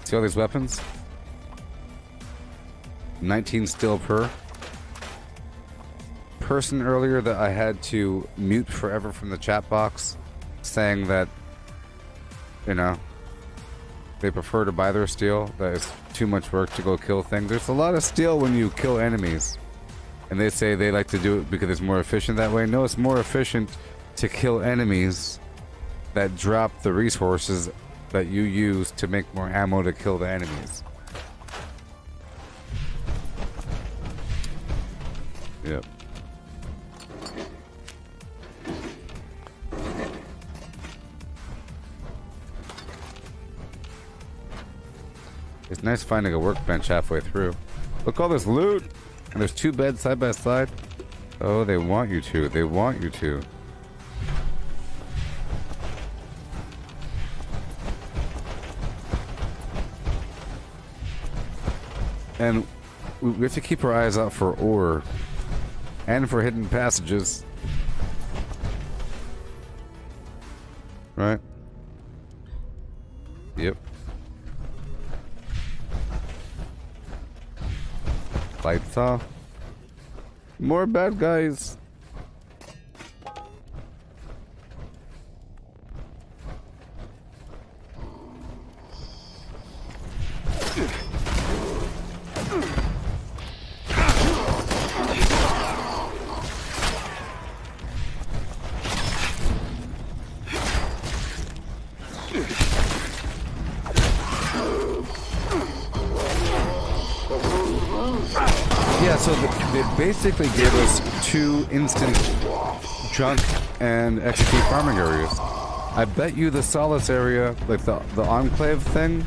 See all these weapons? 19 steel per. Person earlier that I had to mute forever from the chat box saying that, you know, they prefer to buy their steel, that it's too much work to go kill things. There's a lot of steel when you kill enemies. And they say they like to do it because it's more efficient that way. No, it's more efficient to kill enemies that drop the resources that you use to make more ammo to kill the enemies. Yep. It's nice finding a workbench halfway through. Look, all this loot! And there's two beds side by side. Oh, they want you to. They want you to. And we have to keep our eyes out for ore and for hidden passages. Right? Yep. Lights off. More bad guys. Yeah, so they basically gave us 2 instant junk and XP farming areas. I bet you the Solace area, like the Enclave thing,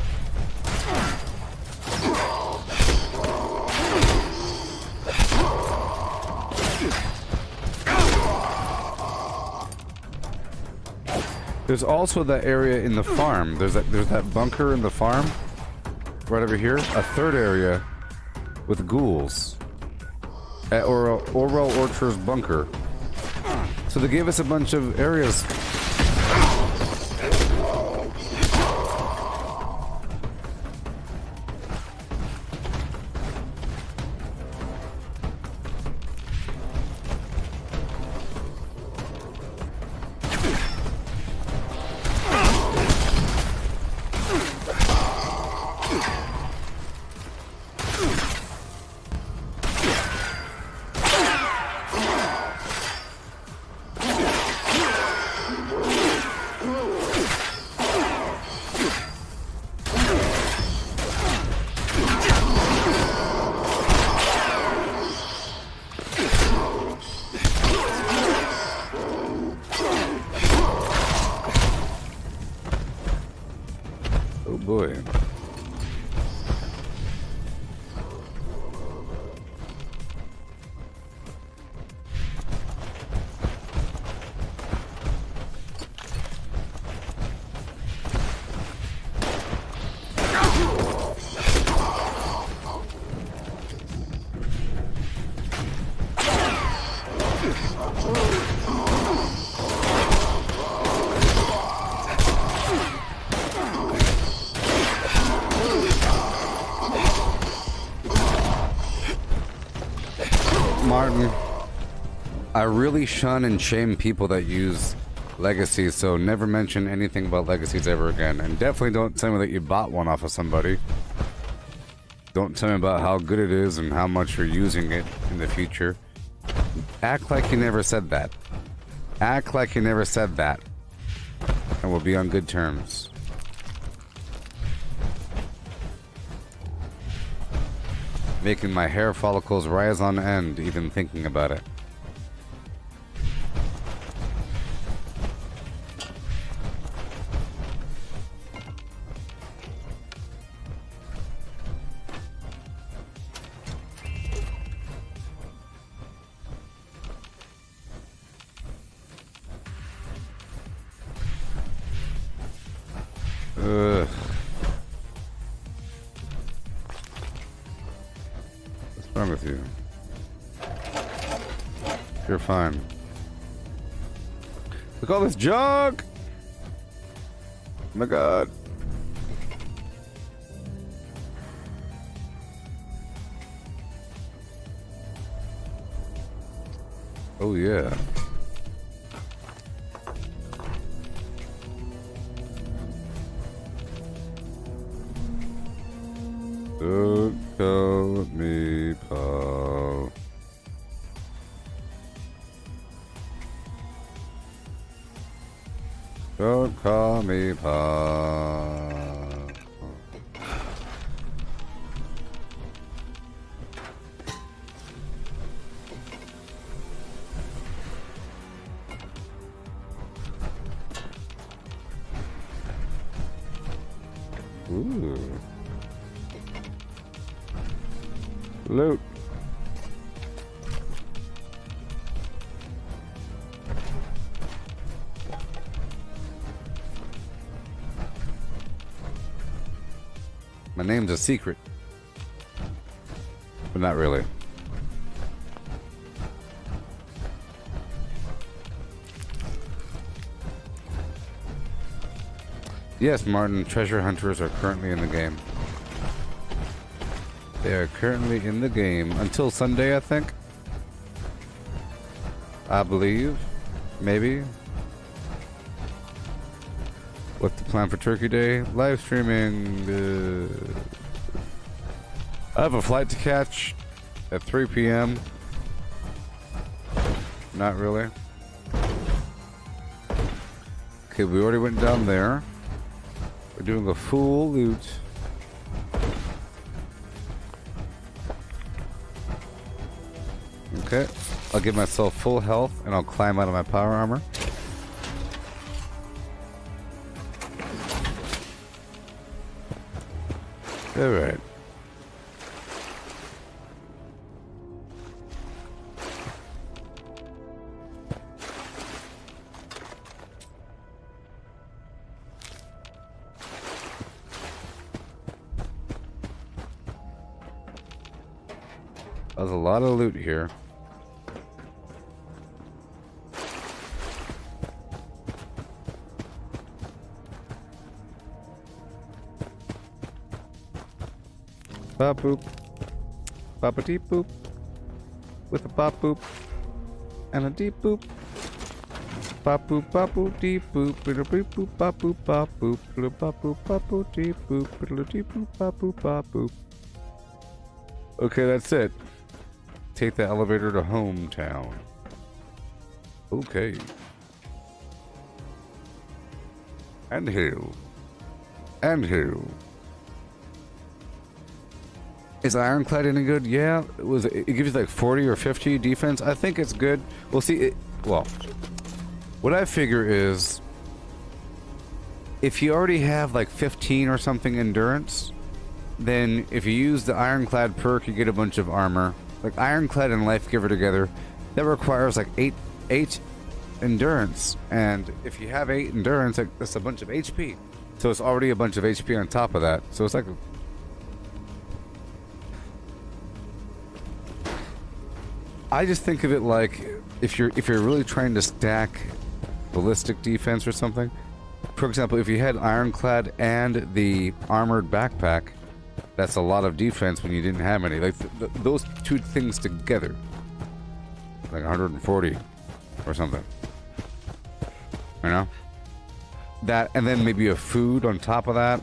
there's also that area in the farm. There's that bunker in the farm right over here. A third area with ghouls at Orwell Orchard's bunker. So they gave us a bunch of areas. Oh boy. Martin, I really shun and shame people that use legacies, so never mention anything about legacies ever again. And definitely don't tell me that you bought one off of somebody. Don't tell me about how good it is and how much you're using it in the future. Act like you never said that. Act like you never said that. And we'll be on good terms. Making my hair follicles rise on end, even thinking about it. Ugh. What's wrong with you? You're fine. Look at all this junk! Oh my god. Oh yeah. Don't call me Paul. Don't call me Paul. Ooh. Loot. My name's a secret. But not really. Yes, Martin, treasure hunters are currently in the game. They are currently in the game until Sunday, I think. I believe. Maybe. What's the plan for Turkey Day? Live streaming. I have a flight to catch at 3 p.m. Not really. Okay, we already went down there. We're doing a full loot. Okay, I'll give myself full health and I'll climb out of my power armor. Alright. There's a lot of loot here. Pop boop. Pop a deep boop. With a pop boop. And a deep boop. Pop boop, deep boop. Little beep boop, pop boop. Little pop boop, deep boop. Little deep boop, pop boop. Okay, that's it. Take the elevator to hometown. Okay. And hill. And hill. Is Ironclad any good? Yeah. It gives you like 40 or 50 defense. I think it's good. We'll see. Well, what I figure is if you already have like 15 or something endurance, then if you use the Ironclad perk, you get a bunch of armor. Like Ironclad and Life Giver together, that requires like 8 endurance. And if you have 8 endurance, like, that's a bunch of HP. So it's already a bunch of HP on top of that. So it's like I just think of it like if you're really trying to stack ballistic defense or something. For example, if you had Ironclad and the armored backpack, that's a lot of defense when you didn't have any. Like those two things together, like 140 or something. You know, that, and then maybe a food on top of that.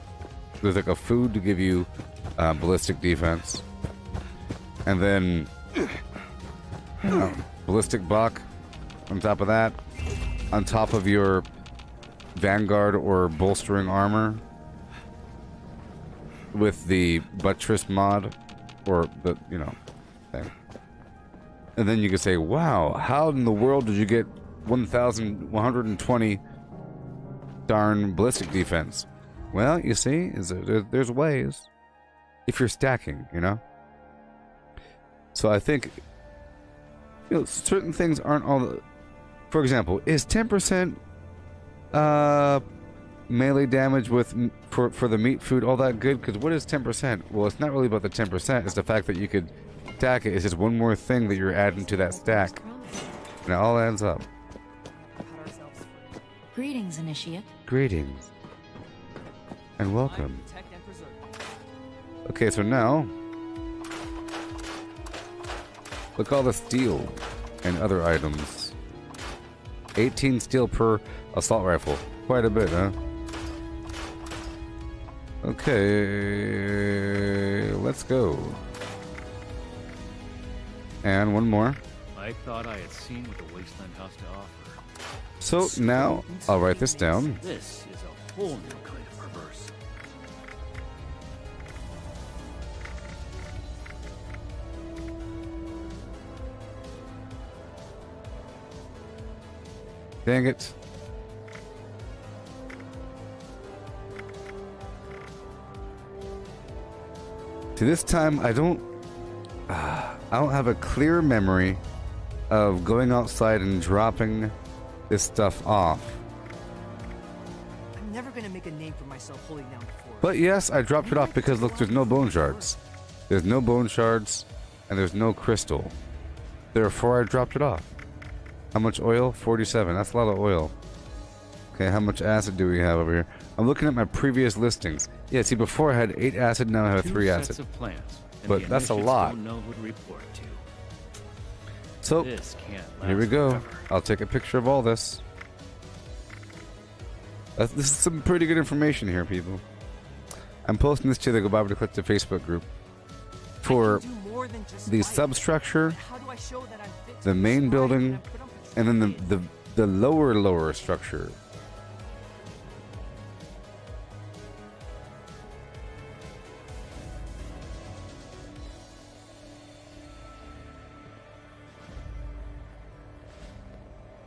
There's like a food to give you ballistic defense, and then ballistic buck on top of that, on top of your Vanguard or bolstering armor with the buttress mod, or the, you know, thing. And then you could say, wow, how in the world did you get 1,120 darn ballistic defense? Well, you see, there's ways if you're stacking, you know? So I think, you know, certain things aren't all. For example, is 10% melee damage with for the meat food all that good? Because what is 10%? Well, it's not really about the 10%. It's the fact that you could stack it. It's just one more thing that you're adding to that stack, and it all adds up. Greetings, Initiate. Greetings and welcome. Okay, so now look, all the steel and other items. 18 steel per assault rifle. Quite a bit, huh? Okay, let's go. And one more. I thought I had seen what the Wasteland has to offer. So now, I'll write this down. This is a whole new kind of perverse. Dang it. To this time, I don't have a clear memory of going outside and dropping this stuff off. I'm never gonna make a name for myself holding down the fort. But yes, I dropped it off because look, there's no bone shards. There's no bone shards, and there's no crystal. Therefore, I dropped it off. How much oil? 47. That's a lot of oil. Okay, how much acid do we have over here? I'm looking at my previous listings. Yeah, see, before I had 8 acid, now I have 3 acid. Of plants, but that's a lot. Don't know who to report to. So, This can't here we last go. forever. I'll take a picture of all this. This is some pretty good information here, people. I'm posting this to the Gooboberti Collective Facebook group for the substructure, the main building, and then the lower structure.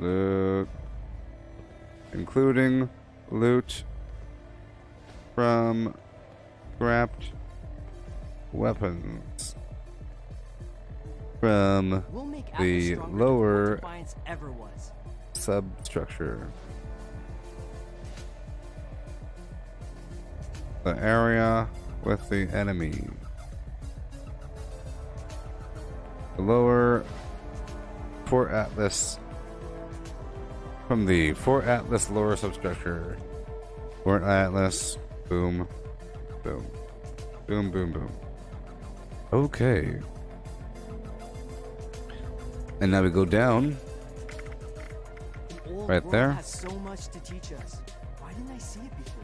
Loot. Including loot from scrapped weapons from We'll make Atlas the stronger than lower what Defiance ever was. substructure. The area with the enemy. The lower Fort Atlas. From the Fort Atlas lower substructure. Fort Atlas. Boom. Boom. Boom, boom, boom. Okay. And now we go down. The old Right world there. has so much to teach us. Why didn't I see it before?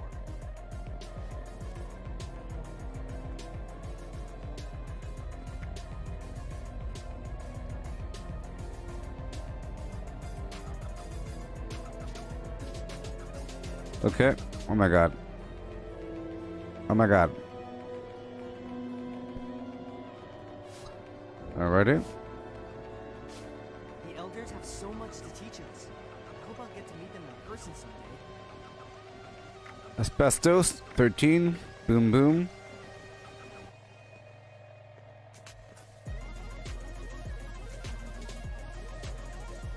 Okay. Oh my god. Oh my god. Alrighty. The elders have so much to teach us. I hope I'll get to meet them in person someday. Asbestos 13. Boom boom.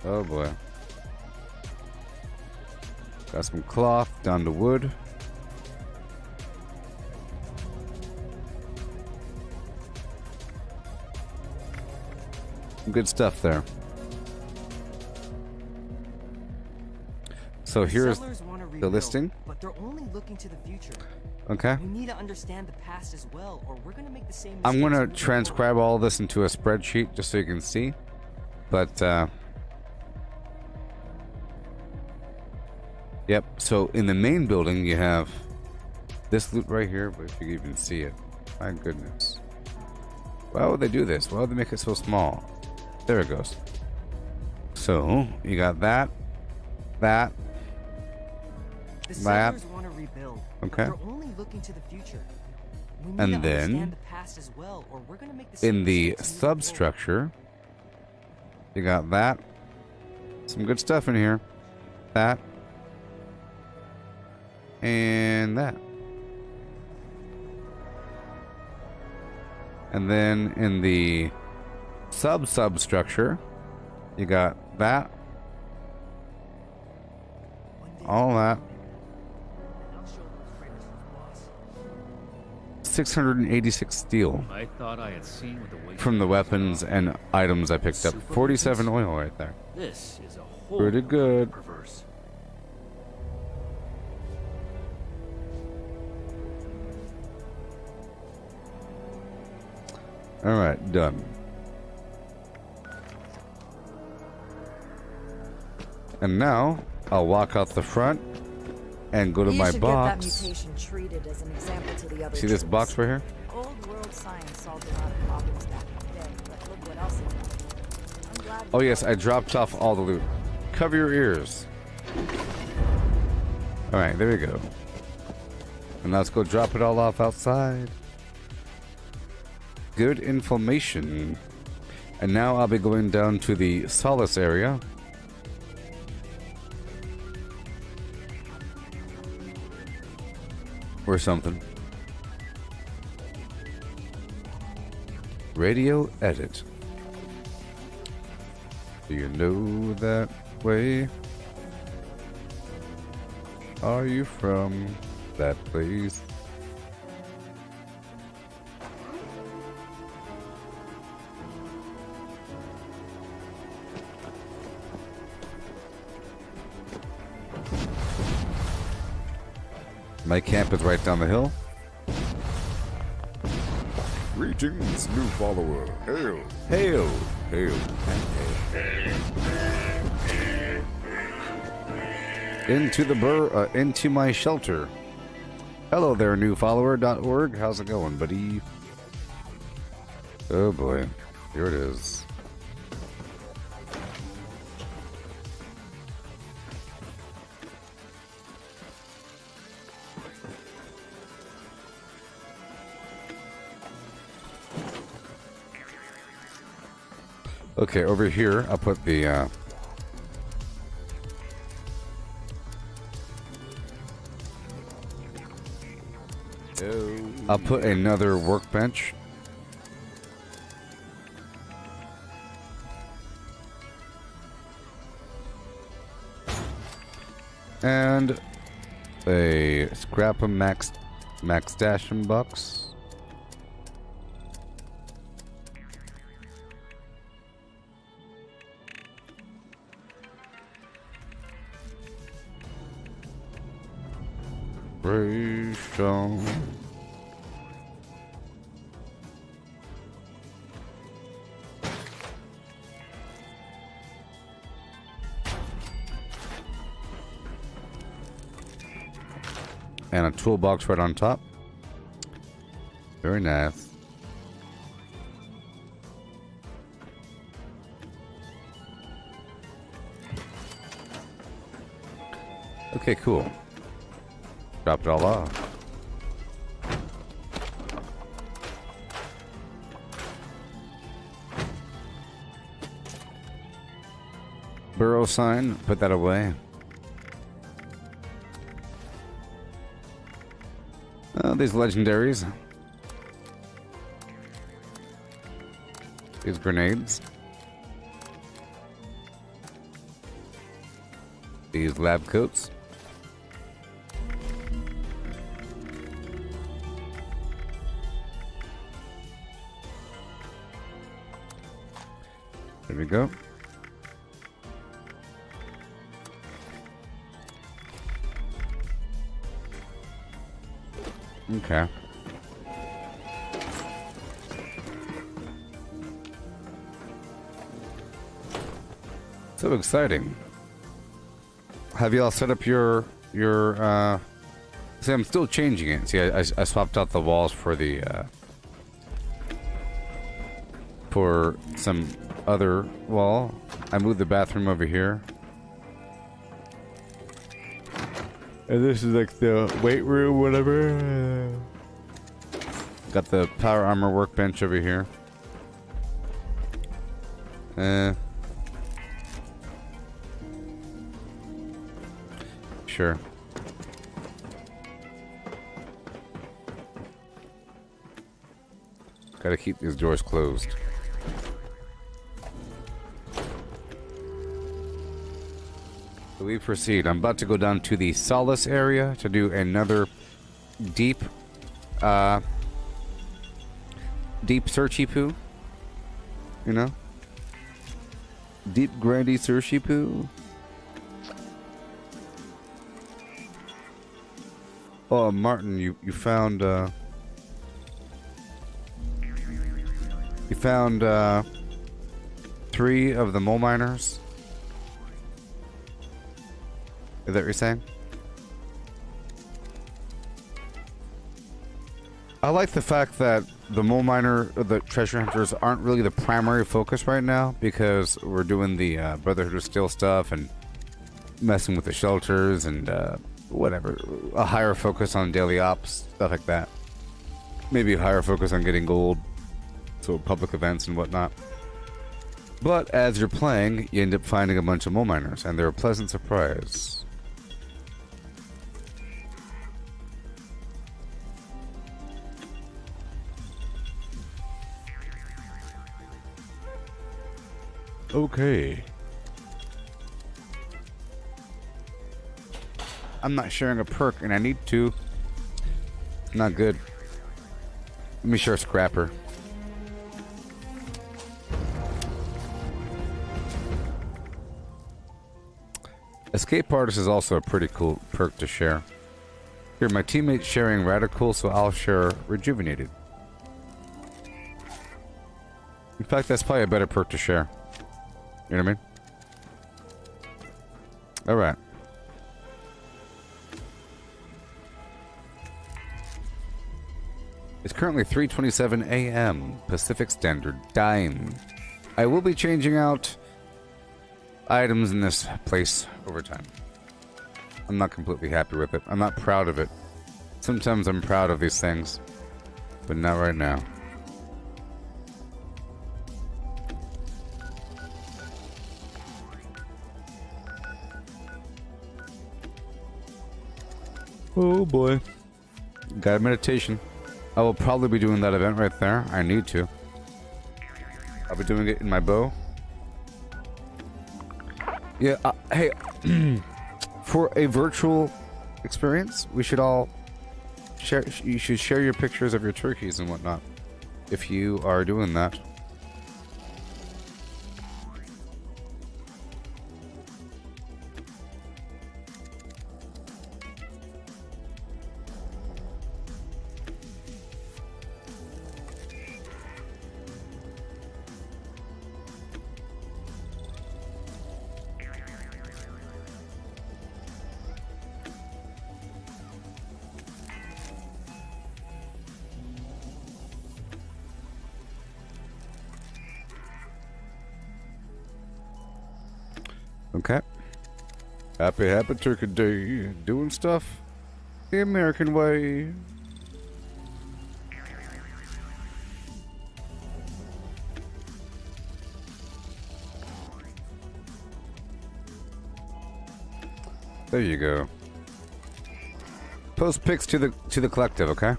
Oh boy. Got some cloth down to wood. Some good stuff there. So here's Settlers wanna the rebuild, listing. but they're only looking to the future. Okay. We need to understand the past as well, or we're gonna make the same I'm mistakes gonna moving transcribe all this into a spreadsheet just so you can see. But yep, so in the main building you have this loot right here, but if you can even see it. My goodness. Why would they do this? Why would they make it so small? There it goes. So you got that, that, The that. settlers want to rebuild, Okay. but they're only looking to the future. We need And to then understand the past as well, or we're gonna make the same in the mistakes moving forward. substructure, you got that. Some good stuff in here. That. And that. And then in the substructure, you got that. All that. 686 steel I thought I had seen what the weight from the weapons and items I picked up. 47 oil right there. This is a whole Pretty good. perverse. All right, done. And now I'll walk out the front and go to You my should box. get that mutation treated as an example to the other See this troops. box right here? Old world science solved a lot of problems back in the day, but look what else it did. I'm glad Oh yes, I dropped off all the loot. Cover your ears. All right, there we go. And let's go drop it all off outside. Good information. And now I'll be going down to the Solace area. Or something. Radio edit. Do you know that way? Are you from that place? My camp is right down the hill. Greetings, new follower. Hail. Hail. Hail. Into my shelter. Hello there, new follower.org. How's it going, buddy? Oh boy. Here it is. Okay, over here, I'll put the I'll put another workbench. And a scrap of max station box. Very strong. And a toolbox right on top. Very nice. Okay, cool. Drop it all off. Burrow sign, put that away. These legendaries. These grenades. These lab coats. There we go. Okay. So exciting. Have you all set up your see, I'm still changing it. See, I swapped out the walls for the for some other wall. I moved the bathroom over here. And this is like the weight room, whatever. Got the power armor workbench over here. Sure. Gotta keep these doors closed. So we proceed. I'm about to go down to the Solace area to do another deep searchy poo. You know? Deep grindy searchy poo. Oh, Martin, you found you found 3 of the mole miners. Is that what you're saying? I like the fact that the mole miner, the treasure hunters, aren't really the primary focus right now because we're doing the Brotherhood of Steel stuff and messing with the shelters and whatever. A higher focus on daily ops, stuff like that. Maybe a higher focus on getting gold, so public events and whatnot. But as you're playing, you end up finding a bunch of mole miners, and they're a pleasant surprise. Okay. I'm not sharing a perk, and I need to. Not good. Let me share Scrapper. Escape Artist is also a pretty cool perk to share. Here, my teammate's sharing Radical, so I'll share Rejuvenated. In fact, that's probably a better perk to share. You know what I mean? Alright. It's currently 3:27 a.m. Pacific Standard Time. I will be changing out items in this place over time. I'm not completely happy with it. I'm not proud of it. Sometimes I'm proud of these things, but not right now. Oh boy. Guided meditation. I will probably be doing that event right there. I need to. I'll be doing it in my bow. Yeah, hey, for a virtual experience, we should all share. You should share your pictures of your turkeys and whatnot, if you are doing that. Okay. Happy Turkey Day. Doing stuff the American way. There you go. Post pics to the collective, okay?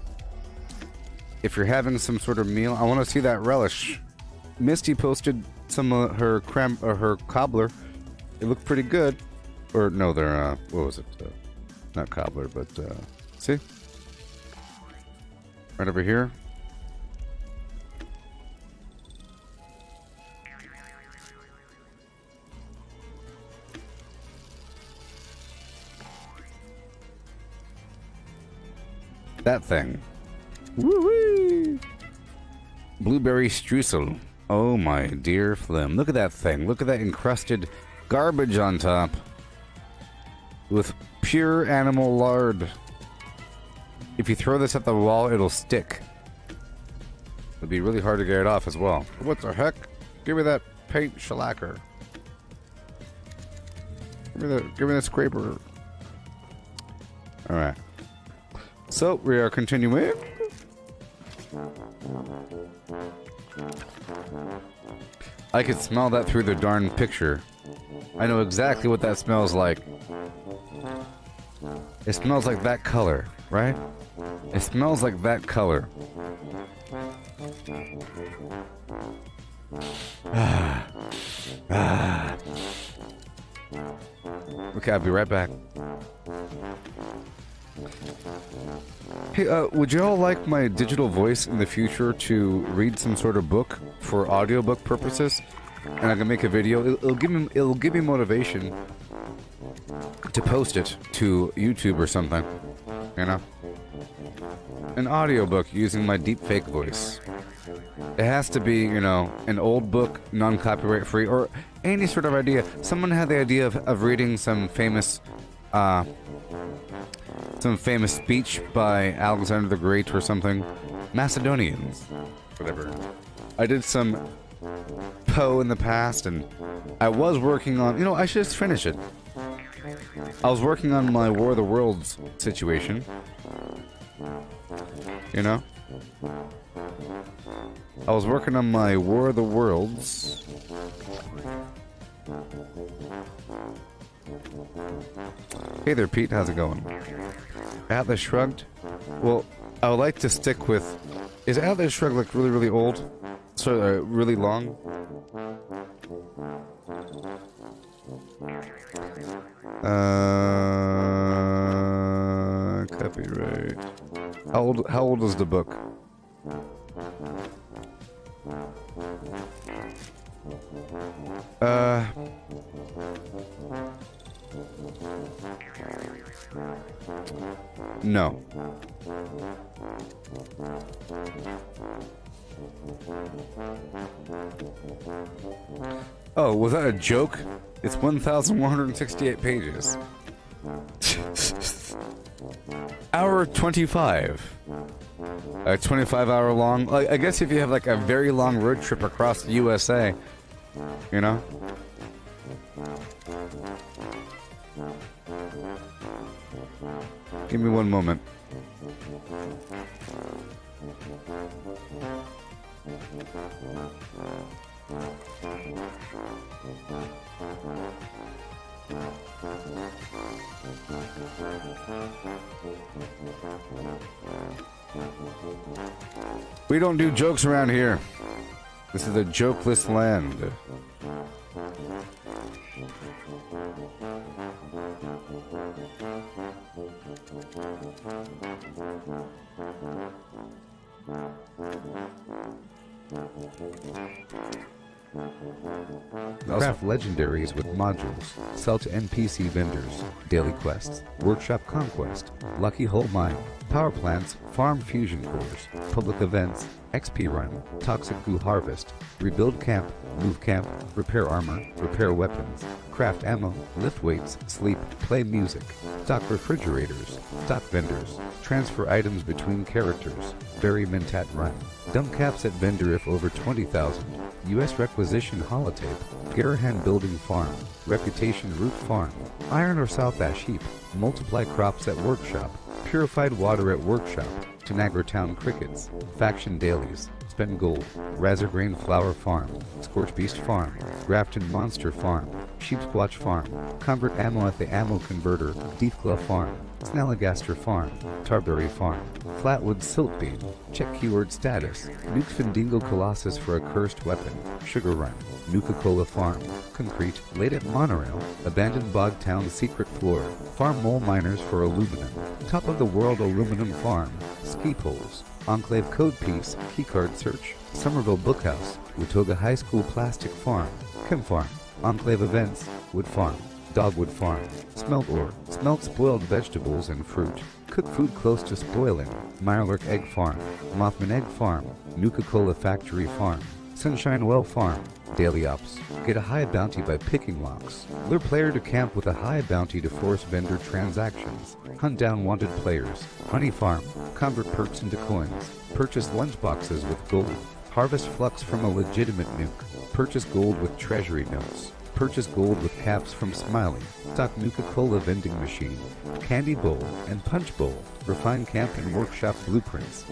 If you're having some sort of meal, I want to see that relish. Misty posted some of her her cobbler. It looked pretty good. Or no, they're what was it? Not cobbler, but see? Right over here. That thing. Woo-wee! Blueberry streusel. Oh my dear Flim. Look at that thing. Look at that encrusted garbage on top. With pure animal lard. If you throw this at the wall, it'll stick. It'll be really hard to get it off as well. What the heck? Give me that paint shellacker. Give me the scraper. Alright. So, we are continuing. I could smell that through the darn picture. I know exactly what that smells like. It smells like that color, right? It smells like that color. Okay, I'll be right back. Hey, would you all like my digital voice in the future to read some sort of book for audiobook purposes? And I can make a video. It'll give me motivation to post it to YouTube or something. You know? An audiobook using my deepfake voice. It has to be, you know, an old book, non-copyright free, or any sort of idea. Someone had the idea of reading some famous speech by Alexander the Great or something. Macedonians. Whatever. I did some Poe in the past, and I was working on... You know, I should just finish it. I was working on my War of the Worlds situation. You know? I was working on my War of the Worlds. Hey there, Pete. How's it going? Atlas Shrugged? Well, I would like to stick with... Is Atlas Shrugged like really, really old? So, really long? Copyright. How old is the book? No. Oh, was that a joke? It's 1,168 pages. Hour 25. 25-hour long. Like, I guess if you have like a very long road trip across the USA, you know? Give me one moment. We don't do jokes around here. This is a jokeless land. Craft legendaries with modules. Sell to NPC vendors. Daily quests. Workshop conquest. Lucky hole mine. Power plants. Farm fusion cores. Public events. XP run. Toxic goo harvest. Rebuild camp. Move camp. Repair armor. Repair weapons. Craft ammo. Lift weights. Sleep. Play music. Stock refrigerators. Stock vendors. Transfer items between characters. Bury Mentat run. Dump caps at vendor if over 20,000. U.S. requisition holotape. Garahan building farm. Reputation root farm. Iron or South Ash heap. Multiply crops at workshop. Purified water at workshop. Tanagra Town crickets. Faction dailies. Spend gold. Razorgrain flower farm. Scorch beast farm. Grafton monster farm. Sheepsquatch farm. Convert ammo at the ammo converter. Deathclaw farm. Snalligaster farm. Tarberry farm. Flatwood siltbeam. Check keyword status. Nuke Findingo Colossus for a cursed weapon. Sugar run. Nuka-Cola farm. Concrete. Late at monorail. Abandoned bog town secret floor. Farm mole miners for aluminum. Top of the world aluminum farm. Ski poles. Enclave code piece. Keycard search. Somerville Bookhouse. Watoga High School plastic farm. Chem farm. Enclave events. Wood farm. Dogwood farm. Smelt ore. Smelt spoiled vegetables and fruit. Cook food close to spoiling. Mirelurk egg farm. Mothman egg farm. Nuka-Cola factory farm. Sunshine Well farm. Daily ops. Get a high bounty by picking locks. Lure player to camp with a high bounty to force vendor transactions. Hunt down wanted players. Honey farm. Convert perks into coins. Purchase lunchboxes with gold. Harvest flux from a legitimate nuke. Purchase gold with treasury notes. Purchase gold with caps from Smiley. Stock Nuka-Cola vending machine. Candy bowl and punch bowl. Refine camp and workshop blueprints.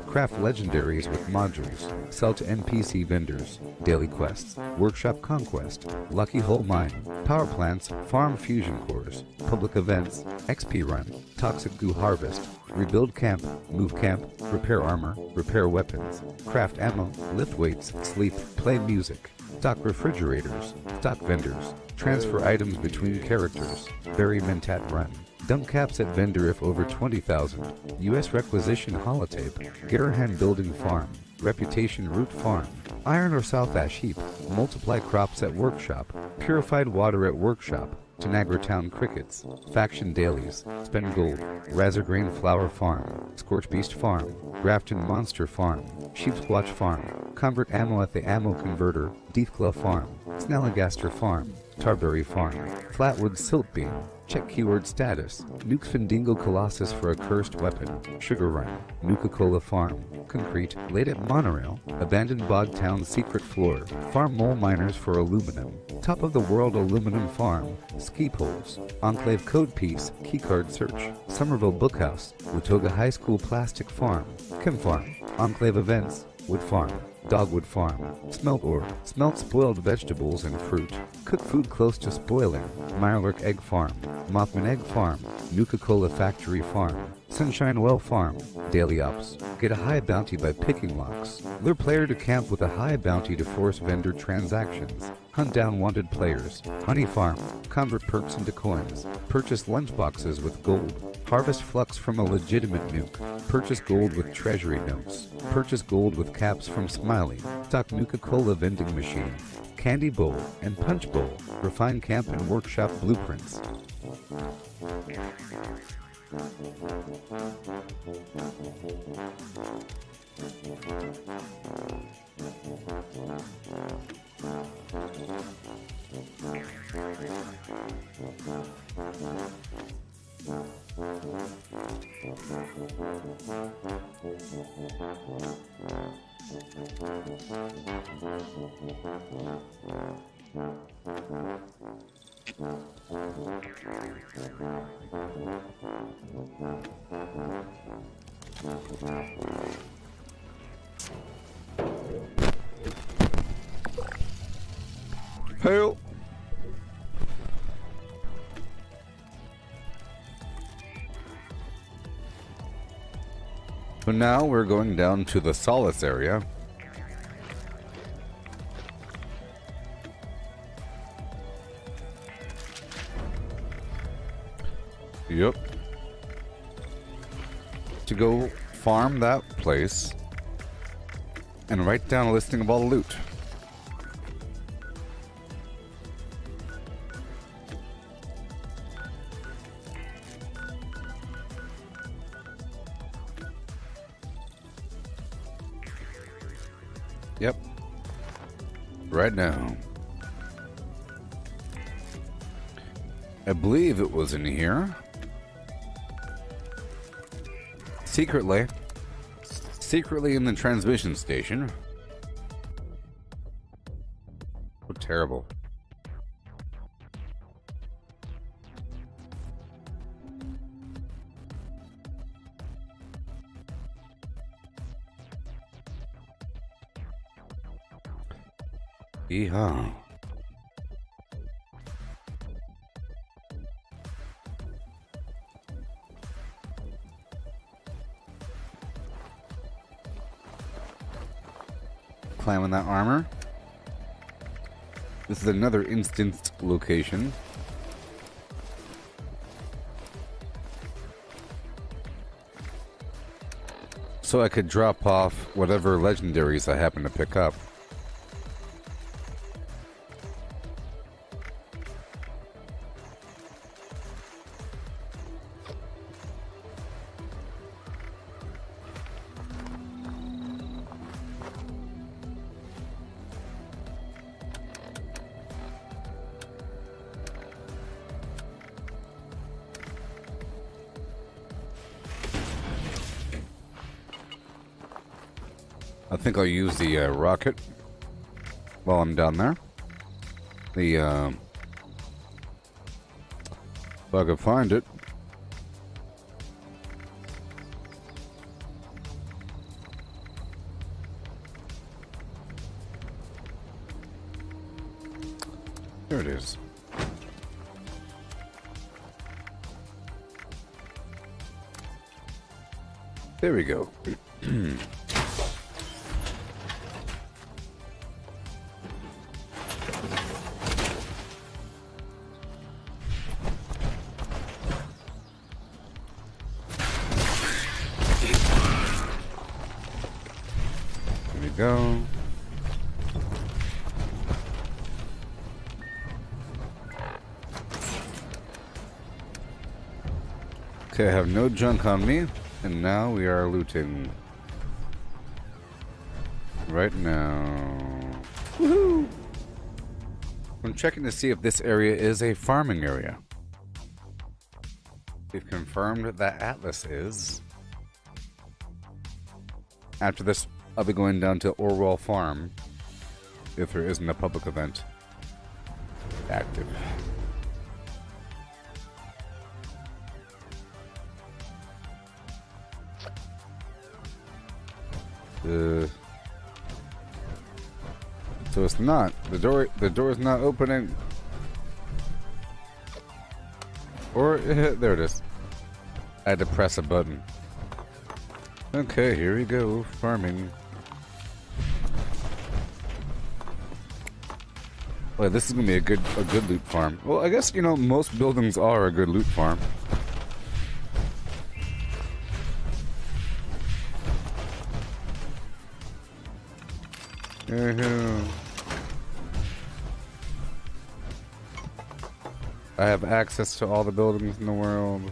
Craft legendaries with modules. Sell to NPC vendors. Daily quests. Workshop conquest. Lucky hole mine. Power plants. Farm fusion cores. Public events. XP run. Toxic goo harvest. Rebuild camp. Move camp. Repair armor. Repair weapons. Craft ammo. Lift weights. Sleep. Play music. Stock refrigerators. Stock vendors. Transfer items between characters. Bury Mentat run. Dump caps at vendor if over 20,000. U.S. requisition holotape. Garahan building farm. Reputation root farm. Iron or South Ash heap. Multiply crops at workshop. Purified water at workshop. Tanagra Town crickets. Faction dailies. Spend gold. Razorgrain flower farm. Scorch beast farm. Grafton monster farm. Sheepsquatch farm. Convert ammo at the ammo converter. Deathclaw farm. Snalligaster farm. Tarberry farm. Flatwood siltbeam. Check keyword status. Nuke Findingo Colossus for a cursed weapon. Sugar run. Nuka-Cola farm. Concrete. Late at monorail. Abandoned bog town secret floor. Farm mole miners for aluminum. Top of the world aluminum farm. Ski poles. Enclave code piece. Keycard search. Somerville Bookhouse. Watoga High School plastic farm. Chem farm. Enclave events. Wood farm. Dogwood farm. Smelt ore. Smelt spoiled vegetables and fruit. Cook food close to spoiling. Mirelurk egg farm. Mothman egg farm. Nuka-Cola factory farm. Sunshine Well farm. Daily ops. Get a high bounty by picking locks. Lure player to camp with a high bounty to force vendor transactions. Hunt down wanted players. Honey farm. Convert perks into coins. Purchase lunchboxes with gold. Harvest flux from a legitimate nuke. Purchase gold with treasury notes. Purchase gold with caps from Smiley. Stock Nuka-Cola vending machine. candy bowl, and punch bowl. Refined camp and workshop blueprints. Hail! So now we're going down to the Solace area. Yep. To go farm that place and write down a listing of all the loot. Yep. Right now. I believe it was in here. Secretly in the transmission station. So terrible. Yeehaw. Climbing that armor. This is another instanced location. So I could drop off whatever legendaries I happen to pick up. I think I'll use the rocket while I'm down there. The if I can find it. There it is. There we go. Go. Okay, I have no junk on me, and now we are looting. Right now. Woohoo! I'm checking to see if this area is a farming area. We've confirmed that Atlas is. After this, I'll be going down to Orwell Farm if there isn't a public event active. So it's not the door is not opening. Or there it is. I had to press a button. Okay, here we go, farming. Well, this is gonna be a good loot farm. Well, I guess most buildings are a good loot farm. I have access to all the buildings in the world.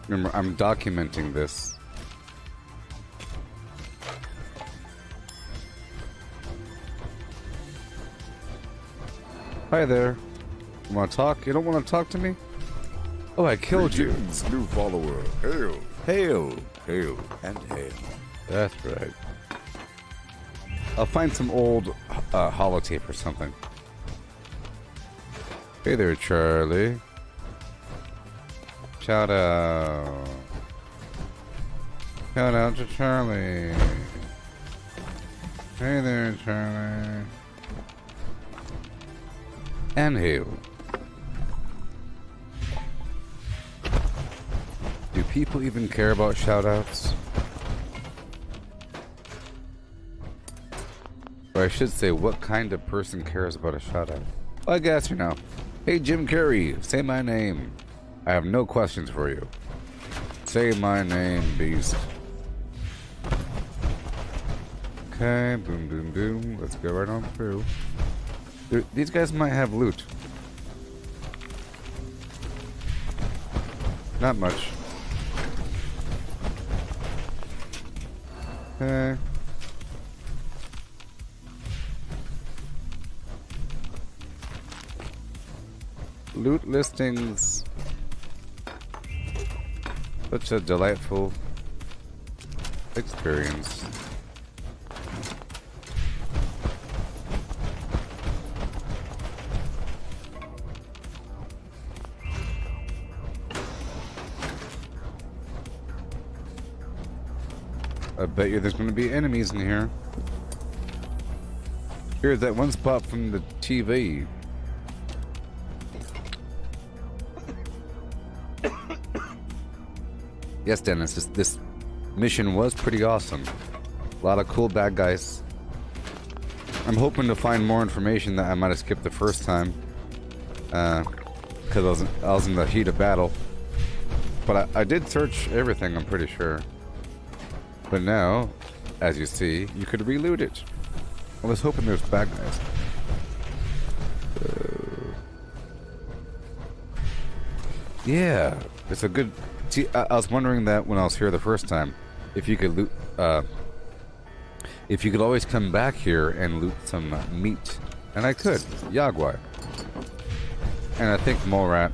Remember, I'm documenting this. Hi there. You want to talk? You don't want to talk to me? Oh, I killed you. New follower. Hail. Hail. Hail. And hail. That's right. I'll find some old holotape or something. Hey there, Charlie. Shout out. Shout out to Charlie. Hey there, Charlie. And hail. Do people even care about shoutouts? Or I should say, what kind of person cares about a shoutout? Well, I guess you know. Hey, Jim Carrey, say my name. I have no questions for you. Say my name, beast. Okay, boom, boom, boom. Let's go right on through. These guys might have loot. Not much. Okay. Loot listings. Such a delightful experience. I bet you there's going to be enemies in here. Here's that one spot from the TV. Yes, Dennis, this mission was pretty awesome. A lot of cool bad guys. I'm hoping to find more information that I might have skipped the first time. Because I was in the heat of battle. But I did search everything, I'm pretty sure. But now, as you see, you could reloot it. I was hoping there's bad guys. Yeah, it's a good... See, I was wondering that when I was here the first time, if you could loot, if you could always come back here and loot some meat, and I could, Yagwai, and I think mole rat.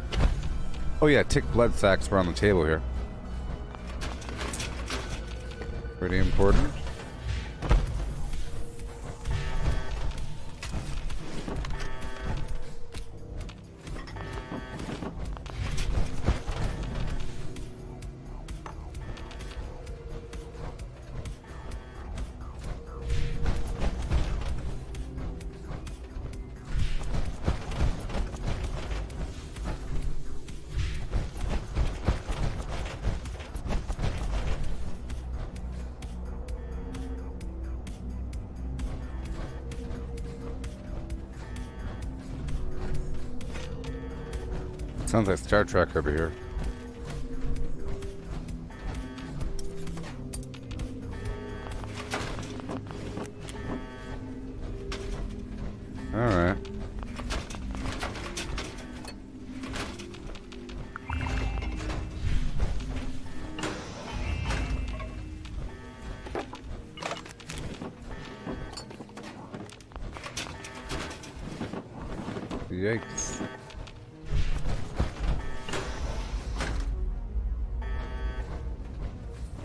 Oh yeah, tick blood sacks were on the table here. Pretty important. Sounds like Star Trek over here. Alright. Yikes.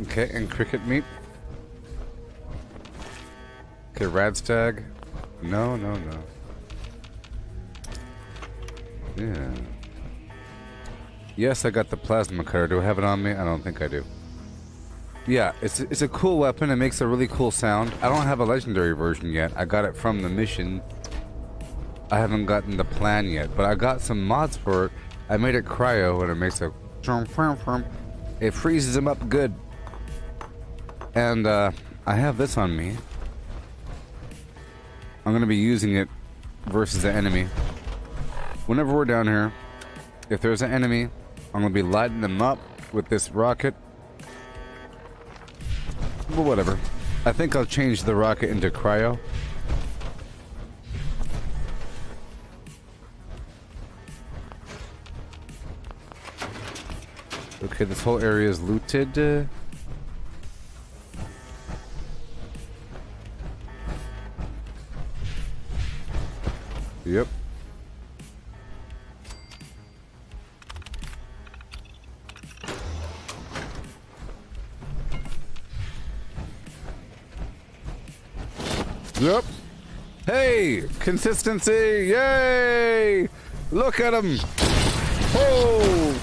Okay, and cricket meat. Okay, radstag. No, no, no. Yeah. Yes, I got the plasma cutter. Do I have it on me? I don't think I do. Yeah, it's a cool weapon. It makes a really cool sound. I don't have a legendary version yet. I got it from the mission. I haven't gotten the plan yet, but I got some mods for it. I made it cryo and it makes a... It freezes them up good. And I have this on me. I'm going to be using it versus the enemy. Whenever we're down here, if there's an enemy, I'm going to be lighting them up with this rocket. Well, whatever. I think I'll change the rocket into cryo. Okay, this whole area is looted. Yep. Yep. Hey, consistency! Yay! Look at him! Oh!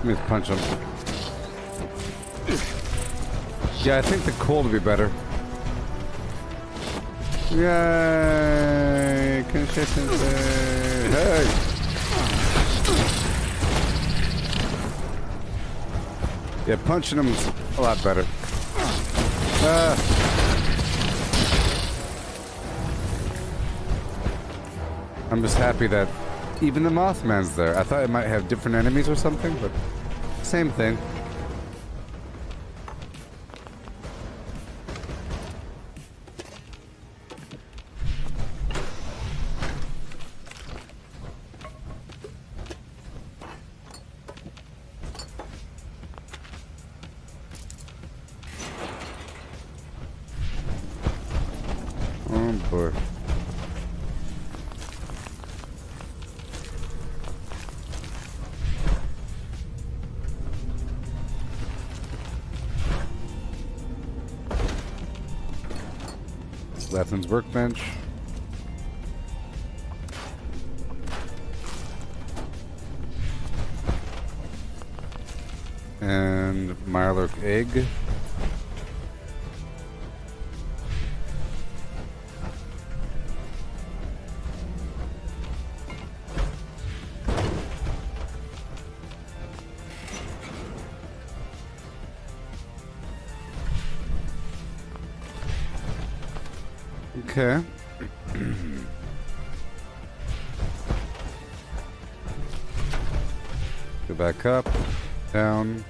Let me punch him. Yeah, I think the cold would be better. Yay! Consistency! Hey! Yeah, punching him's a lot better. I'm just happy that even the Mothman's there. I thought it might have different enemies or something, but same thing. Oh boy. Latham's workbench. And Mirelurk egg. Okay. Go back up, down.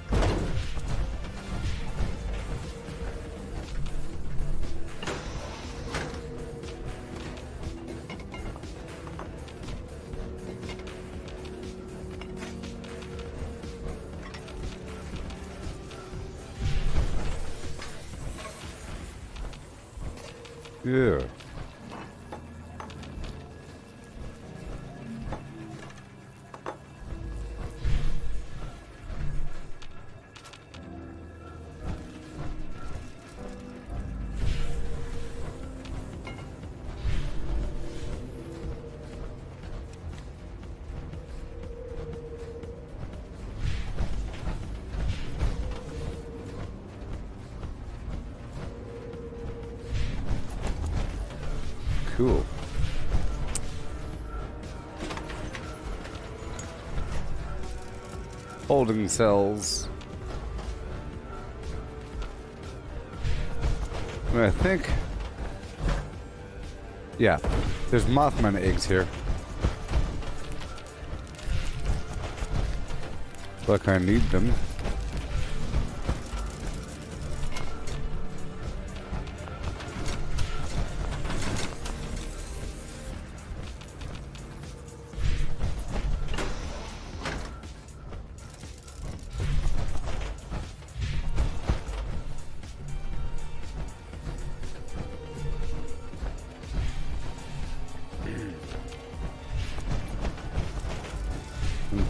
Yeah. Cool. Holding cells. I think. Yeah, there's Mothman eggs here. Like I need them.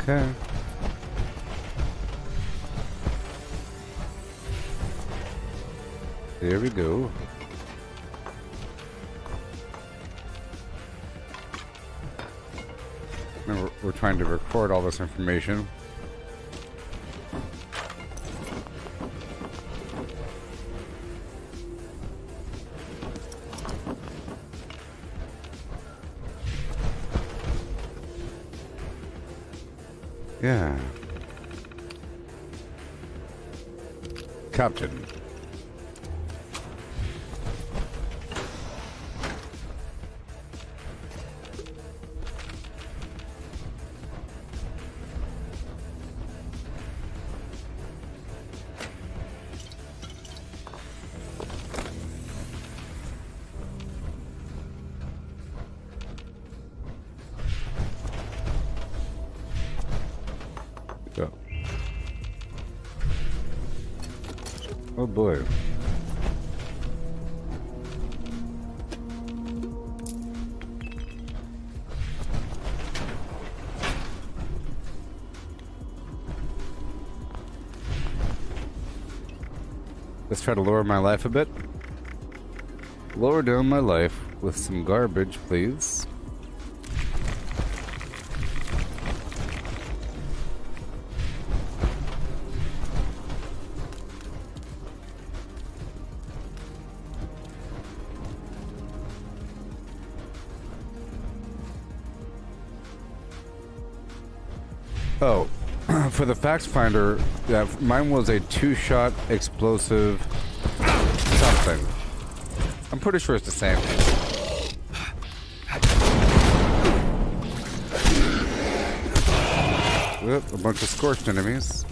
Okay. There we go. And we're trying to record all this information. Yeah. Captain. Go. Oh boy. Let's try to lower my life a bit. Lower down my life with some garbage, please. Oh, for the fact finder, yeah, mine was a 2-shot explosive something. I'm pretty sure it's the same. Whoop, a bunch of scorched enemies.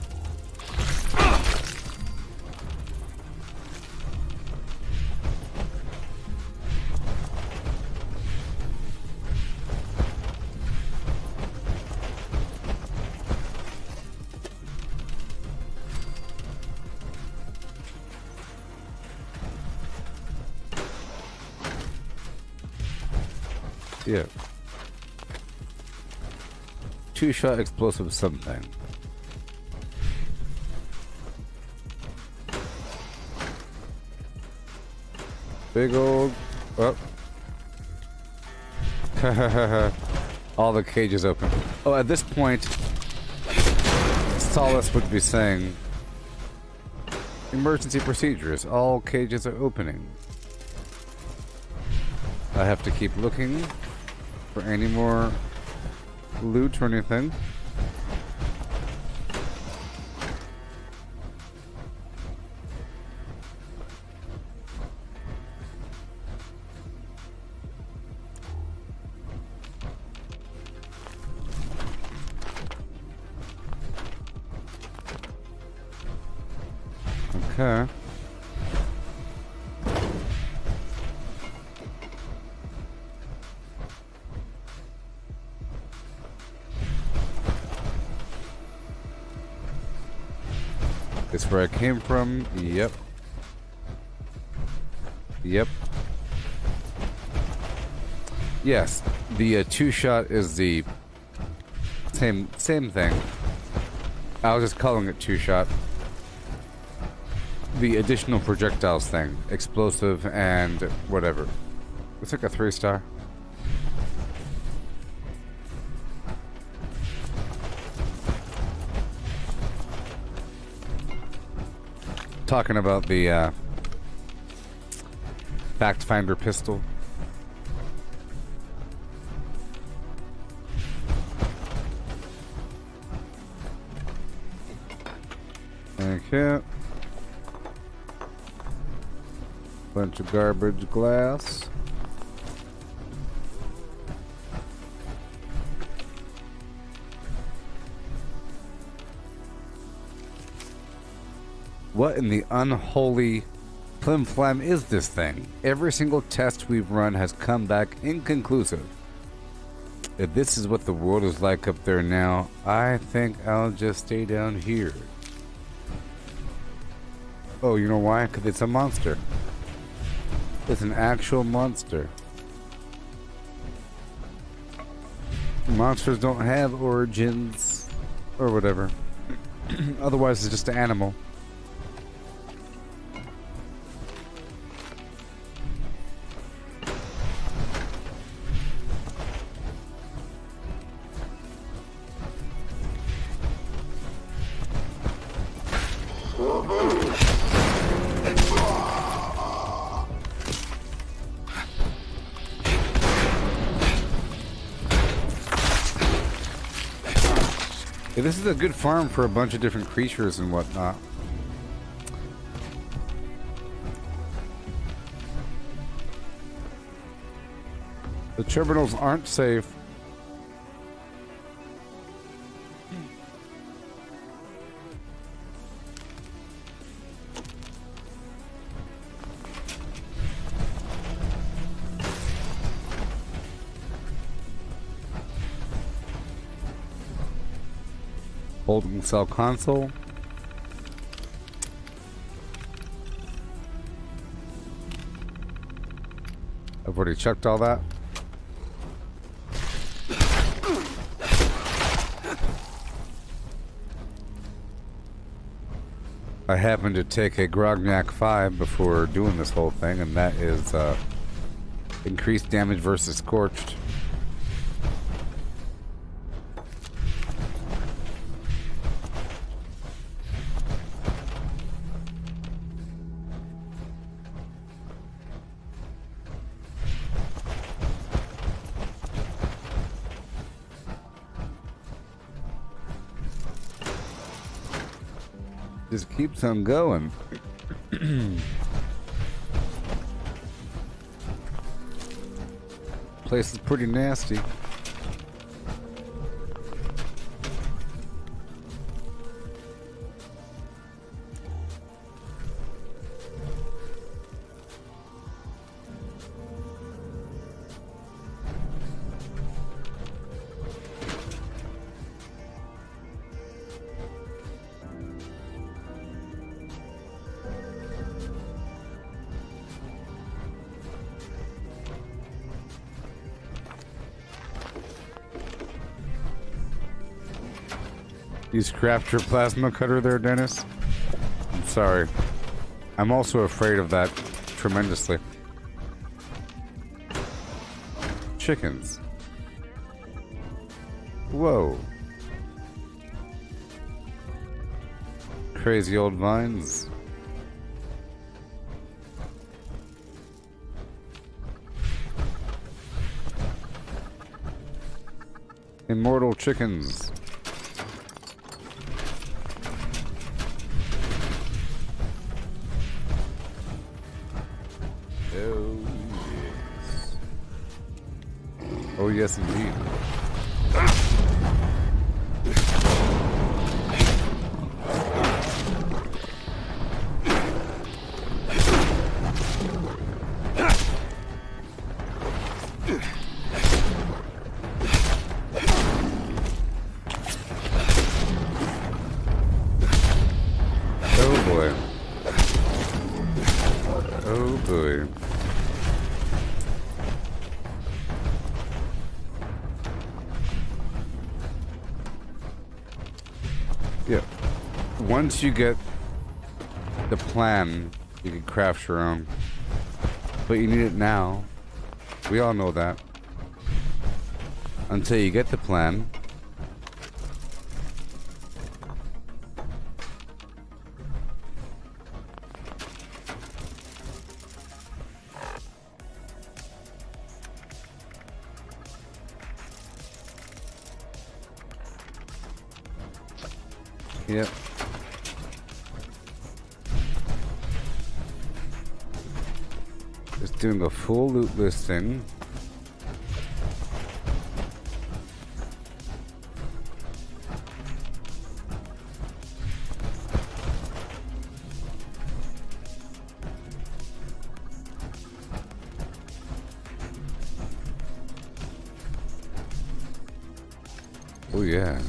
Yeah. 2-shot explosive something. Big old... Oh. All the cages open. Oh, at this point, Solace would be saying, emergency procedures. All cages are opening. I have to keep looking for any more loot or anything. Okay. It's where I came from. Yep. Yep. Yes, the 2-shot is the same thing. I was just calling it 2-shot. The additional projectiles thing, explosive and whatever. It's like a 3-star. Talking about the fact finder pistol. Thank you. Bunch of garbage glass. What in the unholy flim flam is this thing? Every single test we've run has come back inconclusive. If this is what the world is like up there now, I think I'll just stay down here. Oh, you know why? Because it's a monster. It's an actual monster. Monsters don't have origins or whatever. Otherwise, it's just an animal. Yeah, this is a good farm for a bunch of different creatures and whatnot. The terminals aren't safe. Holding cell console. I've already checked all that. I happened to take a Grognak 5 before doing this whole thing, and that is increased damage versus Scorched. Just keeps on going. Place is pretty nasty. You scrapped your plasma cutter there, Dennis? I'm sorry. I'm also afraid of that tremendously. Chickens. Whoa. Crazy old vines. Immortal chickens. Oh, yes, indeed. Oh, boy. Oh, boy. Yeah. Once you get the plan, you can craft your own. But you need it now. We all know that. Until you get the plan. Yep. Just doing a full loot listing. Oh yeah.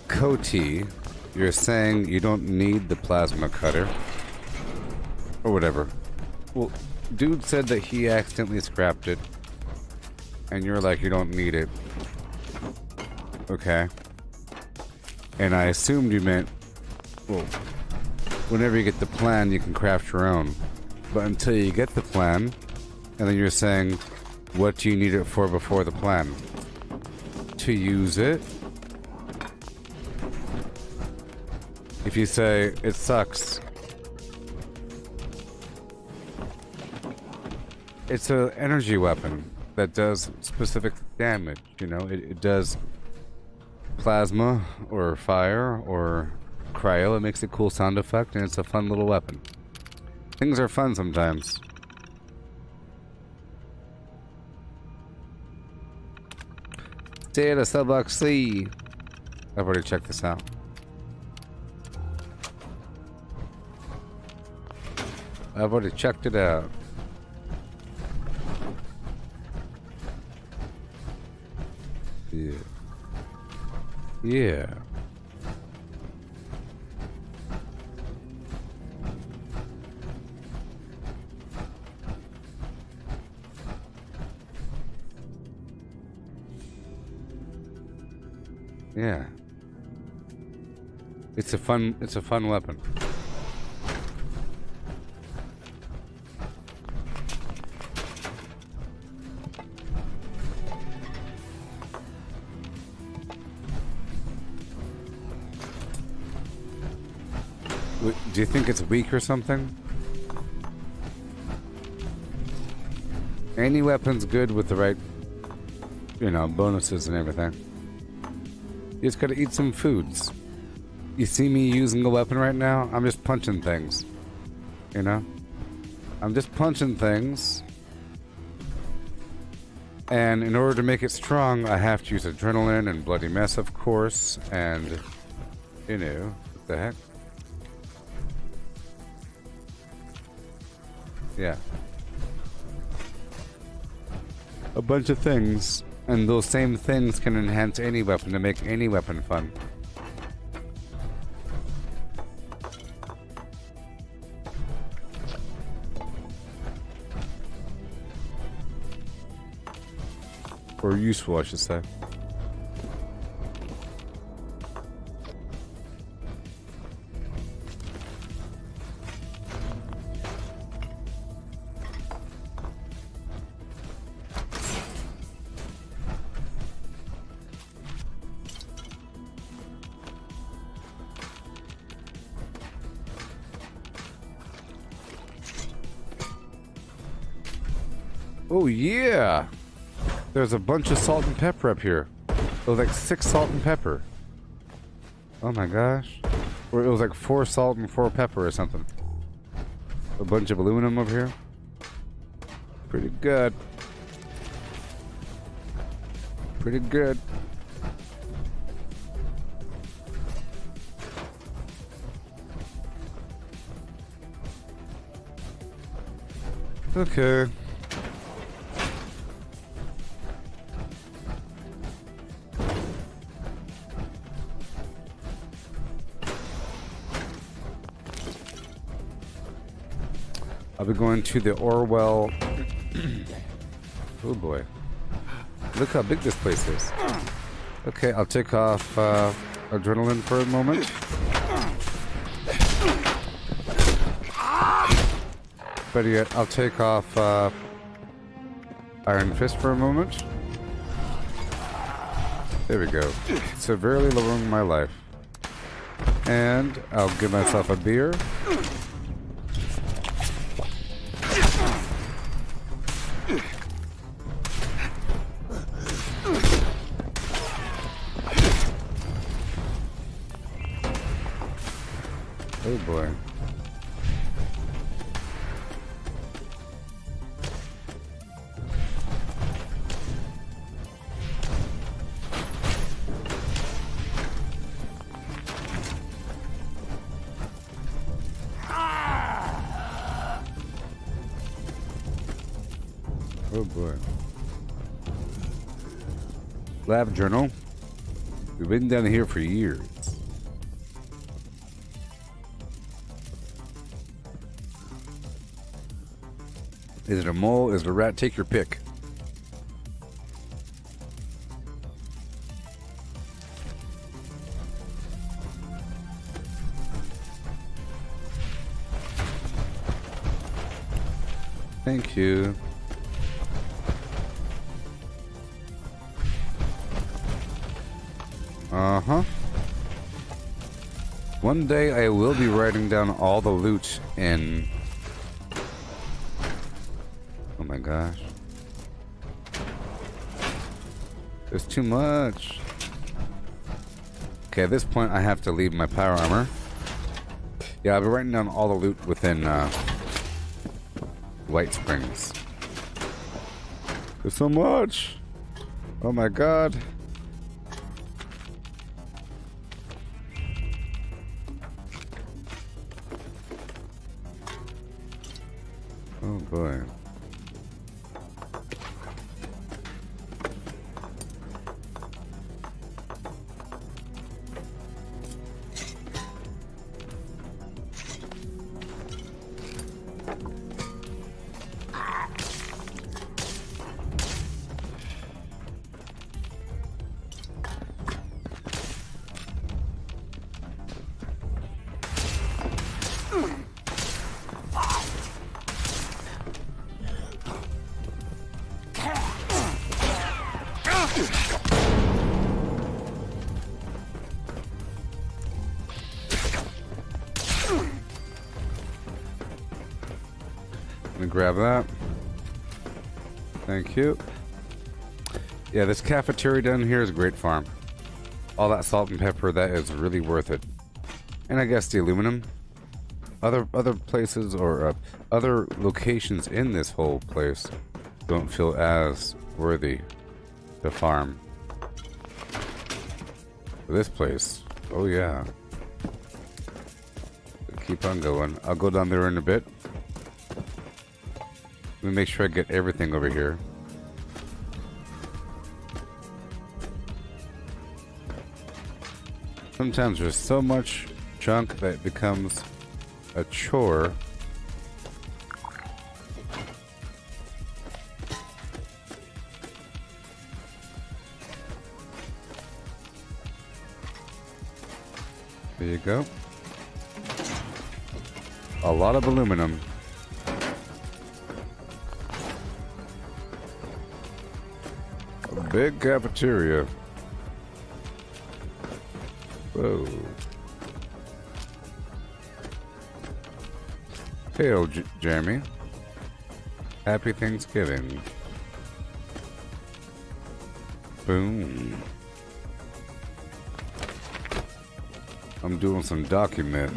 Cody, you're saying you don't need the plasma cutter. Or whatever. Well, dude said that he accidentally scrapped it. And you're like, you don't need it. Okay. And I assumed you meant, well, whenever you get the plan, you can craft your own. But until you get the plan, and then you're saying, what do you need it for before the plan? To use it? If you say, it sucks. It's an energy weapon that does specific damage, you know? It does plasma, or fire, or cryo. It makes a cool sound effect, and it's a fun little weapon. Things are fun sometimes. Stay at a Subbox C. I've already checked this out. I've already checked it out. Yeah. Yeah. Yeah. It's a fun weapon. Do you think it's weak or something? Any weapon's good with the right, you know, bonuses and everything. You just gotta eat some foods. You see me using a weapon right now? I'm just punching things. You know? I'm just punching things. And in order to make it strong, I have to use adrenaline and bloody mess, of course. And, you know, what the heck? Yeah. A bunch of things. And those same things can enhance any weapon to make any weapon fun. Or useful, I should say. Oh yeah! There's a bunch of salt and pepper up here. It was like 6 salt and pepper. Oh my gosh. Or it was like 4 salt and 4 pepper or something. A bunch of aluminum over here. Pretty good. Pretty good. Okay. I'll be going to the Orwell. Oh boy. Look how big this place is. Okay, I'll take off adrenaline for a moment. Better yet, I'll take off Iron Fist for a moment. There we go. Severely lowering my life. And I'll give myself a beer. Oh boy. Oh boy. Lab journal. We've been down here for years. Is it a mole? Is it a rat? Take your pick. Thank you. Uh-huh. One day I will be writing down all the loot in... Oh my gosh. There's too much. Okay, at this point I have to leave my power armor. Yeah, I'll be writing down all the loot within White Springs. There's so much. Oh my god. Oh boy. Let me grab that. Thank you. Yeah, this cafeteria down here is a great farm. All that salt and pepper, that is really worth it. And I guess the aluminum. Other places or other locations in this whole place don't feel as worthy to farm. But this place, oh yeah. Keep on going. I'll go down there in a bit. Let me make sure I get everything over here. Sometimes there's so much junk that it becomes a chore. There you go. A lot of aluminum. A big cafeteria. Whoa. Hail, Jeremy. Happy Thanksgiving. Boom. I'm doing some documenting.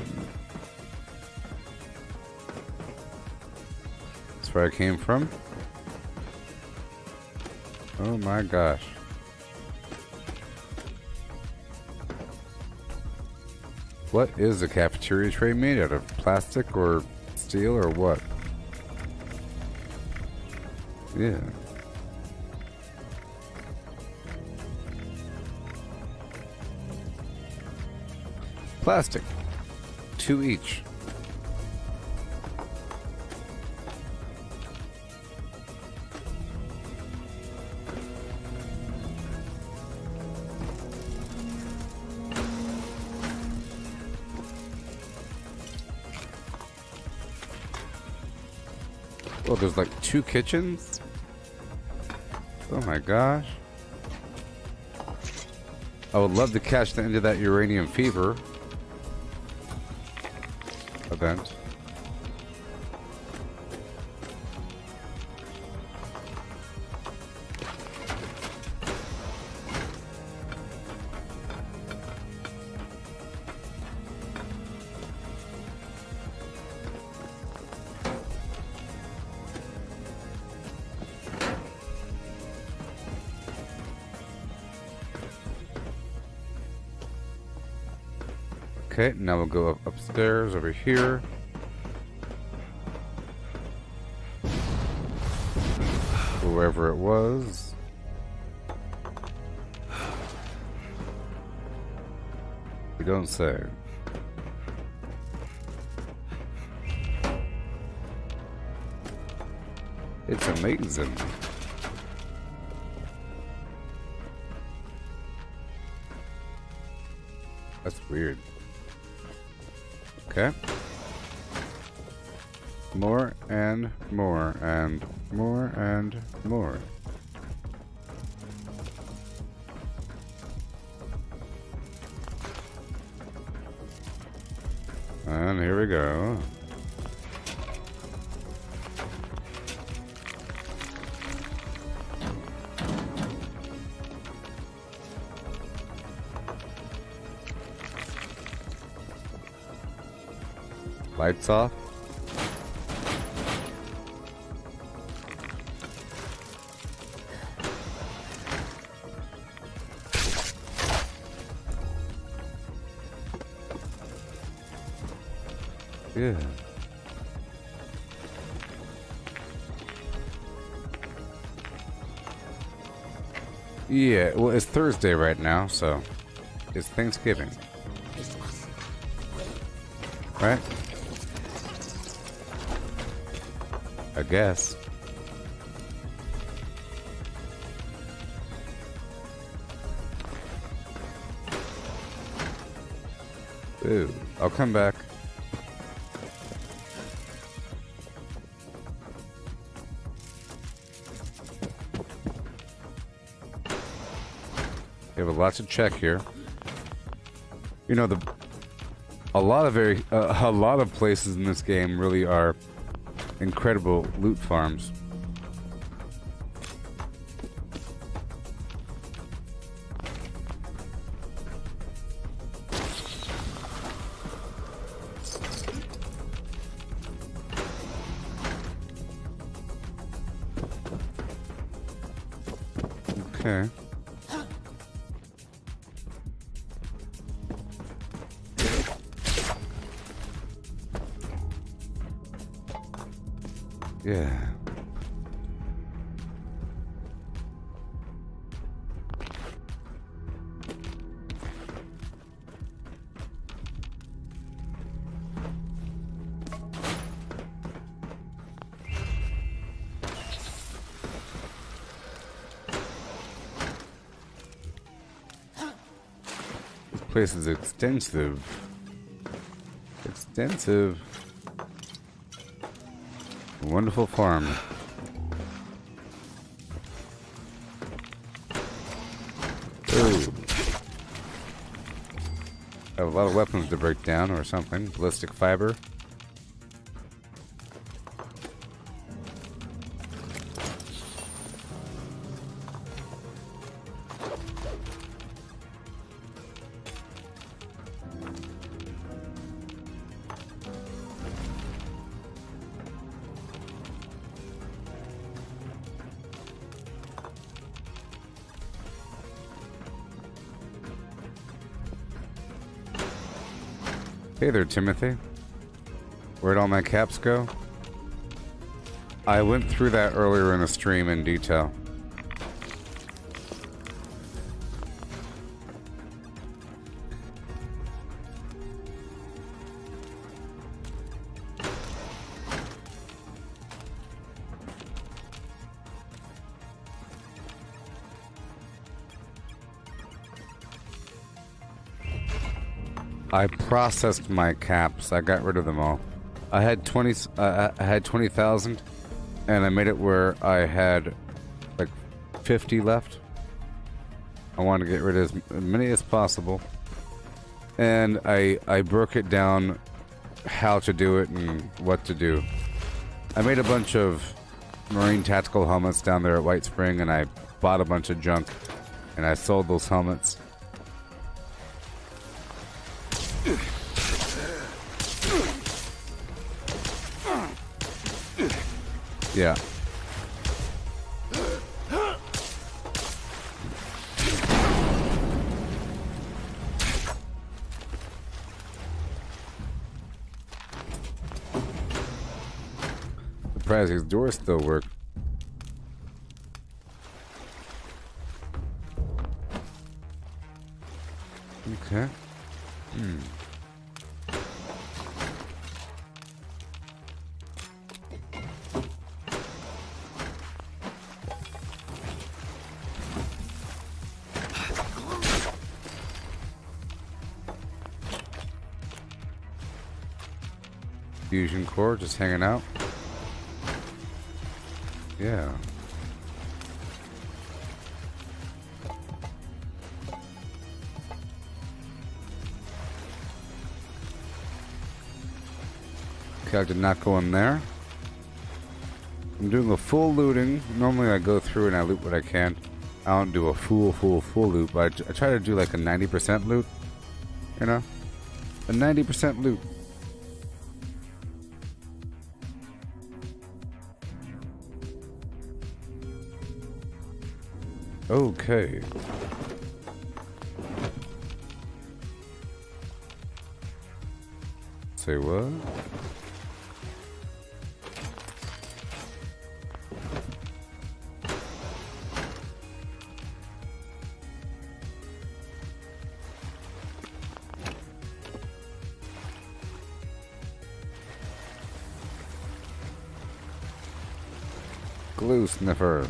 That's where I came from. Oh my gosh. What is a cafeteria tray made out of? Plastic or steel or what? Yeah. Plastic. 2 each. Oh, there's like 2 kitchens? Oh my gosh. I would love to catch the end of that uranium fever event. Okay, now we'll go upstairs over here. Wherever it was. We don't say. It's amazing. That's weird. Okay. More and more and more and more. And here we go. Lights off. Yeah. Yeah, well, it's Thursday right now, so it's Thanksgiving. Right? I guess. Ooh, I'll come back. We have a lot to check here. You know, a lot of places in this game really are incredible loot farms. Okay. Yeah. This place is extensive. Extensive. Wonderful farm. Ooh. Have a lot of weapons to break down or something. Ballistic fiber. Hey there, Timothy. Where'd all my caps go? I went through that earlier in the stream in detail. I processed my caps. I got rid of them all. I had 20,000, and I made it where I had like 50 left. I wanted to get rid of as many as possible, and I broke it down how to do it and what to do. I made a bunch of Marine tactical helmets down there at White Spring, and I bought a bunch of junk, and I sold those helmets. Yeah. Surprised these doors still work. Okay. Fusion core just hanging out. Yeah. Okay, I did not go in there. I'm doing a full looting. Normally I go through and I loot what I can. I don't do a full loot, but I try to do like a 90% loot. You know? A 90% loot. Okay. Say what? Glue sniffers.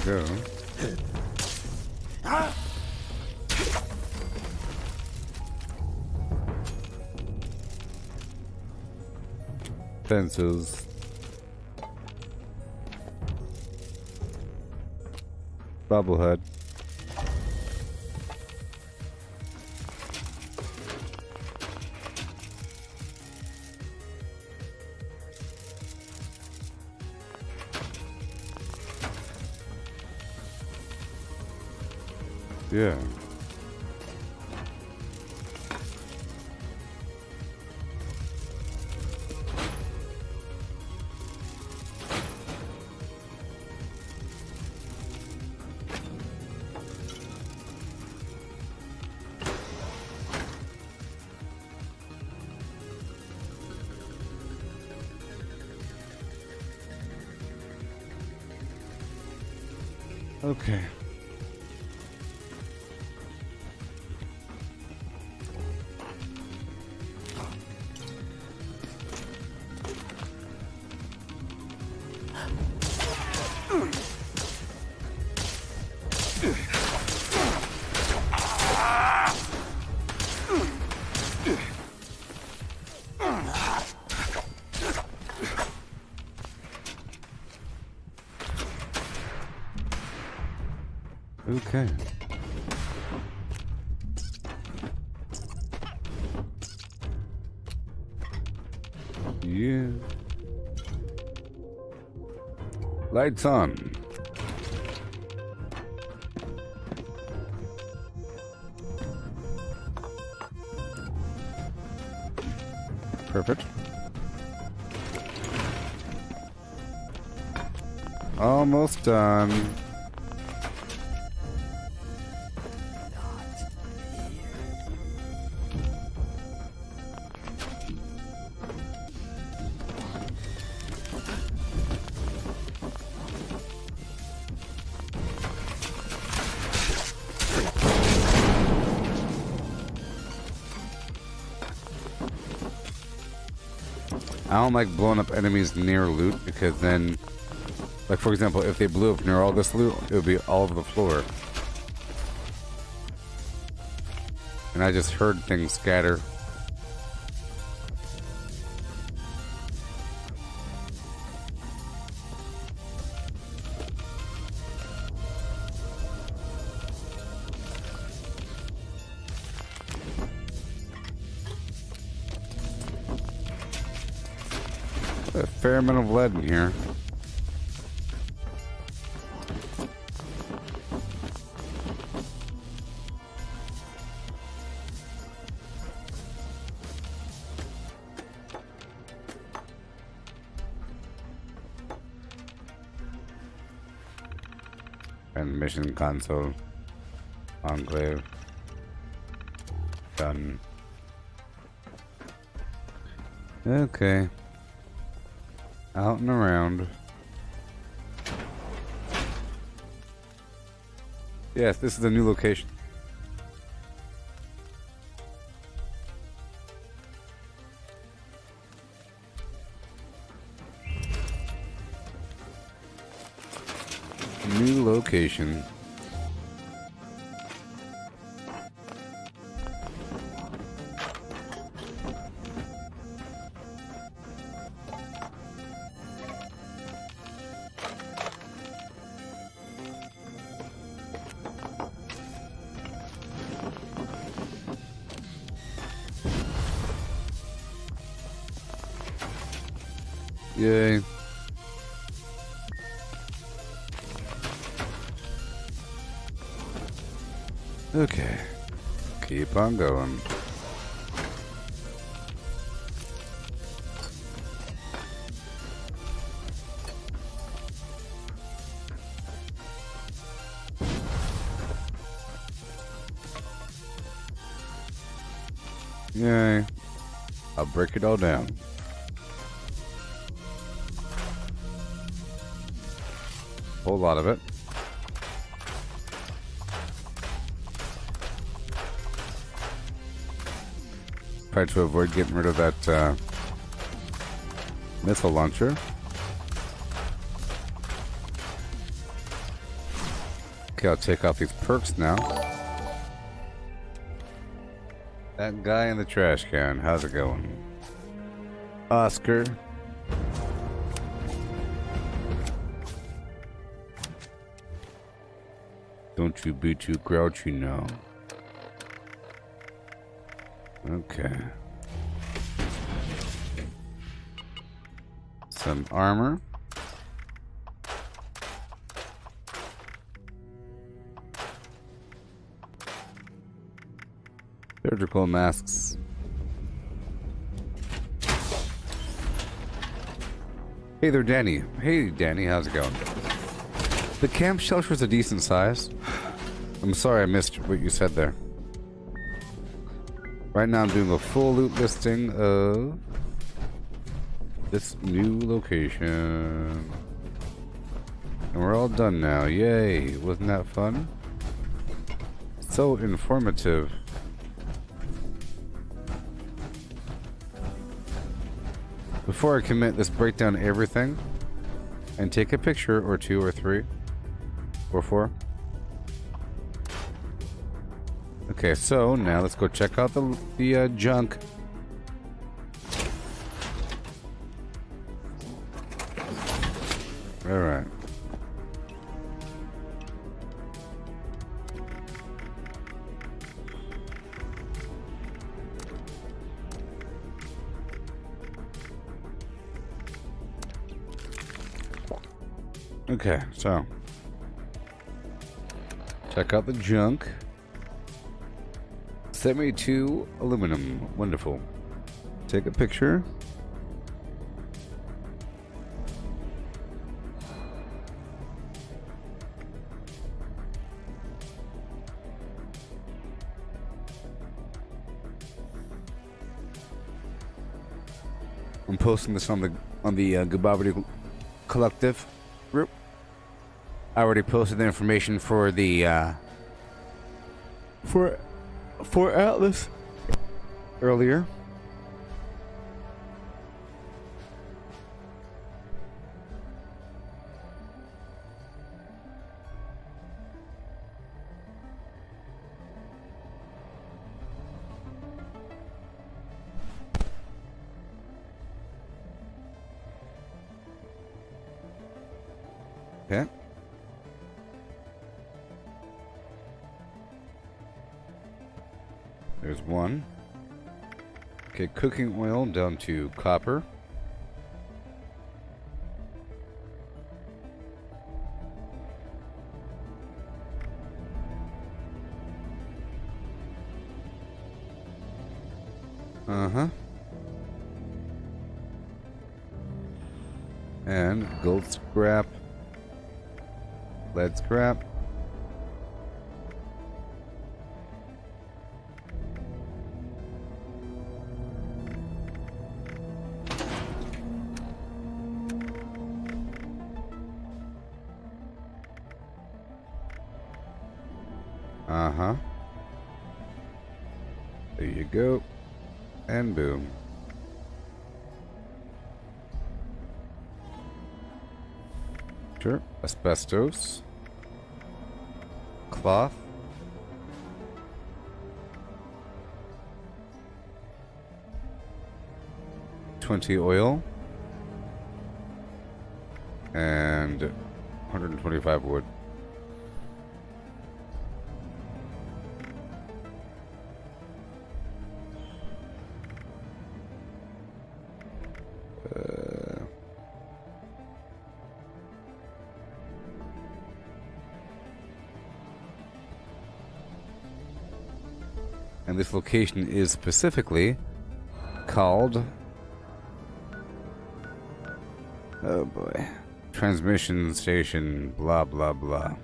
Go. Fences. Bubblehead. Yeah. Okay. Okay. Yeah. Lights on. Perfect. Almost done. I don't like blowing up enemies near loot because then, like for example, if they blew up near all this loot, it would be all over the floor. And I just heard things scatter. A fair amount of lead in here. And mission console. Enclave. Done. Okay. Out and around. Yes, this is the new location. New location. Yay. Okay. Keep on going. Yay. I'll break it all down. Whole lot of it. Try to avoid getting rid of that missile launcher. Okay, I'll take off these perks now. That guy in the trash can, how's it going? Oscar. Don't you be too grouchy now. Okay. Some armor. Surgical masks. Hey there, Danny. Hey, Danny, how's it going? The camp shelter's a decent size. I'm sorry I missed what you said there. Right now I'm doing a full loot listing of this new location. And we're all done now. Yay. Wasn't that fun? So informative. Before I commit, let's break down everything and take a picture or two or three or four. Okay, so now let's go check out the junk. All right. Okay, so check out the junk. 72 aluminum. Wonderful. Take a picture. I'm posting this on the Gooboberti collective group. I already posted the information for the for Atlas earlier. Okay. There's one. Okay, cooking oil down to copper. Uh-huh. And gold scrap. Lead scrap. Uh-huh. There you go. And boom. Sure. Asbestos. Cloth. $20 oil. And 125 wood. And this location is specifically called, oh boy, transmission station, blah, blah, blah.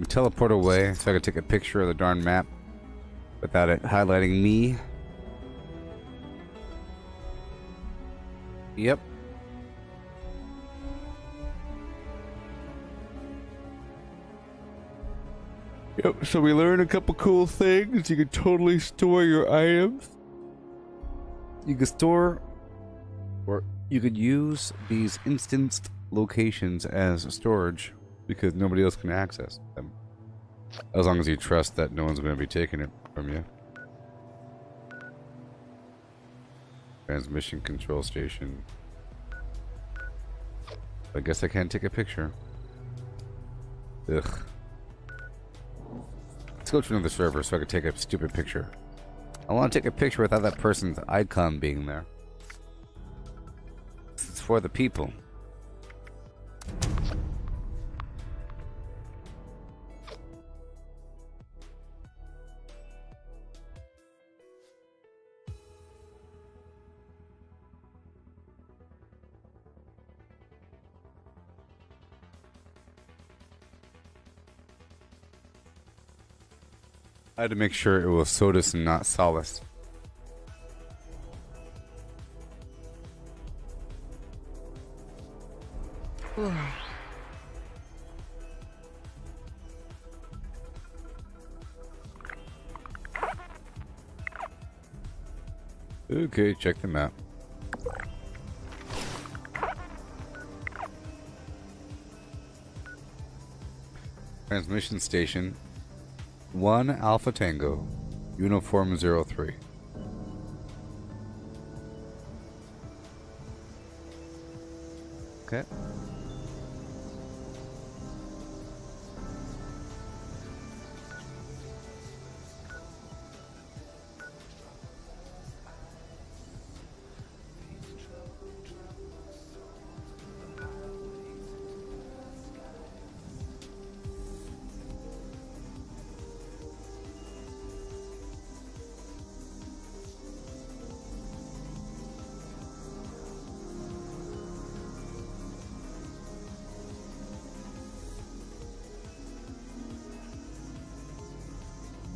Teleport away so I can take a picture of the darn map without it highlighting me. Yep. Yep, so we learned a couple cool things. You can totally store your items. You can store, or you could use these instanced locations as storage because nobody else can access them. As long as you trust that no one's going to be taking it from you. Transmission control station. I guess I can't take a picture. Ugh. Let's go to another server so I can take a stupid picture. I want to take a picture without that person's icon being there. This is for the people. I had to make sure it was Sodus and not Solace. Okay, check the map. Transmission station 1 Alpha Tango, Uniform 03. Okay.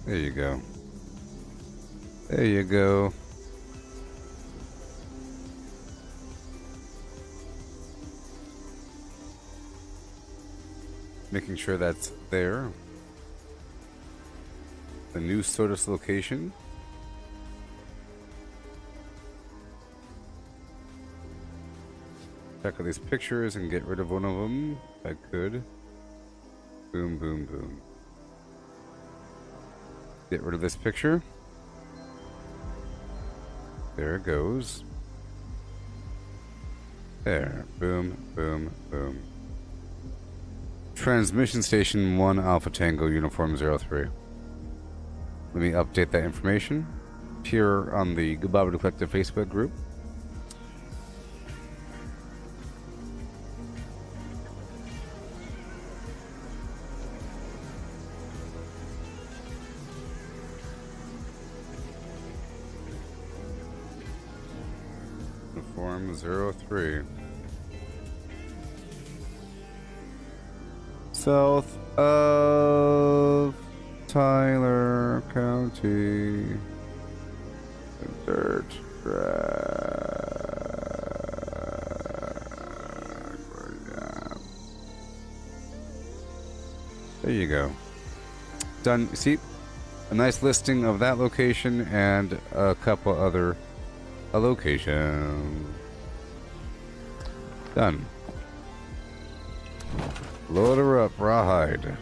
There you go. There you go. Making sure that's there. The new Sodus location. Check out these pictures and get rid of one of them if I could. Boom, boom, boom. Get rid of this picture. There it goes. There. Boom, boom, boom. Transmission station 1 Alpha Tango, Uniform 03. Let me update that information here on the Gooboberti Collective Facebook group. Platform 03. South of Tyler County. Dirt track. There you go. Done. See, a nice listing of that location and a couple other locations. Done. Load her up, rawhide.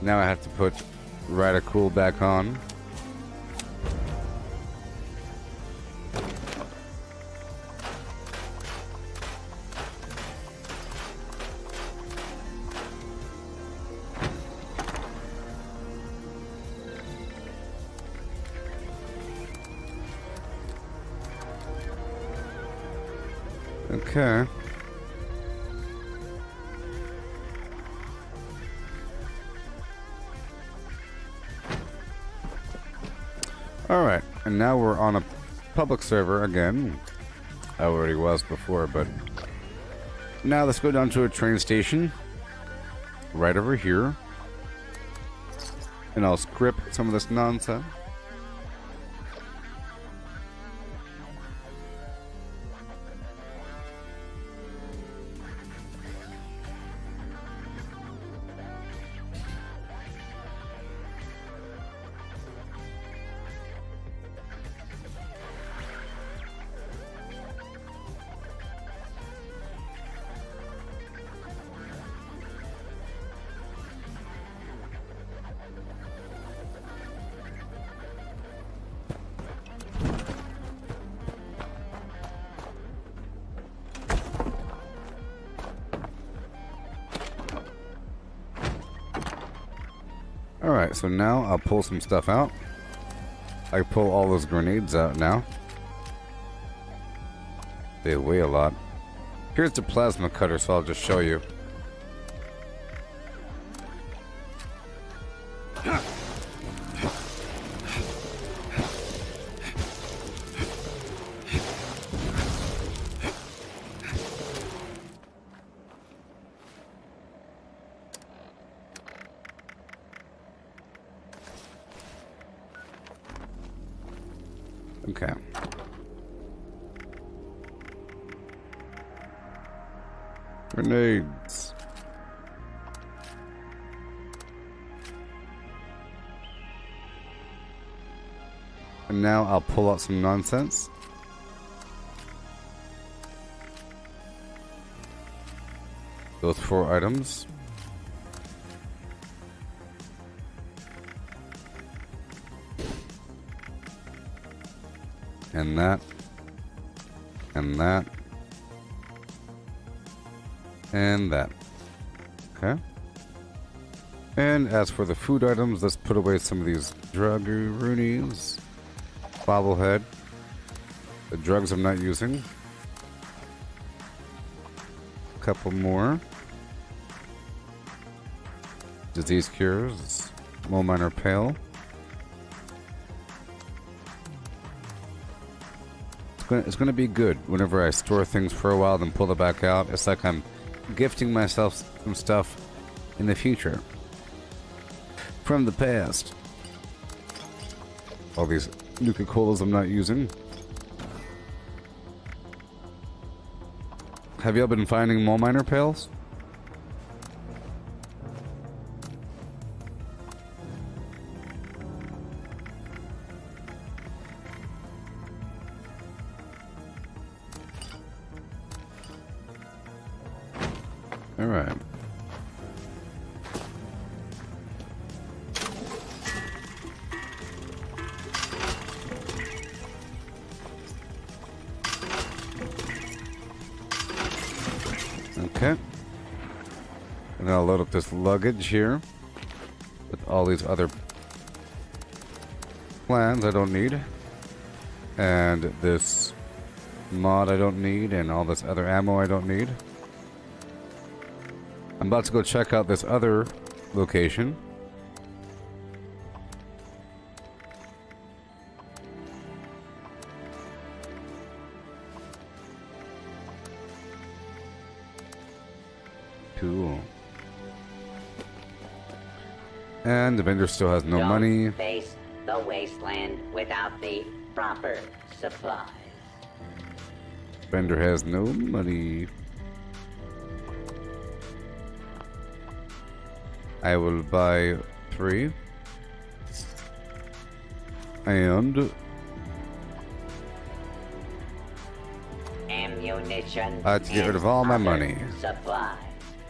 Now I have to put Radical back on. Okay. Alright, and now we're on a public server again. I already was before, but now let's go down to a train station right over here. And I'll script some of this nonsense. Alright, so now I'll pull some stuff out. I pull all those grenades out now. They weigh a lot. Here's the plasma cutter, so I'll just show you. Okay. Grenades. And now I'll pull out some nonsense. Those 4 items. And that. And that. And that. Okay. And as for the food items, let's put away some of these drug-roonies. Bobblehead. The drugs I'm not using. A couple more. Disease cures. Mole Miner Pail. It's gonna be good whenever I store things for a while, then pull it back out. It's like I'm gifting myself some stuff in the future from the past. All these Nuka-Colas I'm not using. Have y'all been finding Mole Miner Pails? All right. Okay. And I'll load up this luggage here with all these other plans I don't need. And this mod I don't need, and all this other ammo I don't need. I'm about to go check out this other location. Cool. And the vendor still has no money. Face the wasteland without the proper supplies. Vendor has no money. I will buy 3. And ammunition. I have to get rid of all my money. Supply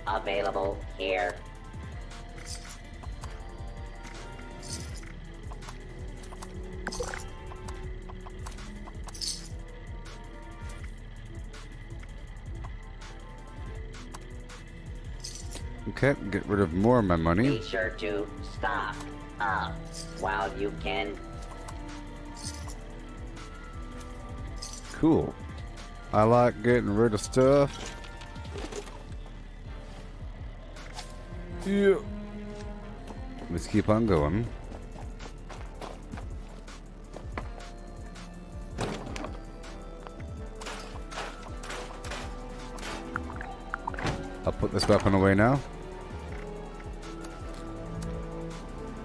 available here. Okay, get rid of more of my money. Be sure to stock up while you can. Cool. I like getting rid of stuff. Yeah. Let's keep on going. I'll put this weapon away now.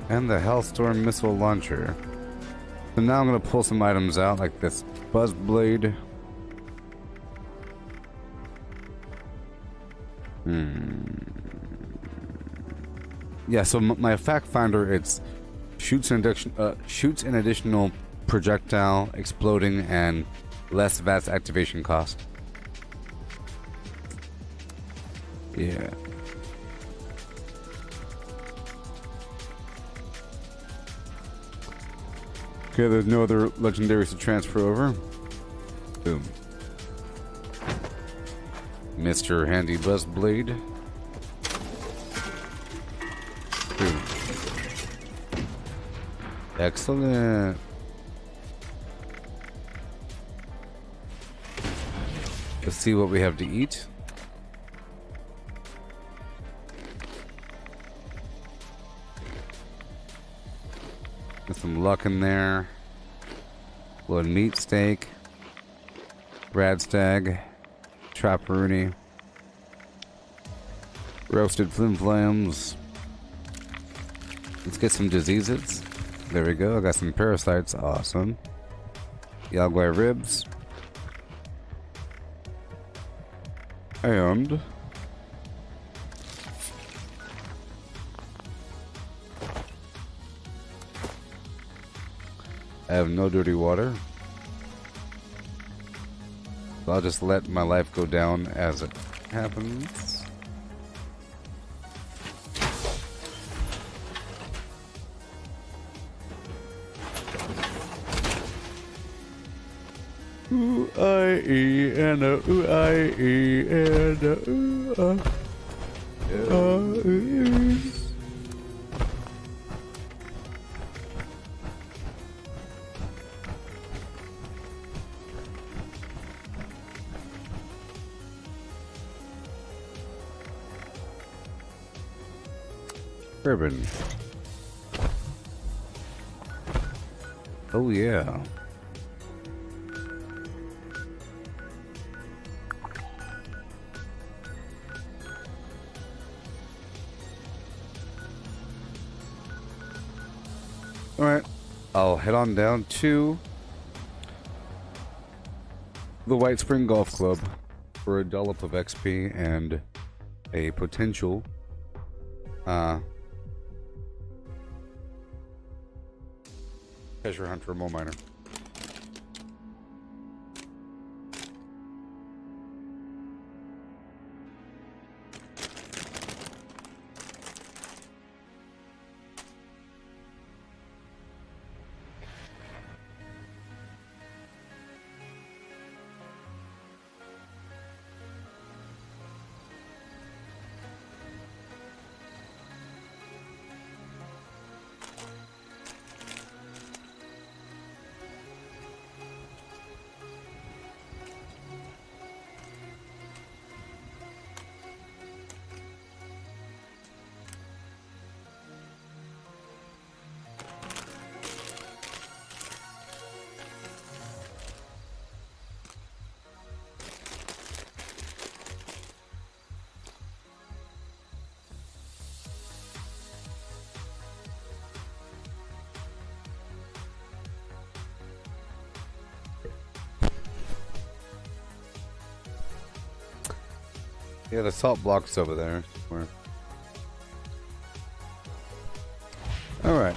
And the Hellstorm missile launcher. So now I'm going to pull some items out, like this buzz blade. Yeah, so my fact finder, it's shoots an additional projectile, exploding, and less VATS activation cost. Yeah. Okay, there's no other legendaries to transfer over. Boom. Mr. Handy Buzz Blade. Boom. Excellent. Let's see what we have to eat. Get some luck in there. Blood meat steak. Radstag. Trapperoonie. Roasted flimflams. Let's get some diseases. There we go. I got some parasites. Awesome. Yagwai ribs. And I have no dirty water. So I'll just let my life go down as it happens. Ooh-I-E and a ooh-I-E and a ooh-I-E. Ribbon. Oh yeah. Alright, I'll head on down to the White Spring Golf Club for a dollop of XP and a potential treasure hunt for a mole miner. Yeah, the salt block's over there. Alright.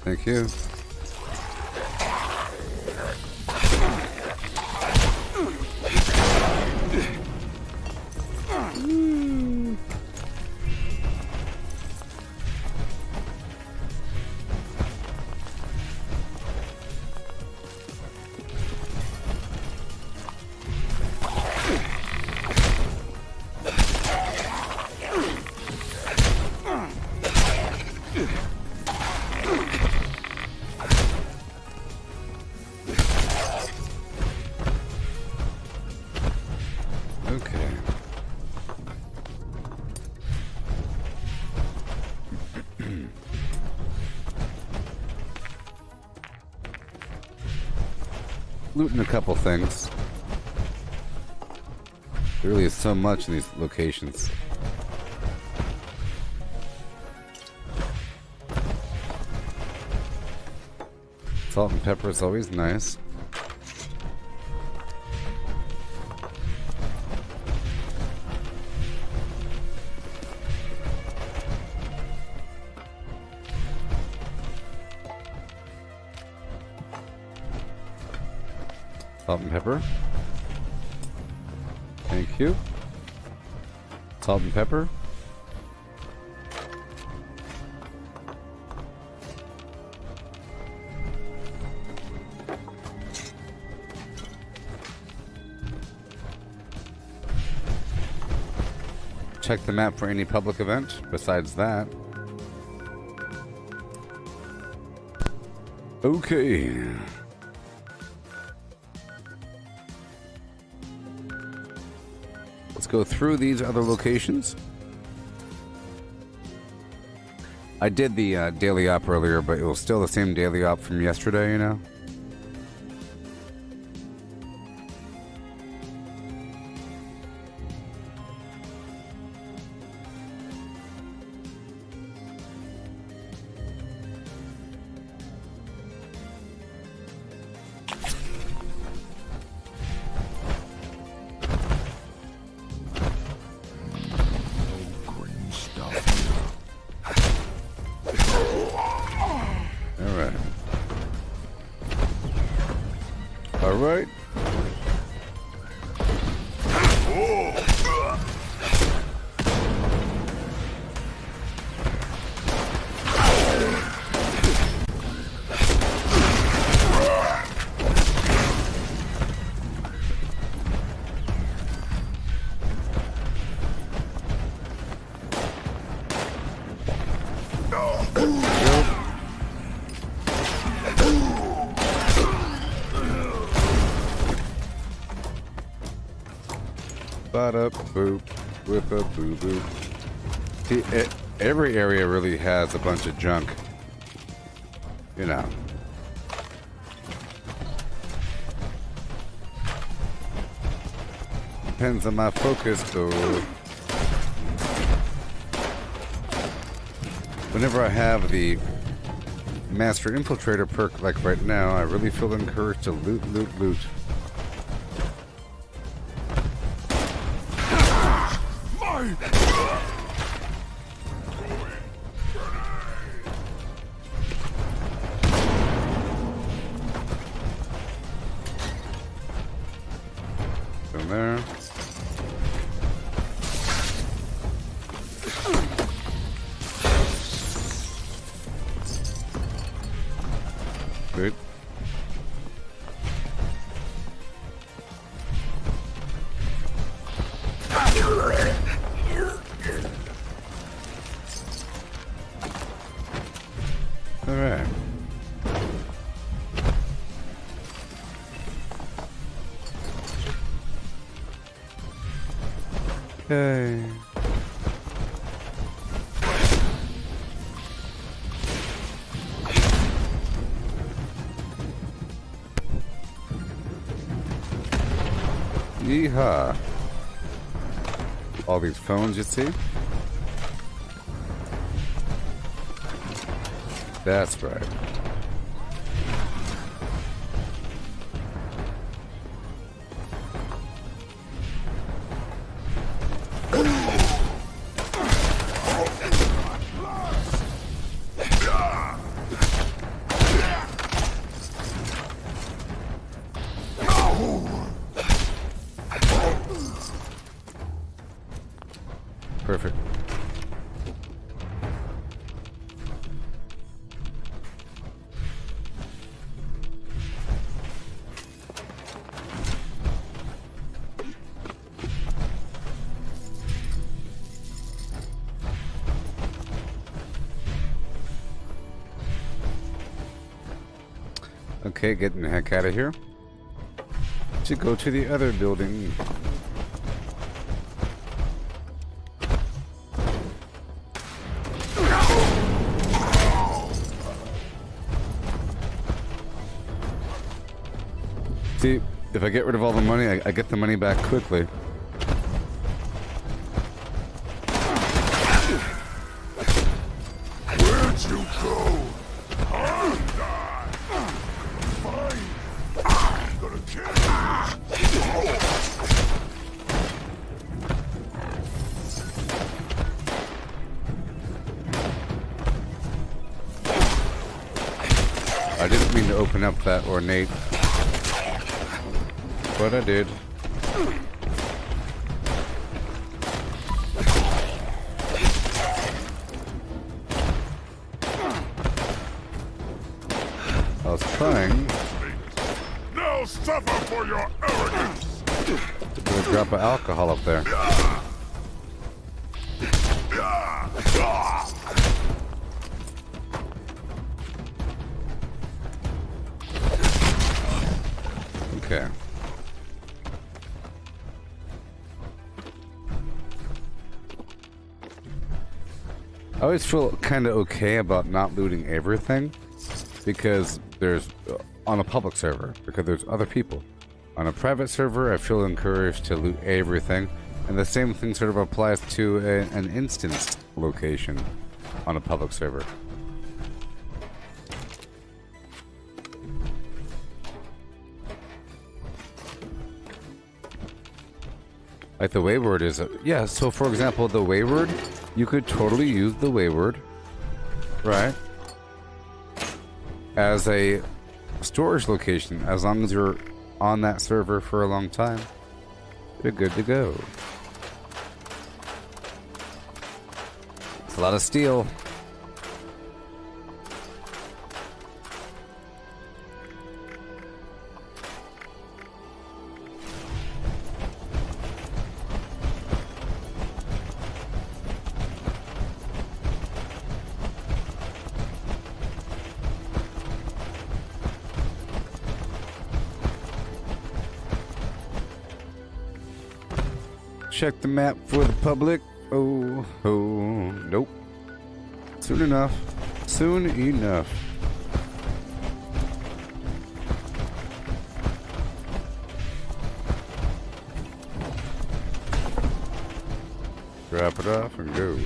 Thank you. Looting a couple things. There really is so much in these locations. Salt and pepper is always nice. Salt and pepper. Thank you. Salt and pepper. Check the map for any public event besides that. Okay. Let's go through these other locations. I did the daily op earlier, but it was still the same daily op from yesterday, you know? Alright. Bada boop, whip a boo boo. See, every area really has a bunch of junk. You know. Depends on my focus, though. Whenever I have the Master Infiltrator perk, like right now, I really feel encouraged to loot, loot, loot. From there. Okay. Yeehaw. All these phones, you see? That's right. Perfect. Okay, getting the heck out of here. To go to the other building. See, if I get rid of all the money, I get the money back quickly. Where'd you go? Fine. I'm gonna kill you. I didn't mean to open up that ornate, but I did. I was trying Now suffer for your arrogance. to put a drop of alcohol up there. Okay. I always feel kind of okay about not looting everything because there's on a public server, because there's other people. On a private server, I feel encouraged to loot everything, and the same thing sort of applies to an instance location on a public server. Like the Wayward is yeah, so for example, the Wayward, you could totally use the Wayward, right, as a storage location as long as you're on that server for a long time. You're good to go. It's a lot of steel. Check the map for the public. Oh, nope. Soon enough. Soon enough. Drop it off and go.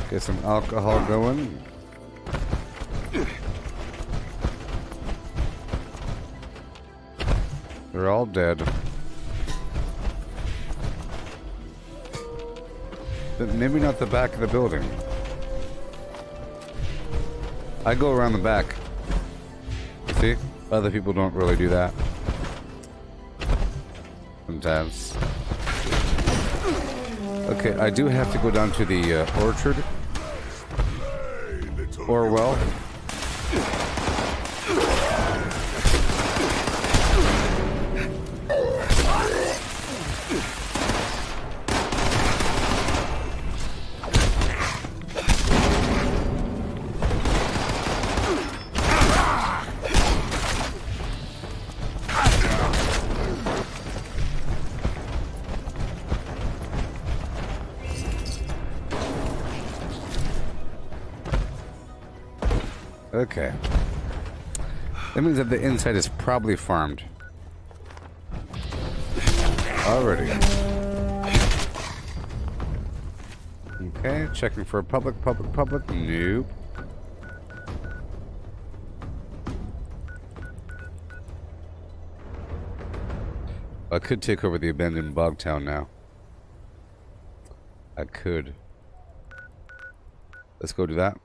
Get some alcohol going. They're all dead. But maybe not the back of the building. I go around the back. See? Other people don't really do that. Sometimes. Okay, I do have to go down to the orchard. Orwell. Okay. That means that the inside is probably farmed. Already. Okay, checking for a public. Nope. I could take over the abandoned bog town now. I could. Let's go do that.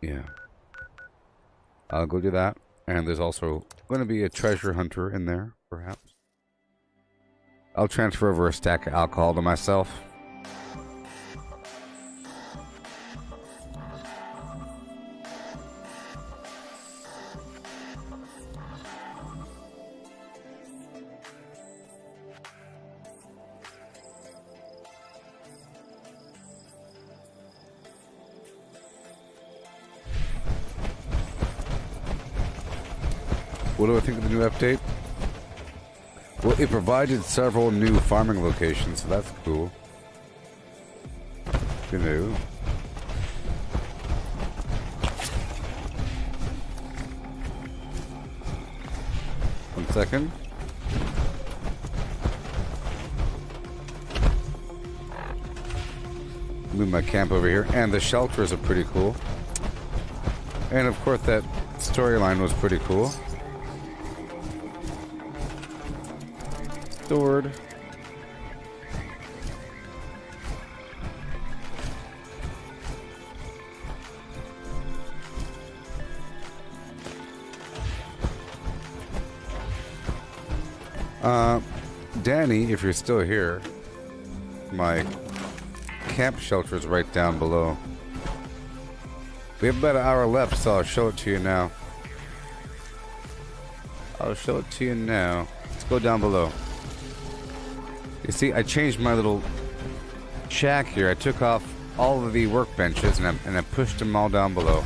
Yeah. I'll go do that. And there's also going to be a treasure hunter in there, perhaps. I'll transfer over a stack of alcohol to myself. What do I think of the new update? Well, it provided several new farming locations, so that's cool. You know. One second. Move my camp over here, and the shelters are pretty cool. And of course, that storyline was pretty cool. Stored. Danny, if you're still here, my camp shelter is right down below. We have about an hour left, so I'll show it to you now. Let's go down below. You see, I changed my little shack here. I took off all of the workbenches and I pushed them all down below.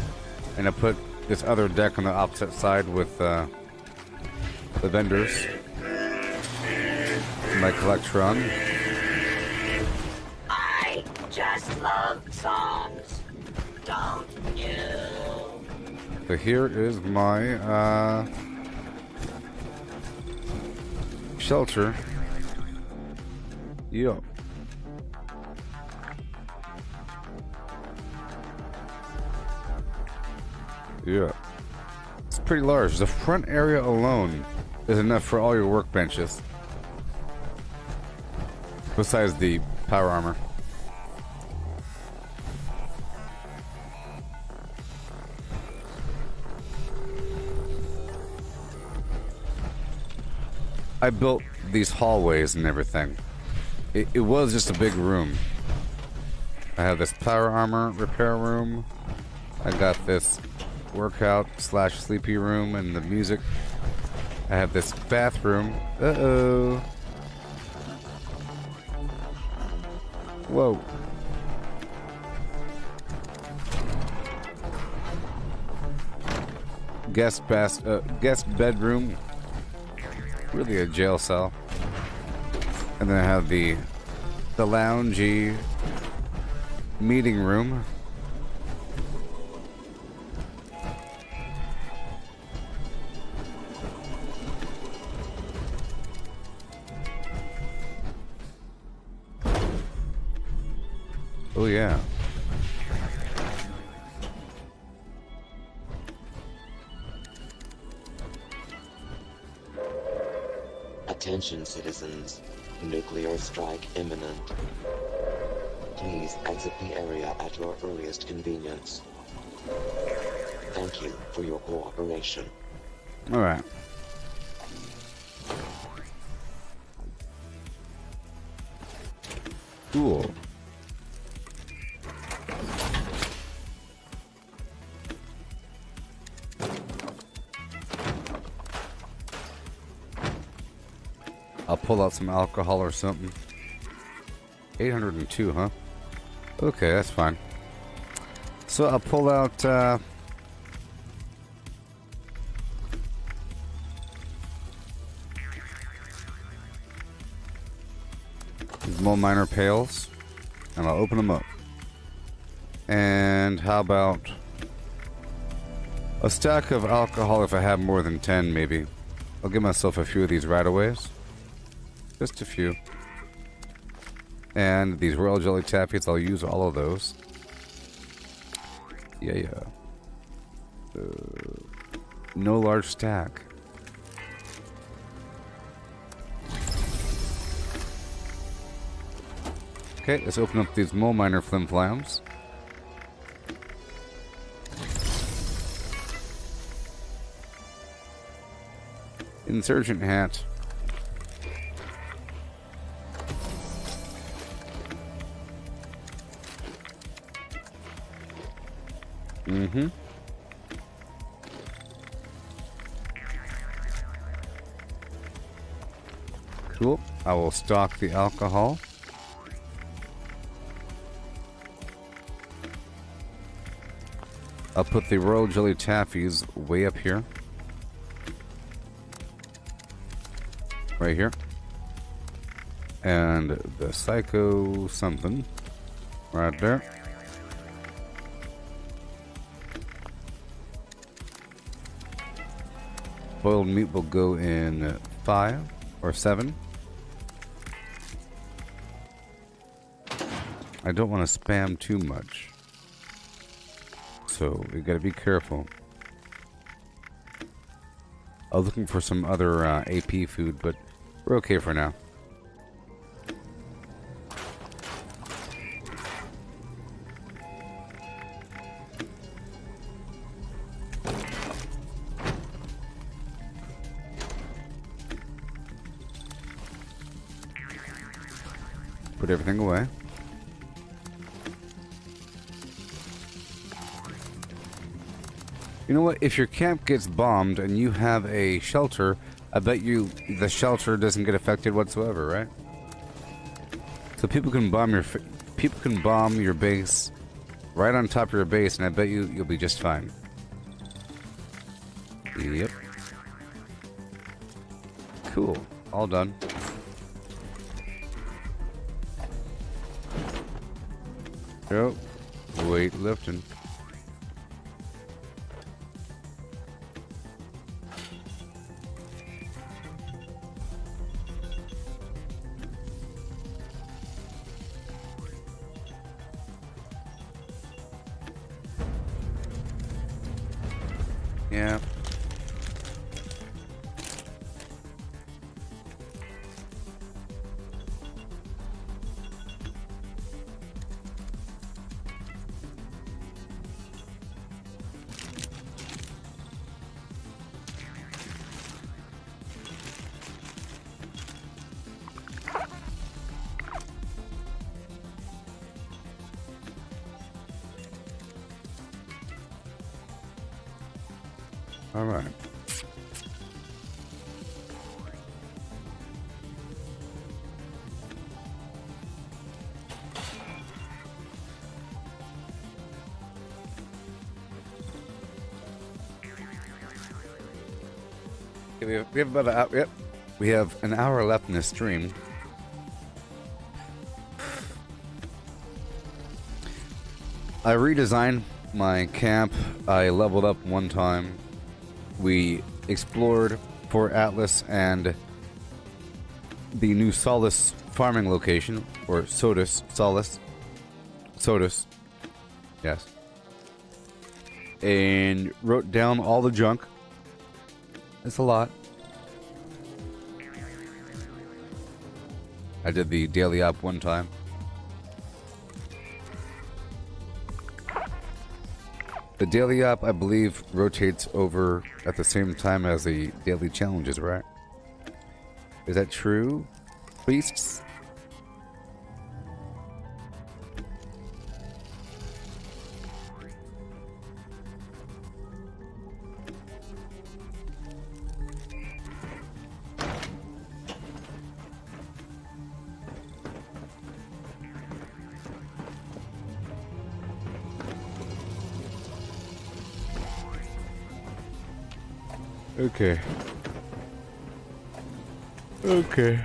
And I put this other deck on the opposite side with the vendors. My collectron. I just love songs, don't you? So here is my shelter. Yo. Yeah. It's pretty large. The front area alone is enough for all your workbenches. Besides the power armor. I built these hallways and everything. It was just a big room. I have this power armor repair room. I got this workout / sleepy room and the music. I have this bathroom. Uh-oh. Whoa. Guest bedroom. Really a jail cell. And then I have the loungy meeting room. Oh yeah. Attention citizens, nuclear strike imminent. Please exit the area at your earliest convenience. Thank you for your cooperation. All right. Cool. I'll pull out some alcohol or something. 802, huh? Okay, that's fine. So I'll pull out, these more minor pails, and I'll open them up. And how about a stack of alcohol if I have more than 10, maybe. I'll give myself a few of these right-aways. Just a few. And these royal jelly taffies, I'll use all of those. Yeah. No large stack. Okay, let's open up these mole miner flim-flams. Insurgent hat. Mm-hmm. Cool. I will stock the alcohol. I'll put the royal jelly taffies way up here. Right here. And the psycho something right there. Boiled meat will go in 5 or 7. I don't want to spam too much, so we gotta be careful. I was looking for some other AP food, but we're okay for now. Put everything away. You know what? If your camp gets bombed and you have a shelter, I bet you the shelter doesn't get affected whatsoever, right? So people can bomb your base right on top of your base, and I bet you'll be just fine. Yep. Cool. All done. Yep. Weightlifting. Yeah. All right. Okay, we have about an hour. Yep, we have an hour left in this stream. I redesigned my camp. I leveled up one time. We explored Fort Atlas and the new Solace farming location, or Sodus, yes, and wrote down all the junk. It's a lot. I did the daily op one time. The daily op, I believe, rotates over at the same time as the daily challenges, right? Is that true, beasts? Okay. Okay.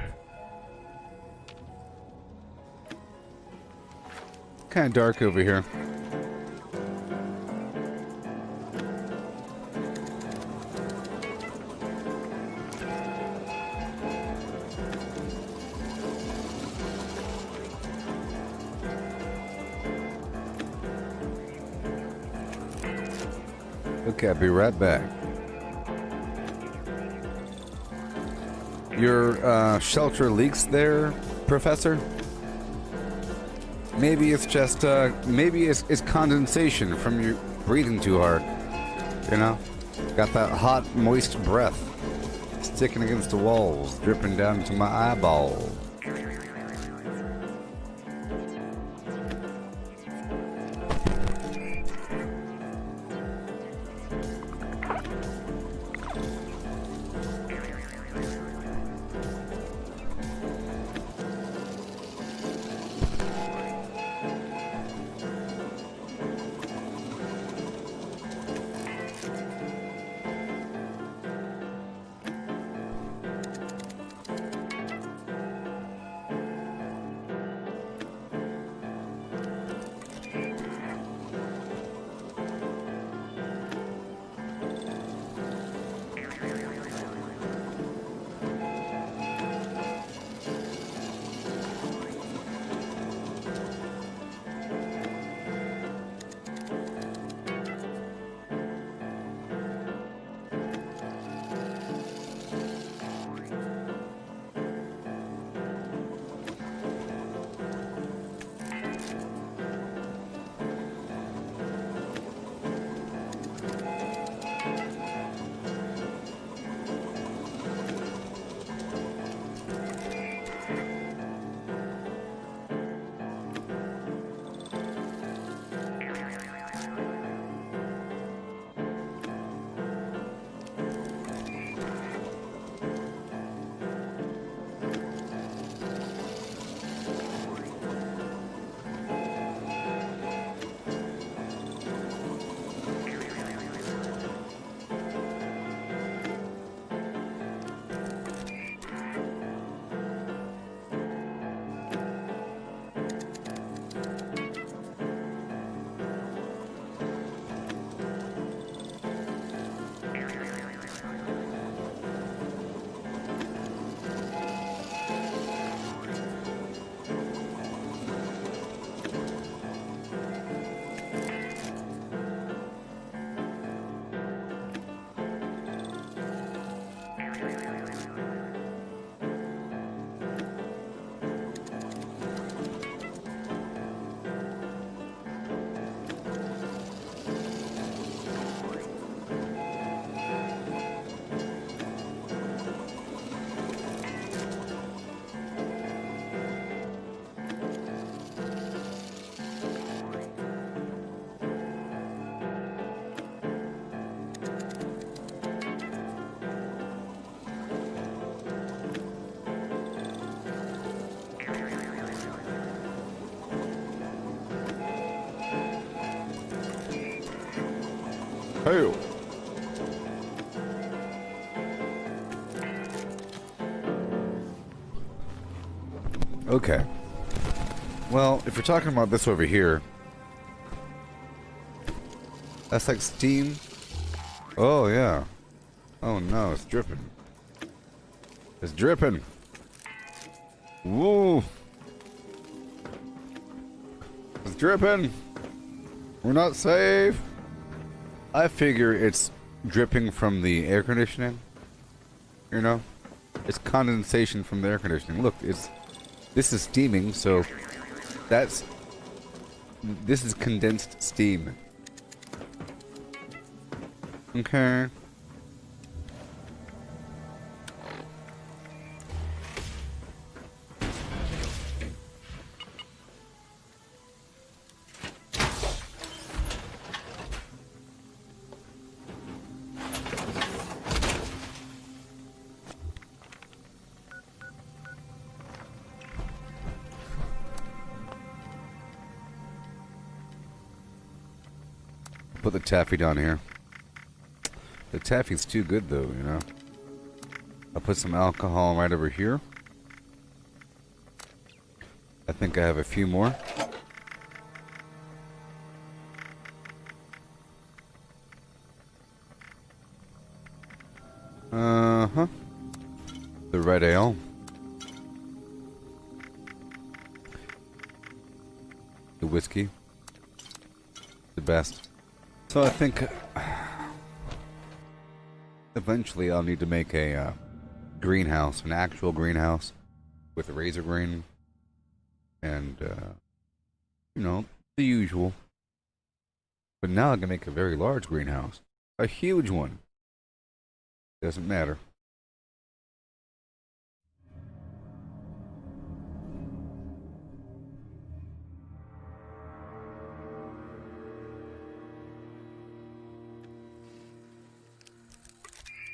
Kind of dark over here. Okay, I'll be right back. Your shelter leaks there, Professor? Maybe it's just, maybe it's condensation from you breathing too hard. You know? Got that hot, moist breath sticking against the walls, dripping down into my eyeball. Hail. Okay. Well, if you're talking about this over here, that's like steam. Oh, yeah. Oh, no, it's dripping. It's dripping. Whoa. It's dripping. We're not safe. I figure it's dripping from the air conditioning. You know? It's condensation from the air conditioning. Look, this is steaming, so this is condensed steam. Okay. Put the taffy down here. The taffy's too good though, you know. I'll put some alcohol right over here. I think I have a few more. Uh-huh. The red ale. The whiskey. The best. So I think eventually I'll need to make a greenhouse, an actual greenhouse with a razor grain and, you know, the usual. But now I can make a very large greenhouse, a huge one. Doesn't matter.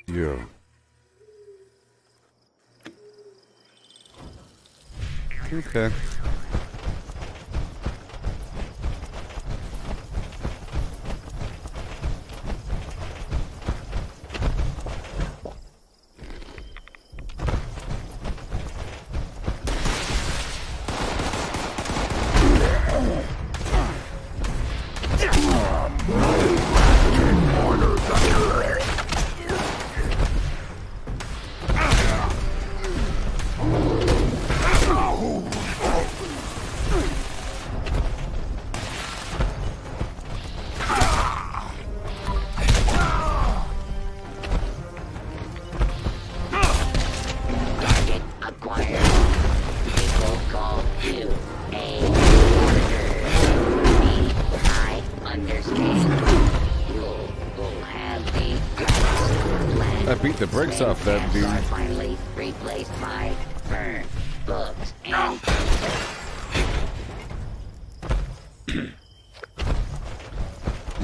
Yeah. Okay. The brakes off that dude. Finally replaced by burn books and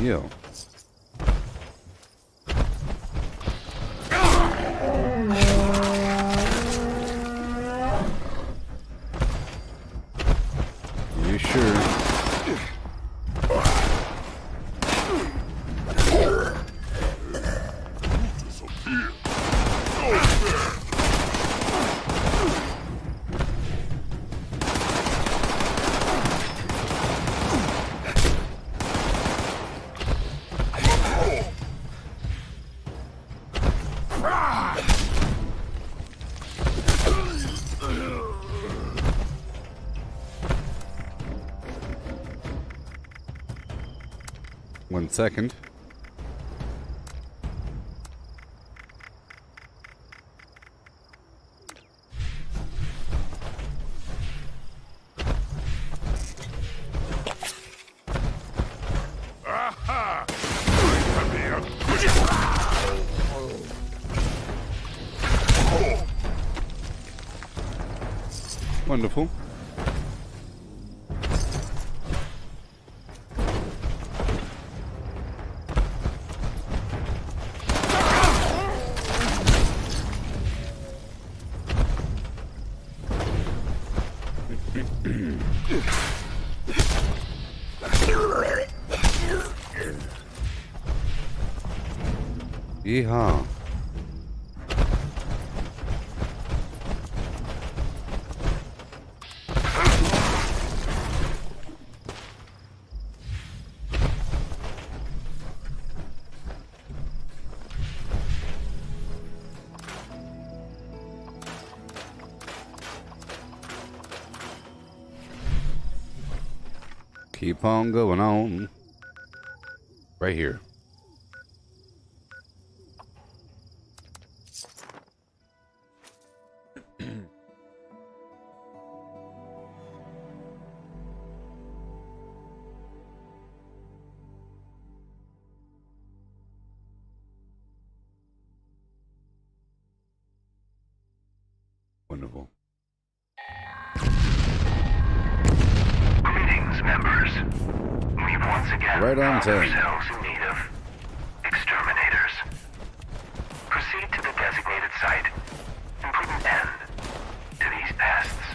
Yo. You sure? One second. Wonderful. Yeehaw. Keep on going on. Right here. Wonderful. Greetings, members. We've once again Right on found time. ourselves in need of exterminators. Proceed to the designated site and put an end to these pests.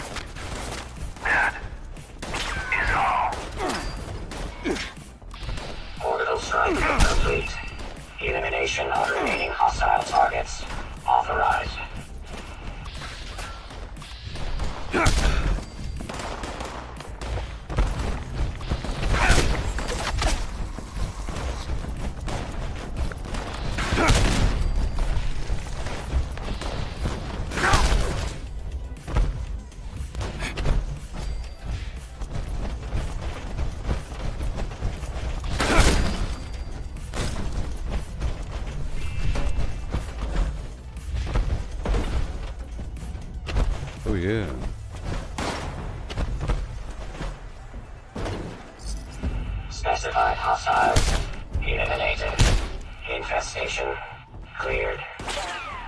That is all. Orbital strike complete. Elimination of remaining hostile targets authorized. yeah. Specified hostiles eliminated. Infestation cleared.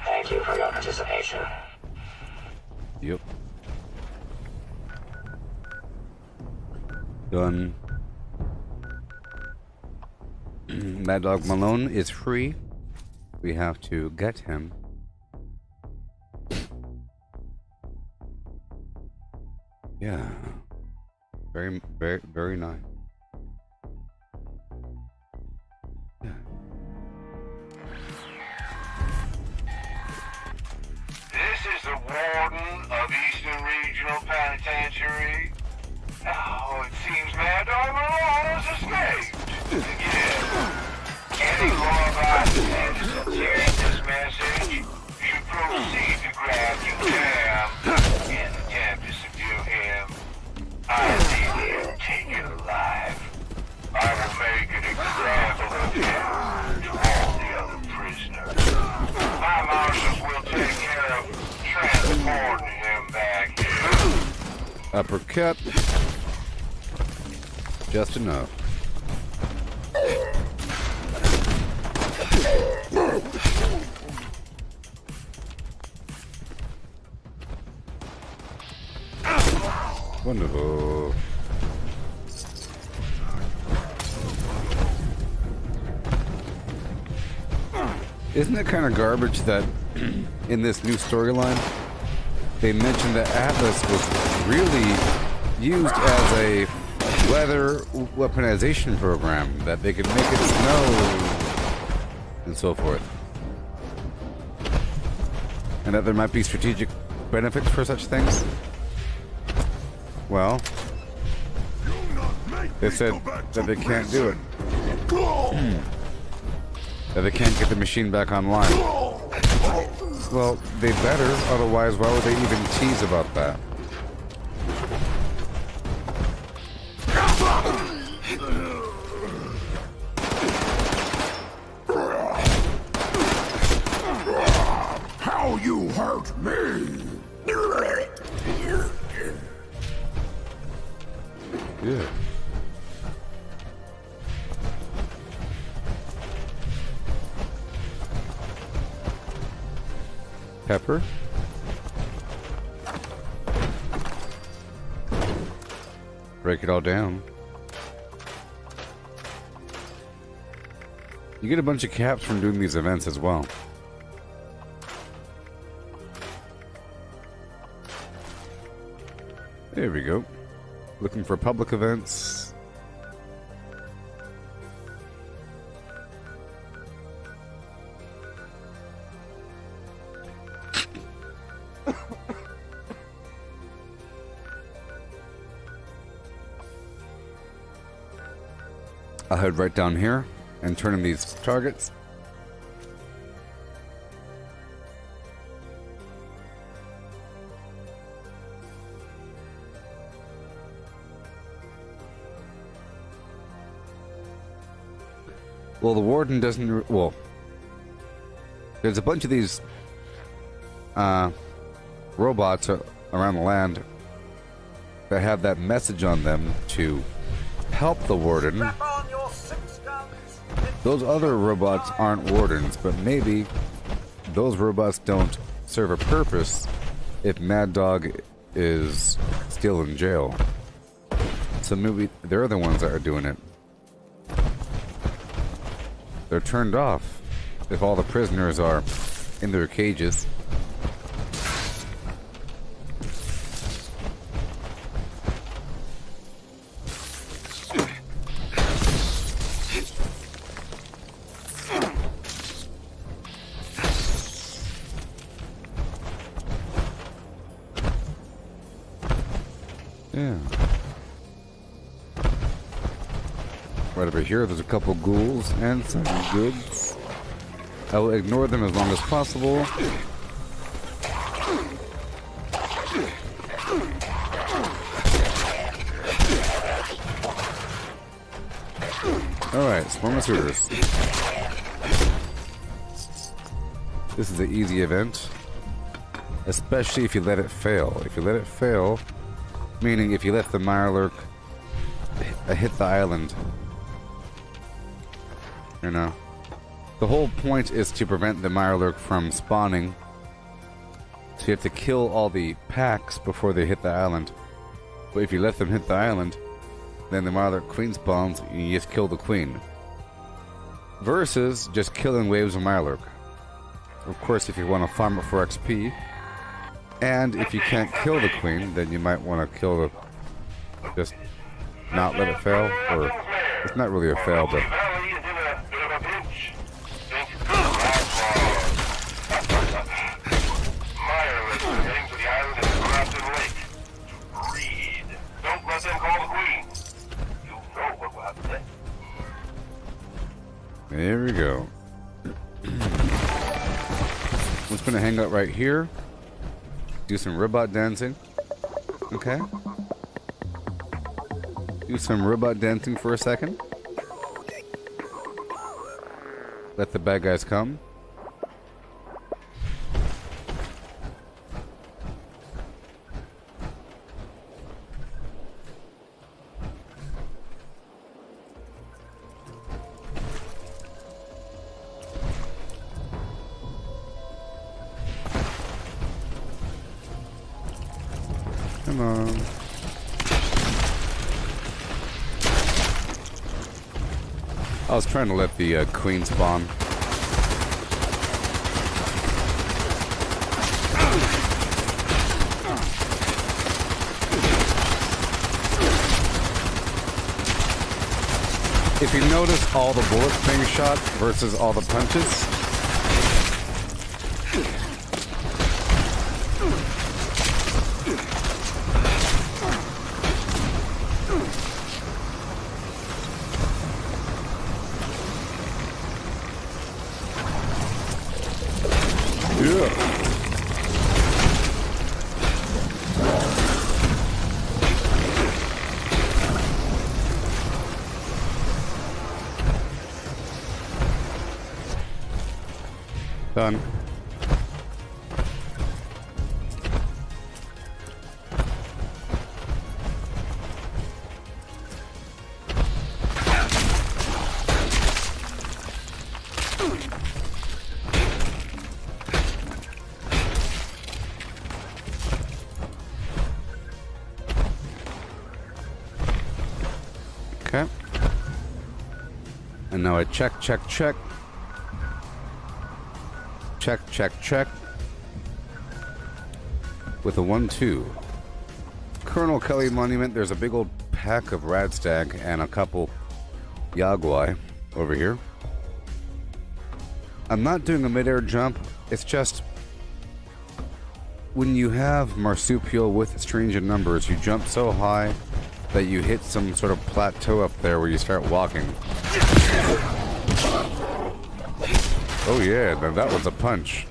Thank you for your participation. Yep. Done. Mad Dog Malone is free. We have to get him. Yeah. Very, very, very nice. Yeah. This is the warden of Eastern Regional Penitentiary. Oh, it seems Mad Dog Malone has escaped. Again. Any law-abiding citizens hearing this message should proceed to grab you down and attempt to subdue him. I need him taken alive. I will make an example of him to all the other prisoners. My marshals will take care of transporting him back here. Uppercut. Just enough. Wonderful. Isn't it kind of garbage that in this new storyline they mentioned that Atlas was really used as a weather weaponization program, that they could make it snow and so forth, and that there might be strategic benefits for such things? Well, they said that they can't do it. That they can't get the machine back online. Well, they better, otherwise why would they even tease about that? How you hurt me? Yeah. Pepper. Break it all down. You get a bunch of caps from doing these events as well. There we go. Looking for public events. I'll head right down here and turn in these targets. Well, the warden doesn't... Well, there's a bunch of these robots around the land that have that message on them to help the warden. Those other robots aren't wardens, but maybe those robots don't serve a purpose if Mad Dog is still in jail. So maybe they're the ones that are doing it. They're turned off if all the prisoners are in their cages. Yeah. Right over here, there's a couple ghouls and some goods. I will ignore them as long as possible. Alright, Swarm of Suitors. This is an easy event. Especially if you let it fail. If you let it fail, meaning if you let the Mirelurk hit the island. You know? The whole point is to prevent the Mirelurk from spawning. So you have to kill all the packs before they hit the island. But if you let them hit the island, then the Mirelurk queen spawns and you just kill the queen. Versus just killing waves of Mirelurk. Of course, if you want to farm it for XP, and if you can't kill the queen, then you might want to kill the... just not let it fail, or... it's not really a fail, but... There we go. I'm just gonna hang out right here. Do some robot dancing. Okay. Do some robot dancing for a second. Let the bad guys come. Come on. I was trying to let the queen spawn. If you notice all the bullets being shot versus all the punches, done. Okay. And now I check. Check. With a 1-2. Colonel Kelly Monument, there's a big old pack of Radstag and a couple Yagwai over here. I'm not doing a mid-air jump, it's just when you have Marsupial with strange in numbers, you jump so high that you hit some sort of plateau up there where you start walking. Oh yeah, now that was a punch.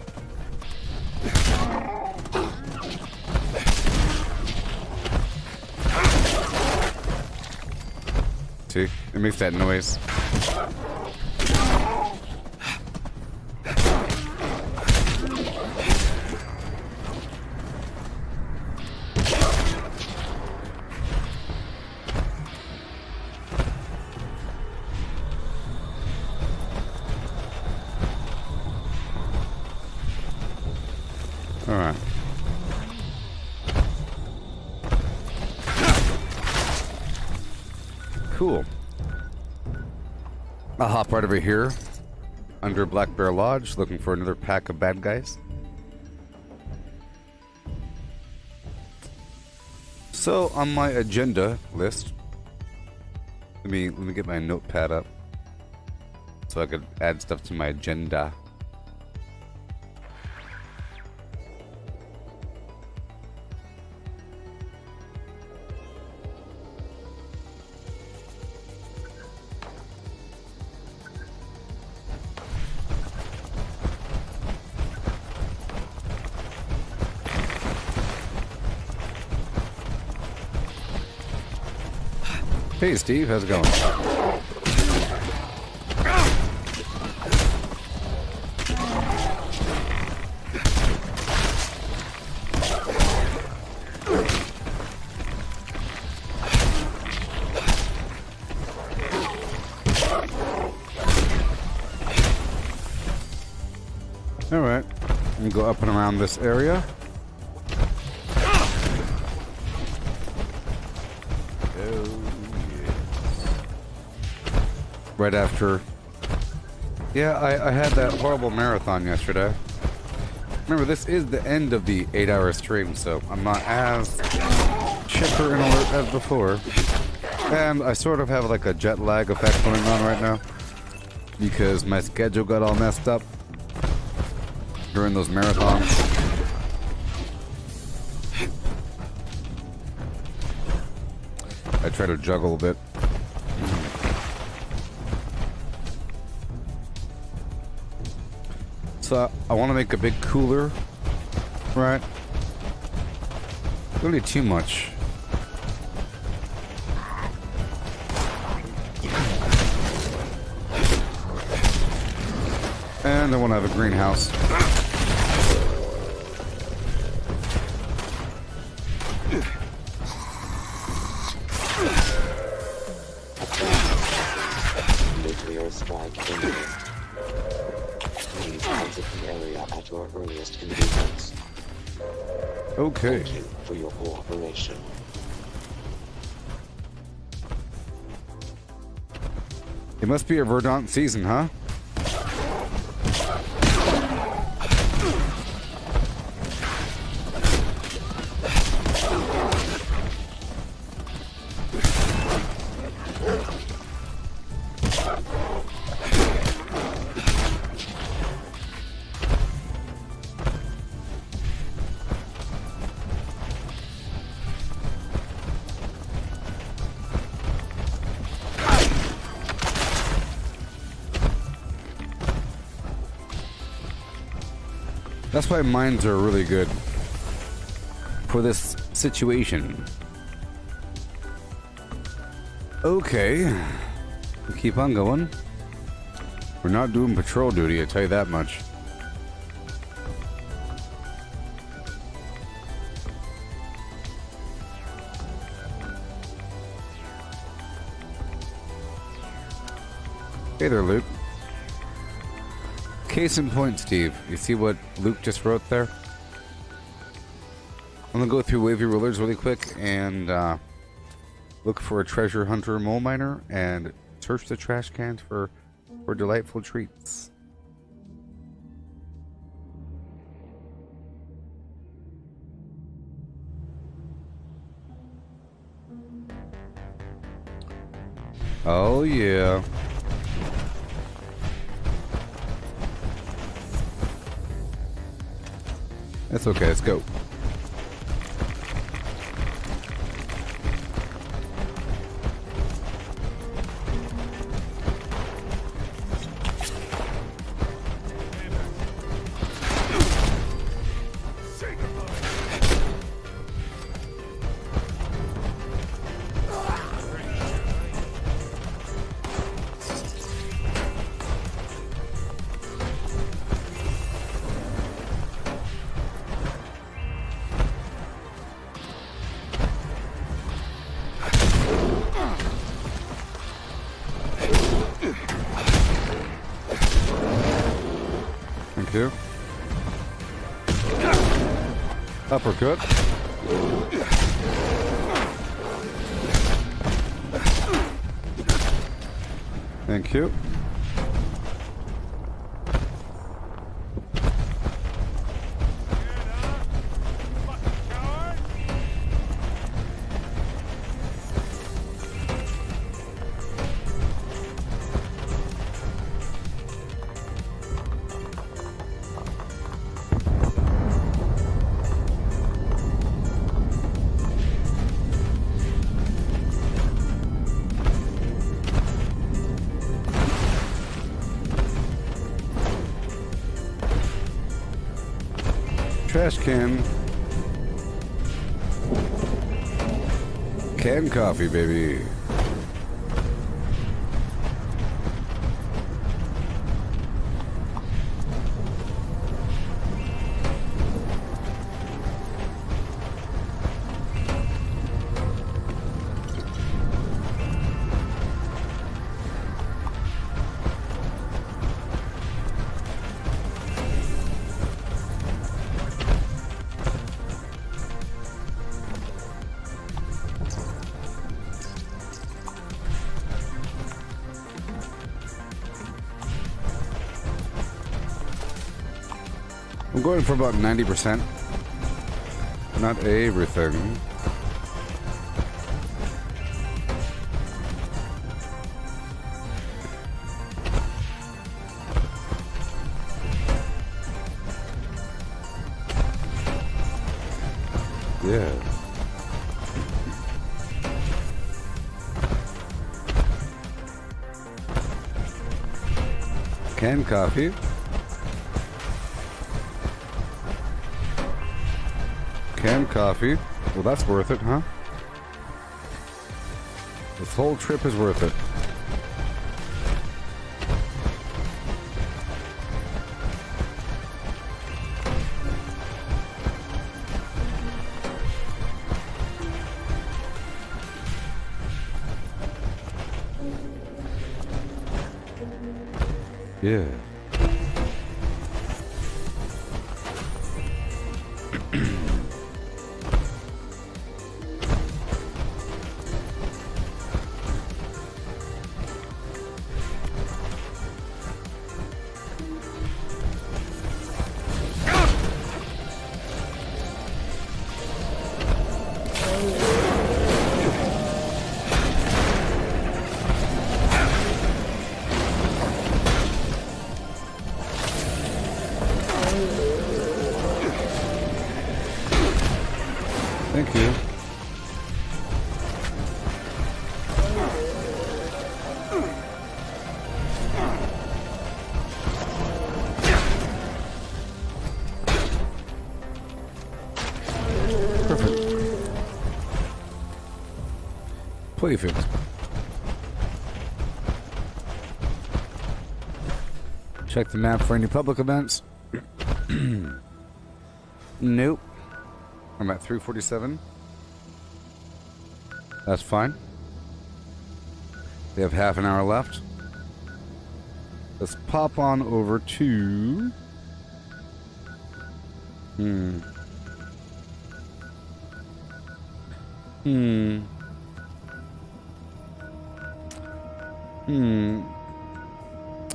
See? It makes that noise. Alright. Cool. I'll hop right over here under Black Bear Lodge looking for another pack of bad guys. So on my agenda list, let me get my notepad up so I could add stuff to my agenda. Hey Steve, how's it going? Alright. And go up and around this area. Right after. Yeah, I had that horrible marathon yesterday. Remember, this is the end of the 8-hour stream, so I'm not as chipper and alert as before. And I sort of have like a jet lag effect going on right now because my schedule got all messed up during those marathons. I try to juggle a bit. So I want to make a big cooler, right? Don't need too much. And I want to have a greenhouse. Nuclear strike imminent. Please exit the area at your earliest convenience. Okay. Thank you for your cooperation. It must be a verdant season, huh? That's why mines are really good for this situation. Okay, we'll keep on going. We're not doing patrol duty, I tell you that much. Hey there, Luke. Case in point, Steve. You see what Luke just wrote there? I'm gonna go through wavy rulers really quick and look for a treasure hunter mole miner and search the trash cans for delightful treats. Oh yeah. That's okay, let's go. Thank you. Uppercut. Thank you. Trash can. Canned coffee, baby. I'm going for about 90%. Not everything. Yeah. Canned coffee. Canned coffee. Well, that's worth it, huh? This whole trip is worth it. Yeah. Thank you. Perfect. Perfect. Check the map for any public events. Nope. I'm at 347. That's fine. We have half an hour left. Let's pop on over to...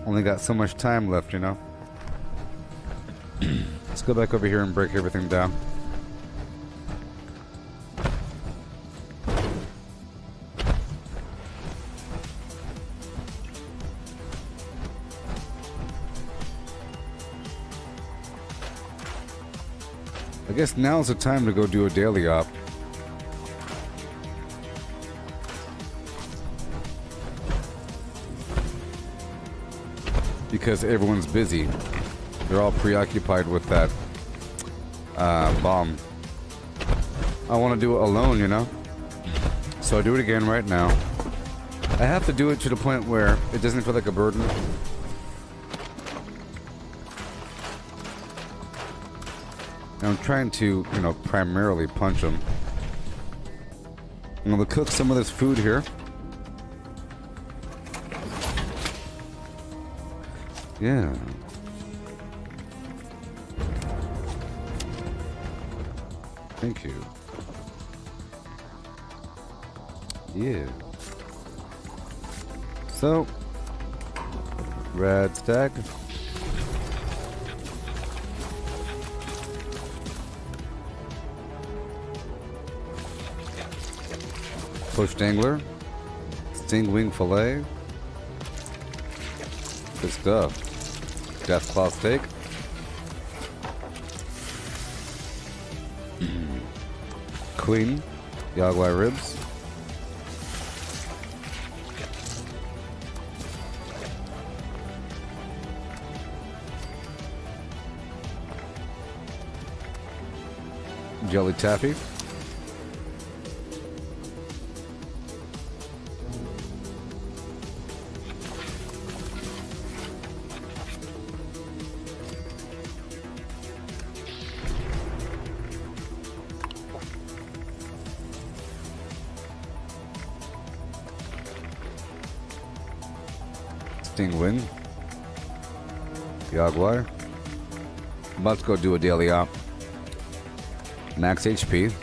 Only got so much time left, you know? Let's go back over here and break everything down. I guess now's the time to go do a daily op. Because everyone's busy. They're all preoccupied with that bomb. I want to do it alone, you know? So I do it again right now. I have to do it to the point where it doesn't feel like a burden. And I'm trying to, you know, primarily punch them. I'm going to cook some of this food here. Yeah. Thank you. Yeah. So, rad stack. Poached angler. Stingwing fillet. Good stuff. Death claw steak. Queen. Yagwai ribs. Jelly taffy. Stingwing. Yagwai. Let's go do a daily op. Max HP.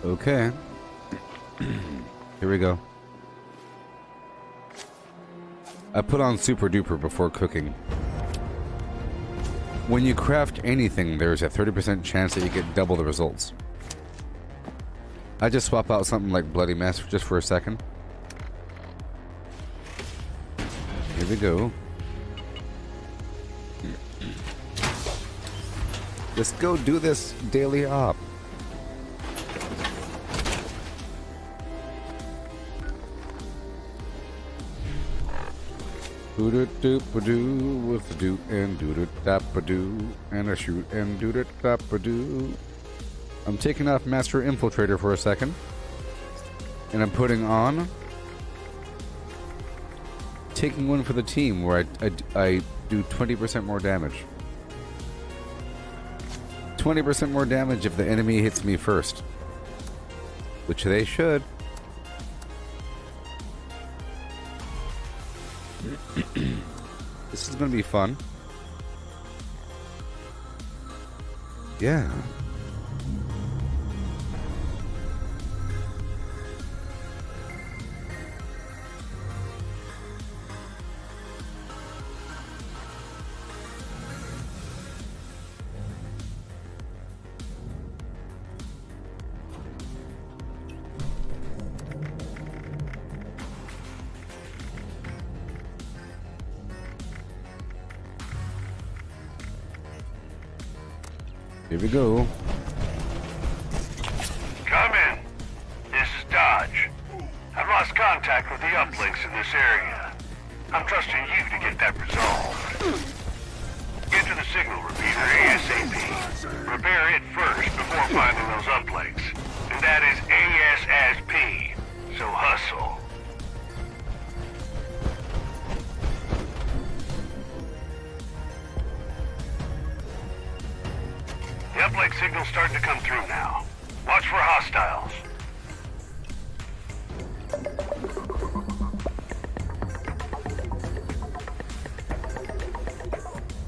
Okay. Here we go. I put on Super Duper before cooking. When you craft anything, there's a 30% chance that you get double the results. I just swap out something like Bloody Mess just for a second. Here we go. Let's go do this daily op. Do do do ba do with the do and do do da ba do and a shoot and do do da ba do. I'm taking off Master Infiltrator for a second, and I'm putting on Taking One for the Team, where I do 20% more damage. 20% more damage if the enemy hits me first, which they should. This is gonna be fun. Yeah. Here we go. Come in. This is Dodge. I've lost contact with the uplinks in this area. I'm trusting you to get that resolved. Get to the signal repeater ASAP. Repair it first before finding those uplinks. And that is ASAP. So hustle. The uplink signal's starting to come through now. Watch for hostiles.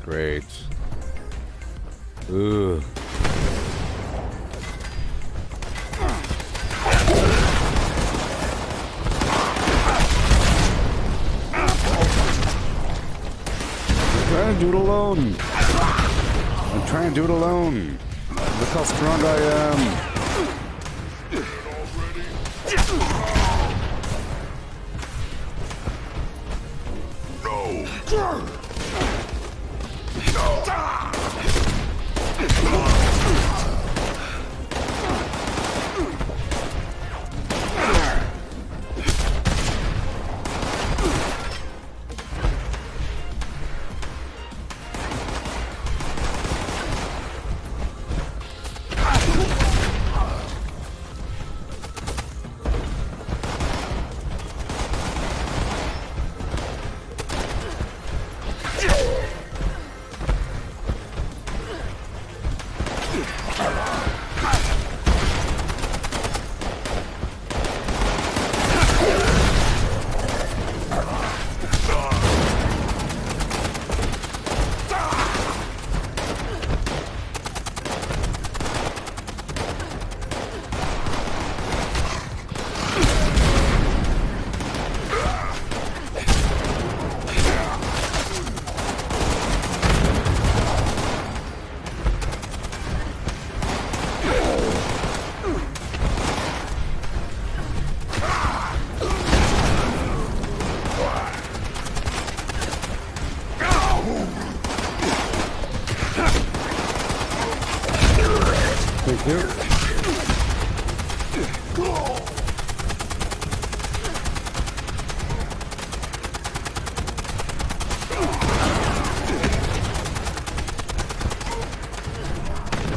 Great. Ugh. I'm trying to do it alone. I'm trying to do it alone. Look how strong I am.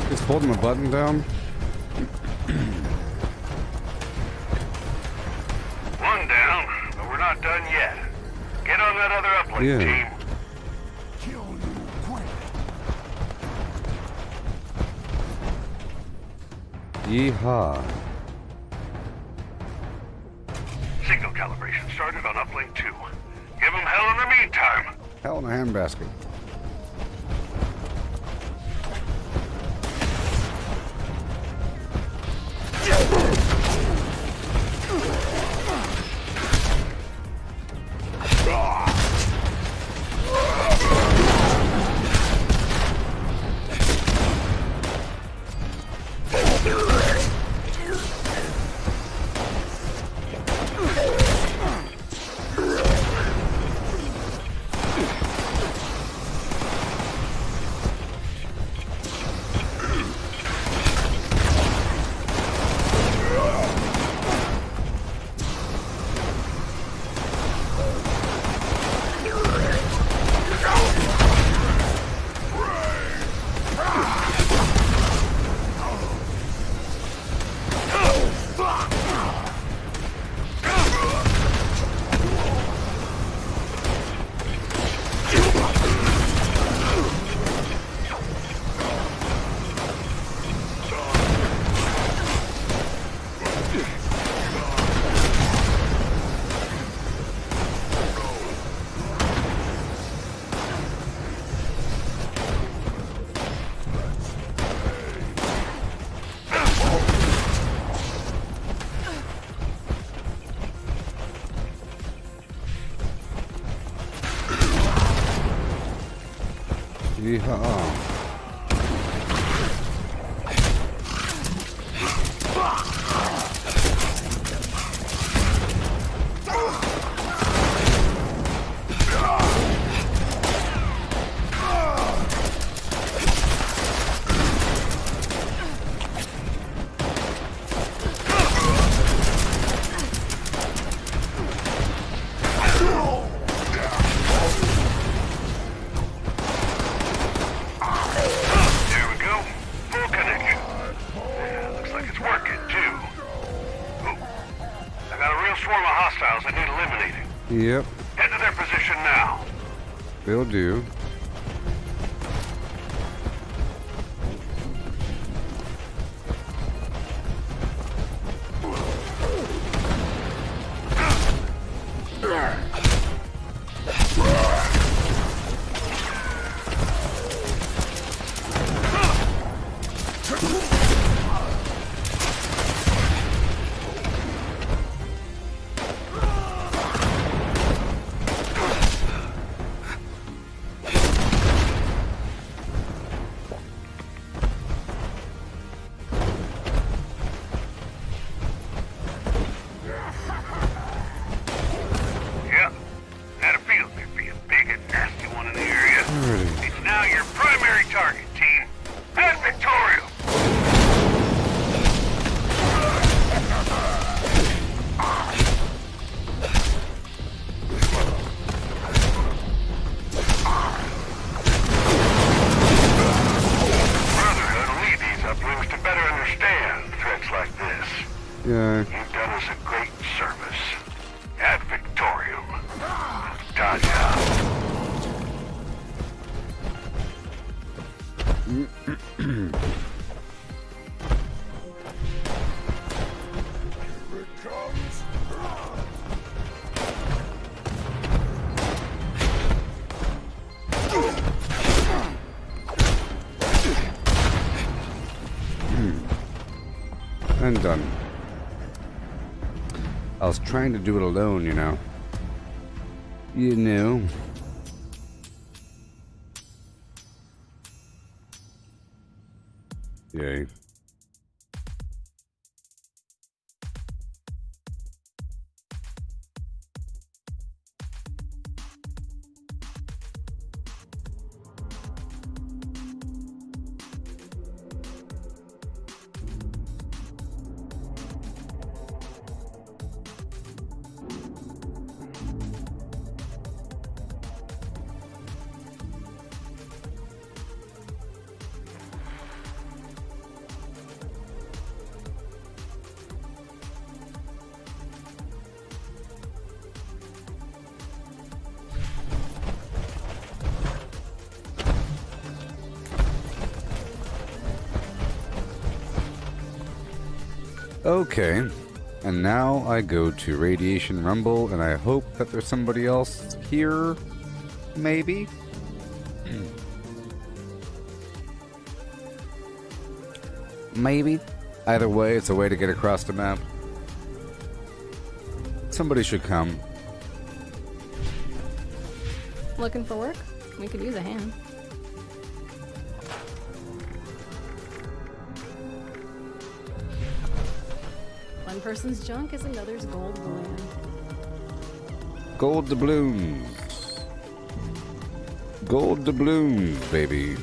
Just holding the button down. One down, but we're not done yet. Get on that other uplink, team. Yeehaw. Signal calibration started on uplink 2. Give them hell in the meantime. Hell in a handbasket. Yep. Head to their position now. Will do. And done. I was trying to do it alone, you know. You know. Yay. Okay, and now I go to Radiation Rumble, and I hope that there's somebody else here, maybe? Maybe? Either way, it's a way to get across the map. Somebody should come. Looking for work? We could use a hand. One person's junk is another's gold balloon. Gold doubloons. Gold doubloons, baby.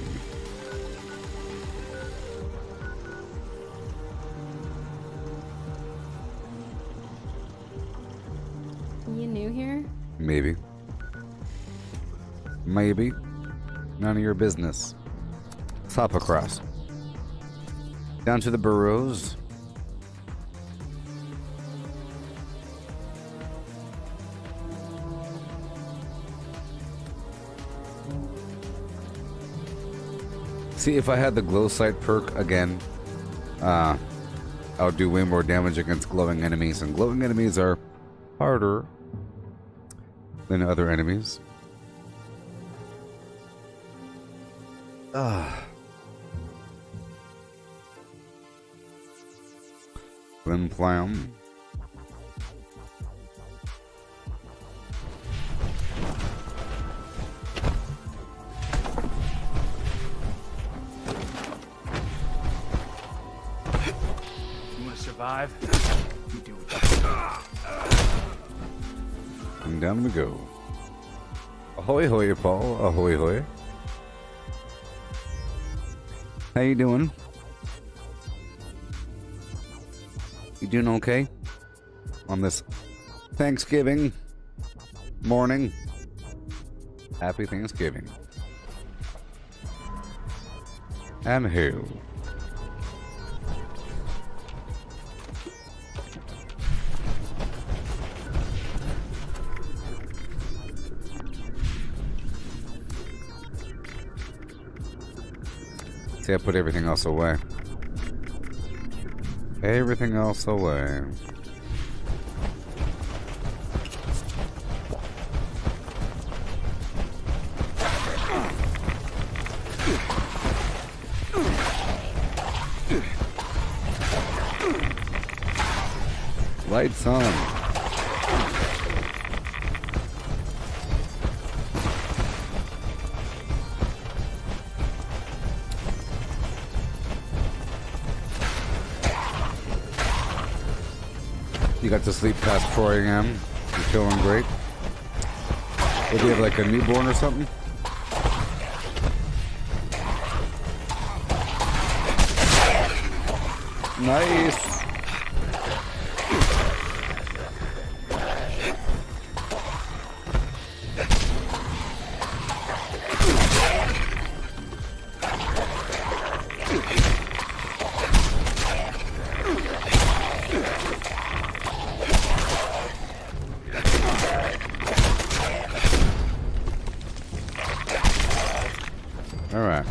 You new here? Maybe. Maybe. None of your business. Let's hop across. Down to the burrows. See, if I had the glow sight perk again, I would do way more damage against glowing enemies, and glowing enemies are harder than other enemies. Flim flam. survive, you do it. And down we go. Ahoy hoy, Paul. Ahoy hoy. How you doing? You doing okay? On this Thanksgiving morning. Happy Thanksgiving. I'm here. See, I put everything else away. Everything else away. Lights on. You got to sleep past 4 a.m. You feeling great? What, do you have like a newborn or something? Nice. All right.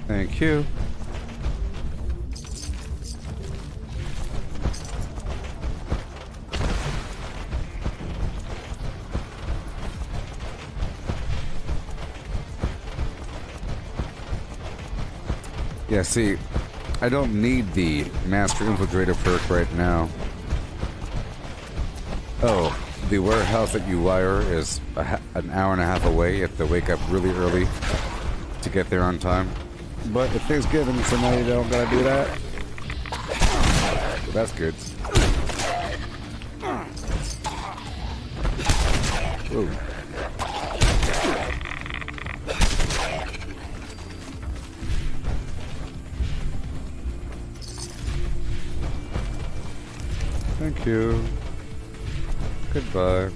Thank you. Yeah, see, I don't need the Master Infiltrator perk right now. Oh, the warehouse that you wire is an hour and a half away. You have to wake up really early to get there on time. But it's Thanksgiving, so now you don't gotta do that. So that's good. Whoa. Thank you. Goodbye.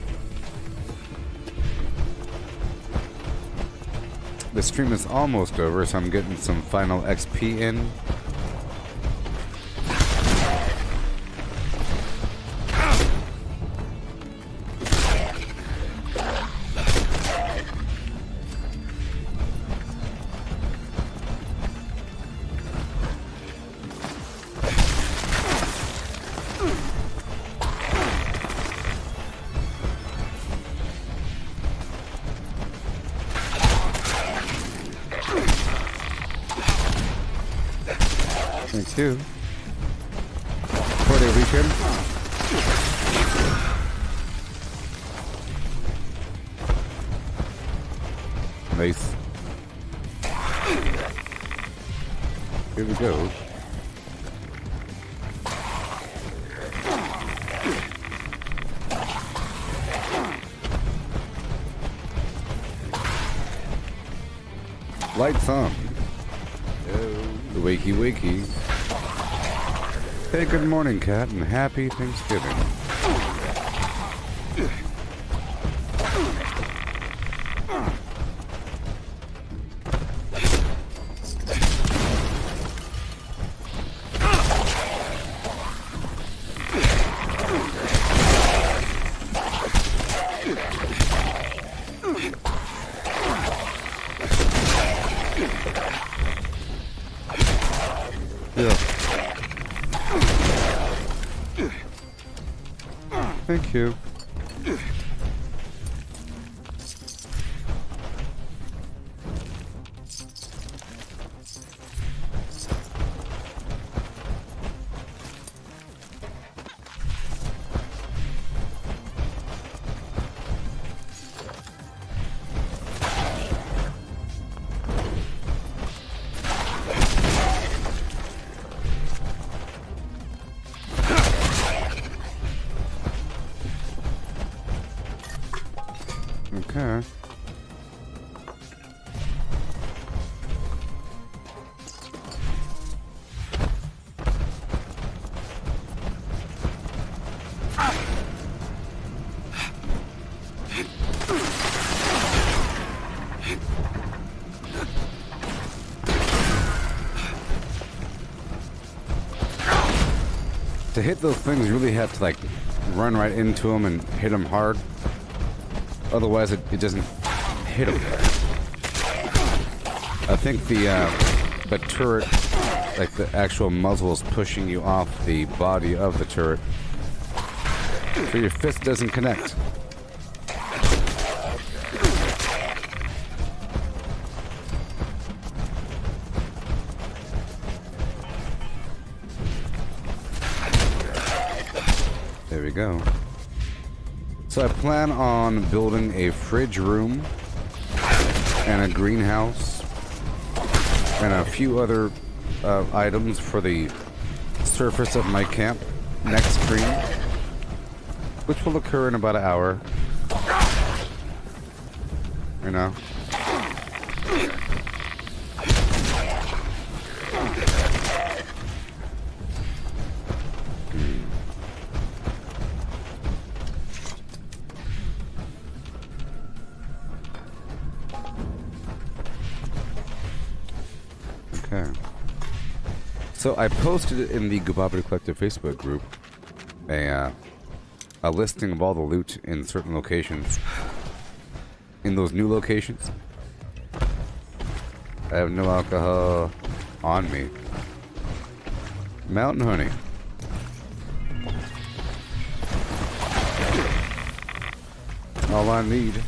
The stream is almost over, so I'm getting some final XP in. Thank you. 4-day weekend. Nice. Here we go. Lights on. Oh, wakey wakey. Hey, good morning, Cat, and happy Thanksgiving. Yeah. Thank you. Okay. To hit those things, you really have to like run right into them and hit them hard. Otherwise, it doesn't hit them. I think the turret, like the actual muzzle, is pushing you off the body of the turret, so your fist doesn't connect. There we go. So I plan on building a fridge room and a greenhouse and a few other items for the surface of my camp next stream, which will occur in about an hour. You know. Okay. So I posted it in the Gooboberti Collective Facebook group a listing of all the loot in certain locations. In those new locations. I have no alcohol on me. Mountain honey. All I need.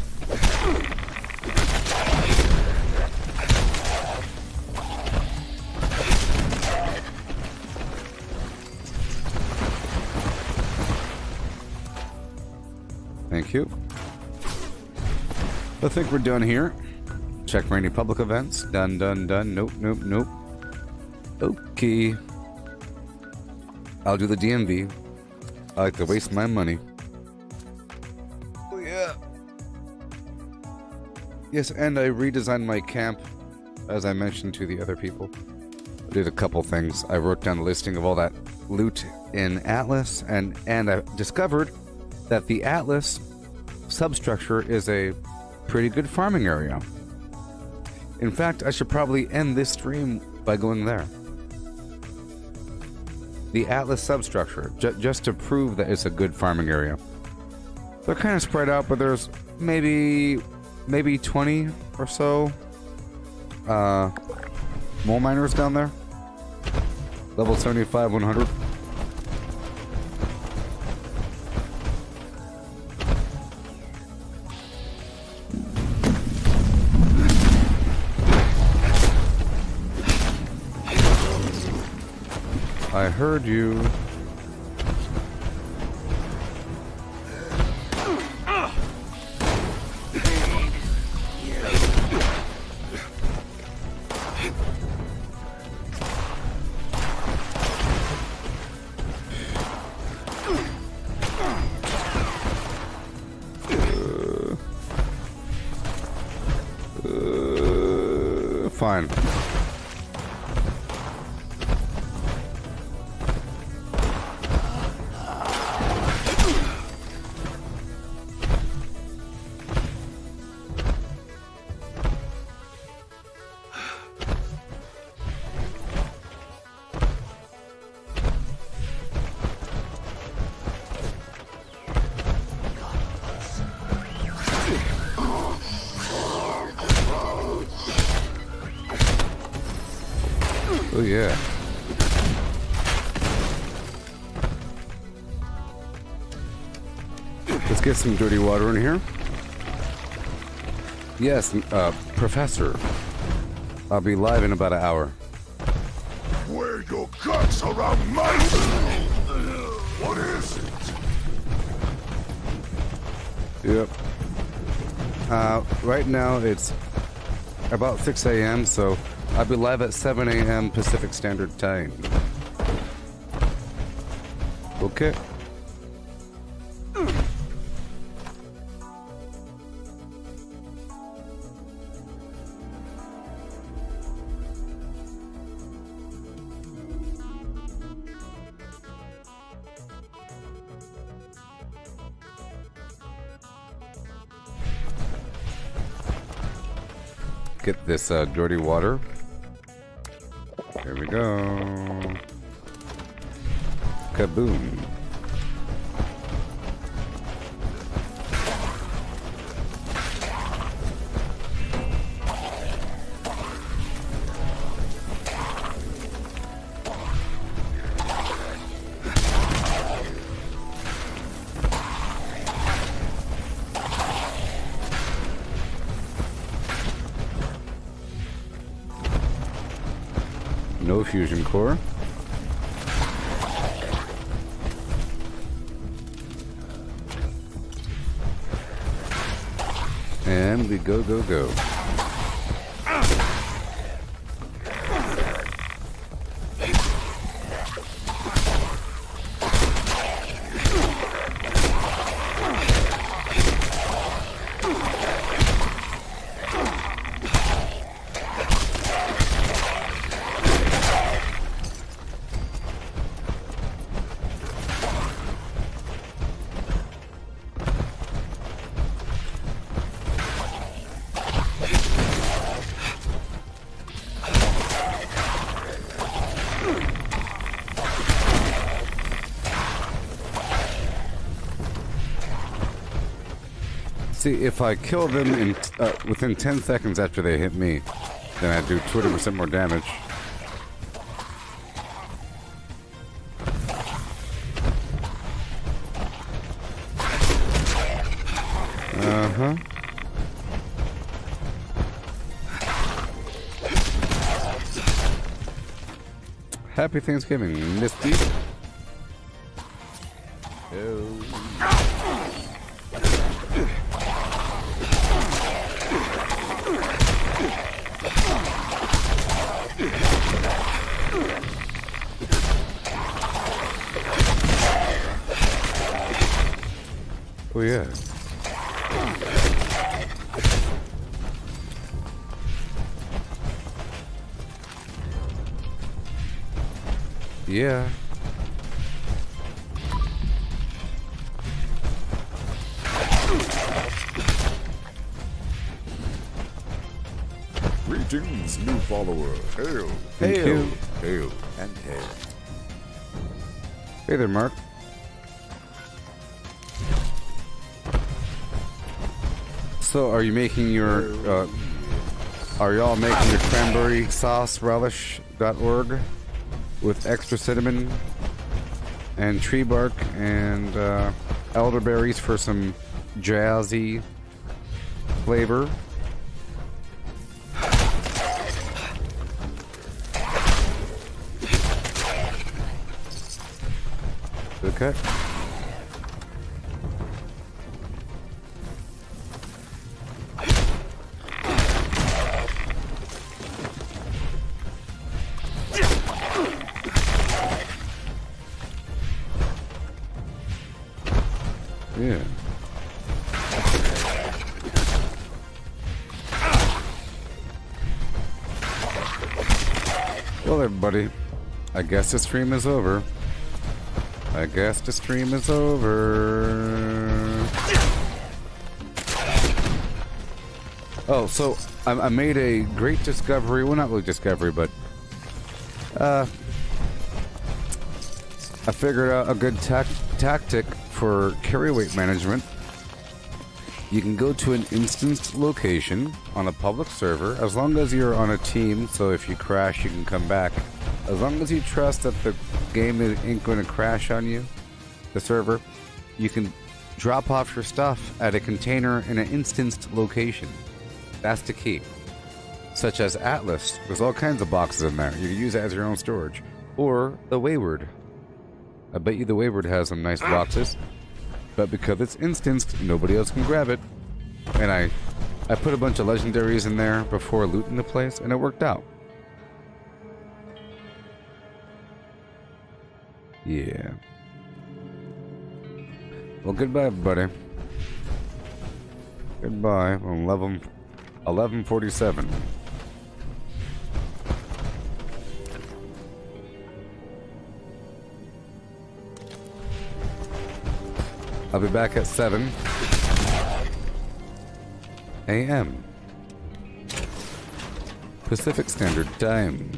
Thank you. I think we're done here. Check for any public events. Done, done, done. Nope, nope, nope. Okay. I'll do the DMV. I like to waste my money. Oh, yeah. Yes, and I redesigned my camp, as I mentioned to the other people. I did a couple things. I wrote down a listing of all that loot in Atlas, and I discovered that the Atlas substructure is a pretty good farming area. In fact, I should probably end this stream by going there. The Atlas substructure, just to prove that it's a good farming area. They're kind of spread out, but there's maybe 20 or so mole miners down there. Level 75, 100. I heard you. Fine. Oh yeah. Let's get some dirty water in here. Yes, Professor. I'll be live in about an hour. Wear your guts around my... What is it? Yep. Right now it's about 6 a.m., so I'll be live at 7 a.m. Pacific Standard Time. Okay. get this dirty water. There we go. Kaboom. No fusion core. And we go, go, go. See, if I kill them in within 10 seconds after they hit me, then I do 20% more damage. Uh-huh. Happy Thanksgiving, Misty. Oh. Oh yeah. Yeah. Greetings, new follower. Hail. Hail. Hail. And hail. Hey there, Mark. So, are you making your, are y'all making your cranberry sauce relish.org with extra cinnamon and tree bark and elderberries for some jazzy flavor? Okay. Yeah. Well, everybody, I guess the stream is over. I guess the stream is over. Oh, so I made a great discovery. Well, not really discovery, but I figured out a good tactic for carry weight management. You can go to an instanced location on a public server, as long as you're on a team, so if you crash, you can come back. As long as you trust that the game ain't going to crash on you, the server, you can drop off your stuff at a container in an instanced location. That's the key. Such as Atlas. There's all kinds of boxes in there. You can use it as your own storage. Or the Wayward. I bet you the Wayward has some nice boxes. But because it's instanced, nobody else can grab it. And I put a bunch of legendaries in there before looting the place, and it worked out. Yeah. Well, goodbye, everybody. Goodbye. 11:47. I'll be back at 7 a.m. Pacific Standard Time.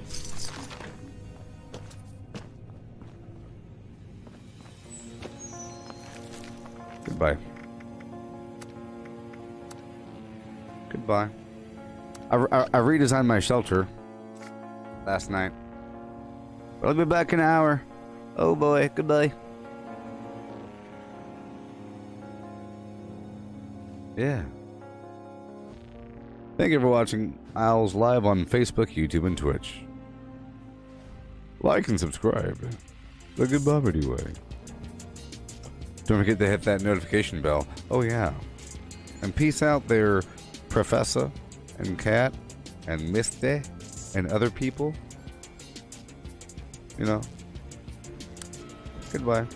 Goodbye. Goodbye. I redesigned my shelter last night. But I'll be back in an hour. Oh boy, goodbye. Yeah. Thank you for watching Owls live on Facebook, YouTube, and Twitch. Like and subscribe the Gooboberti way. Don't forget to hit that notification bell. Oh yeah. And peace out there, Professor and Cat and Misty and other people. You know. Goodbye.